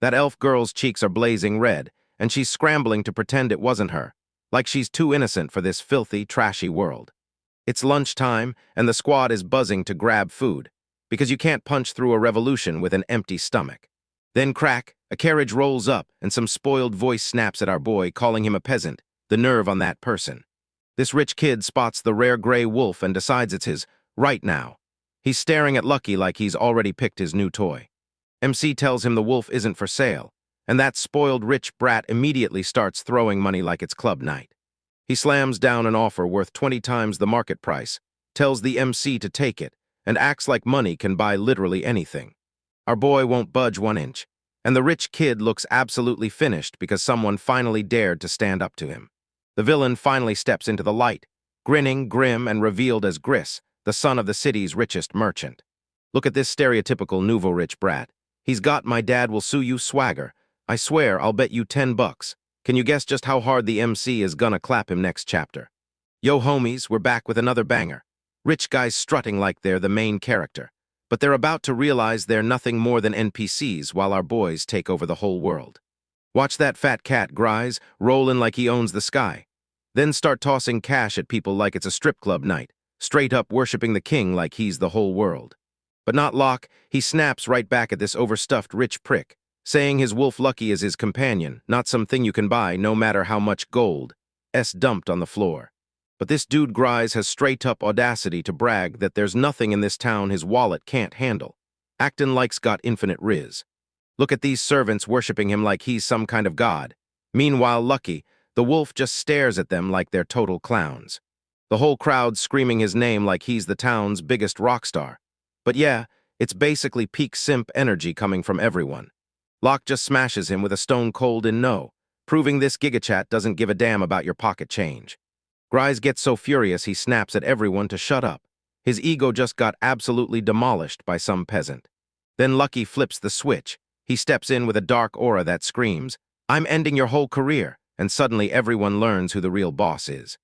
That elf girl's cheeks are blazing red, and she's scrambling to pretend it wasn't her, like she's too innocent for this filthy, trashy world. It's lunchtime, and the squad is buzzing to grab food, because you can't punch through a revolution with an empty stomach. Then crack, a carriage rolls up, and some spoiled voice snaps at our boy, calling him a peasant. The nerve on that person. This rich kid spots the rare gray wolf and decides it's his, right now. He's staring at Lucky like he's already picked his new toy. MC tells him the wolf isn't for sale, and that spoiled rich brat immediately starts throwing money like it's club night. He slams down an offer worth 20 times the market price, tells the MC to take it, and acts like money can buy literally anything. Our boy won't budge 1 inch, and the rich kid looks absolutely finished because someone finally dared to stand up to him. The villain finally steps into the light, grinning, grim, and revealed as Gris, the son of the city's richest merchant. Look at this stereotypical nouveau-rich brat. He's got "my dad will sue you" swagger. I swear, I'll bet you $10. Can you guess just how hard the MC is gonna clap him next chapter? Yo homies, we're back with another banger. Rich guys strutting like they're the main character, but they're about to realize they're nothing more than NPCs while our boys take over the whole world. Watch that fat cat, Grise, rollin' like he owns the sky. Then start tossing cash at people like it's a strip club night, straight up worshipping the king like he's the whole world. But not Locke, he snaps right back at this overstuffed rich prick, saying his wolf Lucky is his companion, not something you can buy no matter how much gold dumped on the floor. But this dude Grise has straight-up audacity to brag that there's nothing in this town his wallet can't handle. Actin' like's got infinite riz. Look at these servants worshipping him like he's some kind of god. Meanwhile, Lucky, the wolf, just stares at them like they're total clowns. The whole crowd screaming his name like he's the town's biggest rock star. But yeah, it's basically peak simp energy coming from everyone. Locke just smashes him with a stone-cold no, proving this gigachat doesn't give a damn about your pocket change. Grise gets so furious he snaps at everyone to shut up. His ego just got absolutely demolished by some peasant. Then Lucky flips the switch. He steps in with a dark aura that screams, "I'm ending your whole career," and suddenly everyone learns who the real boss is.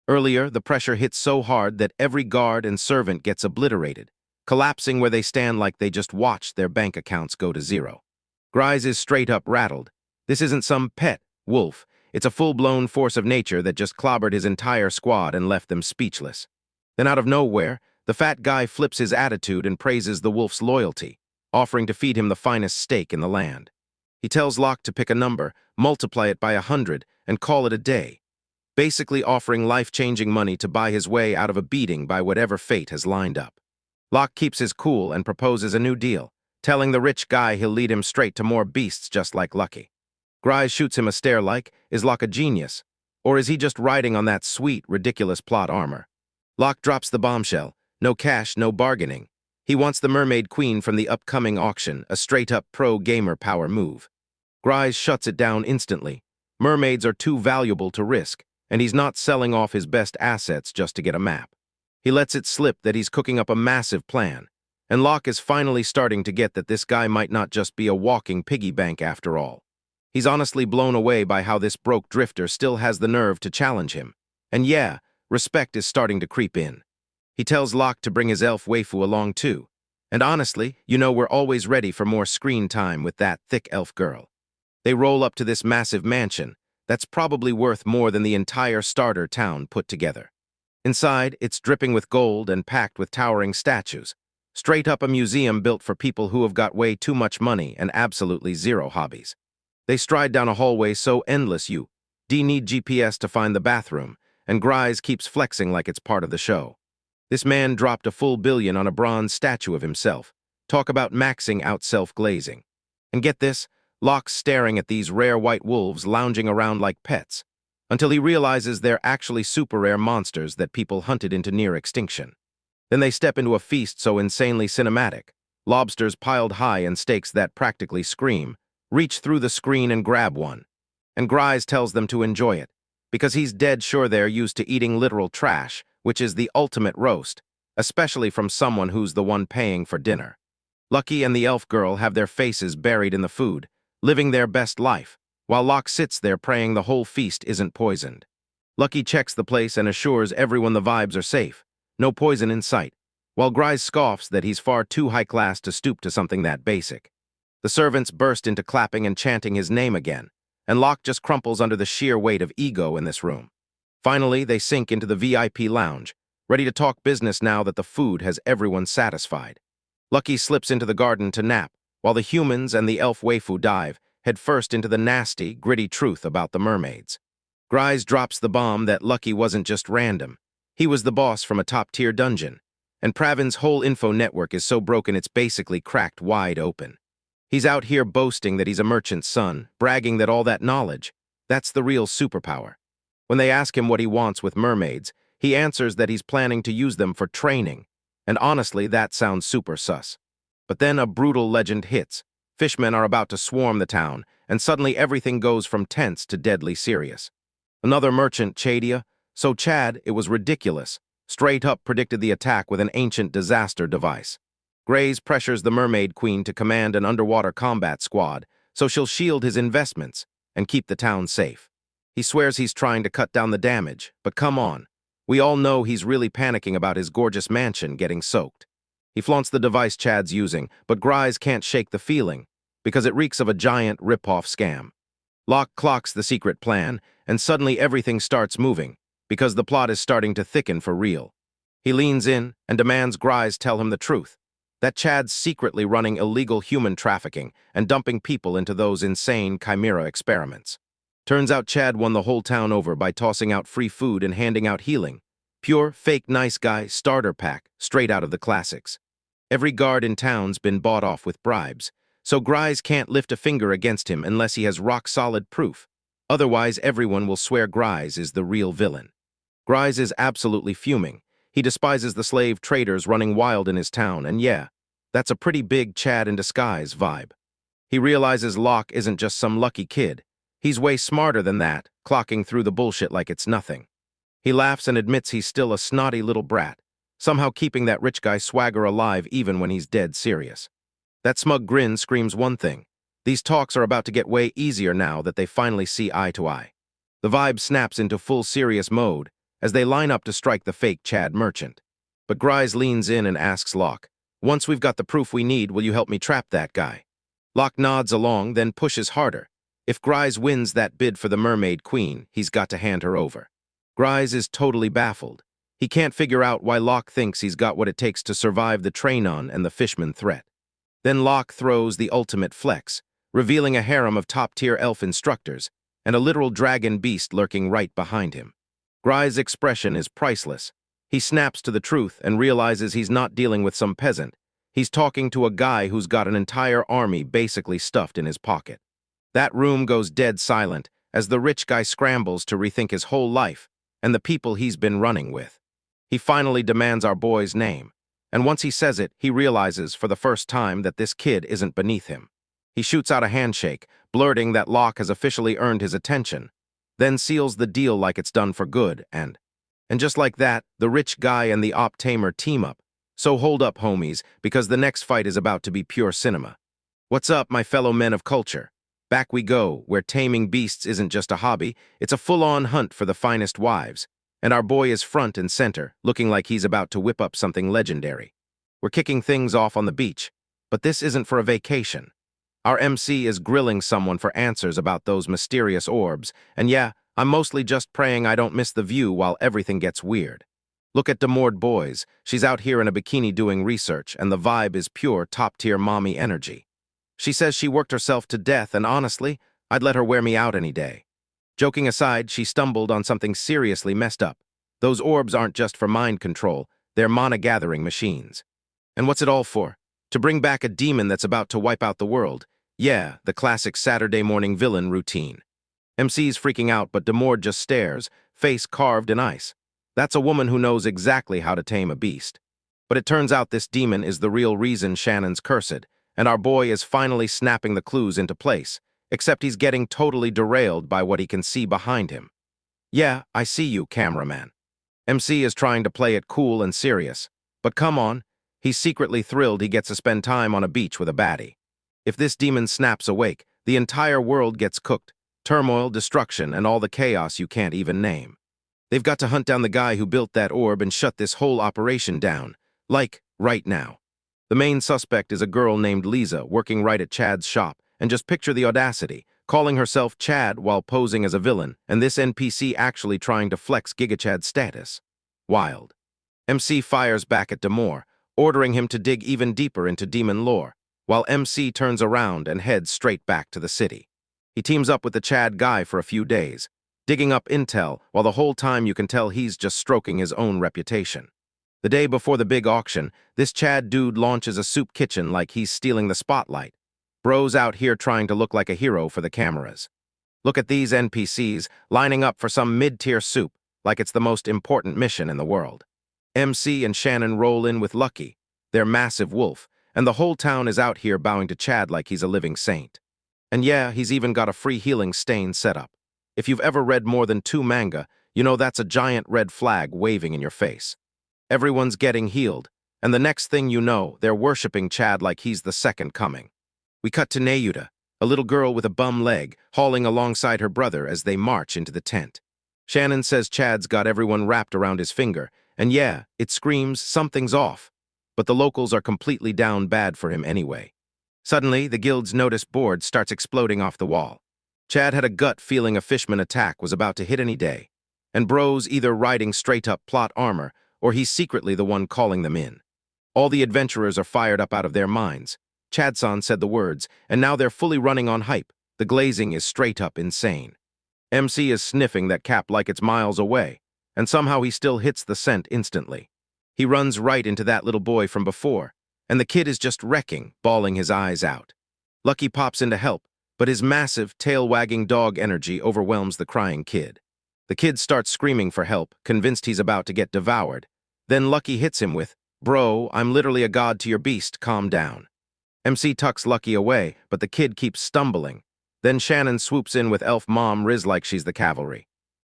Earlier, the pressure hits so hard that every guard and servant gets obliterated, collapsing where they stand like they just watched their bank accounts go to zero. Grise is straight up rattled. This isn't some pet wolf. It's a full-blown force of nature that just clobbered his entire squad and left them speechless. Then out of nowhere, the fat guy flips his attitude and praises the wolf's loyalty, offering to feed him the finest steak in the land. He tells Locke to pick a number, multiply it by 100, and call it a day, basically offering life-changing money to buy his way out of a beating by whatever fate has lined up. Locke keeps his cool and proposes a new deal, telling the rich guy he'll lead him straight to more beasts just like Lucky. Grise shoots him a stare like, is Locke a genius? Or is he just riding on that sweet, ridiculous plot armor? Locke drops the bombshell. No cash, no bargaining. He wants the Mermaid Queen from the upcoming auction, a straight-up pro-gamer power move. Grise shuts it down instantly. Mermaids are too valuable to risk, and he's not selling off his best assets just to get a map. He lets it slip that he's cooking up a massive plan, and Locke is finally starting to get that this guy might not just be a walking piggy bank after all. He's honestly blown away by how this broke drifter still has the nerve to challenge him. And yeah, respect is starting to creep in. He tells Locke to bring his elf waifu along too. And honestly, we're always ready for more screen time with that thick elf girl. They roll up to this massive mansion that's probably worth more than the entire starter town put together. Inside, it's dripping with gold and packed with towering statues. Straight up a museum built for people who have got way too much money and absolutely zero hobbies. They stride down a hallway so endless you need GPS to find the bathroom, and Grise keeps flexing like it's part of the show. This man dropped a full billion on a bronze statue of himself. Talk about maxing out self-glazing. And get this, Locke's staring at these rare white wolves lounging around like pets, until he realizes they're actually super rare monsters that people hunted into near extinction. Then they step into a feast so insanely cinematic. Lobsters piled high and steaks that practically scream. Reach through the screen and grab one. And Grise tells them to enjoy it, because he's dead sure they're used to eating literal trash, which is the ultimate roast, especially from someone who's the one paying for dinner. Lucky and the elf girl have their faces buried in the food, living their best life, while Locke sits there praying the whole feast isn't poisoned. Lucky checks the place and assures everyone the vibes are safe, no poison in sight, while Grise scoffs that he's far too high-class to stoop to something that basic. The servants burst into clapping and chanting his name again, and Locke just crumples under the sheer weight of ego in this room. Finally, they sink into the VIP lounge, ready to talk business now that the food has everyone satisfied. Lucky slips into the garden to nap, while the humans and the elf waifu dive headfirst into the nasty, gritty truth about the mermaids. Grise drops the bomb that Lucky wasn't just random. He was the boss from a top-tier dungeon, and Pravin's whole info network is so broken it's basically cracked wide open. He's out here boasting that he's a merchant's son, bragging that all that knowledge, that's the real superpower. When they ask him what he wants with mermaids, he answers that he's planning to use them for training, and honestly, that sounds super sus. But then a brutal legend hits. Fishmen are about to swarm the town, and suddenly everything goes from tense to deadly serious. Another merchant, Chadia, so Chad, it was ridiculous, straight up predicted the attack with an ancient disaster device. Grays pressures the Mermaid Queen to command an underwater combat squad, so she'll shield his investments and keep the town safe. He swears he's trying to cut down the damage, but come on. We all know he's really panicking about his gorgeous mansion getting soaked. He flaunts the device Chad's using, but Grise can't shake the feeling, because it reeks of a giant rip-off scam. Locke clocks the secret plan, and suddenly everything starts moving, because the plot is starting to thicken for real. He leans in and demands Grise tell him the truth, that Chad's secretly running illegal human trafficking and dumping people into those insane chimera experiments. Turns out Chad won the whole town over by tossing out free food and handing out healing. Pure, fake nice guy starter pack, straight out of the classics. Every guard in town's been bought off with bribes, so Grise can't lift a finger against him unless he has rock-solid proof. Otherwise, everyone will swear Grise is the real villain. Grise is absolutely fuming. He despises the slave traders running wild in his town, and yeah, that's a pretty big Chad in disguise vibe. He realizes Locke isn't just some lucky kid. He's way smarter than that, clocking through the bullshit like it's nothing. He laughs and admits he's still a snotty little brat, somehow keeping that rich guy swagger alive even when he's dead serious. That smug grin screams one thing. These talks are about to get way easier now that they finally see eye to eye. The vibe snaps into full serious mode as they line up to strike the fake Chad merchant. But Grise leans in and asks Locke, "Once we've got the proof we need, will you help me trap that guy?" Locke nods along, then pushes harder. If Grise wins that bid for the Mermaid Queen, he's got to hand her over. Grise is totally baffled. He can't figure out why Locke thinks he's got what it takes to survive the train-on and the fishman threat. Then Locke throws the ultimate flex, revealing a harem of top-tier elf instructors and a literal dragon beast lurking right behind him. Grise's expression is priceless. He snaps to the truth and realizes he's not dealing with some peasant. He's talking to a guy who's got an entire army basically stuffed in his pocket. That room goes dead silent as the rich guy scrambles to rethink his whole life and the people he's been running with. He finally demands our boy's name, and once he says it, he realizes for the first time that this kid isn't beneath him. He shoots out a handshake, blurting that Locke has officially earned his attention, then seals the deal like it's done for good, and just like that, the rich guy and the op-tamer team up. So hold up, homies, because the next fight is about to be pure cinema. What's up, my fellow men of culture? Back we go, where taming beasts isn't just a hobby, it's a full-on hunt for the finest wives. And our boy is front and center, looking like he's about to whip up something legendary. We're kicking things off on the beach, but this isn't for a vacation. Our MC is grilling someone for answers about those mysterious orbs, and yeah, I'm mostly just praying I don't miss the view while everything gets weird. Look at Demoured Boys. She's out here in a bikini doing research, and the vibe is pure top-tier mommy energy. She says she worked herself to death, and honestly, I'd let her wear me out any day. Joking aside, she stumbled on something seriously messed up. Those orbs aren't just for mind control, they're mana-gathering machines. And what's it all for? To bring back a demon that's about to wipe out the world. Yeah, the classic Saturday morning villain routine. MC's freaking out, but Demoured just stares, face carved in ice. That's a woman who knows exactly how to tame a beast. But it turns out this demon is the real reason Shannon's cursed, and our boy is finally snapping the clues into place, except he's getting totally derailed by what he can see behind him. Yeah, I see you, cameraman. MC is trying to play it cool and serious, but come on, he's secretly thrilled he gets to spend time on a beach with a baddie. If this demon snaps awake, the entire world gets cooked. Turmoil, destruction, and all the chaos you can't even name. They've got to hunt down the guy who built that orb and shut this whole operation down. Like, right now. The main suspect is a girl named Lisa working right at Chad's shop, and just picture the audacity, calling herself Chad while posing as a villain, and this NPC actually trying to flex GigaChad's status. Wild. MC fires back at Demoured, ordering him to dig even deeper into demon lore, while MC turns around and heads straight back to the city. He teams up with the Chad guy for a few days, digging up intel, while the whole time you can tell he's just stroking his own reputation. The day before the big auction, this Chad dude launches a soup kitchen like he's stealing the spotlight. Bro's out here trying to look like a hero for the cameras. Look at these NPCs lining up for some mid-tier soup, like it's the most important mission in the world. MC and Shannon roll in with Lucky, their massive wolf, and the whole town is out here bowing to Chad like he's a living saint. And yeah, he's even got a free healing stain set up. If you've ever read more than 2 manga, you know that's a giant red flag waving in your face. Everyone's getting healed, and the next thing you know, they're worshipping Chad like he's the second coming. We cut to Nayuta, a little girl with a bum leg, hauling alongside her brother as they march into the tent. Shannon says Chad's got everyone wrapped around his finger, and yeah, it screams something's off. But the locals are completely down bad for him anyway. Suddenly, the guild's notice board starts exploding off the wall. Chad had a gut feeling a fishman attack was about to hit any day, and Bro's either riding straight-up plot armor, or he's secretly the one calling them in. All the adventurers are fired up out of their minds. Chad-san said the words, and now they're fully running on hype. The glazing is straight-up insane. MC is sniffing that cap like it's miles away, and somehow he still hits the scent instantly. He runs right into that little boy from before, and the kid is just wrecking, bawling his eyes out. Lucky pops in to help, but his massive, tail-wagging dog energy overwhelms the crying kid. The kid starts screaming for help, convinced he's about to get devoured. Then Lucky hits him with, "Bro, I'm literally a god to your beast, calm down." MC tucks Lucky away, but the kid keeps stumbling. Then Shannon swoops in with elf mom Riz like she's the cavalry.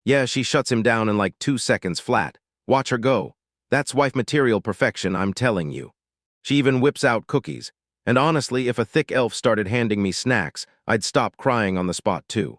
Yeah, she shuts him down in like 2 seconds flat. Watch her go. That's wife material perfection, I'm telling you. She even whips out cookies. And honestly, if a thick elf started handing me snacks, I'd stop crying on the spot too.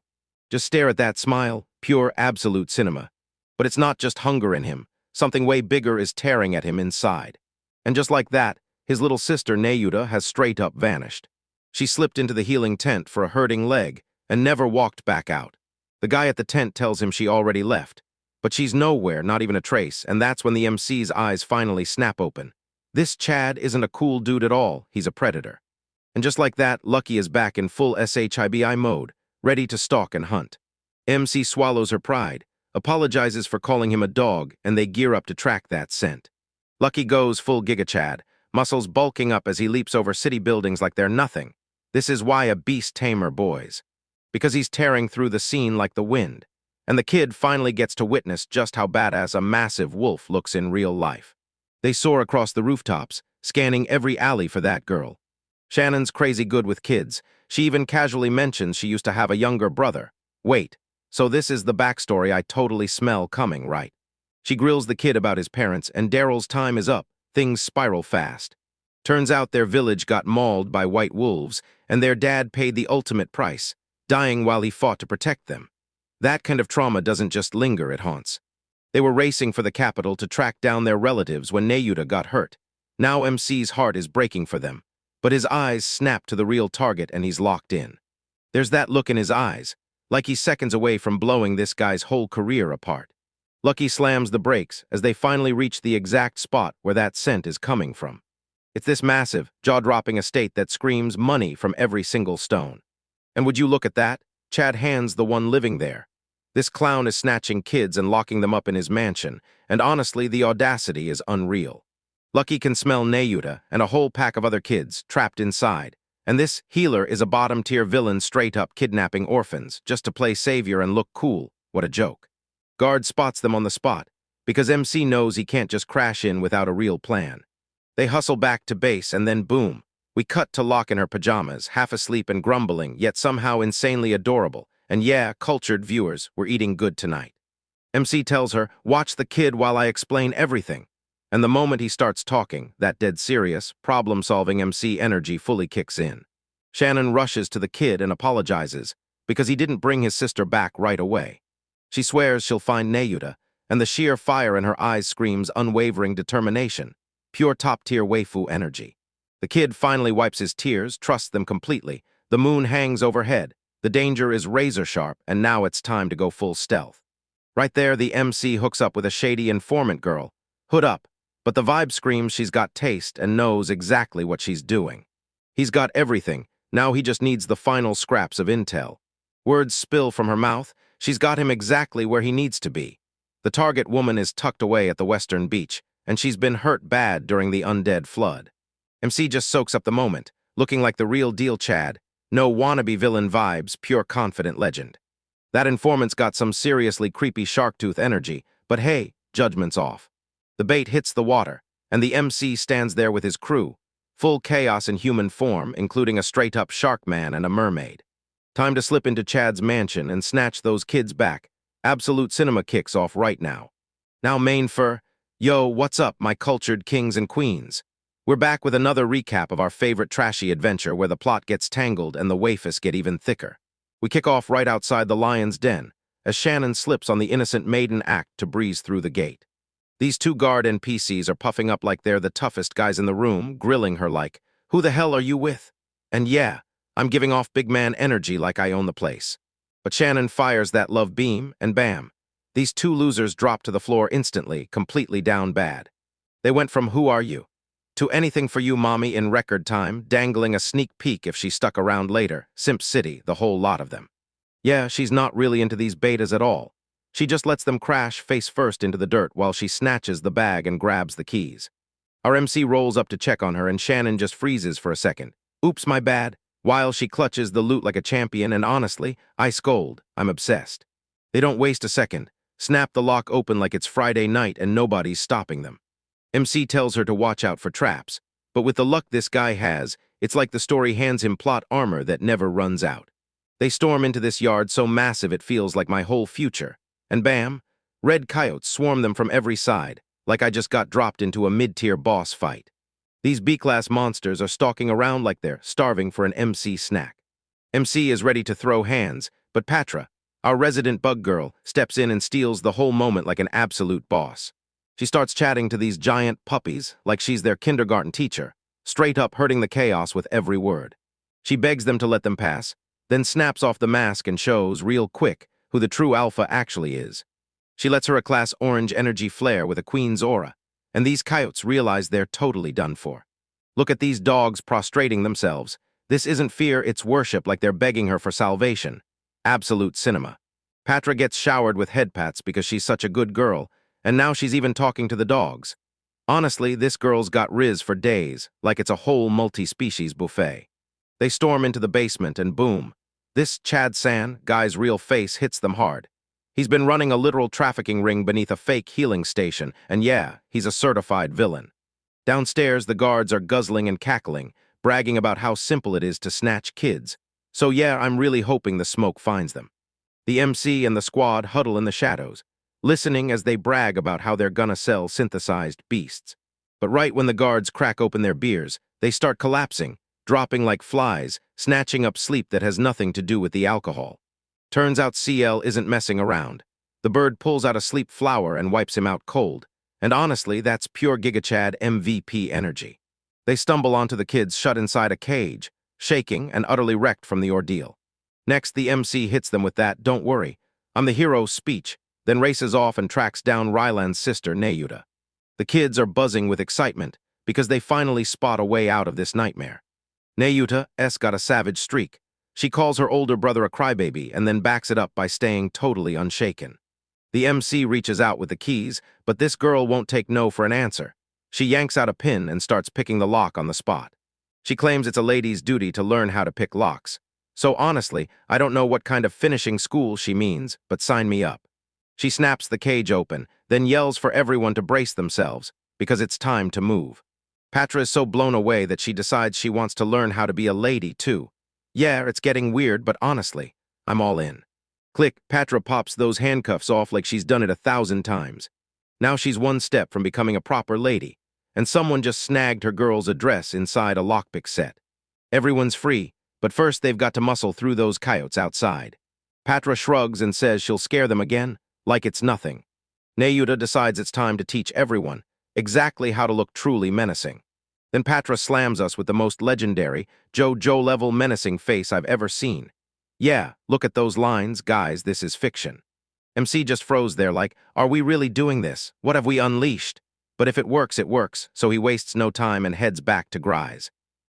Just stare at that smile, pure absolute cinema. But it's not just hunger in him. Something way bigger is tearing at him inside. And just like that, his little sister Nayuta has straight up vanished. She slipped into the healing tent for a hurting leg and never walked back out. The guy at the tent tells him she already left. But she's nowhere, not even a trace, and that's when the MC's eyes finally snap open. This Chad isn't a cool dude at all, he's a predator. And just like that, Lucky is back in full SHIBI mode, ready to stalk and hunt. MC swallows her pride, apologizes for calling him a dog, and they gear up to track that scent. Lucky goes full GigaChad, muscles bulking up as he leaps over city buildings like they're nothing. This is why a beast tamer, boys. Because he's tearing through the scene like the wind. And the kid finally gets to witness just how badass a massive wolf looks in real life. They soar across the rooftops, scanning every alley for that girl. Shannon's crazy good with kids. She even casually mentions she used to have a younger brother. Wait, so this is the backstory I totally smell coming, right? She grills the kid about his parents, and Daryl's time is up. Things spiral fast. Turns out their village got mauled by white wolves, and their dad paid the ultimate price, dying while he fought to protect them. That kind of trauma doesn't just linger, it haunts. They were racing for the capital to track down their relatives when Nayuta got hurt. Now MC's heart is breaking for them. But his eyes snap to the real target and he's locked in. There's that look in his eyes, like he's seconds away from blowing this guy's whole career apart. Lucky slams the brakes as they finally reach the exact spot where that scent is coming from. It's this massive, jaw-dropping estate that screams money from every single stone. And would you look at that? Chad hands the one living there. This clown is snatching kids and locking them up in his mansion, and honestly, the audacity is unreal. Lucky can smell Nayuta and a whole pack of other kids trapped inside, and this healer is a bottom-tier villain straight-up kidnapping orphans just to play savior and look cool. What a joke. Guard spots them on the spot, because MC knows he can't just crash in without a real plan. They hustle back to base, and then boom, we cut to Locke in her pajamas, half asleep and grumbling, yet somehow insanely adorable. And yeah, cultured viewers, we're eating good tonight. MC tells her, watch the kid while I explain everything. And the moment he starts talking, that dead serious, problem-solving MC energy fully kicks in. Shannon rushes to the kid and apologizes, because he didn't bring his sister back right away. She swears she'll find Nayuta, and the sheer fire in her eyes screams unwavering determination, pure top-tier waifu energy. The kid finally wipes his tears, trusts them completely. The moon hangs overhead. The danger is razor-sharp, and now it's time to go full stealth. Right there, the MC hooks up with a shady informant girl. Hood up, but the vibe screams she's got taste and knows exactly what she's doing. He's got everything. Now he just needs the final scraps of intel. Words spill from her mouth. She's got him exactly where he needs to be. The target woman is tucked away at the western beach, and she's been hurt bad during the undead flood. MC just soaks up the moment, looking like the real deal Chad. No wannabe villain vibes, pure confident legend. That informant's got some seriously creepy shark-tooth energy, but hey, judgment's off. The bait hits the water, and the MC stands there with his crew, full chaos in human form, including a straight-up shark man and a mermaid. Time to slip into Chad's mansion and snatch those kids back. Absolute cinema kicks off right now. Now main for, yo, what's up, my cultured kings and queens? We're back with another recap of our favorite trashy adventure where the plot gets tangled and the wafus get even thicker. We kick off right outside the lion's den, as Shannon slips on the innocent maiden act to breeze through the gate. These two guard NPCs are puffing up like they're the toughest guys in the room, grilling her like, who the hell are you with? And yeah, I'm giving off big man energy like I own the place. But Shannon fires that love beam, and bam, these two losers drop to the floor instantly, completely down bad. They went from who are you to anything for you mommy in record time, dangling a sneak peek if she stuck around later, Simp City, the whole lot of them. Yeah, she's not really into these betas at all. She just lets them crash face first into the dirt while she snatches the bag and grabs the keys. Our MC rolls up to check on her and Shannon just freezes for a second. Oops, my bad. While she clutches the loot like a champion, and honestly, I scold. I'm obsessed. They don't waste a second. Snap the lock open like it's Friday night and nobody's stopping them. MC tells her to watch out for traps, but with the luck this guy has, it's like the story hands him plot armor that never runs out. They storm into this yard so massive it feels like my whole future. And bam, red coyotes swarm them from every side, like I just got dropped into a mid-tier boss fight. These B-class monsters are stalking around like they're starving for an MC snack. MC is ready to throw hands, but Patra, our resident bug girl, steps in and steals the whole moment like an absolute boss. She starts chatting to these giant puppies like she's their kindergarten teacher, straight up hurting the chaos with every word. She begs them to let them pass, then snaps off the mask and shows, real quick, who the true alpha actually is. She lets her a class orange energy flare with a queen's aura, and these coyotes realize they're totally done for. Look at these dogs prostrating themselves. This isn't fear, it's worship, like they're begging her for salvation. Absolute cinema. Patra gets showered with head pats because she's such a good girl, and now she's even talking to the dogs. Honestly, this girl's got riz for days, like it's a whole multi-species buffet. They storm into the basement and boom. This Chad San guy's real face hits them hard. He's been running a literal trafficking ring beneath a fake healing station, and yeah, he's a certified villain. Downstairs, the guards are guzzling and cackling, bragging about how simple it is to snatch kids. So yeah, I'm really hoping the smoke finds them. The MC and the squad huddle in the shadows, listening as they brag about how they're gonna sell synthesized beasts. But right when the guards crack open their beers, they start collapsing, dropping like flies, snatching up sleep that has nothing to do with the alcohol. Turns out CL isn't messing around. The bird pulls out a sleep flower and wipes him out cold. And honestly, that's pure GigaChad MVP energy. They stumble onto the kids shut inside a cage, shaking and utterly wrecked from the ordeal. Next, the MC hits them with that "don't worry, I'm the hero" speech, then races off and tracks down Ryland's sister, Nayuta. The kids are buzzing with excitement because they finally spot a way out of this nightmare. Nayuta's got a savage streak. She calls her older brother a crybaby and then backs it up by staying totally unshaken. The MC reaches out with the keys, but this girl won't take no for an answer. She yanks out a pin and starts picking the lock on the spot. She claims it's a lady's duty to learn how to pick locks. So honestly, I don't know what kind of finishing school she means, but sign me up. She snaps the cage open, then yells for everyone to brace themselves, because it's time to move. Patra is so blown away that she decides she wants to learn how to be a lady, too. Yeah, it's getting weird, but honestly, I'm all in. Click, Patra pops those handcuffs off like she's done it 1,000 times. Now she's one step from becoming a proper lady, and someone just snagged her girl's address inside a lockpick set. Everyone's free, but first they've got to muscle through those coyotes outside. Patra shrugs and says she'll scare them again, like it's nothing. Nayuta decides it's time to teach everyone exactly how to look truly menacing. Then Patra slams us with the most legendary, JoJo-level menacing face I've ever seen. Yeah, look at those lines, guys, this is fiction. MC just froze there like, are we really doing this? What have we unleashed? But if it works, so he wastes no time and heads back to Grise.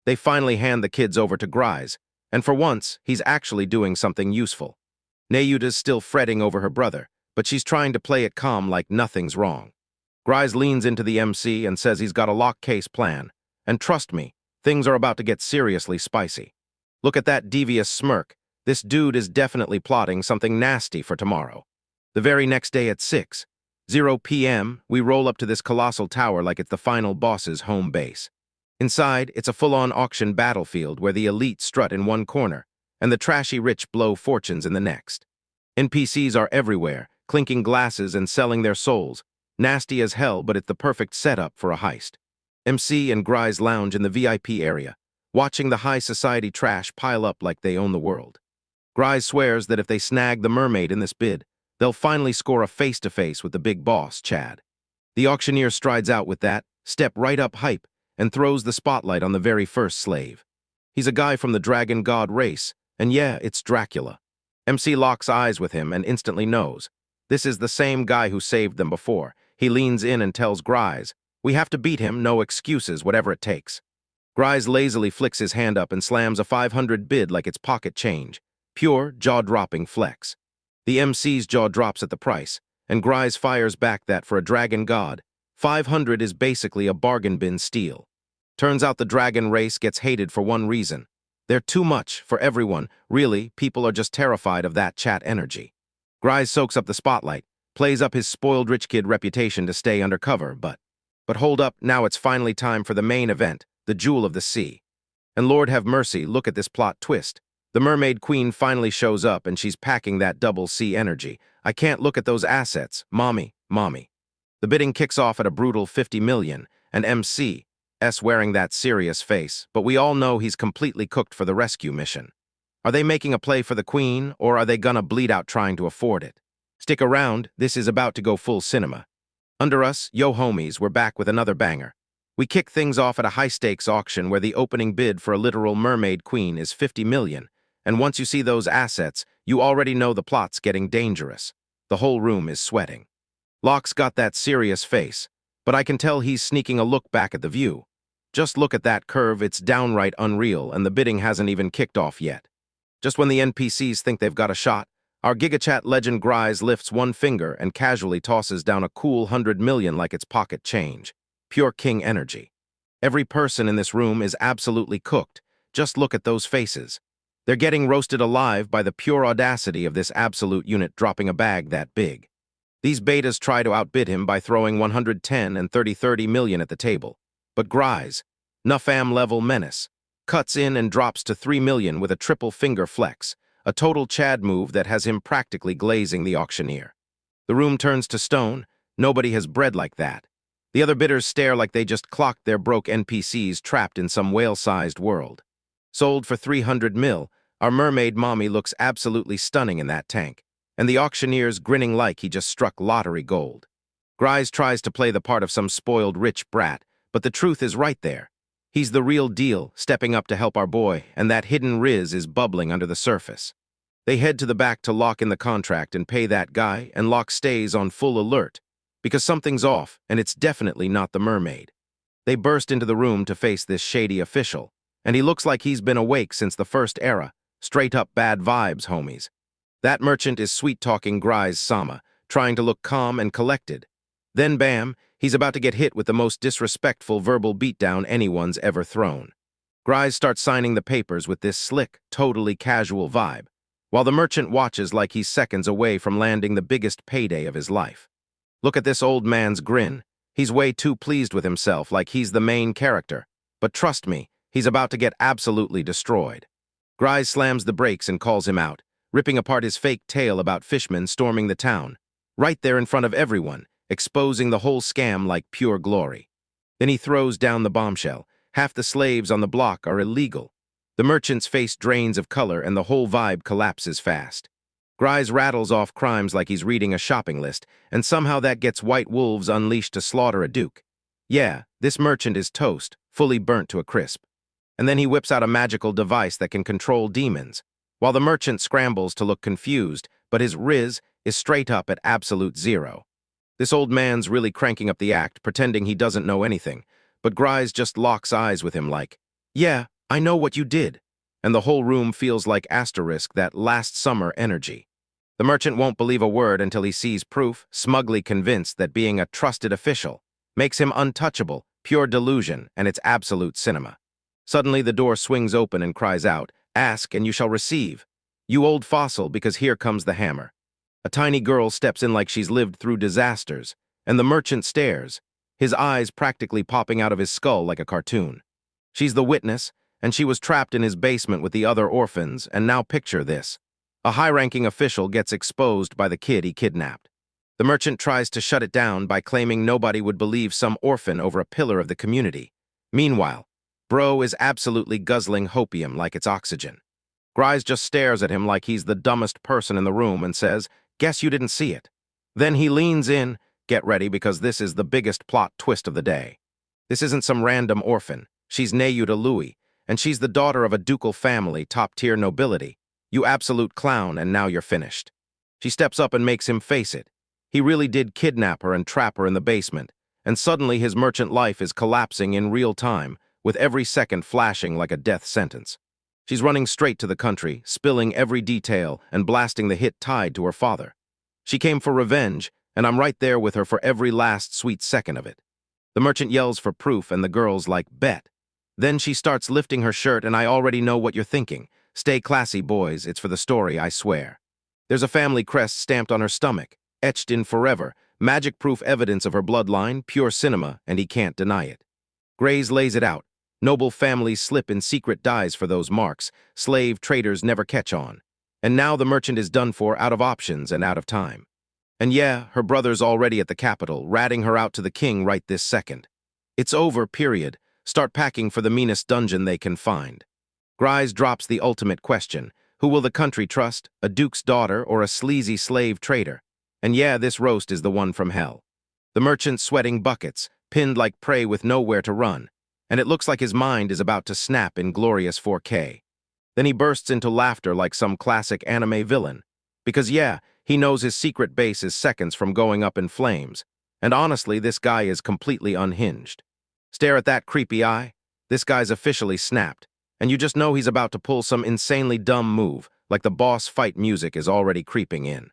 They finally hand the kids over to Grise, and for once, he's actually doing something useful. Nayuta's still fretting over her brother, but she's trying to play it calm like nothing's wrong. Grise leans into the MC and says he's got a lock case plan, and trust me, things are about to get seriously spicy. Look at that devious smirk. This dude is definitely plotting something nasty for tomorrow. The very next day at 6:00 p.m., we roll up to this colossal tower like it's the final boss's home base. Inside, it's a full-on auction battlefield where the elite strut in one corner and the trashy rich blow fortunes in the next. NPCs are everywhere, clinking glasses and selling their souls. Nasty as hell, but it's the perfect setup for a heist. MC and Grise lounge in the VIP area, watching the high society trash pile up like they own the world. Grise swears that if they snag the mermaid in this bid, they'll finally score a face-to-face with the big boss, Chad. The auctioneer strides out with that, step right up hype, and throws the spotlight on the very first slave. He's a guy from the dragon god race, and yeah, it's Dracula. MC locks eyes with him and instantly knows. This is the same guy who saved them before. He leans in and tells Grise, we have to beat him, no excuses, whatever it takes. Grise lazily flicks his hand up and slams a 500 bid like it's pocket change. Pure, jaw-dropping flex. The MC's jaw drops at the price, and Grise fires back that for a dragon god, 500 is basically a bargain bin steal. Turns out the dragon race gets hated for one reason. They're too much for everyone. Really, people are just terrified of that chat energy. Grise soaks up the spotlight, plays up his spoiled rich kid reputation to stay undercover, but hold up, now it's finally time for the main event, the Jewel of the Sea. And Lord have mercy, look at this plot twist. The Mermaid Queen finally shows up and she's packing that double C energy. I can't look at those assets. Mommy. The bidding kicks off at a brutal 50 million, and MC's wearing that serious face, but we all know he's completely cooked for the rescue mission. Are they making a play for the Queen, or are they gonna bleed out trying to afford it? Stick around, this is about to go full cinema. Under us, yo homies, we're back with another banger. We kick things off at a high-stakes auction where the opening bid for a literal Mermaid Queen is 50 million. And once you see those assets, you already know the plot's getting dangerous. The whole room is sweating. Locke's got that serious face, but I can tell he's sneaking a look back at the view. Just look at that curve, it's downright unreal, and the bidding hasn't even kicked off yet. Just when the NPCs think they've got a shot, our GigaChat legend Grise lifts one finger and casually tosses down a cool 100 million like it's pocket change. Pure king energy. Every person in this room is absolutely cooked. Just look at those faces. They're getting roasted alive by the pure audacity of this absolute unit dropping a bag that big. These betas try to outbid him by throwing 110 and 30 million at the table. But Grise, Nufam level menace, cuts in and drops to 3 million with a triple finger flex, a total Chad move that has him practically glazing the auctioneer. The room turns to stone. Nobody has bread like that. The other bidders stare like they just clocked their broke NPCs trapped in some whale-sized world. Sold for 300 mil, our mermaid mommy looks absolutely stunning in that tank, and the auctioneer's grinning like he just struck lottery gold. Grise tries to play the part of some spoiled rich brat, but the truth is right there. He's the real deal, stepping up to help our boy, and that hidden Riz is bubbling under the surface. They head to the back to lock in the contract and pay that guy, and Locke stays on full alert, because something's off, and it's definitely not the mermaid. They burst into the room to face this shady official, and he looks like he's been awake since the first era. Straight up bad vibes, homies. That merchant is sweet-talking Grise Sama, trying to look calm and collected. Then bam, he's about to get hit with the most disrespectful verbal beatdown anyone's ever thrown. Grise starts signing the papers with this slick, totally casual vibe, while the merchant watches like he's seconds away from landing the biggest payday of his life. Look at this old man's grin. He's way too pleased with himself, like he's the main character. But trust me, he's about to get absolutely destroyed. Grise slams the brakes and calls him out, ripping apart his fake tale about fishmen storming the town, right there in front of everyone, exposing the whole scam like pure glory. Then he throws down the bombshell. Half the slaves on the block are illegal. The merchant's face drains of color and the whole vibe collapses fast. Grise rattles off crimes like he's reading a shopping list, and somehow that gets white wolves unleashed to slaughter a duke. Yeah, this merchant is toast, fully burnt to a crisp. And then he whips out a magical device that can control demons, while the merchant scrambles to look confused, but his Riz is straight up at absolute zero. This old man's really cranking up the act, pretending he doesn't know anything, but Grise just locks eyes with him like, "Yeah, I know what you did." And the whole room feels like asterisk that last summer energy. The merchant won't believe a word until he sees proof, smugly convinced that being a trusted official makes him untouchable, pure delusion, and it's absolute cinema. Suddenly the door swings open and cries out, "Ask and you shall receive. You old fossil, because here comes the hammer." A tiny girl steps in like she's lived through disasters, and the merchant stares, his eyes practically popping out of his skull like a cartoon. She's the witness, and she was trapped in his basement with the other orphans, and now picture this. A high-ranking official gets exposed by the kid he kidnapped. The merchant tries to shut it down by claiming nobody would believe some orphan over a pillar of the community. Meanwhile, bro is absolutely guzzling hopium like it's oxygen. Grise just stares at him like he's the dumbest person in the room and says, "Guess you didn't see it." Then he leans in, "Get ready because this is the biggest plot twist of the day. This isn't some random orphan. She's Nayuta Louis, and she's the daughter of a ducal family, top-tier nobility. You absolute clown, and now you're finished." She steps up and makes him face it. He really did kidnap her and trap her in the basement, and suddenly his merchant life is collapsing in real time, with every second flashing like a death sentence. She's running straight to the country, spilling every detail and blasting the hit tied to her father. She came for revenge, and I'm right there with her for every last sweet second of it. The merchant yells for proof, and the girl's like, "Bet." Then she starts lifting her shirt, and I already know what you're thinking. Stay classy, boys. It's for the story, I swear. There's a family crest stamped on her stomach, etched in forever, magic-proof evidence of her bloodline, pure cinema, and he can't deny it. Grays lays it out. Noble families slip in secret dies for those marks. Slave traders never catch on. And now the merchant is done for, out of options and out of time. And yeah, her brother's already at the capital, ratting her out to the king right this second. It's over, period. Start packing for the meanest dungeon they can find. Grise drops the ultimate question. Who will the country trust, a duke's daughter or a sleazy slave trader? And yeah, this roast is the one from hell. The merchant's sweating buckets, pinned like prey with nowhere to run, and it looks like his mind is about to snap in glorious 4K. Then he bursts into laughter like some classic anime villain. Because yeah, he knows his secret base is seconds from going up in flames, and honestly, this guy is completely unhinged. Stare at that creepy eye. This guy's officially snapped, and you just know he's about to pull some insanely dumb move, like the boss fight music is already creeping in.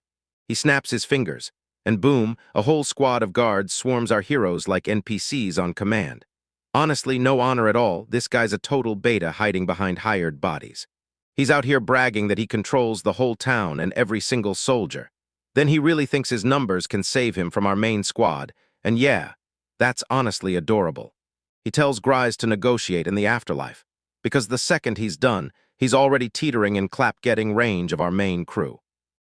He snaps his fingers, and boom, a whole squad of guards swarms our heroes like NPCs on command. Honestly, no honor at all. This guy's a total beta hiding behind hired bodies. He's out here bragging that he controls the whole town and every single soldier. Then he really thinks his numbers can save him from our main squad, and yeah, that's honestly adorable. He tells Grise to negotiate in the afterlife, because the second he's done, he's already teetering in clap-getting range of our main crew.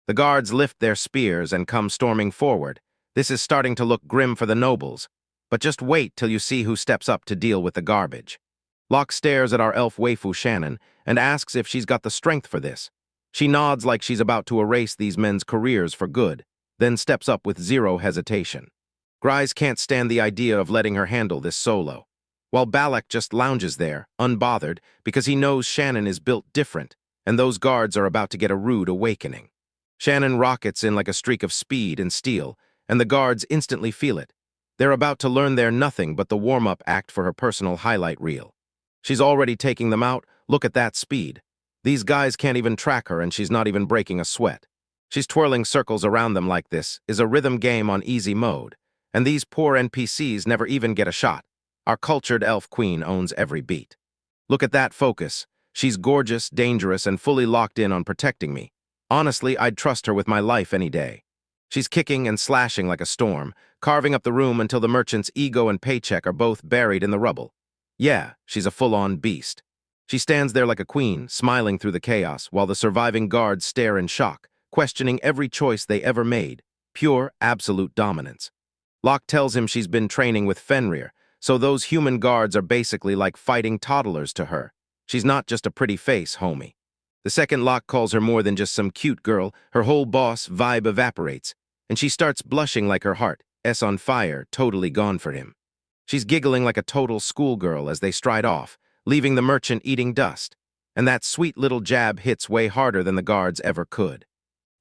The guards lift their spears and come storming forward. This is starting to look grim for the nobles, but just wait till you see who steps up to deal with the garbage. Locke stares at our elf waifu Shannon and asks if she's got the strength for this. She nods like she's about to erase these men's careers for good, then steps up with zero hesitation. Grise can't stand the idea of letting her handle this solo. while Balak just lounges there, unbothered, because he knows Shannon is built different, and those guards are about to get a rude awakening. Shannon rockets in like a streak of speed and steel, and the guards instantly feel it. They're about to learn they're nothing but the warm-up act for her personal highlight reel. She's already taking them out. Look at that speed. These guys can't even track her, and she's not even breaking a sweat. She's twirling circles around them like this is a rhythm game on easy mode, and these poor NPCs never even get a shot. Our cultured elf queen owns every beat. Look at that focus. She's gorgeous, dangerous, and fully locked in on protecting me. Honestly, I'd trust her with my life any day. She's kicking and slashing like a storm, carving up the room until the merchant's ego and paycheck are both buried in the rubble. Yeah, she's a full-on beast. She stands there like a queen, smiling through the chaos, while the surviving guards stare in shock, questioning every choice they ever made. Pure, absolute dominance. Locke tells him she's been training with Fenrir, so those human guards are basically like fighting toddlers to her. She's not just a pretty face, homie. The second Locke calls her more than just some cute girl, her whole boss vibe evaporates, and she starts blushing like her heart, on fire, totally gone for him. She's giggling like a total schoolgirl as they stride off, leaving the merchant eating dust, and that sweet little jab hits way harder than the guards ever could.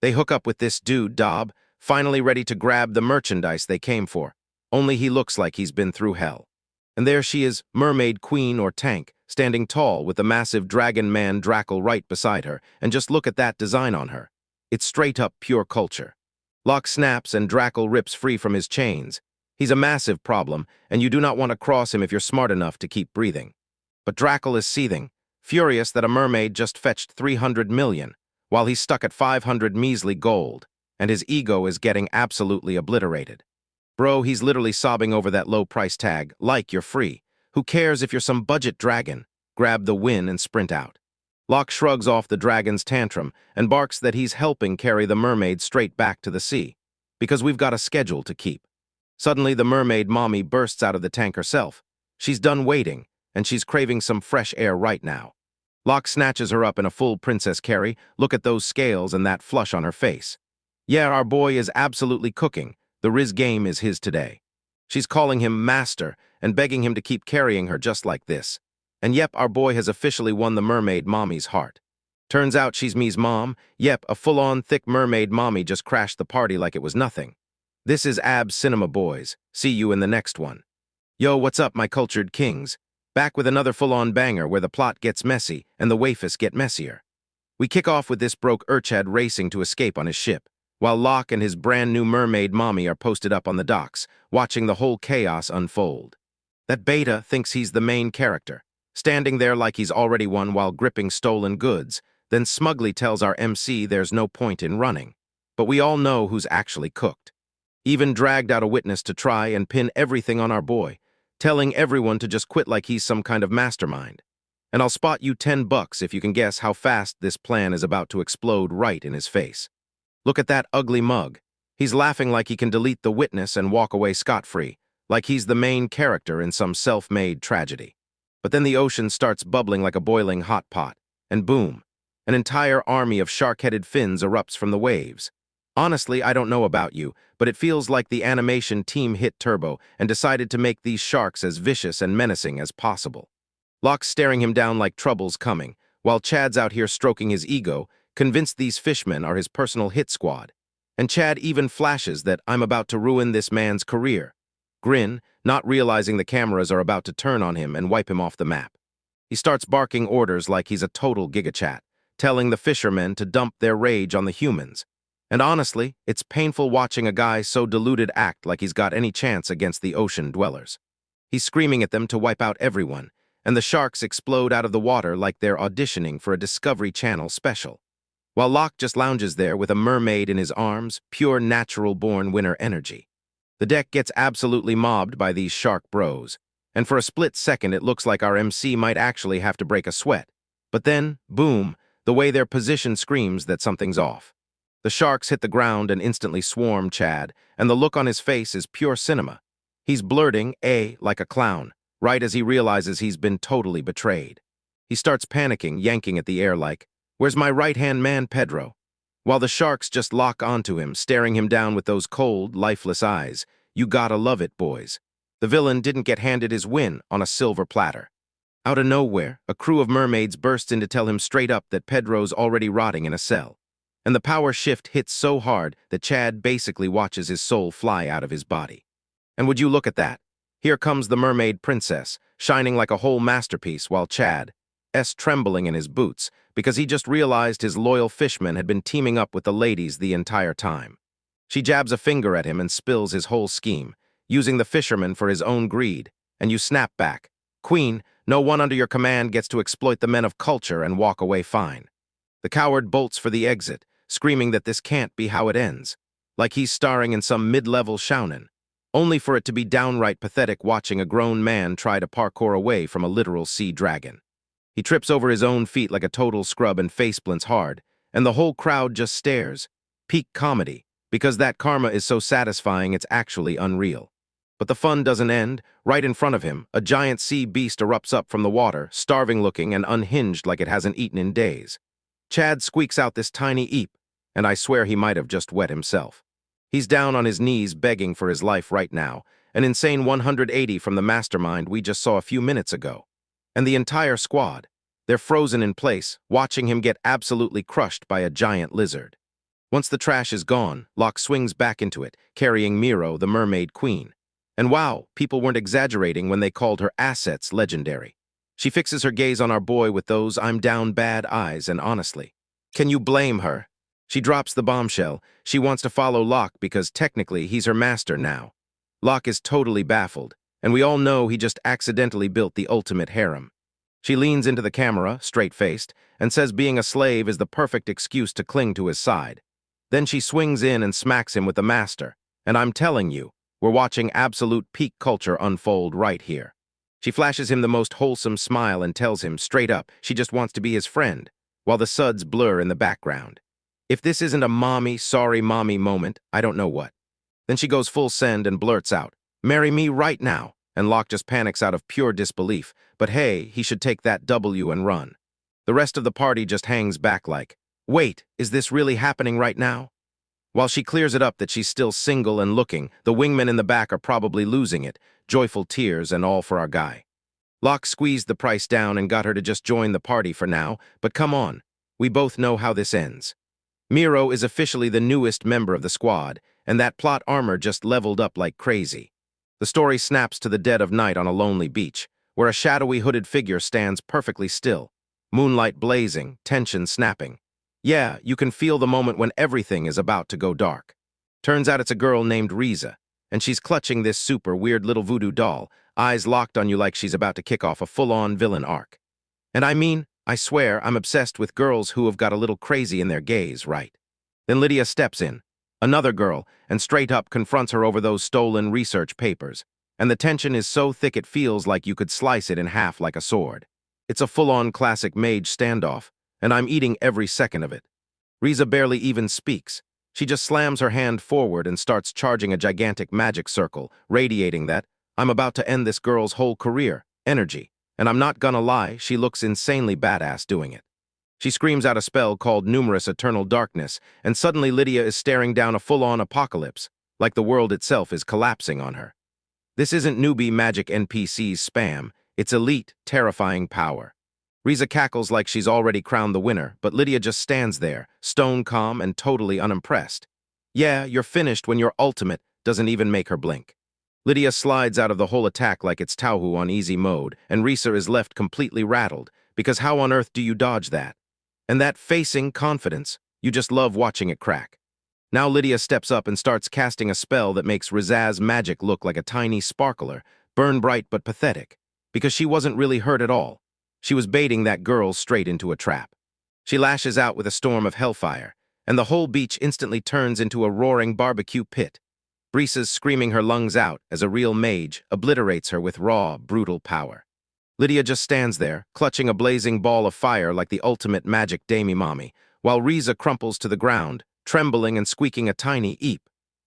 They hook up with this dude, Dob, finally ready to grab the merchandise they came for, only he looks like he's been through hell. And there she is, mermaid queen or tank, standing tall with the massive dragon man Drackle right beside her, and just look at that design on her. It's straight up pure culture. Locke snaps and Drackle rips free from his chains. He's a massive problem, and you do not want to cross him if you're smart enough to keep breathing. But Drackle is seething, furious that a mermaid just fetched 300 million, while he's stuck at 500 measly gold, and his ego is getting absolutely obliterated. Bro, he's literally sobbing over that low price tag, like you're free. Who cares if you're some budget dragon? Grab the win and sprint out. Locke shrugs off the dragon's tantrum and barks that he's helping carry the mermaid straight back to the sea, because we've got a schedule to keep. Suddenly, the mermaid mommy bursts out of the tank herself. She's done waiting, and she's craving some fresh air right now. Locke snatches her up in a full princess carry. Look at those scales and that flush on her face. Yeah, our boy is absolutely cooking. The Riz game is his today. She's calling him master and begging him to keep carrying her just like this. And yep, our boy has officially won the mermaid mommy's heart. Turns out she's me's mom. Yep, a full-on thick mermaid mommy just crashed the party like it was nothing. This is Abs Cinema, boys. See you in the next one. Yo, what's up, my cultured kings? Back with another full-on banger where the plot gets messy and the waifus get messier. We kick off with this broke urchad racing to escape on his ship, while Locke and his brand new mermaid mommy are posted up on the docks, watching the whole chaos unfold. That beta thinks he's the main character, standing there like he's already won while gripping stolen goods, then smugly tells our MC there's no point in running. But we all know who's actually cooked. Even dragged out a witness to try and pin everything on our boy, telling everyone to just quit like he's some kind of mastermind. And I'll spot you $10 if you can guess how fast this plan is about to explode right in his face. Look at that ugly mug. He's laughing like he can delete the witness and walk away scot-free, like he's the main character in some self-made tragedy. But then the ocean starts bubbling like a boiling hot pot, and boom, an entire army of shark-headed fins erupts from the waves. Honestly, I don't know about you, but it feels like the animation team hit turbo and decided to make these sharks as vicious and menacing as possible. Locke's staring him down like trouble's coming, while Chad's out here stroking his ego, convinced these fishmen are his personal hit squad. And Chad even flashes that I'm about to ruin this man's career. Grin, not realizing the cameras are about to turn on him and wipe him off the map. He starts barking orders like he's a total gigachat, telling the fishermen to dump their rage on the humans. And honestly, it's painful watching a guy so deluded act like he's got any chance against the ocean dwellers. He's screaming at them to wipe out everyone, and the sharks explode out of the water like they're auditioning for a Discovery Channel special. While Locke just lounges there with a mermaid in his arms, pure natural-born winner energy. The deck gets absolutely mobbed by these shark bros, and for a split second it looks like our MC might actually have to break a sweat. But then, boom, the way they're positioned screams that something's off. The sharks hit the ground and instantly swarm Chad, and the look on his face is pure cinema. He's blurting, like a clown, right as he realizes he's been totally betrayed. He starts panicking, yanking at the air like, "Where's my right-hand man, Pedro?" While the sharks just lock onto him, staring him down with those cold, lifeless eyes. You gotta love it, boys. The villain didn't get handed his win on a silver platter. Out of nowhere, a crew of mermaids bursts in to tell him straight up that Pedro's already rotting in a cell. And the power shift hits so hard that Chad basically watches his soul fly out of his body. And would you look at that? Here comes the mermaid princess, shining like a whole masterpiece, while Chad's trembling in his boots, because he just realized his loyal fishman had been teaming up with the ladies the entire time. She jabs a finger at him and spills his whole scheme, using the fisherman for his own greed, and you snap back. Queen, no one under your command gets to exploit the men of culture and walk away fine. The coward bolts for the exit, screaming that this can't be how it ends, like he's starring in some mid-level shounen, only for it to be downright pathetic watching a grown man try to parkour away from a literal sea dragon. He trips over his own feet like a total scrub and faceplants hard, and the whole crowd just stares. Peak comedy, because that karma is so satisfying it's actually unreal. But the fun doesn't end. Right in front of him, a giant sea beast erupts up from the water, starving-looking and unhinged like it hasn't eaten in days. Chad squeaks out this tiny eep, and I swear he might have just wet himself. He's down on his knees begging for his life right now, an insane 180 from the mastermind we just saw a few minutes ago. And the entire squad, they're frozen in place, watching him get absolutely crushed by a giant lizard. Once the trash is gone, Locke swings back into it, carrying Miro, the mermaid queen. And wow, people weren't exaggerating when they called her assets legendary. She fixes her gaze on our boy with those I'm down bad eyes, and honestly, can you blame her? She drops the bombshell. She wants to follow Locke because technically he's her master now. Locke is totally baffled, and we all know he just accidentally built the ultimate harem. She leans into the camera, straight-faced, and says being a slave is the perfect excuse to cling to his side. Then she swings in and smacks him with the master, and I'm telling you, we're watching absolute peak culture unfold right here. She flashes him the most wholesome smile and tells him straight up she just wants to be his friend, while the suds blur in the background. If this isn't a mommy, sorry mommy moment, I don't know what. Then she goes full send and blurts out, "Marry me right now," and Locke just panics out of pure disbelief, but hey, he should take that W and run. The rest of the party just hangs back like, wait, is this really happening right now? While she clears it up that she's still single and looking, the wingmen in the back are probably losing it, joyful tears and all for our guy. Locke squeezed the price down and got her to just join the party for now, but come on, we both know how this ends. Miro is officially the newest member of the squad, and that plot armor just leveled up like crazy. The story snaps to the dead of night on a lonely beach, where a shadowy hooded figure stands perfectly still, moonlight blazing, tension snapping. Yeah, you can feel the moment when everything is about to go dark. Turns out it's a girl named Riche, and she's clutching this super weird little voodoo doll, eyes locked on you like she's about to kick off a full-on villain arc. And I swear, I'm obsessed with girls who have got a little crazy in their gaze, right? Then Lydia steps in, another girl, and straight up confronts her over those stolen research papers. And the tension is so thick it feels like you could slice it in half like a sword. It's a full-on classic mage standoff, and I'm eating every second of it. Riche barely even speaks. She just slams her hand forward and starts charging a gigantic magic circle, radiating that, I'm about to end this girl's whole career, energy. And I'm not gonna lie, she looks insanely badass doing it. She screams out a spell called Numerous Eternal Darkness, and suddenly Lydia is staring down a full-on apocalypse, like the world itself is collapsing on her. This isn't newbie magic NPCs spam, it's elite, terrifying power. Riche cackles like she's already crowned the winner, but Lydia just stands there, stone calm and totally unimpressed. Yeah, you're finished when your ultimate doesn't even make her blink. Lydia slides out of the whole attack like it's Tauhu on easy mode, and Riche is left completely rattled, because how on earth do you dodge that? And that facing confidence, you just love watching it crack. Now Lydia steps up and starts casting a spell that makes Riche's magic look like a tiny sparkler, burn bright but pathetic, because she wasn't really hurt at all. She was baiting that girl straight into a trap. She lashes out with a storm of hellfire, and the whole beach instantly turns into a roaring barbecue pit. Riche's screaming her lungs out as a real mage obliterates her with raw, brutal power. Lydia just stands there, clutching a blazing ball of fire like the ultimate magic demi-mommy, while Riche crumples to the ground, trembling and squeaking a tiny eep,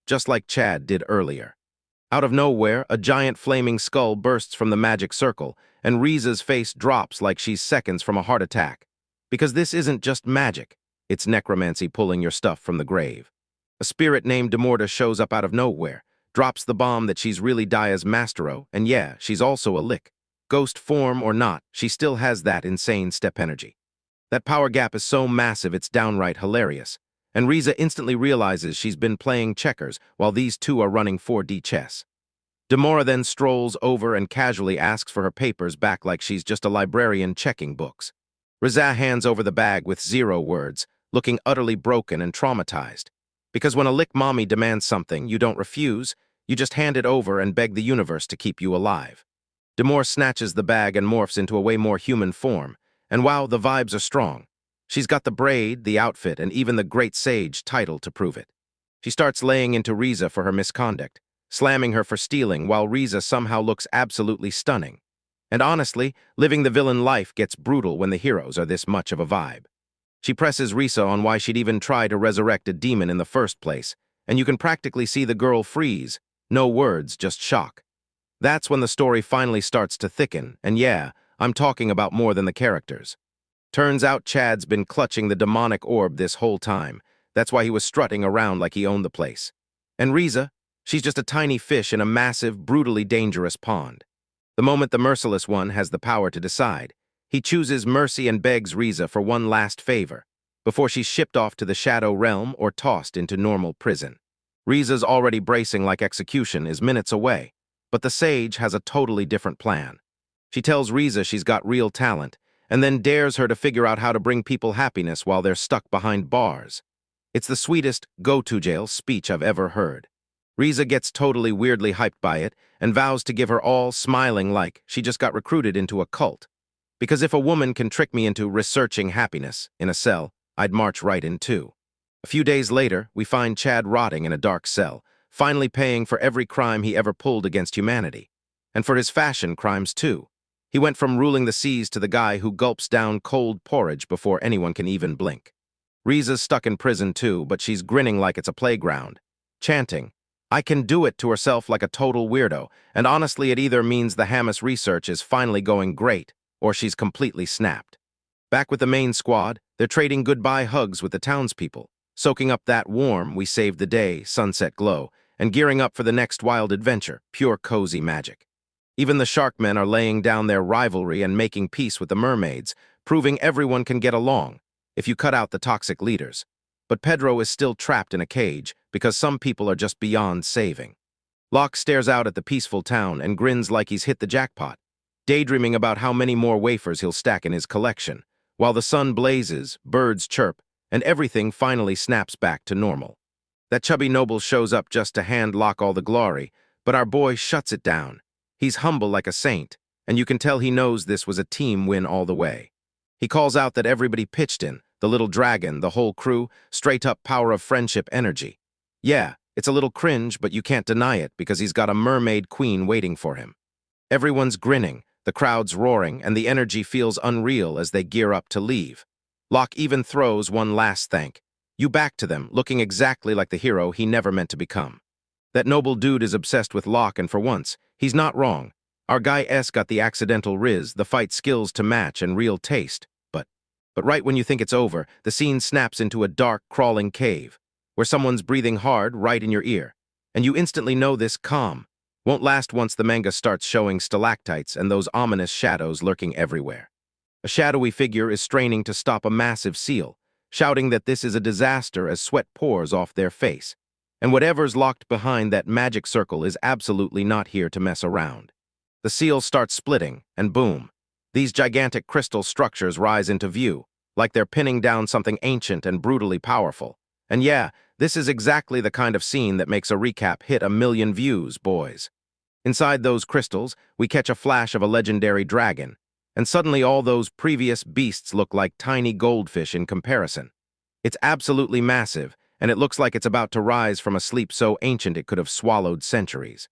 just like Chad did earlier. Out of nowhere, a giant flaming skull bursts from the magic circle, and Riche's face drops like she's seconds from a heart attack. Because this isn't just magic, it's necromancy pulling your stuff from the grave. A spirit named Demorta shows up out of nowhere, drops the bomb that she's really Daya's mastero, and yeah, she's also a lick. Ghost form or not, she still has that insane step energy. That power gap is so massive it's downright hilarious. And Rize instantly realizes she's been playing checkers while these two are running 4D chess. Demora then strolls over and casually asks for her papers back like she's just a librarian checking books. Rize hands over the bag with 0 words, looking utterly broken and traumatized. Because when a lick mommy demands something, you don't refuse, you just hand it over and beg the universe to keep you alive. Demora snatches the bag and morphs into a way more human form, and wow, the vibes are strong. She's got the braid, the outfit, and even the Great Sage title to prove it. She starts laying into Rize for her misconduct, slamming her for stealing while Rize somehow looks absolutely stunning. And honestly, living the villain life gets brutal when the heroes are this much of a vibe. She presses Rize on why she'd even try to resurrect a demon in the first place, and you can practically see the girl freeze. No words, just shock. That's when the story finally starts to thicken, and yeah, I'm talking about more than the characters. Turns out Chad's been clutching the demonic orb this whole time. That's why he was strutting around like he owned the place. And Rize, she's just a tiny fish in a massive, brutally dangerous pond. The moment the merciless one has the power to decide, he chooses mercy and begs Rize for one last favor, before she's shipped off to the Shadow Realm or tossed into normal prison. Rize's already bracing like execution is minutes away, but the Sage has a totally different plan. She tells Rize she's got real talent, and then dares her to figure out how to bring people happiness while they're stuck behind bars. It's the sweetest go-to-jail speech I've ever heard. Rize gets totally weirdly hyped by it and vows to give her all, smiling like she just got recruited into a cult. Because if a woman can trick me into researching happiness in a cell, I'd march right in too. A few days later, we find Chad rotting in a dark cell, finally paying for every crime he ever pulled against humanity. And for his fashion crimes too. He went from ruling the seas to the guy who gulps down cold porridge before anyone can even blink. Rize's stuck in prison too, but she's grinning like it's a playground, chanting, "I can do it," to herself like a total weirdo, and honestly it either means the Hamas research is finally going great, or she's completely snapped. Back with the main squad, they're trading goodbye hugs with the townspeople, soaking up that warm, we saved the day, sunset glow, and gearing up for the next wild adventure, pure cozy magic. Even the Sharkmen are laying down their rivalry and making peace with the mermaids, proving everyone can get along, if you cut out the toxic leaders. But Pedro is still trapped in a cage, because some people are just beyond saving. Locke stares out at the peaceful town and grins like he's hit the jackpot, daydreaming about how many more wafers he'll stack in his collection, while the sun blazes, birds chirp, and everything finally snaps back to normal. That chubby noble shows up just to hand Locke all the glory, but our boy shuts it down. He's humble like a saint, and you can tell he knows this was a team win all the way. He calls out that everybody pitched in, the little dragon, the whole crew, straight up power of friendship energy. Yeah, it's a little cringe, but you can't deny it because he's got a mermaid queen waiting for him. Everyone's grinning, the crowd's roaring, and the energy feels unreal as they gear up to leave. Locke even throws one last thank you back to them, looking exactly like the hero he never meant to become. That noble dude is obsessed with Locke, and for once, he's not wrong. Our guy S got the accidental riz, the fight skills to match, and real taste. But right when you think it's over, the scene snaps into a dark, crawling cave, where someone's breathing hard right in your ear. And you instantly know this calm won't last once the manga starts showing stalactites and those ominous shadows lurking everywhere. A shadowy figure is straining to stop a massive seal, shouting that this is a disaster as sweat pours off their face. And whatever's locked behind that magic circle is absolutely not here to mess around. The seal starts splitting, and boom, these gigantic crystal structures rise into view, like they're pinning down something ancient and brutally powerful. And yeah, this is exactly the kind of scene that makes a recap hit 1 million views, boys. Inside those crystals, we catch a flash of a legendary dragon, and suddenly all those previous beasts look like tiny goldfish in comparison. It's absolutely massive, and it looks like it's about to rise from a sleep so ancient it could have swallowed centuries.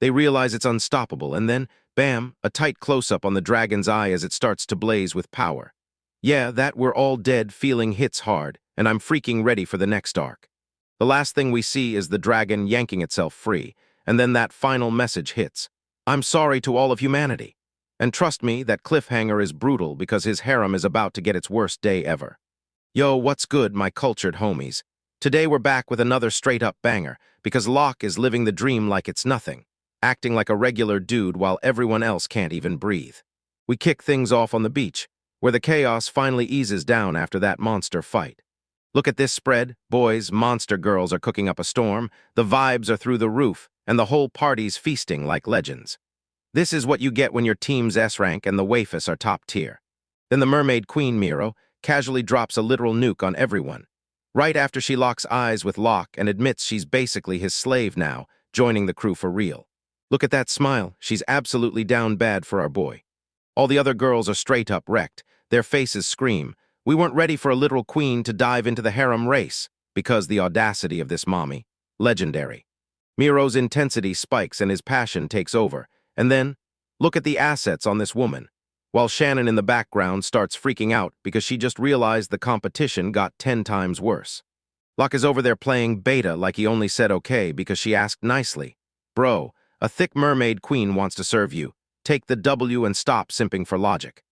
They realize it's unstoppable, and then, bam, a tight close-up on the dragon's eye as it starts to blaze with power. Yeah, that "we're all dead" feeling hits hard, and I'm freaking ready for the next arc. The last thing we see is the dragon yanking itself free, and then that final message hits. I'm sorry to all of humanity. And trust me, that cliffhanger is brutal because his harem is about to get its worst day ever. Yo, what's good, my cultured homies? Today we're back with another straight-up banger, because Locke is living the dream like it's nothing, acting like a regular dude while everyone else can't even breathe. We kick things off on the beach, where the chaos finally eases down after that monster fight. Look at this spread, boys, monster girls are cooking up a storm, the vibes are through the roof, and the whole party's feasting like legends. This is what you get when your team's S-rank and the wafus are top tier. Then the mermaid queen Miro casually drops a literal nuke on everyone, right after she locks eyes with Locke and admits she's basically his slave now, joining the crew for real. Look at that smile, she's absolutely down bad for our boy. All the other girls are straight up wrecked, their faces scream, "We weren't ready for a literal queen to dive into the harem race," because the audacity of this mommy. Legendary. Miro's intensity spikes and his passion takes over, and then, look at the assets on this woman, while Shannon in the background starts freaking out because she just realized the competition got 10 times worse. Locke is over there playing beta like he only said okay because she asked nicely. Bro, a thick mermaid queen wants to serve you. Take the W and stop simping for logic.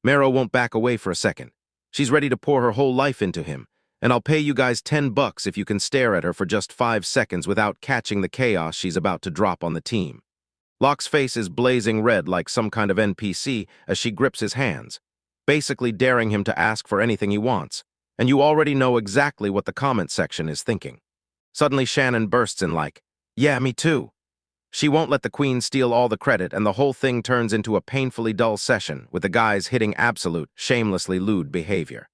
Mero won't back away for a second. She's ready to pour her whole life into him, and I'll pay you guys $10 if you can stare at her for just 5 seconds without catching the chaos she's about to drop on the team. Locke's face is blazing red like some kind of NPC as she grips his hands, basically daring him to ask for anything he wants, and you already know exactly what the comment section is thinking. Suddenly Shannon bursts in like, "Yeah, me too." She won't let the queen steal all the credit, and the whole thing turns into a painfully dull session, with the guys hitting absolute, shamelessly lewd behavior.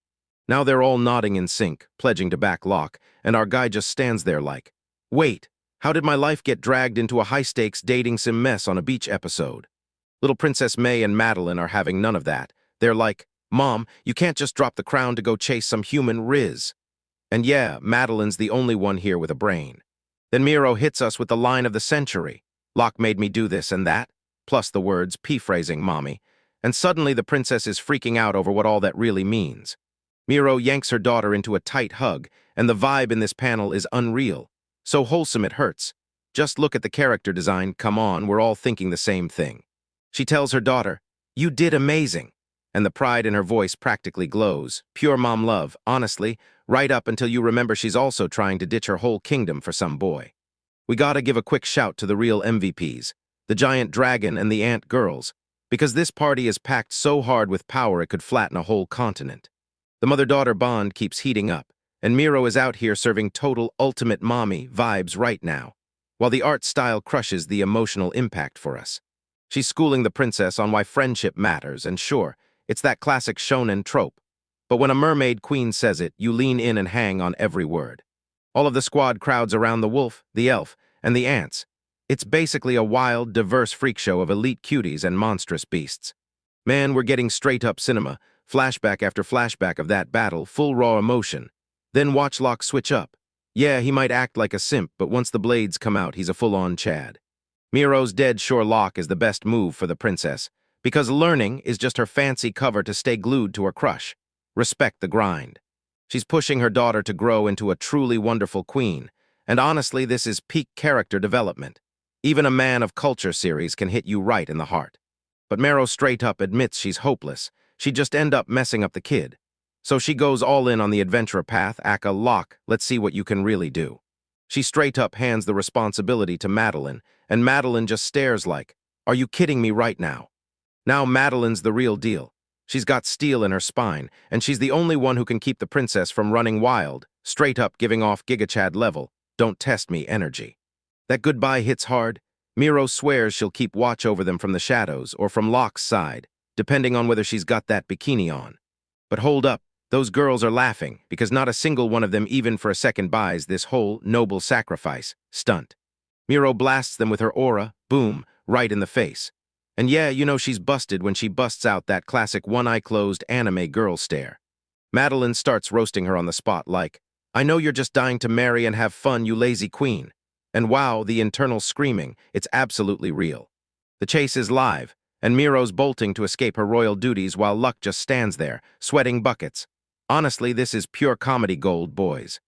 Now they're all nodding in sync, pledging to back Locke, and our guy just stands there like, "Wait, how did my life get dragged into a high-stakes dating sim mess on a beach episode?" Little Princess May and Madeline are having none of that. They're like, "Mom, you can't just drop the crown to go chase some human Riz." And yeah, Madeline's the only one here with a brain. Then Miro hits us with the line of the century. Locke made me do this and that, plus the words, P-phrasing mommy, and suddenly the princess is freaking out over what all that really means. Miro yanks her daughter into a tight hug, and the vibe in this panel is unreal. So wholesome it hurts. Just look at the character design, come on, we're all thinking the same thing. She tells her daughter, "You did amazing," and the pride in her voice practically glows. Pure mom love, honestly, right up until you remember she's also trying to ditch her whole kingdom for some boy. We gotta give a quick shout to the real MVPs, the giant dragon and the ant girls, because this party is packed so hard with power it could flatten a whole continent. The mother-daughter bond keeps heating up, and Miro is out here serving total ultimate mommy vibes right now, while the art style crushes the emotional impact for us. She's schooling the princess on why friendship matters, and sure, it's that classic shonen trope. But when a mermaid queen says it, you lean in and hang on every word. All of the squad crowds around the wolf, the elf, and the ants. It's basically a wild, diverse freak show of elite cuties and monstrous beasts. Man, we're getting straight-up cinema, flashback after flashback of that battle, full raw emotion. Then watch Locke switch up. Yeah, he might act like a simp, but once the blades come out, he's a full-on Chad. Miro's dead sure Locke is the best move for the princess, because learning is just her fancy cover to stay glued to her crush. Respect the grind. She's pushing her daughter to grow into a truly wonderful queen, and honestly, this is peak character development. Even a Man of Culture series can hit you right in the heart. But Mero straight up admits she's hopeless. She'd just end up messing up the kid. So she goes all in on the adventurer path, aka Locke, let's see what you can really do. She straight up hands the responsibility to Madeline, and Madeline just stares like, "Are you kidding me right now?" Now Madeline's the real deal. She's got steel in her spine, and she's the only one who can keep the princess from running wild, straight up giving off GigaChad level, "Don't test me" energy. That goodbye hits hard. Miro swears she'll keep watch over them from the shadows or from Locke's side, depending on whether she's got that bikini on. But hold up, those girls are laughing, because not a single one of them even for a second buys this whole noble sacrifice stunt. Miro blasts them with her aura, boom, right in the face. And yeah, you know she's busted when she busts out that classic one-eye-closed anime girl stare. Madeline starts roasting her on the spot like, "I know you're just dying to marry and have fun, you lazy queen." And wow, the internal screaming, it's absolutely real. The chase is live, and Miro's bolting to escape her royal duties while Luck just stands there, sweating buckets. Honestly, this is pure comedy gold, boys.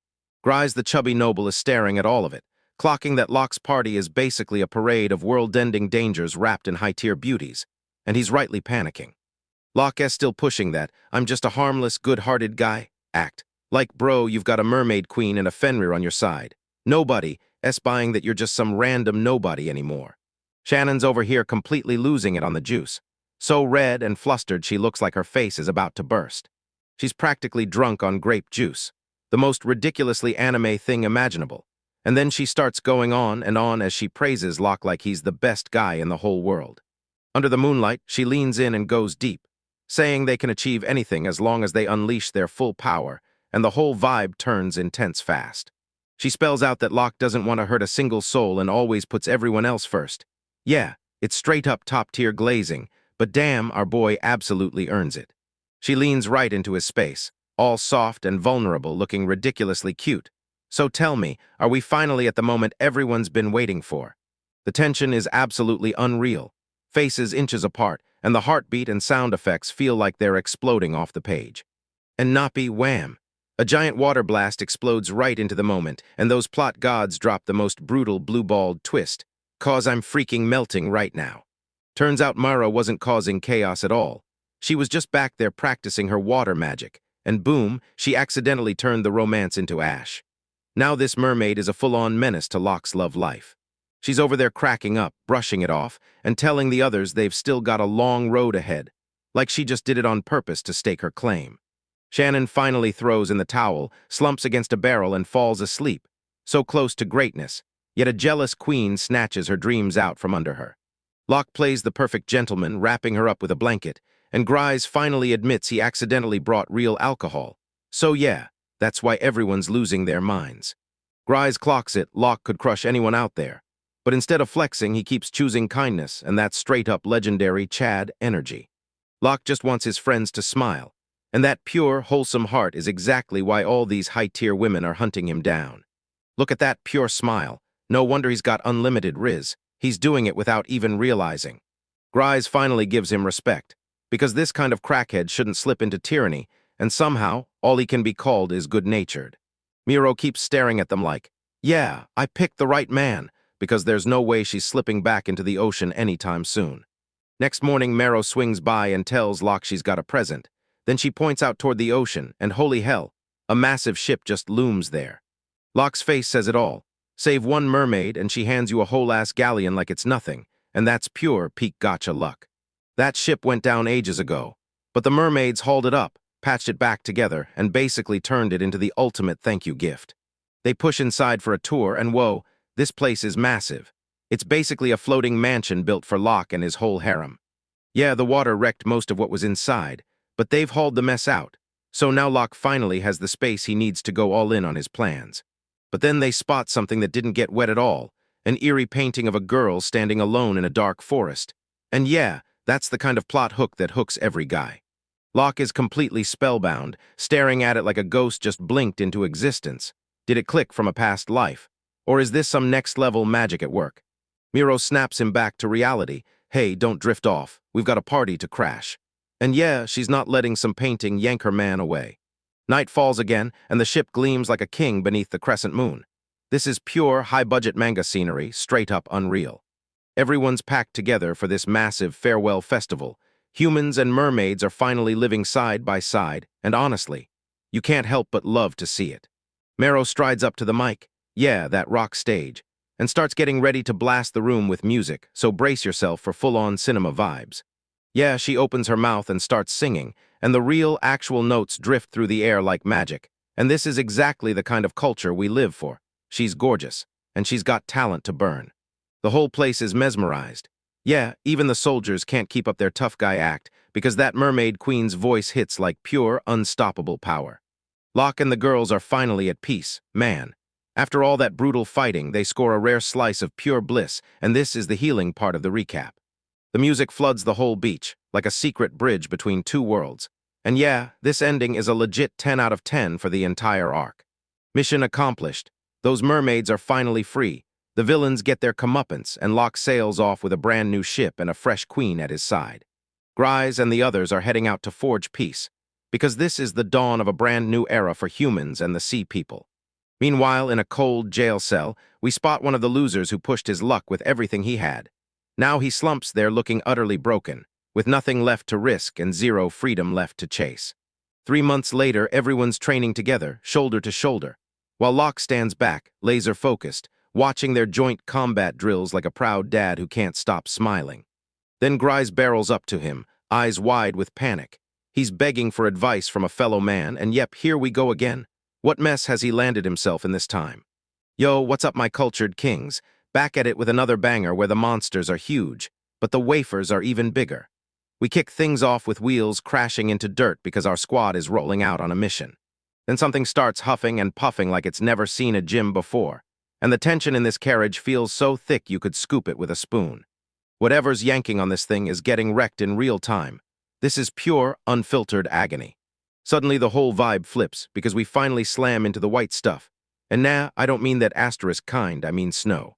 Grise the chubby noble is staring at all of it, clocking that Locke's party is basically a parade of world-ending dangers wrapped in high-tier beauties, and he's rightly panicking. Locke is still pushing that "I'm just a harmless, good-hearted guy" act, Like, bro, you've got a mermaid queen and a Fenrir on your side. Nobody, espying that you're just some random nobody anymore. Shannon's over here completely losing it on the juice. So red and flustered she looks like her face is about to burst. She's practically drunk on grape juice, the most ridiculously anime thing imaginable. And then she starts going on and on as she praises Locke like he's the best guy in the whole world. Under the moonlight, she leans in and goes deep, saying they can achieve anything as long as they unleash their full power, and the whole vibe turns intense fast. She spells out that Locke doesn't want to hurt a single soul and always puts everyone else first. Yeah, it's straight up top-tier glazing, but damn, our boy absolutely earns it. She leans right into his space, all soft and vulnerable, looking ridiculously cute. So tell me, are we finally at the moment everyone's been waiting for? The tension is absolutely unreal. Faces inches apart, and the heartbeat and sound effects feel like they're exploding off the page. And nappy wham! A giant water blast explodes right into the moment, and those plot gods drop the most brutal blue-balled twist. Cause I'm freaking melting right now. Turns out Mara wasn't causing chaos at all. She was just back there practicing her water magic, and boom, she accidentally turned the romance into ash. Now this mermaid is a full-on menace to Locke's love life. She's over there cracking up, brushing it off, and telling the others they've still got a long road ahead, like she just did it on purpose to stake her claim. Shannon finally throws in the towel, slumps against a barrel, and falls asleep, so close to greatness, yet a jealous queen snatches her dreams out from under her. Locke plays the perfect gentleman, wrapping her up with a blanket, and Grise finally admits he accidentally brought real alcohol. So yeah, that's why everyone's losing their minds. Grise clocks it, Locke could crush anyone out there. But instead of flexing, he keeps choosing kindness, and that's straight-up legendary Chad energy. Locke just wants his friends to smile, and that pure, wholesome heart is exactly why all these high-tier women are hunting him down. Look at that pure smile. No wonder he's got unlimited riz. He's doing it without even realizing. Grise finally gives him respect, because this kind of crackhead shouldn't slip into tyranny, and somehow, all he can be called is good-natured. Miro keeps staring at them like, yeah, I picked the right man, because there's no way she's slipping back into the ocean anytime soon. Next morning, Mero swings by and tells Locke she's got a present. Then she points out toward the ocean, and holy hell, a massive ship just looms there. Locke's face says it all. Save one mermaid, and she hands you a whole-ass galleon like it's nothing, and that's pure peak gotcha luck. That ship went down ages ago, but the mermaids hauled it up, patched it back together, and basically turned it into the ultimate thank you gift. They push inside for a tour, and whoa, this place is massive. It's basically a floating mansion built for Locke and his whole harem. Yeah, the water wrecked most of what was inside, but they've hauled the mess out, so now Locke finally has the space he needs to go all in on his plans. But then they spot something that didn't get wet at all, an eerie painting of a girl standing alone in a dark forest. And yeah, that's the kind of plot hook that hooks every guy. Locke is completely spellbound, staring at it like a ghost just blinked into existence. Did it click from a past life? Or is this some next-level magic at work? Miro snaps him back to reality. Hey, don't drift off. We've got a party to crash. And yeah, she's not letting some painting yank her man away. Night falls again, and the ship gleams like a king beneath the crescent moon. This is pure, high-budget manga scenery, straight-up unreal. Everyone's packed together for this massive farewell festival. Humans and mermaids are finally living side by side, and honestly, you can't help but love to see it. Mero strides up to the mic, yeah, that rock stage, and starts getting ready to blast the room with music, so brace yourself for full-on cinema vibes. Yeah, she opens her mouth and starts singing, and the real, actual notes drift through the air like magic. And this is exactly the kind of culture we live for. She's gorgeous, and she's got talent to burn. The whole place is mesmerized. Yeah, even the soldiers can't keep up their tough guy act, because that mermaid queen's voice hits like pure, unstoppable power. Locke and the girls are finally at peace, man. After all that brutal fighting, they score a rare slice of pure bliss, and this is the healing part of the recap. The music floods the whole beach, like a secret bridge between two worlds. And yeah, this ending is a legit 10 out of 10 for the entire arc. Mission accomplished. Those mermaids are finally free. The villains get their comeuppance, and Locke sails off with a brand new ship and a fresh queen at his side. Grise and the others are heading out to forge peace, because this is the dawn of a brand new era for humans and the sea people. Meanwhile, in a cold jail cell, we spot one of the losers who pushed his luck with everything he had. Now he slumps there looking utterly broken, with nothing left to risk and zero freedom left to chase. 3 months later, everyone's training together, shoulder to shoulder, while Locke stands back, laser-focused, watching their joint combat drills like a proud dad who can't stop smiling. Then Grise barrels up to him, eyes wide with panic. He's begging for advice from a fellow man, and yep, here we go again. What mess has he landed himself in this time? Yo, what's up, my cultured kings? Back at it with another banger where the monsters are huge, but the wafers are even bigger. We kick things off with wheels crashing into dirt because our squad is rolling out on a mission. Then something starts huffing and puffing like it's never seen a gym before, and the tension in this carriage feels so thick you could scoop it with a spoon. Whatever's yanking on this thing is getting wrecked in real time. This is pure, unfiltered agony. Suddenly the whole vibe flips because we finally slam into the white stuff. And nah, I don't mean that asterisk kind, I mean snow.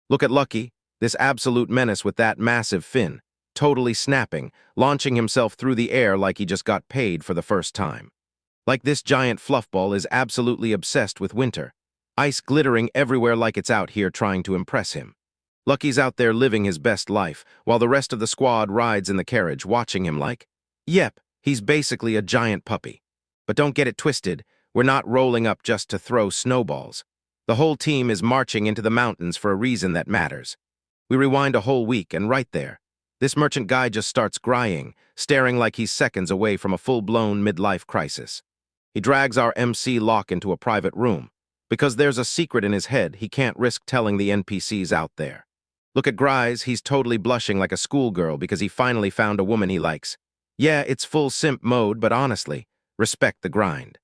Look at Lucky, this absolute menace with that massive fin, totally snapping, launching himself through the air like he just got paid for the first time. Like this giant fluffball is absolutely obsessed with winter, ice glittering everywhere like it's out here trying to impress him. Lucky's out there living his best life, while the rest of the squad rides in the carriage watching him like, yep, he's basically a giant puppy. But don't get it twisted, we're not rolling up just to throw snowballs. The whole team is marching into the mountains for a reason that matters. We rewind a whole week, and right there, this merchant guy just starts grying, staring like he's seconds away from a full-blown midlife crisis. He drags our MC Locke into a private room, because there's a secret in his head he can't risk telling the NPCs out there. Look at Grise, he's totally blushing like a schoolgirl because he finally found a woman he likes. Yeah, it's full simp mode, but honestly, respect the grind.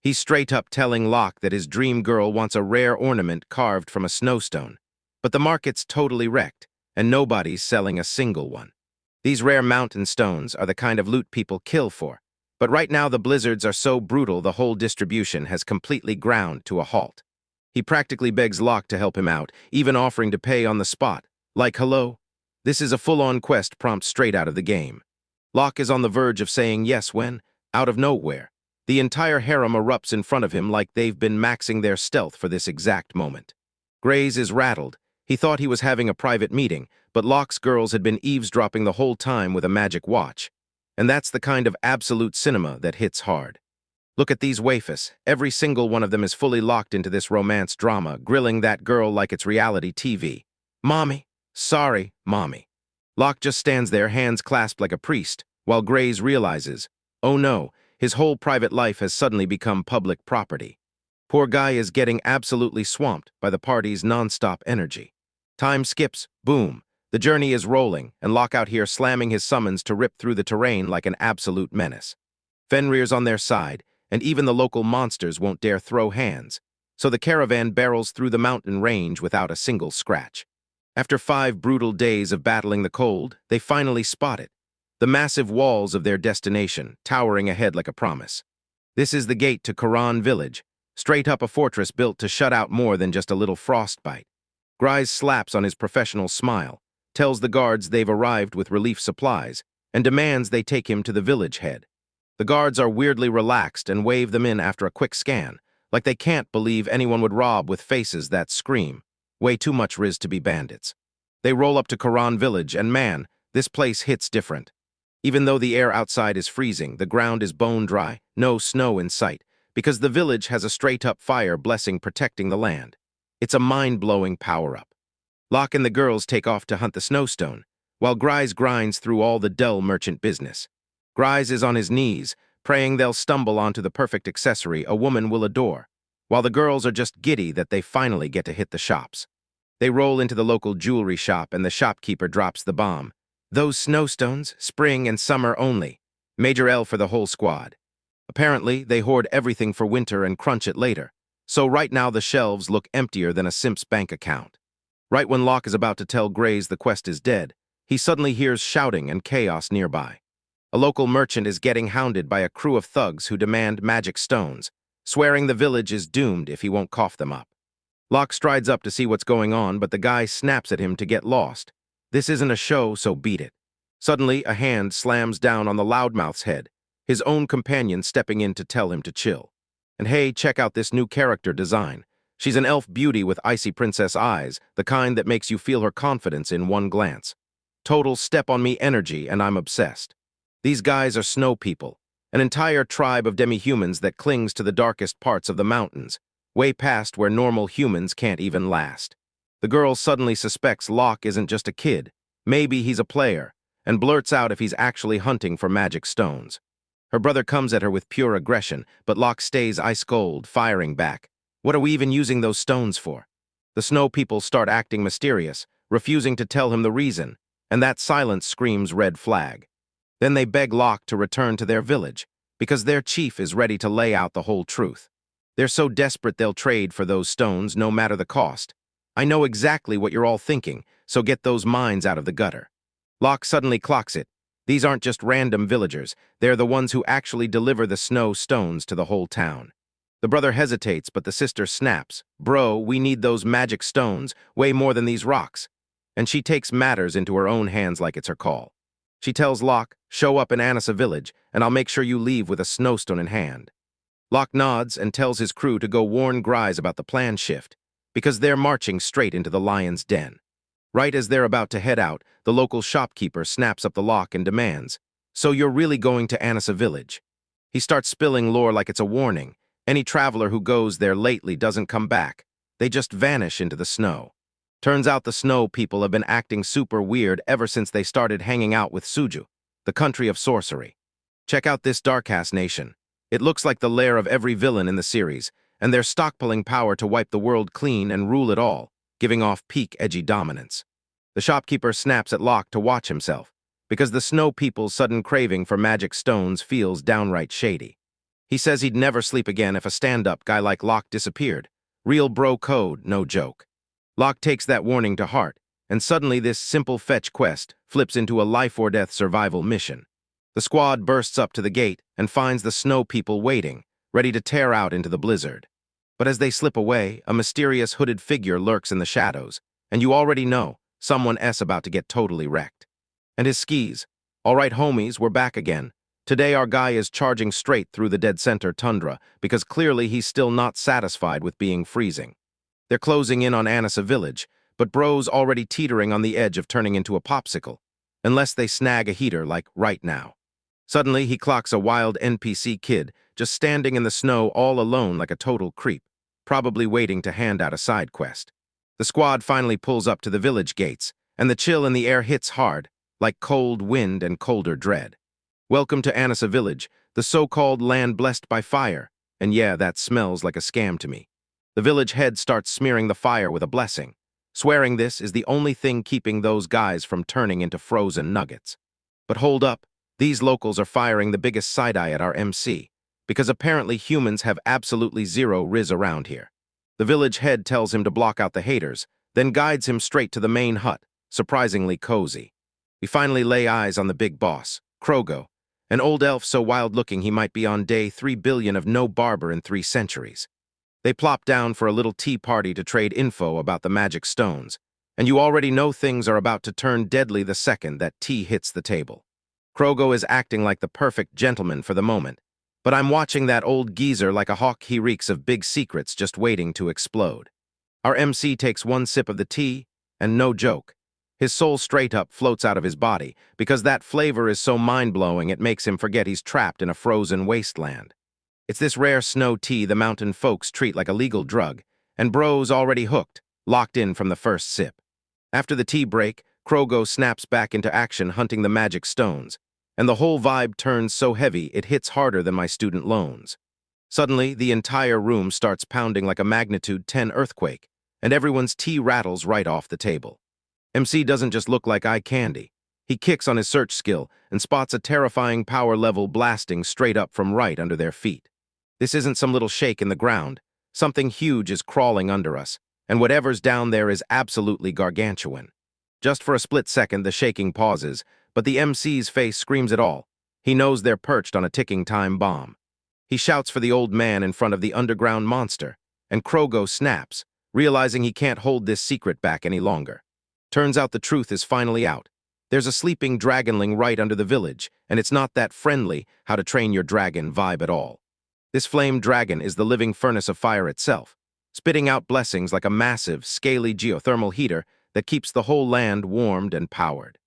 He's straight up telling Locke that his dream girl wants a rare ornament carved from a snowstone. But the market's totally wrecked, and nobody's selling a single one. These rare mountain stones are the kind of loot people kill for, but right now the blizzards are so brutal the whole distribution has completely ground to a halt. He practically begs Locke to help him out, even offering to pay on the spot. Like, hello? This is a full-on quest prompt straight out of the game. Locke is on the verge of saying yes when, out of nowhere, the entire harem erupts in front of him like they've been maxing their stealth for this exact moment. Graze is rattled. He thought he was having a private meeting, but Locke's girls had been eavesdropping the whole time with a magic watch. And that's the kind of absolute cinema that hits hard. Look at these waifus. Every single one of them is fully locked into this romance drama, grilling that girl like it's reality TV. Mommy. Sorry, Mommy. Locke just stands there, hands clasped like a priest, while Graze realizes, oh no, his whole private life has suddenly become public property. Poor guy is getting absolutely swamped by the party's non-stop energy. Time skips, boom. The journey is rolling, and Locke out here slamming his summons to rip through the terrain like an absolute menace. Fenrir's on their side, and even the local monsters won't dare throw hands, so the caravan barrels through the mountain range without a single scratch. After 5 brutal days of battling the cold, they finally spot it. The massive walls of their destination, towering ahead like a promise. This is the gate to Karan village, straight up a fortress built to shut out more than just a little frostbite. Grise slaps on his professional smile, tells the guards they've arrived with relief supplies, and demands they take him to the village head. The guards are weirdly relaxed and wave them in after a quick scan, like they can't believe anyone would rob with faces that scream. Way too much riz to be bandits. They roll up to Karan village, and man, this place hits different. Even though the air outside is freezing, the ground is bone dry, no snow in sight, because the village has a straight-up fire blessing protecting the land. It's a mind-blowing power-up. Locke and the girls take off to hunt the snowstone, while Grise grinds through all the dull merchant business. Grise is on his knees, praying they'll stumble onto the perfect accessory a woman will adore, while the girls are just giddy that they finally get to hit the shops. They roll into the local jewelry shop, and the shopkeeper drops the bomb. Those snowstones, spring and summer only. Major L for the whole squad. Apparently, they hoard everything for winter and crunch it later, so right now the shelves look emptier than a simp's bank account. Right when Locke is about to tell Graze the quest is dead, he suddenly hears shouting and chaos nearby. A local merchant is getting hounded by a crew of thugs who demand magic stones, swearing the village is doomed if he won't cough them up. Locke strides up to see what's going on, but the guy snaps at him to get lost. This isn't a show, so beat it. Suddenly, a hand slams down on the loudmouth's head, his own companion stepping in to tell him to chill. And hey, check out this new character design. She's an elf beauty with icy princess eyes, the kind that makes you feel her confidence in one glance. Total step-on-me energy, and I'm obsessed. These guys are snow people. An entire tribe of demi-humans that clings to the darkest parts of the mountains, way past where normal humans can't even last. The girl suddenly suspects Locke isn't just a kid, maybe he's a player, and blurts out if he's actually hunting for magic stones. Her brother comes at her with pure aggression, but Locke stays ice cold, firing back. What are we even using those stones for? The snow people start acting mysterious, refusing to tell him the reason, and that silence screams red flag. Then they beg Locke to return to their village, because their chief is ready to lay out the whole truth. They're so desperate they'll trade for those stones no matter the cost. I know exactly what you're all thinking, so get those minds out of the gutter. Locke suddenly clocks it. These aren't just random villagers, they're the ones who actually deliver the snow stones to the whole town. The brother hesitates, but the sister snaps. Bro, we need those magic stones, way more than these rocks. And she takes matters into her own hands like it's her call. She tells Locke, show up in Anissa village, and I'll make sure you leave with a snowstone in hand. Locke nods and tells his crew to go warn Grise about the plan shift, because they're marching straight into the lion's den. Right as they're about to head out, the local shopkeeper snaps up the lock and demands, so you're really going to Anissa village? He starts spilling lore like it's a warning. Any traveler who goes there lately doesn't come back. They just vanish into the snow. Turns out the snow people have been acting super weird ever since they started hanging out with Suju, the country of sorcery. Check out this dark-ass nation. It looks like the lair of every villain in the series, and they're stockpiling power to wipe the world clean and rule it all, giving off peak edgy dominance. The shopkeeper snaps at Locke to watch himself, because the snow people's sudden craving for magic stones feels downright shady. He says he'd never sleep again if a stand-up guy like Locke disappeared. Real bro code, no joke. Locke takes that warning to heart, and suddenly this simple fetch quest flips into a life-or-death survival mission. The squad bursts up to the gate and finds the snow people waiting, ready to tear out into the blizzard. But as they slip away, a mysterious hooded figure lurks in the shadows, and you already know, someone S about to get totally wrecked. And his skis. All right, homies, we're back again. Today our guy is charging straight through the dead center tundra, because clearly he's still not satisfied with being freezing. They're closing in on Anissa village, but bro's already teetering on the edge of turning into a popsicle, unless they snag a heater like right now. Suddenly, he clocks a wild NPC kid just standing in the snow all alone like a total creep, probably waiting to hand out a side quest. The squad finally pulls up to the village gates, and the chill in the air hits hard, like cold wind and colder dread. Welcome to Anissa village, the so-called land blessed by fire, and yeah, that smells like a scam to me. The village head starts smearing the fire with a blessing, swearing this is the only thing keeping those guys from turning into frozen nuggets. But hold up. These locals are firing the biggest side-eye at our MC, because apparently humans have absolutely zero riz around here. The village head tells him to block out the haters, then guides him straight to the main hut, surprisingly cozy. We finally lay eyes on the big boss, Krogo, an old elf so wild-looking he might be on day 3 billion of no barber in 3 centuries. They plop down for a little tea party to trade info about the magic stones, and you already know things are about to turn deadly the second that tea hits the table. Krogo is acting like the perfect gentleman for the moment, but I'm watching that old geezer like a hawk. He reeks of big secrets just waiting to explode. Our MC takes one sip of the tea, and no joke, his soul straight up floats out of his body, because that flavor is so mind-blowing it makes him forget he's trapped in a frozen wasteland. It's this rare snow tea the mountain folks treat like a legal drug, and bro's already hooked, locked in from the first sip. After the tea break, Krogo snaps back into action hunting the magic stones, and the whole vibe turns so heavy it hits harder than my student loans. Suddenly, the entire room starts pounding like a magnitude 10 earthquake, and everyone's tea rattles right off the table. MC doesn't just look like eye candy. He kicks on his search skill and spots a terrifying power level blasting straight up from right under their feet. This isn't some little shake in the ground. Something huge is crawling under us, and whatever's down there is absolutely gargantuan. Just for a split second, the shaking pauses, but the MC's face screams it all. He knows they're perched on a ticking time bomb. He shouts for the old man in front of the underground monster, and Krogo snaps, realizing he can't hold this secret back any longer. Turns out the truth is finally out. There's a sleeping dragonling right under the village, and it's not that friendly how to train your dragon vibe at all. This flame dragon is the living furnace of fire itself, spitting out blessings like a massive, scaly geothermal heater that keeps the whole land warmed and powered.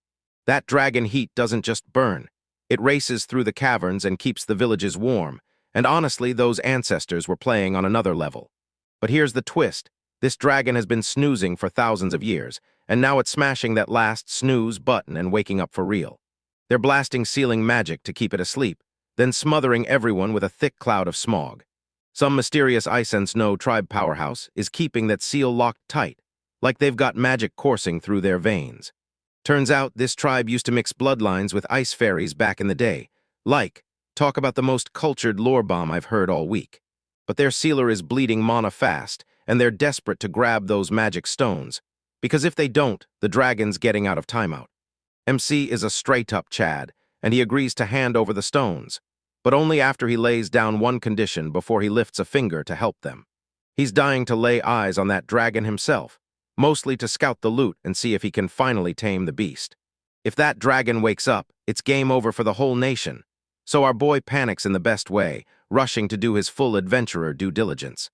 That dragon heat doesn't just burn, It races through the caverns and keeps the villages warm, and honestly, those ancestors were playing on another level. But here's the twist. This dragon has been snoozing for thousands of years, and now it's smashing that last snooze button and waking up for real. They're blasting ceiling magic to keep it asleep, then smothering everyone with a thick cloud of smog. Some mysterious ice and snow tribe powerhouse is keeping that seal locked tight, like they've got magic coursing through their veins. Turns out this tribe used to mix bloodlines with ice fairies back in the day. Talk about the most cultured lore bomb I've heard all week. But their sealer is bleeding mana fast, and they're desperate to grab those magic stones, because if they don't, the dragon's getting out of timeout. MC is a straight-up Chad, and he agrees to hand over the stones, but only after he lays down one condition before he lifts a finger to help them. He's dying to lay eyes on that dragon himself, mostly to scout the loot and see if he can finally tame the beast. If that dragon wakes up, it's game over for the whole nation. So our boy panics in the best way, rushing to do his full adventurer due diligence.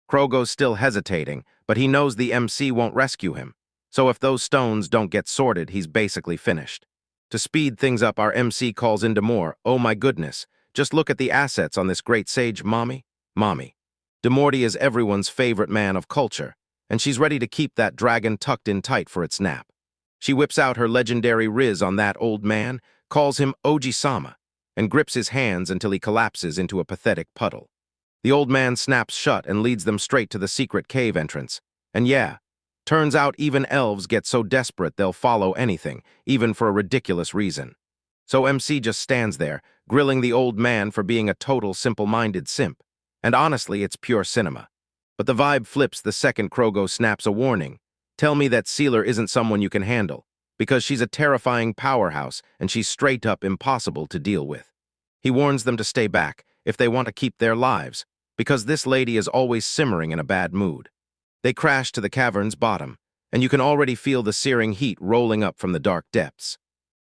Krogo's still hesitating, but he knows the MC won't rescue him. So if those stones don't get sorted, he's basically finished. To speed things up, our MC calls into more. Oh my goodness, just look at the assets on this great sage, Mommy. Demorty is everyone's favorite man of culture, and she's ready to keep that dragon tucked in tight for its nap. She whips out her legendary riz on that old man, calls him Oji-sama, and grips his hands until he collapses into a pathetic puddle. The old man snaps shut and leads them straight to the secret cave entrance. And yeah, turns out even elves get so desperate they'll follow anything, even for a ridiculous reason. So MC just stands there, grilling the old man for being a total simple-minded simp. And honestly, it's pure cinema. But the vibe flips the second Krogo snaps a warning. Tell me that Sealer isn't someone you can handle, because she's a terrifying powerhouse and she's straight up impossible to deal with. He warns them to stay back if they want to keep their lives, because this lady is always simmering in a bad mood. They crash to the cavern's bottom, and you can already feel the searing heat rolling up from the dark depths.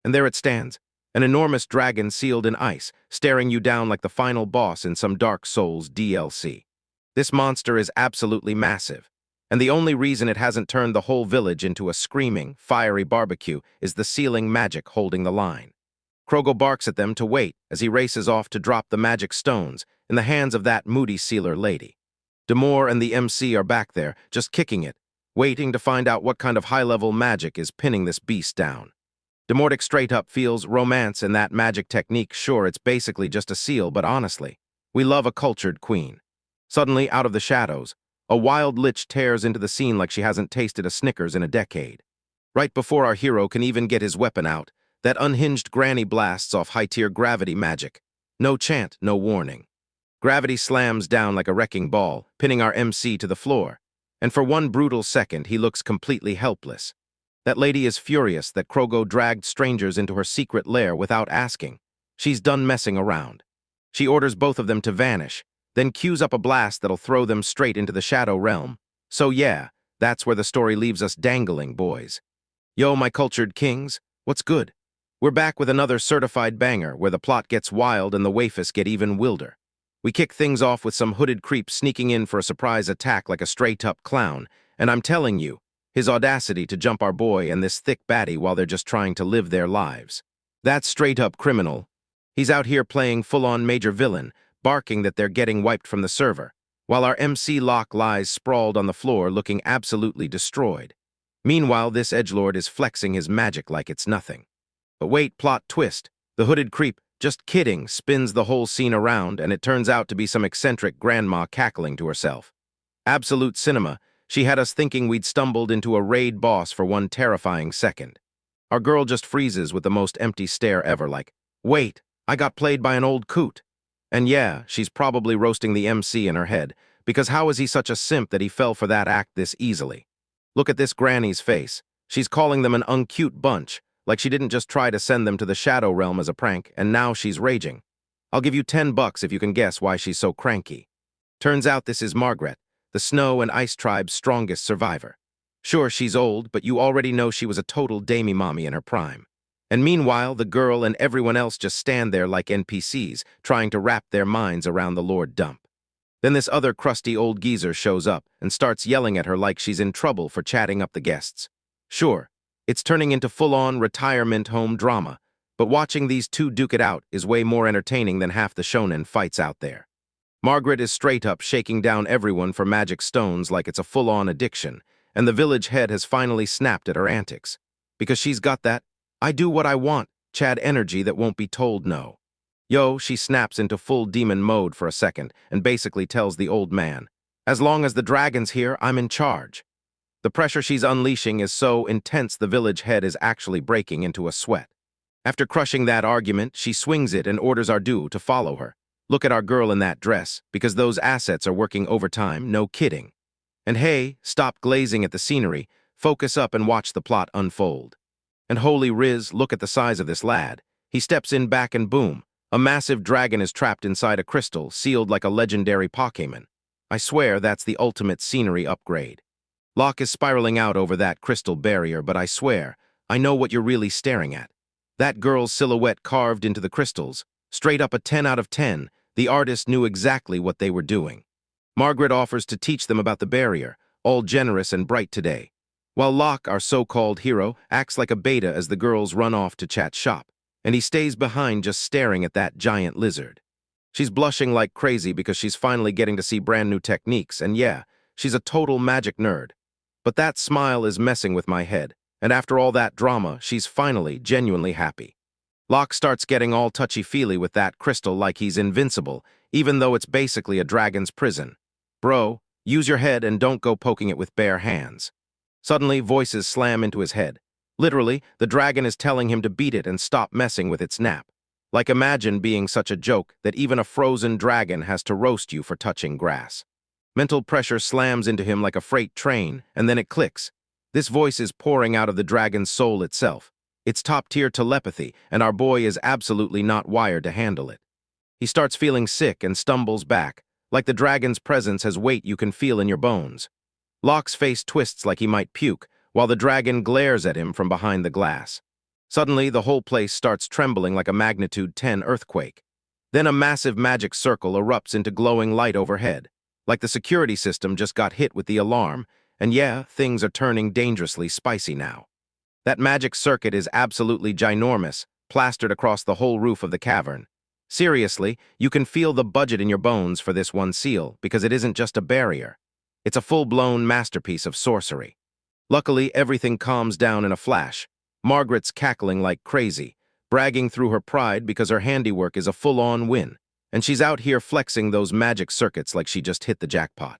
And there it stands, an enormous dragon sealed in ice, staring you down like the final boss in some Dark Souls DLC. This monster is absolutely massive, and the only reason it hasn't turned the whole village into a screaming, fiery barbecue is the sealing magic holding the line. Krogo barks at them to wait as he races off to drop the magic stones in the hands of that moody sealer lady. Demore and the MC are back there, just kicking it, waiting to find out what kind of high-level magic is pinning this beast down. Demortic straight up feels romance in that magic technique. Sure, it's basically just a seal, but honestly, we love a cultured queen. Suddenly, out of the shadows, a wild lich tears into the scene like she hasn't tasted a Snickers in a decade. Right before our hero can even get his weapon out, that unhinged granny blasts off high-tier gravity magic. No chant, no warning. Gravity slams down like a wrecking ball, pinning our MC to the floor, and for one brutal second he looks completely helpless. That lady is furious that Krogo dragged strangers into her secret lair without asking. She's done messing around. She orders both of them to vanish, then cues up a blast that'll throw them straight into the Shadow Realm. So yeah, that's where the story leaves us dangling, boys. Yo, my cultured kings, what's good? We're back with another certified banger where the plot gets wild and the waifus get even wilder. We kick things off with some hooded creep sneaking in for a surprise attack like a straight-up clown, and I'm telling you, his audacity to jump our boy and this thick baddie while they're just trying to live their lives. That's straight-up criminal. He's out here playing full-on major villain, barking that they're getting wiped from the server, while our MC Locke lies sprawled on the floor looking absolutely destroyed. Meanwhile, this edgelord is flexing his magic like it's nothing. But wait, plot twist. The hooded creep, just kidding, spins the whole scene around, and it turns out to be some eccentric grandma cackling to herself. Absolute cinema. She had us thinking we'd stumbled into a raid boss for one terrifying second. Our girl just freezes with the most empty stare ever like, wait, I got played by an old coot. And yeah, she's probably roasting the MC in her head, because how is he such a simp that he fell for that act this easily? Look at this granny's face. She's calling them an uncute bunch, like she didn't just try to send them to the Shadow Realm as a prank, and now she's raging. I'll give you $10 if you can guess why she's so cranky. Turns out this is Margaret, the Snow and Ice Tribe's strongest survivor. Sure, she's old, but you already know she was a total demi-mommy in her prime. And meanwhile, the girl and everyone else just stand there like NPCs, trying to wrap their minds around the Lord Dump. Then this other crusty old geezer shows up and starts yelling at her like she's in trouble for chatting up the guests. Sure, it's turning into full-on retirement home drama, but watching these two duke it out is way more entertaining than half the shonen fights out there. Margaret is straight up shaking down everyone for magic stones like it's a full-on addiction, and the village head has finally snapped at her antics. Because she's got that, I do what I want, Chad energy that won't be told no. Yo, she snaps into full demon mode for a second and basically tells the old man, as long as the dragon's here, I'm in charge. The pressure she's unleashing is so intense the village head is actually breaking into a sweat. After crushing that argument, she swings it and orders Ardu to follow her. Look at our girl in that dress, because those assets are working overtime, no kidding. And hey, stop glazing at the scenery, focus up and watch the plot unfold. And holy Riz, look at the size of this lad. He steps in back and boom, a massive dragon is trapped inside a crystal, sealed like a legendary Pokémon. I swear that's the ultimate scenery upgrade. Locke is spiraling out over that crystal barrier, but I swear, I know what you're really staring at. That girl's silhouette carved into the crystals, straight up a 10 out of 10, the artist knew exactly what they were doing. Margaret offers to teach them about the barrier, all generous and bright today, while Locke, our so-called hero, acts like a beta as the girls run off to chat shop, and he stays behind just staring at that giant lizard. She's blushing like crazy because she's finally getting to see brand new techniques, and yeah, she's a total magic nerd. But that smile is messing with my head, and after all that drama, she's finally genuinely happy. Locke starts getting all touchy-feely with that crystal like he's invincible, even though it's basically a dragon's prison. Bro, use your head and don't go poking it with bare hands. Suddenly, voices slam into his head. Literally, the dragon is telling him to beat it and stop messing with its nap. Like imagine being such a joke that even a frozen dragon has to roast you for touching grass. Mental pressure slams into him like a freight train, and then it clicks. This voice is pouring out of the dragon's soul itself. It's top-tier telepathy, and our boy is absolutely not wired to handle it. He starts feeling sick and stumbles back, like the dragon's presence has weight you can feel in your bones. Locke's face twists like he might puke, while the dragon glares at him from behind the glass. Suddenly, the whole place starts trembling like a magnitude 10 earthquake. Then a massive magic circle erupts into glowing light overhead. Like the security system just got hit with the alarm, and yeah, things are turning dangerously spicy now. That magic circuit is absolutely ginormous, plastered across the whole roof of the cavern. Seriously, you can feel the budget in your bones for this one seal, because it isn't just a barrier. It's a full-blown masterpiece of sorcery. Luckily, everything calms down in a flash. Margaret's cackling like crazy, bragging through her pride because her handiwork is a full-on win, and she's out here flexing those magic circuits like she just hit the jackpot.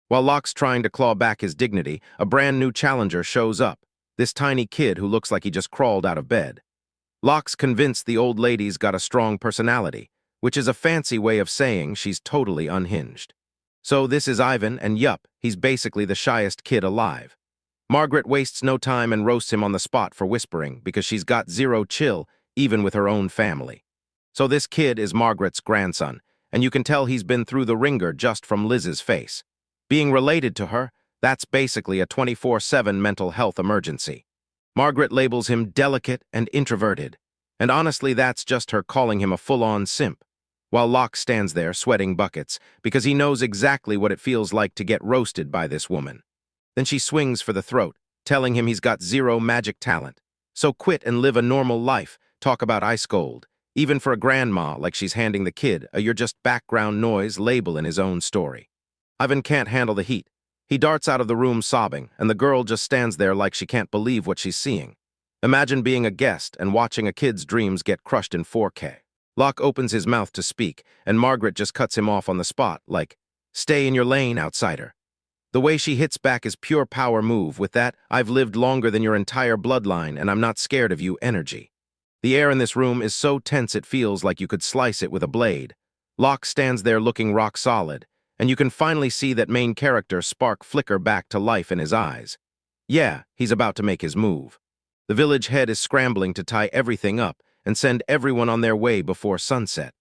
While Locke's trying to claw back his dignity, a brand new challenger shows up, this tiny kid who looks like he just crawled out of bed. Locke's convinced the old lady's got a strong personality, which is a fancy way of saying she's totally unhinged. So this is Ivan, and yup, he's basically the shyest kid alive. Margaret wastes no time and roasts him on the spot for whispering because she's got zero chill, even with her own family. So this kid is Margaret's grandson, and you can tell he's been through the ringer just from Liz's face. Being related to her, that's basically a 24/7 mental health emergency. Margaret labels him delicate and introverted, and honestly that's just her calling him a full-on simp, while Locke stands there sweating buckets because he knows exactly what it feels like to get roasted by this woman. Then she swings for the throat, telling him he's got zero magic talent. So quit and live a normal life, talk about ice cold, even for a grandma like she's handing the kid a "you're just background noise" label in his own story. Ivan can't handle the heat. He darts out of the room sobbing, and the girl just stands there like she can't believe what she's seeing. Imagine being a guest and watching a kid's dreams get crushed in 4K. Locke opens his mouth to speak, and Margaret just cuts him off on the spot, like, "Stay in your lane, outsider." The way she hits back is pure power move with that "I've lived longer than your entire bloodline and I'm not scared of you" energy. The air in this room is so tense it feels like you could slice it with a blade. Locke stands there looking rock solid, and you can finally see that main character spark flicker back to life in his eyes. Yeah, he's about to make his move. The village head is scrambling to tie everything up and send everyone on their way before sunset,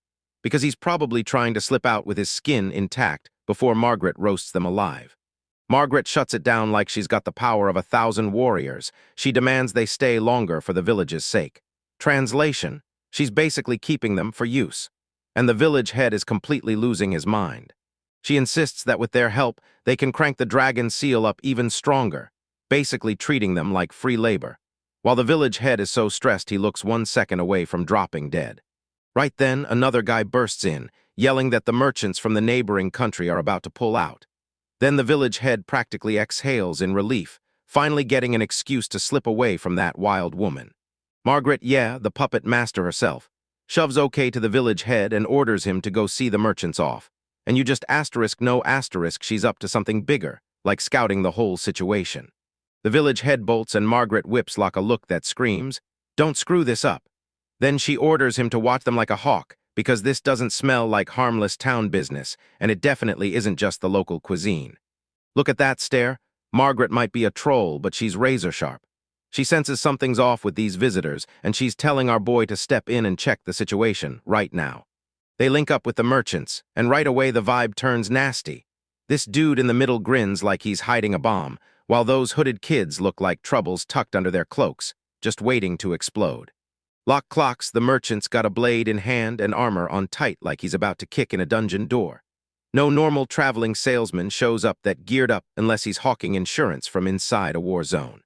because he's probably trying to slip out with his skin intact before Margaret roasts them alive. Margaret shuts it down like she's got the power of 1,000 warriors. She demands they stay longer for the village's sake. Translation: she's basically keeping them for use. And the village head is completely losing his mind. She insists that with their help, they can crank the dragon seal up even stronger, basically treating them like free labor. while the village head is so stressed he looks 1 second away from dropping dead. Right then, another guy bursts in, yelling that the merchants from the neighboring country are about to pull out. Then the village head practically exhales in relief, finally getting an excuse to slip away from that wild woman. Margaret, yeah, the puppet master herself, shoves okay to the village head and orders him to go see the merchants off. And you just asterisk no asterisk she's up to something bigger, like scouting the whole situation. The village head bolts and Margaret whips Locke a look that screams, "Don't screw this up." Then she orders him to watch them like a hawk, because this doesn't smell like harmless town business, and it definitely isn't just the local cuisine. Look at that stare. Margaret might be a troll, but she's razor sharp. She senses something's off with these visitors, and she's telling our boy to step in and check the situation, right now. They link up with the merchants, and right away the vibe turns nasty. This dude in the middle grins like he's hiding a bomb, while those hooded kids look like troubles tucked under their cloaks, just waiting to explode. Locke clocks the merchant's got a blade in hand and armor on tight like he's about to kick in a dungeon door. No normal traveling salesman shows up that geared up unless he's hawking insurance from inside a war zone.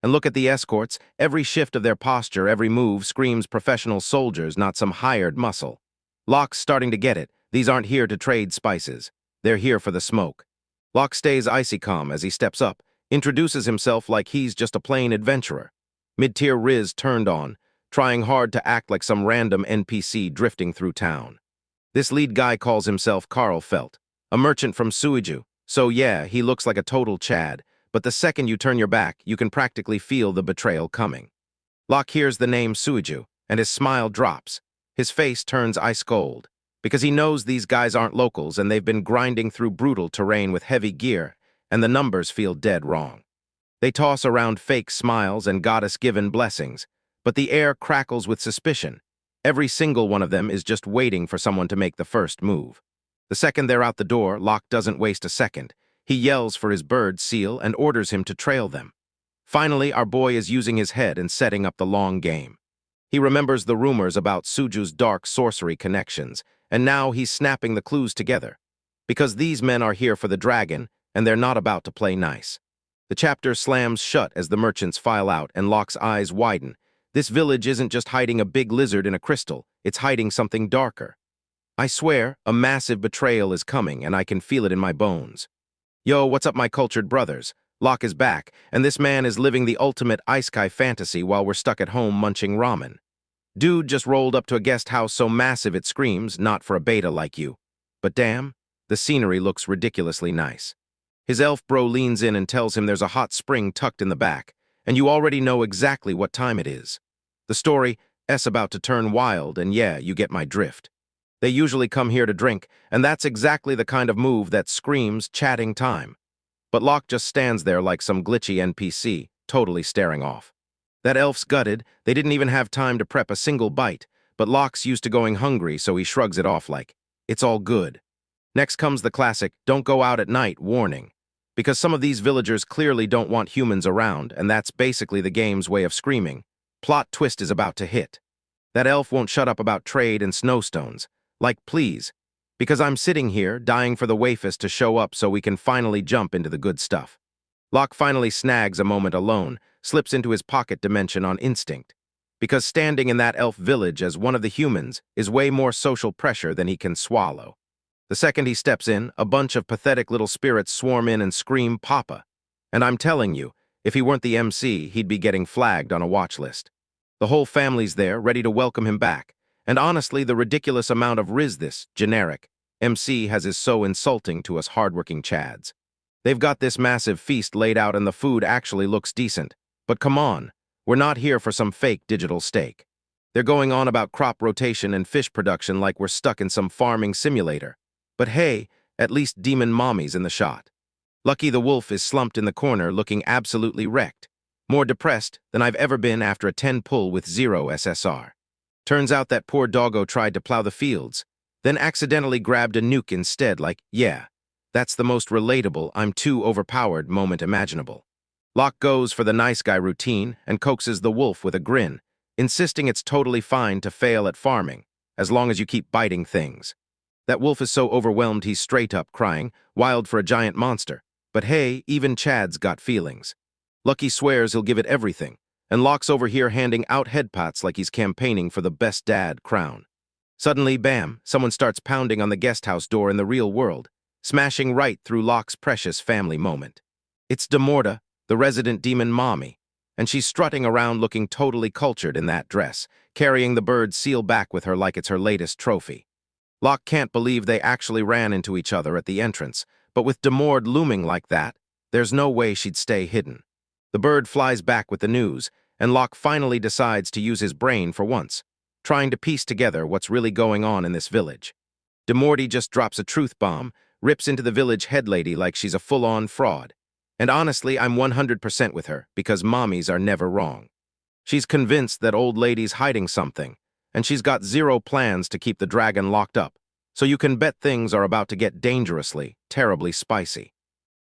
And look at the escorts, every shift of their posture, every move screams professional soldiers, not some hired muscle. Locke's starting to get it. These aren't here to trade spices. They're here for the smoke. Locke stays icy calm as he steps up, introduces himself like he's just a plain adventurer. Mid-tier Riz turned on, trying hard to act like some random NPC drifting through town. This lead guy calls himself Carl Felt, a merchant from Suiju, so yeah, he looks like a total Chad, but the second you turn your back, you can practically feel the betrayal coming. Locke hears the name Suiju, and his smile drops. His face turns ice cold, because he knows these guys aren't locals and they've been grinding through brutal terrain with heavy gear, and the numbers feel dead wrong. They toss around fake smiles and goddess-given blessings, but the air crackles with suspicion. Every single one of them is just waiting for someone to make the first move. The second they're out the door, Locke doesn't waste a second. He yells for his bird seal and orders him to trail them. Finally, our boy is using his head and setting up the long game. He remembers the rumors about Suju's dark sorcery connections, and now he's snapping the clues together. Because these men are here for the dragon, and they're not about to play nice. The chapter slams shut as the merchants file out and Locke's eyes widen. This village isn't just hiding a big lizard in a crystal, it's hiding something darker. I swear, a massive betrayal is coming, and I can feel it in my bones. Yo, what's up, my cultured brothers? Locke is back, and this man is living the ultimate isekai fantasy while we're stuck at home munching ramen. Dude just rolled up to a guest house so massive it screams, not for a beta like you. But damn, the scenery looks ridiculously nice. His elf bro leans in and tells him there's a hot spring tucked in the back, and you already know exactly what time it is. The story's about to turn wild, and yeah, you get my drift. They usually come here to drink, and that's exactly the kind of move that screams chatting time. But Locke just stands there like some glitchy NPC, totally staring off. That elf's gutted, they didn't even have time to prep a single bite, but Locke's used to going hungry, so he shrugs it off like, it's all good. Next comes the classic, don't go out at night warning. Because some of these villagers clearly don't want humans around, and that's basically the game's way of screaming. Plot twist is about to hit. That elf won't shut up about trade and snowstones. Like, please. Because I'm sitting here, dying for the waifus to show up so we can finally jump into the good stuff. Locke finally snags a moment alone, slips into his pocket dimension on instinct. Because standing in that elf village as one of the humans is way more social pressure than he can swallow. The second he steps in, a bunch of pathetic little spirits swarm in and scream Papa. And I'm telling you, if he weren't the MC, he'd be getting flagged on a watch list. The whole family's there, ready to welcome him back. And honestly, the ridiculous amount of Riz this, generic, MC has is so insulting to us hardworking Chads. They've got this massive feast laid out and the food actually looks decent. But come on, we're not here for some fake digital steak. They're going on about crop rotation and fish production like we're stuck in some farming simulator. But hey, at least Demon Mommy's in the shot. Lucky the wolf is slumped in the corner looking absolutely wrecked. More depressed than I've ever been after a 10 pull with 0 SSR. Turns out that poor doggo tried to plow the fields, then accidentally grabbed a nuke instead like, yeah, that's the most relatable I'm too overpowered moment imaginable. Locke goes for the nice guy routine and coaxes the wolf with a grin, insisting it's totally fine to fail at farming, as long as you keep biting things. That wolf is so overwhelmed he's straight up crying, wild for a giant monster. But hey, even Chad's got feelings. Lucky swears he'll give it everything, and Locke's over here handing out headpats like he's campaigning for the best dad crown. Suddenly, bam, someone starts pounding on the guest house door in the real world, smashing right through Locke's precious family moment. It's Demorta, the resident demon mommy, and she's strutting around looking totally cultured in that dress, carrying the bird seal back with her like it's her latest trophy. Locke can't believe they actually ran into each other at the entrance, but with Demord looming like that, there's no way she'd stay hidden. The bird flies back with the news, and Locke finally decides to use his brain for once, trying to piece together what's really going on in this village. Demorty just drops a truth bomb, rips into the village head lady like she's a full-on fraud. And honestly, I'm 100% with her, because mommies are never wrong. She's convinced that old lady's hiding something, and she's got zero plans to keep the dragon locked up, so you can bet things are about to get dangerously, terribly spicy.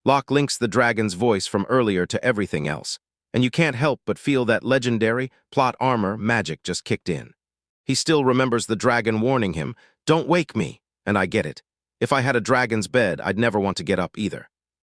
Locke links the dragon's voice from earlier to everything else, and you can't help but feel that legendary, plot armor magic just kicked in. He still remembers the dragon warning him, "Don't wake me," and I get it. If I had a dragon's bed, I'd never want to get up either.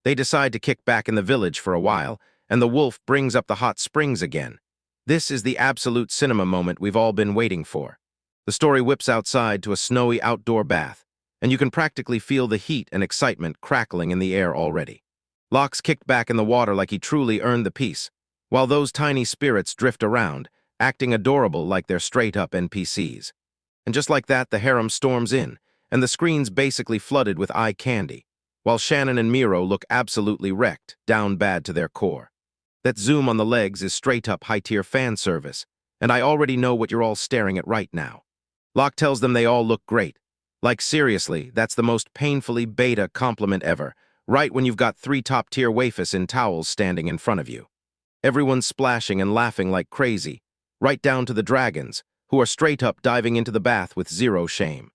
They decide to kick back in the village for a while, and the wolf brings up the hot springs again. This is the absolute cinema moment we've all been waiting for. The story whips outside to a snowy outdoor bath, and you can practically feel the heat and excitement crackling in the air already. Locke's kicked back in the water like he truly earned the piece, while those tiny spirits drift around, acting adorable like they're straight-up NPCs. And just like that, the harem storms in, and the screen's basically flooded with eye candy, while Shannon and Miro look absolutely wrecked, down bad to their core. That zoom on the legs is straight-up high-tier fan service, and I already know what you're all staring at right now. Locke tells them they all look great. Like seriously, that's the most painfully beta compliment ever, right when you've got 3 top-tier waifus in towels standing in front of you. Everyone's splashing and laughing like crazy, right down to the dragons, who are straight-up diving into the bath with zero shame.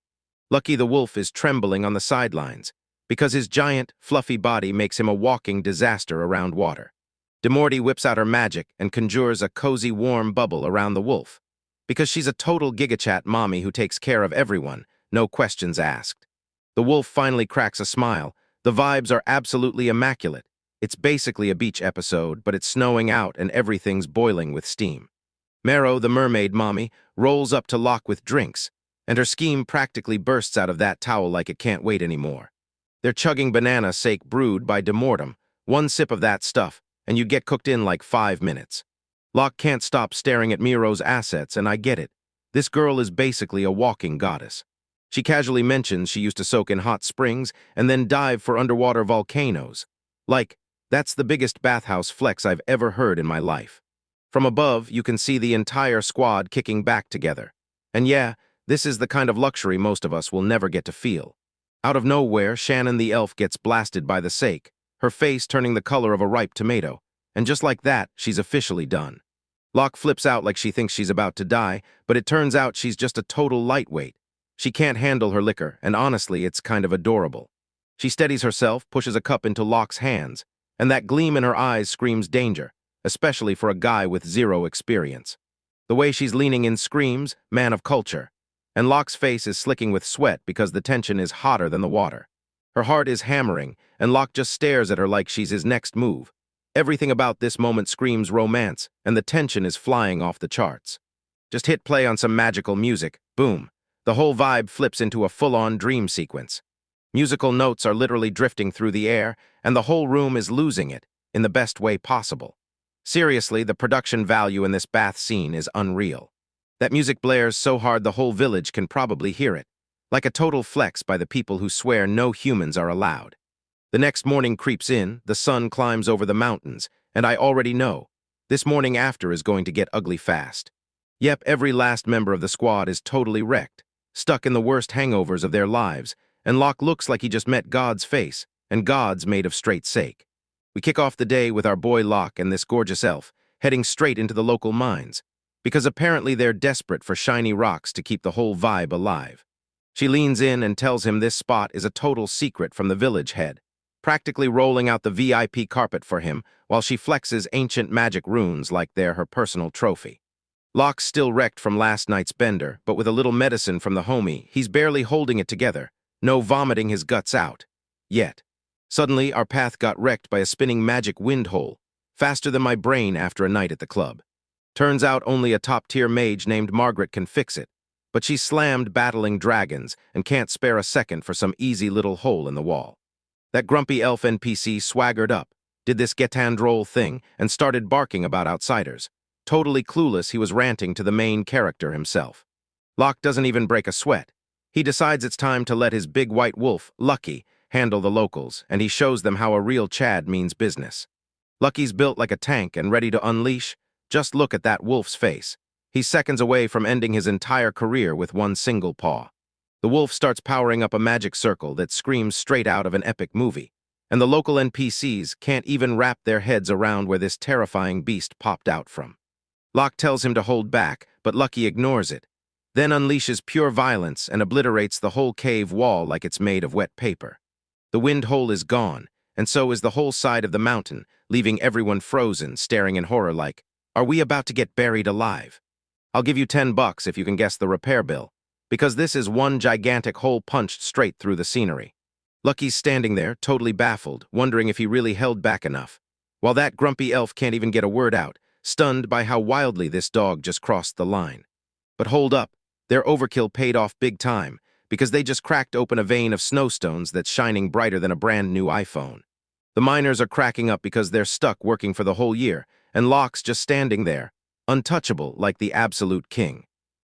Lucky the wolf is trembling on the sidelines, because his giant, fluffy body makes him a walking disaster around water. Demorty whips out her magic and conjures a cozy, warm bubble around the wolf, because she's a total gigachat mommy who takes care of everyone, no questions asked. The wolf finally cracks a smile. The vibes are absolutely immaculate. It's basically a beach episode, but it's snowing out and everything's boiling with steam. Mero, the mermaid mommy, rolls up to Locke with drinks, and her scheme practically bursts out of that towel like it can't wait anymore. They're chugging banana sake brewed by Demortem. One sip of that stuff, and you get cooked in like 5 minutes. Locke can't stop staring at Miro's assets, and I get it. This girl is basically a walking goddess. She casually mentions she used to soak in hot springs and then dive for underwater volcanoes. Like, that's the biggest bathhouse flex I've ever heard in my life. From above, you can see the entire squad kicking back together. And yeah, this is the kind of luxury most of us will never get to feel. Out of nowhere, Shannon the elf gets blasted by the sake, her face turning the color of a ripe tomato, and just like that, she's officially done. Locke flips out like she thinks she's about to die, but it turns out she's just a total lightweight. She can't handle her liquor, and honestly, it's kind of adorable. She steadies herself, pushes a cup into Locke's hands, and that gleam in her eyes screams danger, especially for a guy with zero experience. The way she's leaning in screams, man of culture, and Locke's face is slicking with sweat because the tension is hotter than the water. Her heart is hammering, and Locke just stares at her like she's his next move. Everything about this moment screams romance, and the tension is flying off the charts. Just hit play on some magical music, boom. The whole vibe flips into a full-on dream sequence. Musical notes are literally drifting through the air, and the whole room is losing it, in the best way possible. Seriously, the production value in this bath scene is unreal. That music blares so hard the whole village can probably hear it, like a total flex by the people who swear no humans are allowed. The next morning creeps in, the sun climbs over the mountains, and I already know, this morning after is going to get ugly fast. Yep, every last member of the squad is totally wrecked, stuck in the worst hangovers of their lives, and Locke looks like he just met God's face, and God's made of straight sake. We kick off the day with our boy Locke and this gorgeous elf, heading straight into the local mines, because apparently they're desperate for shiny rocks to keep the whole vibe alive. She leans in and tells him this spot is a total secret from the village head, practically rolling out the VIP carpet for him while she flexes ancient magic runes like they're her personal trophy. Locke's still wrecked from last night's bender, but with a little medicine from the homie, he's barely holding it together, no vomiting his guts out. Yet. Suddenly, our path got wrecked by a spinning magic wind hole, faster than my brain after a night at the club. Turns out only a top-tier mage named Margaret can fix it, but she's slammed battling dragons and can't spare a second for some easy little hole in the wall. That grumpy elf NPC swaggered up, did this get-and-roll thing, and started barking about outsiders. Totally clueless, he was ranting to the main character himself. Locke doesn't even break a sweat. He decides it's time to let his big white wolf, Lucky, handle the locals, and he shows them how a real Chad means business. Lucky's built like a tank and ready to unleash. Just look at that wolf's face. He's seconds away from ending his entire career with one single paw. The wolf starts powering up a magic circle that screams straight out of an epic movie, and the local NPCs can't even wrap their heads around where this terrifying beast popped out from. Locke tells him to hold back, but Lucky ignores it, then unleashes pure violence and obliterates the whole cave wall like it's made of wet paper. The wind hole is gone, and so is the whole side of the mountain, leaving everyone frozen, staring in horror like, "Are we about to get buried alive?" I'll give you $10 if you can guess the repair bill, because this is one gigantic hole punched straight through the scenery. Lucky's standing there, totally baffled, wondering if he really held back enough, while that grumpy elf can't even get a word out, stunned by how wildly this dog just crossed the line. But hold up, their overkill paid off big time, because they just cracked open a vein of snowstones that's shining brighter than a brand new iPhone. The miners are cracking up because they're stuck working for the whole year, and Locke's just standing there, untouchable like the absolute king.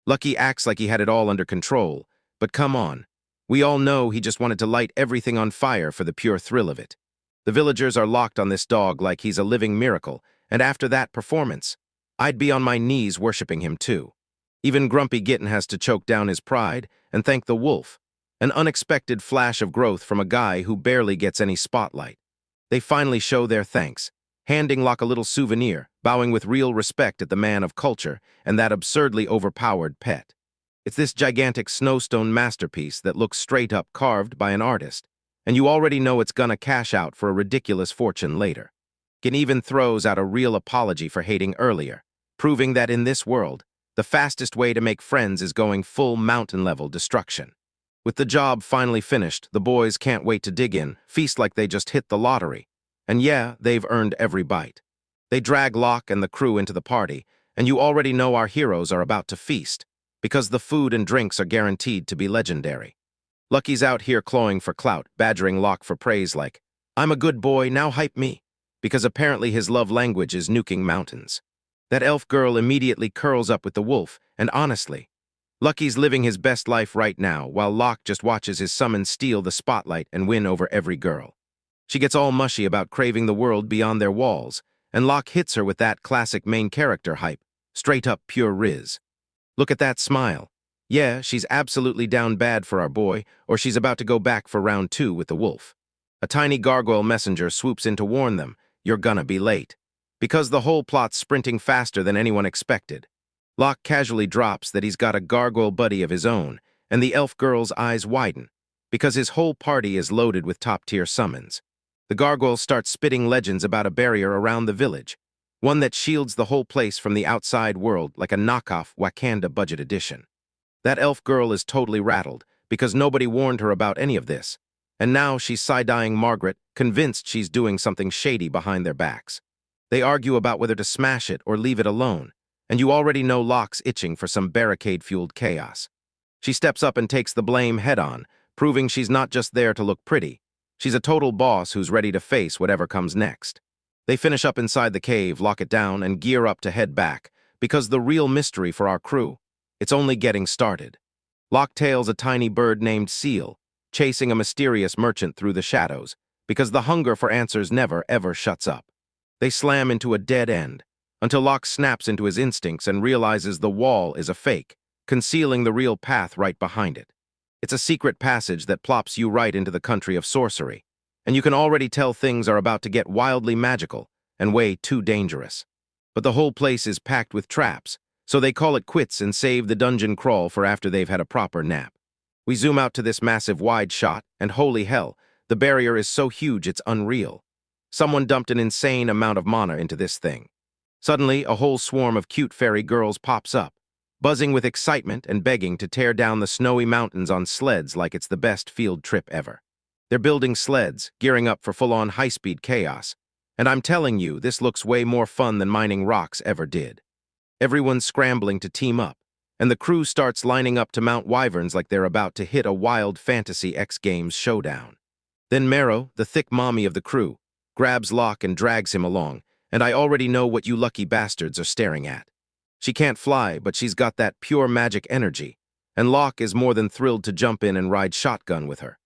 Lucky acts like he had it all under control, but come on. We all know he just wanted to light everything on fire for the pure thrill of it. The villagers are locked on this dog like he's a living miracle, and after that performance, I'd be on my knees worshiping him too. Even Grumpy Gitten has to choke down his pride and thank the wolf, an unexpected flash of growth from a guy who barely gets any spotlight. They finally show their thanks, handing Locke a little souvenir, bowing with real respect at the man of culture and that absurdly overpowered pet. It's this gigantic snowstone masterpiece that looks straight up carved by an artist, and you already know it's gonna cash out for a ridiculous fortune later. Gin even throws out a real apology for hating earlier, proving that in this world, the fastest way to make friends is going full mountain-level destruction. With the job finally finished, the boys can't wait to dig in, feast like they just hit the lottery. And yeah, they've earned every bite. They drag Locke and the crew into the party, and you already know our heroes are about to feast, because the food and drinks are guaranteed to be legendary. Lucky's out here clawing for clout, badgering Locke for praise like, "I'm a good boy, now hype me," because apparently his love language is nuking mountains. That elf girl immediately curls up with the wolf, and honestly, Lucky's living his best life right now, while Locke just watches his summons steal the spotlight and win over every girl. She gets all mushy about craving the world beyond their walls, and Locke hits her with that classic main character hype, straight up pure riz. Look at that smile. Yeah, she's absolutely down bad for our boy, or she's about to go back for round 2 with the wolf. A tiny gargoyle messenger swoops in to warn them, "You're gonna be late," because the whole plot's sprinting faster than anyone expected. Locke casually drops that he's got a gargoyle buddy of his own, and the elf girl's eyes widen, because his whole party is loaded with top-tier summons. The gargoyle starts spitting legends about a barrier around the village, one that shields the whole place from the outside world like a knockoff Wakanda budget edition. That elf girl is totally rattled, because nobody warned her about any of this, and now she's side-eyeing Margaret, convinced she's doing something shady behind their backs. They argue about whether to smash it or leave it alone, and you already know Locke's itching for some barricade-fueled chaos. She steps up and takes the blame head-on, proving she's not just there to look pretty. She's a total boss who's ready to face whatever comes next. They finish up inside the cave, lock it down, and gear up to head back, because the real mystery for our crew, it's only getting started. Locke tails a tiny bird named Seal, chasing a mysterious merchant through the shadows, because the hunger for answers never, ever shuts up. They slam into a dead end, until Locke snaps into his instincts and realizes the wall is a fake, concealing the real path right behind it. It's a secret passage that plops you right into the country of sorcery, and you can already tell things are about to get wildly magical and way too dangerous. But the whole place is packed with traps, so they call it quits and save the dungeon crawl for after they've had a proper nap. We zoom out to this massive wide shot, and holy hell, the barrier is so huge it's unreal. Someone dumped an insane amount of mana into this thing. Suddenly, a whole swarm of cute fairy girls pops up, buzzing with excitement and begging to tear down the snowy mountains on sleds like it's the best field trip ever. They're building sleds, gearing up for full-on high-speed chaos, and I'm telling you, this looks way more fun than mining rocks ever did. Everyone's scrambling to team up, and the crew starts lining up to mount wyverns like they're about to hit a wild fantasy X Games showdown. Then Mero, the thick mommy of the crew, grabs Locke and drags him along, and I already know what you lucky bastards are staring at. She can't fly, but she's got that pure magic energy, and Locke is more than thrilled to jump in and ride shotgun with her.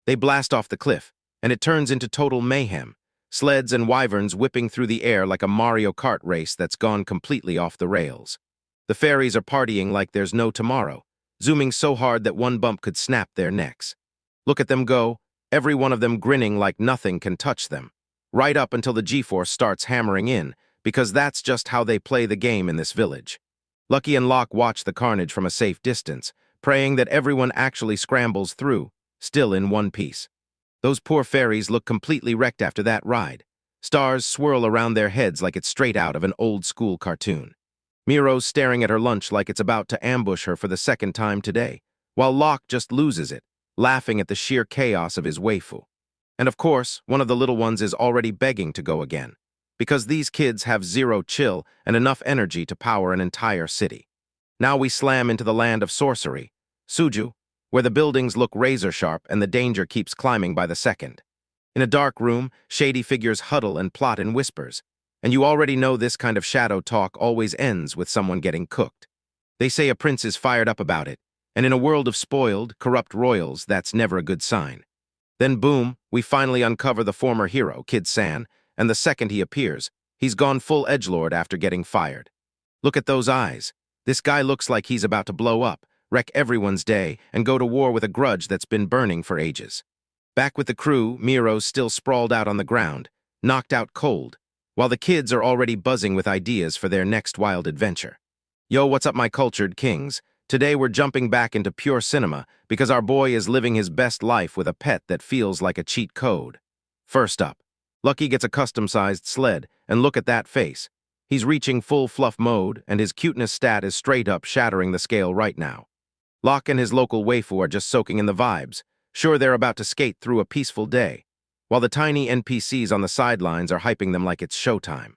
They blast off the cliff, and it turns into total mayhem, sleds and wyverns whipping through the air like a Mario Kart race that's gone completely off the rails. The fairies are partying like there's no tomorrow, zooming so hard that one bump could snap their necks. Look at them go, every one of them grinning like nothing can touch them, right up until the G-force starts hammering in, because that's just how they play the game in this village. Lucky and Locke watch the carnage from a safe distance, praying that everyone actually scrambles through, still in one piece. Those poor fairies look completely wrecked after that ride. Stars swirl around their heads like it's straight out of an old-school cartoon. Miro's staring at her lunch like it's about to ambush her for the second time today, while Locke just loses it, laughing at the sheer chaos of his waifu. And of course, one of the little ones is already begging to go again, because these kids have zero chill and enough energy to power an entire city. Now we slam into the land of sorcery, Suju, where the buildings look razor-sharp and the danger keeps climbing by the second. In a dark room, shady figures huddle and plot in whispers, and you already know this kind of shadow talk always ends with someone getting cooked. They say a prince is fired up about it, and in a world of spoiled, corrupt royals, that's never a good sign. Then boom, we finally uncover the former hero, Kid San, and the second he appears, he's gone full edgelord after getting fired. Look at those eyes. This guy looks like he's about to blow up, wreck everyone's day, and go to war with a grudge that's been burning for ages. Back with the crew, Miro's still sprawled out on the ground, knocked out cold, while the kids are already buzzing with ideas for their next wild adventure. Yo, what's up, my cultured kings? Today we're jumping back into pure cinema because our boy is living his best life with a pet that feels like a cheat code. First up, Lucky gets a custom-sized sled, and look at that face. He's reaching full fluff mode, and his cuteness stat is straight up shattering the scale right now. Locke and his local waifu are just soaking in the vibes, sure they're about to skate through a peaceful day, while the tiny NPCs on the sidelines are hyping them like it's showtime.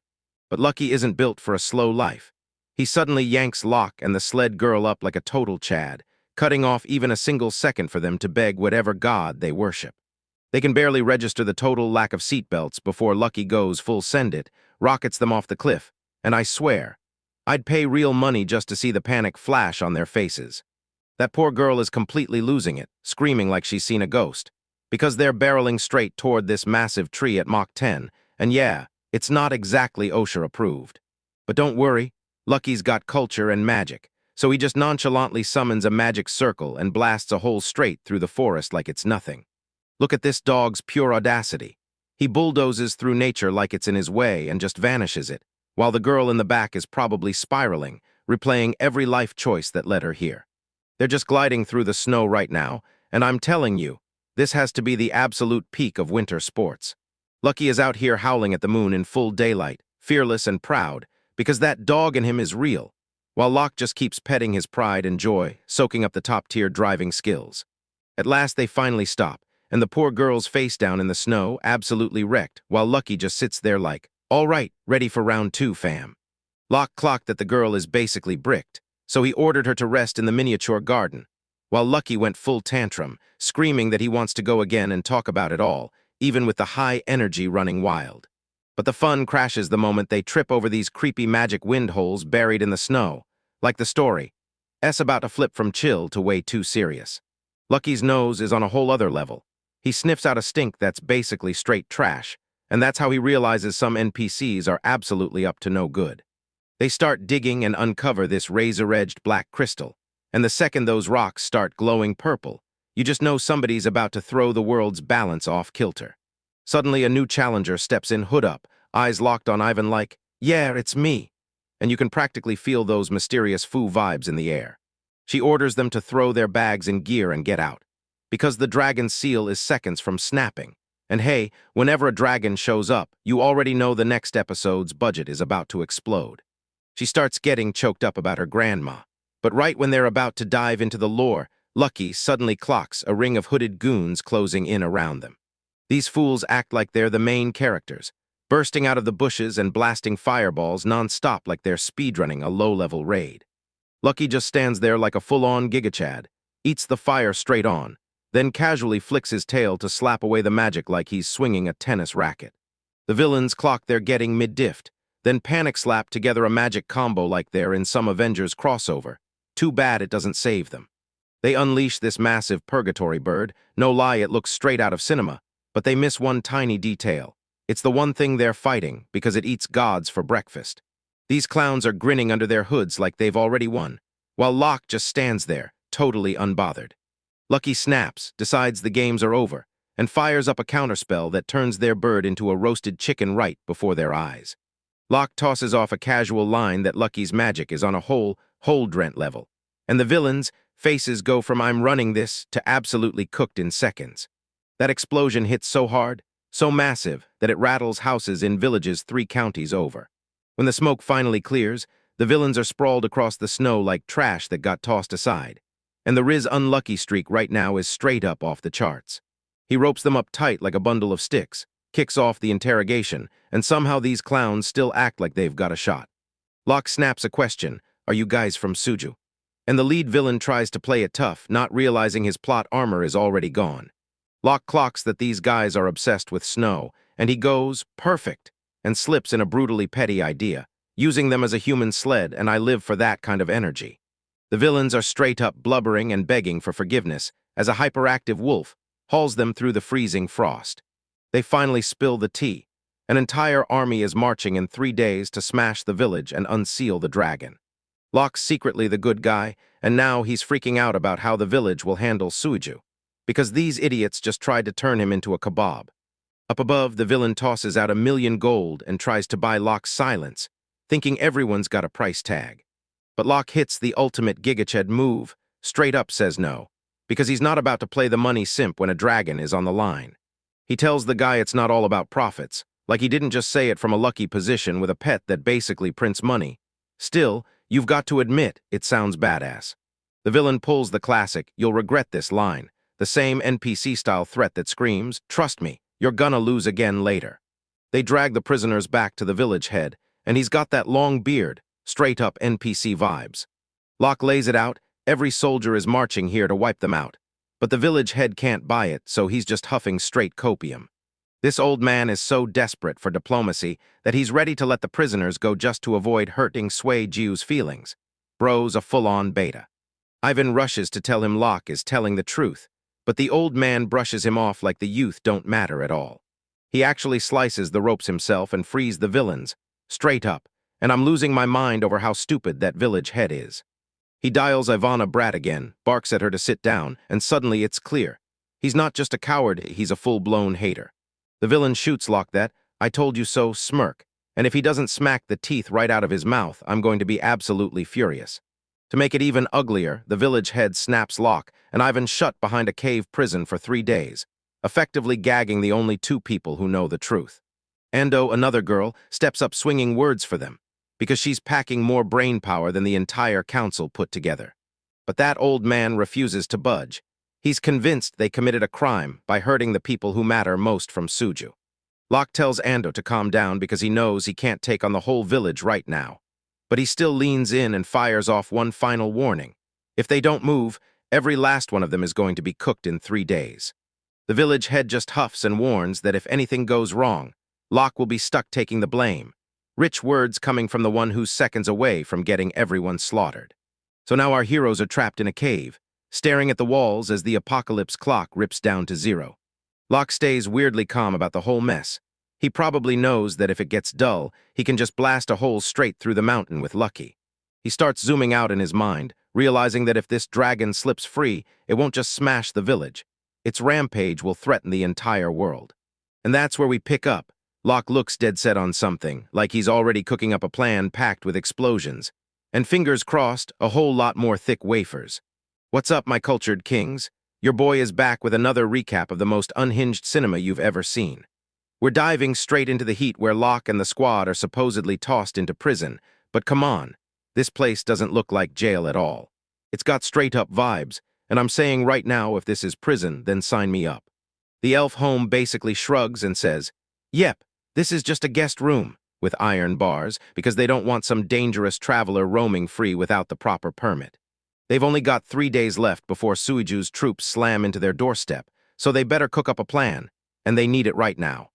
But Lucky isn't built for a slow life. He suddenly yanks Locke and the sled girl up like a total Chad, cutting off even a single second for them to beg whatever god they worship. They can barely register the total lack of seatbelts before Lucky goes full send it, rockets them off the cliff, and I swear, I'd pay real money just to see the panic flash on their faces. That poor girl is completely losing it, screaming like she's seen a ghost, because they're barreling straight toward this massive tree at Mach 10, and yeah, it's not exactly OSHA approved. But don't worry, Lucky's got culture and magic, so he just nonchalantly summons a magic circle and blasts a hole straight through the forest like it's nothing. Look at this dog's pure audacity. He bulldozes through nature like it's in his way and just vanishes it, while the girl in the back is probably spiraling, replaying every life choice that led her here. They're just gliding through the snow right now, and I'm telling you, this has to be the absolute peak of winter sports. Lucky is out here howling at the moon in full daylight, fearless and proud, because that dog in him is real, while Locke just keeps petting his pride and joy, soaking up the top-tier driving skills. At last they finally stop, and the poor girl's face down in the snow, absolutely wrecked, while Lucky just sits there like, all right, ready for round 2, fam. Locke clocked that the girl is basically bricked, so he ordered her to rest in the miniature garden, while Lucky went full tantrum, screaming that he wants to go again and talk about it all, even with the high energy running wild. But the fun crashes the moment they trip over these creepy magic wind holes buried in the snow. Like the story, S about to flip from chill to way too serious. Lucky's nose is on a whole other level. He sniffs out a stink that's basically straight trash, and that's how he realizes some NPCs are absolutely up to no good. They start digging and uncover this razor-edged black crystal, and the second those rocks start glowing purple, you just know somebody's about to throw the world's balance off kilter. Suddenly a new challenger steps in hood up, eyes locked on Ivan like, yeah, it's me. And you can practically feel those mysterious foo vibes in the air. She orders them to throw their bags in gear and get out, because the dragon's seal is seconds from snapping. And hey, whenever a dragon shows up, you already know the next episode's budget is about to explode. She starts getting choked up about her grandma, but right when they're about to dive into the lore, Lucky suddenly clocks a ring of hooded goons closing in around them. These fools act like they're the main characters, bursting out of the bushes and blasting fireballs non-stop like they're speedrunning a low-level raid. Lucky just stands there like a full-on gigachad, eats the fire straight on, then casually flicks his tail to slap away the magic like he's swinging a tennis racket. The villains clock they're getting mid-dift, then panic-slap together a magic combo like they're in some Avengers crossover. Too bad it doesn't save them. They unleash this massive purgatory bird. No lie, it looks straight out of cinema, but they miss one tiny detail. It's the one thing they're fighting because it eats gods for breakfast. These clowns are grinning under their hoods like they've already won, while Locke just stands there, totally unbothered. Lucky snaps, decides the games are over, and fires up a counterspell that turns their bird into a roasted chicken right before their eyes. Locke tosses off a casual line that Lucky's magic is on a hold-rent level, and the villains' faces go from "I'm running this" to absolutely cooked in seconds. That explosion hits so hard, so massive, that it rattles houses in villages 3 counties over. When the smoke finally clears, the villains are sprawled across the snow like trash that got tossed aside, and the Riz unlucky streak right now is straight up off the charts. He ropes them up tight like a bundle of sticks, kicks off the interrogation, and somehow these clowns still act like they've got a shot. Locke snaps a question, "Are you guys from Suju?" And the lead villain tries to play it tough, not realizing his plot armor is already gone. Locke clocks that these guys are obsessed with snow, and he goes, "Perfect," and slips in a brutally petty idea, using them as a human sled, and I live for that kind of energy. The villains are straight up blubbering and begging for forgiveness as a hyperactive wolf hauls them through the freezing frost. They finally spill the tea. An entire army is marching in 3 days to smash the village and unseal the dragon. Locke's secretly the good guy, and now he's freaking out about how the village will handle Suiju, because these idiots just tried to turn him into a kebab. Up above, the villain tosses out 1,000,000 gold and tries to buy Locke's silence, thinking everyone's got a price tag. But Locke hits the ultimate gigached move, straight up says no, because he's not about to play the money simp when a dragon is on the line. He tells the guy it's not all about profits, like he didn't just say it from a lucky position with a pet that basically prints money. Still, you've got to admit, it sounds badass. The villain pulls the classic, "You'll regret this" line, the same NPC-style threat that screams, "Trust me, you're gonna lose again later." They drag the prisoners back to the village head, and he's got that long beard, straight-up NPC vibes. Locke lays it out, every soldier is marching here to wipe them out. But the village head can't buy it, so he's just huffing straight copium. This old man is so desperate for diplomacy that he's ready to let the prisoners go just to avoid hurting Sui Jiu's feelings. Bro's a full-on beta. Ivan rushes to tell him Locke is telling the truth, but the old man brushes him off like the youth don't matter at all. He actually slices the ropes himself and frees the villains, straight up, and I'm losing my mind over how stupid that village head is. He dials Ivana Brat again, barks at her to sit down, and suddenly it's clear. He's not just a coward, he's a full-blown hater. The villain shoots Locke that "I told you so" smirk, and if he doesn't smack the teeth right out of his mouth, I'm going to be absolutely furious. To make it even uglier, the village head snaps Locke, and Ivan's shut behind a cave prison for 3 days, effectively gagging the only 2 people who know the truth. Ando, another girl, steps up swinging words for them, because she's packing more brain power than the entire council put together. But that old man refuses to budge. He's convinced they committed a crime by hurting the people who matter most from Suju. Locke tells Ando to calm down because he knows he can't take on the whole village right now. But he still leans in and fires off one final warning. If they don't move, every last one of them is going to be cooked in 3 days. The village head just huffs and warns that if anything goes wrong, Locke will be stuck taking the blame. Rich words coming from the one who's seconds away from getting everyone slaughtered. So now our heroes are trapped in a cave, staring at the walls as the apocalypse clock rips down to 0. Locke stays weirdly calm about the whole mess. He probably knows that if it gets dull, he can just blast a hole straight through the mountain with Lucky. He starts zooming out in his mind, realizing that if this dragon slips free, it won't just smash the village. Its rampage will threaten the entire world. And that's where we pick up. Locke looks dead set on something, like he's already cooking up a plan packed with explosions. And fingers crossed, a whole lot more thick wafers. What's up, my cultured kings? Your boy is back with another recap of the most unhinged cinema you've ever seen. We're diving straight into the heat where Locke and the squad are supposedly tossed into prison. But come on, this place doesn't look like jail at all. It's got straight-up vibes, and I'm saying right now, if this is prison, then sign me up. The elf home basically shrugs and says, "Yep, This is just a guest room, with iron bars, because they don't want some dangerous traveler roaming free without the proper permit. They've only got 3 days left before Suiju's troops slam into their doorstep, so they better cook up a plan, and they need it right now.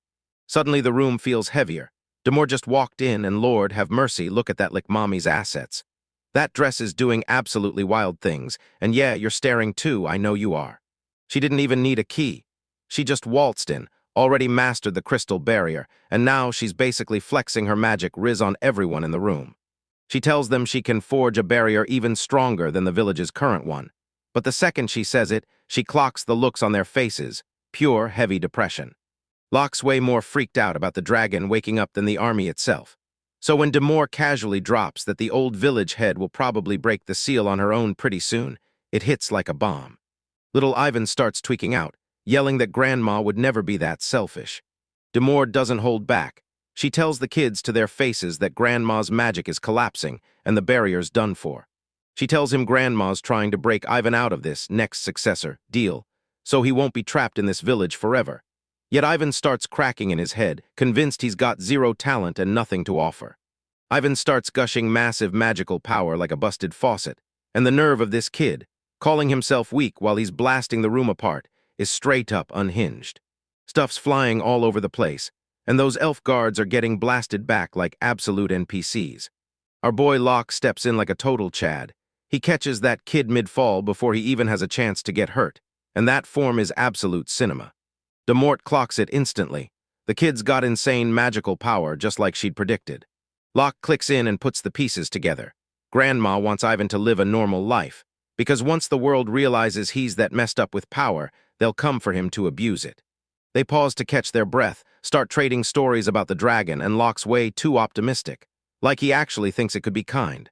Suddenly the room feels heavier. Demore just walked in, and Lord have mercy, look at that lick mommy's assets. That dress is doing absolutely wild things, and yeah, you're staring too, I know you are. She didn't even need a key. She just waltzed in, already mastered the crystal barrier, and now she's basically flexing her magic riz on everyone in the room. She tells them she can forge a barrier even stronger than the village's current one. But the second she says it, she clocks the looks on their faces, pure heavy depression. Locke's way more freaked out about the dragon waking up than the army itself. So when Demore casually drops that the old village head will probably break the seal on her own pretty soon, it hits like a bomb. Little Ivan starts tweaking out, yelling that Grandma would never be that selfish. Demore doesn't hold back. She tells the kids to their faces that Grandma's magic is collapsing and the barrier's done for. She tells him Grandma's trying to break Ivan out of this next successor deal, so he won't be trapped in this village forever. Yet Ivan starts cracking in his head, convinced he's got zero talent and nothing to offer. Ivan starts gushing massive magical power like a busted faucet, and the nerve of this kid, calling himself weak while he's blasting the room apart, is straight up unhinged. Stuff's flying all over the place, and those elf guards are getting blasted back like absolute NPCs. Our boy Locke steps in like a total Chad. He catches that kid mid-fall before he even has a chance to get hurt, and that form is absolute cinema. Demort clocks it instantly. The kid's got insane magical power, just like she'd predicted. Locke clicks in and puts the pieces together. Grandma wants Ivan to live a normal life, because once the world realizes he's that messed up with power, they'll come for him to abuse it. They pause to catch their breath, start trading stories about the dragon, and Locke's way too optimistic, like he actually thinks it could be kind.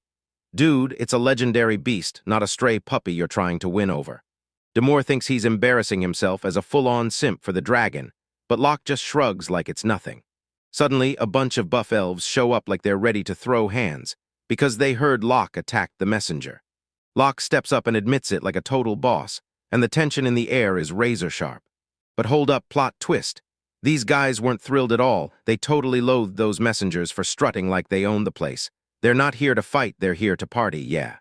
Dude, it's a legendary beast, not a stray puppy you're trying to win over. Demore thinks he's embarrassing himself as a full-on simp for the dragon, but Locke just shrugs like it's nothing. Suddenly, a bunch of buff elves show up like they're ready to throw hands, because they heard Locke attack the messenger. Locke steps up and admits it like a total boss, and the tension in the air is razor-sharp. But hold up, plot twist. These guys weren't thrilled at all. They totally loathed those messengers for strutting like they owned the place. They're not here to fight, they're here to party, yeah.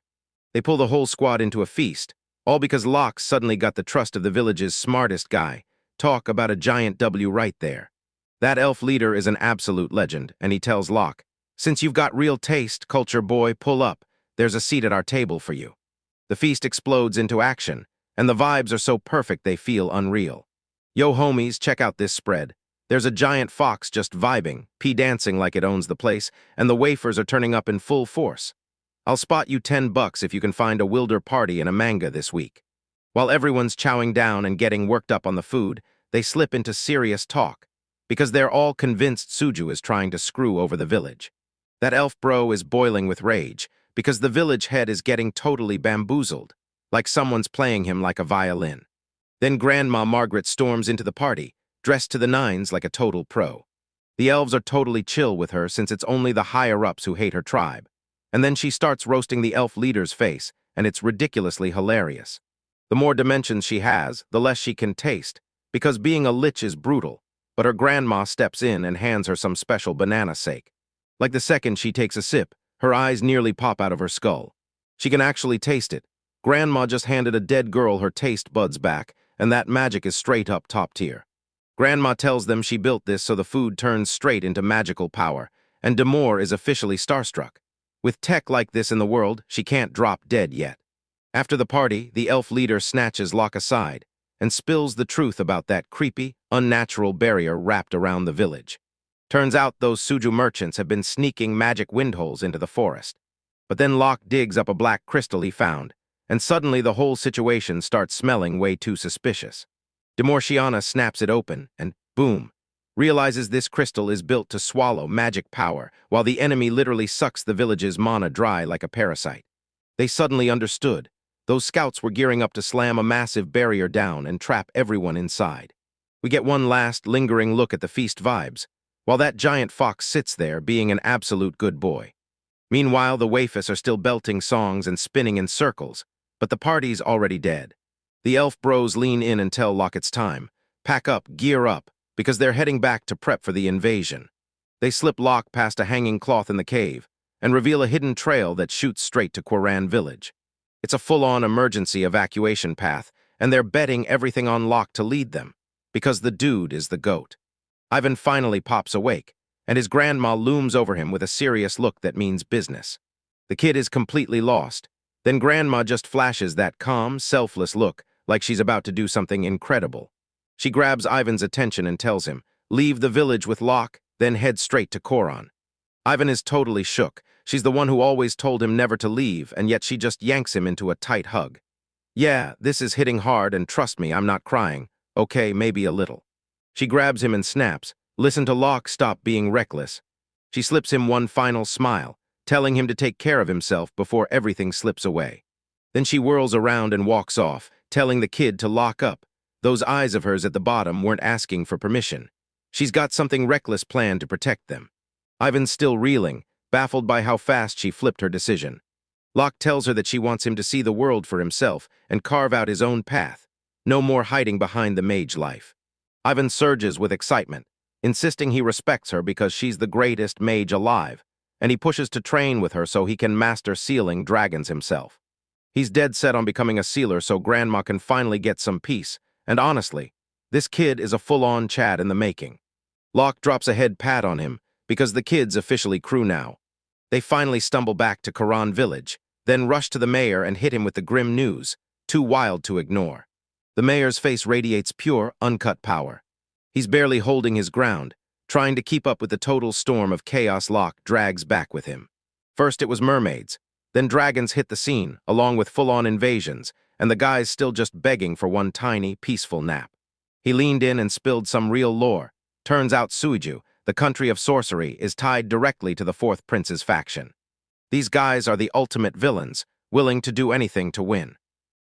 They pull the whole squad into a feast, all because Locke suddenly got the trust of the village's smartest guy. Talk about a giant W right there. That elf leader is an absolute legend, and he tells Locke, "Since you've got real taste, culture boy, pull up. There's a seat at our table for you." The feast explodes into action, and the vibes are so perfect they feel unreal. Yo homies, check out this spread. There's a giant fox just vibing, dancing like it owns the place, and the wafers are turning up in full force. I'll spot you $10 if you can find a wilder party in a manga this week. While everyone's chowing down and getting worked up on the food, they slip into serious talk, because they're all convinced Suju is trying to screw over the village. That elf bro is boiling with rage, because the village head is getting totally bamboozled, like someone's playing him like a violin. Then Grandma Margaret storms into the party, dressed to the nines like a total pro. The elves are totally chill with her since it's only the higher-ups who hate her tribe. And then she starts roasting the elf leader's face, and it's ridiculously hilarious. The more dimensions she has, the less she can taste, because being a lich is brutal, but her grandma steps in and hands her some special banana sake. Like the second she takes a sip, her eyes nearly pop out of her skull. She can actually taste it. Grandma just handed a dead girl her taste buds back, and that magic is straight up top tier. Grandma tells them she built this so the food turns straight into magical power, and Demore is officially starstruck. With tech like this in the world, she can't drop dead yet. After the party, the elf leader snatches Locke aside and spills the truth about that creepy, unnatural barrier wrapped around the village. Turns out those Suju merchants have been sneaking magic windholes into the forest. But then Locke digs up a black crystal he found, and suddenly the whole situation starts smelling way too suspicious. Demortiana snaps it open, and boom, realizes this crystal is built to swallow magic power, while the enemy literally sucks the village's mana dry like a parasite. They suddenly understood. Those scouts were gearing up to slam a massive barrier down and trap everyone inside. We get one last, lingering look at the feast vibes, while that giant fox sits there being an absolute good boy. Meanwhile, the waifus are still belting songs and spinning in circles, but the party's already dead. The elf bros lean in and tell Locke it's time. Pack up, gear up, because they're heading back to prep for the invasion. They slip Locke past a hanging cloth in the cave and reveal a hidden trail that shoots straight to Quran village. It's a full-on emergency evacuation path, and they're betting everything on Locke to lead them, because the dude is the GOAT. Ivan finally pops awake, and his grandma looms over him with a serious look that means business. The kid is completely lost. Then Grandma just flashes that calm, selfless look, like she's about to do something incredible. She grabs Ivan's attention and tells him, "Leave the village with Locke, then head straight to Koran." Ivan is totally shook. She's the one who always told him never to leave, and yet she just yanks him into a tight hug. "Yeah, this is hitting hard, and trust me, I'm not crying. Okay, maybe a little." She grabs him and snaps, "Listen to Locke, stop being reckless." She slips him one final smile, telling him to take care of himself before everything slips away. Then she whirls around and walks off, telling the kid to lock up. Those eyes of hers at the bottom weren't asking for permission. She's got something reckless planned to protect them. Ivan's still reeling, baffled by how fast she flipped her decision. Locke tells her that she wants him to see the world for himself and carve out his own path. No more hiding behind the mage life. Ivan surges with excitement, insisting he respects her because she's the greatest mage alive, and he pushes to train with her so he can master sealing dragons himself. He's dead set on becoming a sealer so Grandma can finally get some peace, and honestly, this kid is a full-on Chad in the making. Locke drops a head pat on him, because the kid's officially crew now. They finally stumble back to Quran village, then rush to the mayor and hit him with the grim news, too wild to ignore. The mayor's face radiates pure, uncut power. He's barely holding his ground, trying to keep up with the total storm of chaos Locke drags back with him. First it was mermaids, then dragons hit the scene, along with full-on invasions, and the guy's still just begging for one tiny, peaceful nap. He leaned in and spilled some real lore. Turns out Suiju, the country of sorcery, is tied directly to the Fourth Prince's faction. These guys are the ultimate villains, willing to do anything to win.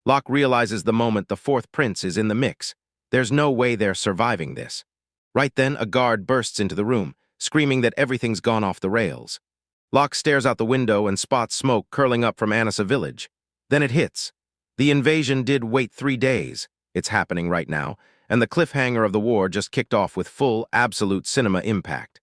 Locke realizes the moment the Fourth Prince is in the mix. There's no way they're surviving this. Right then, a guard bursts into the room, screaming that everything's gone off the rails. Locke stares out the window and spots smoke curling up from Anissa village. Then it hits. The invasion did wait 3 days. It's happening right now, and the cliffhanger of the war just kicked off with full, absolute cinema impact.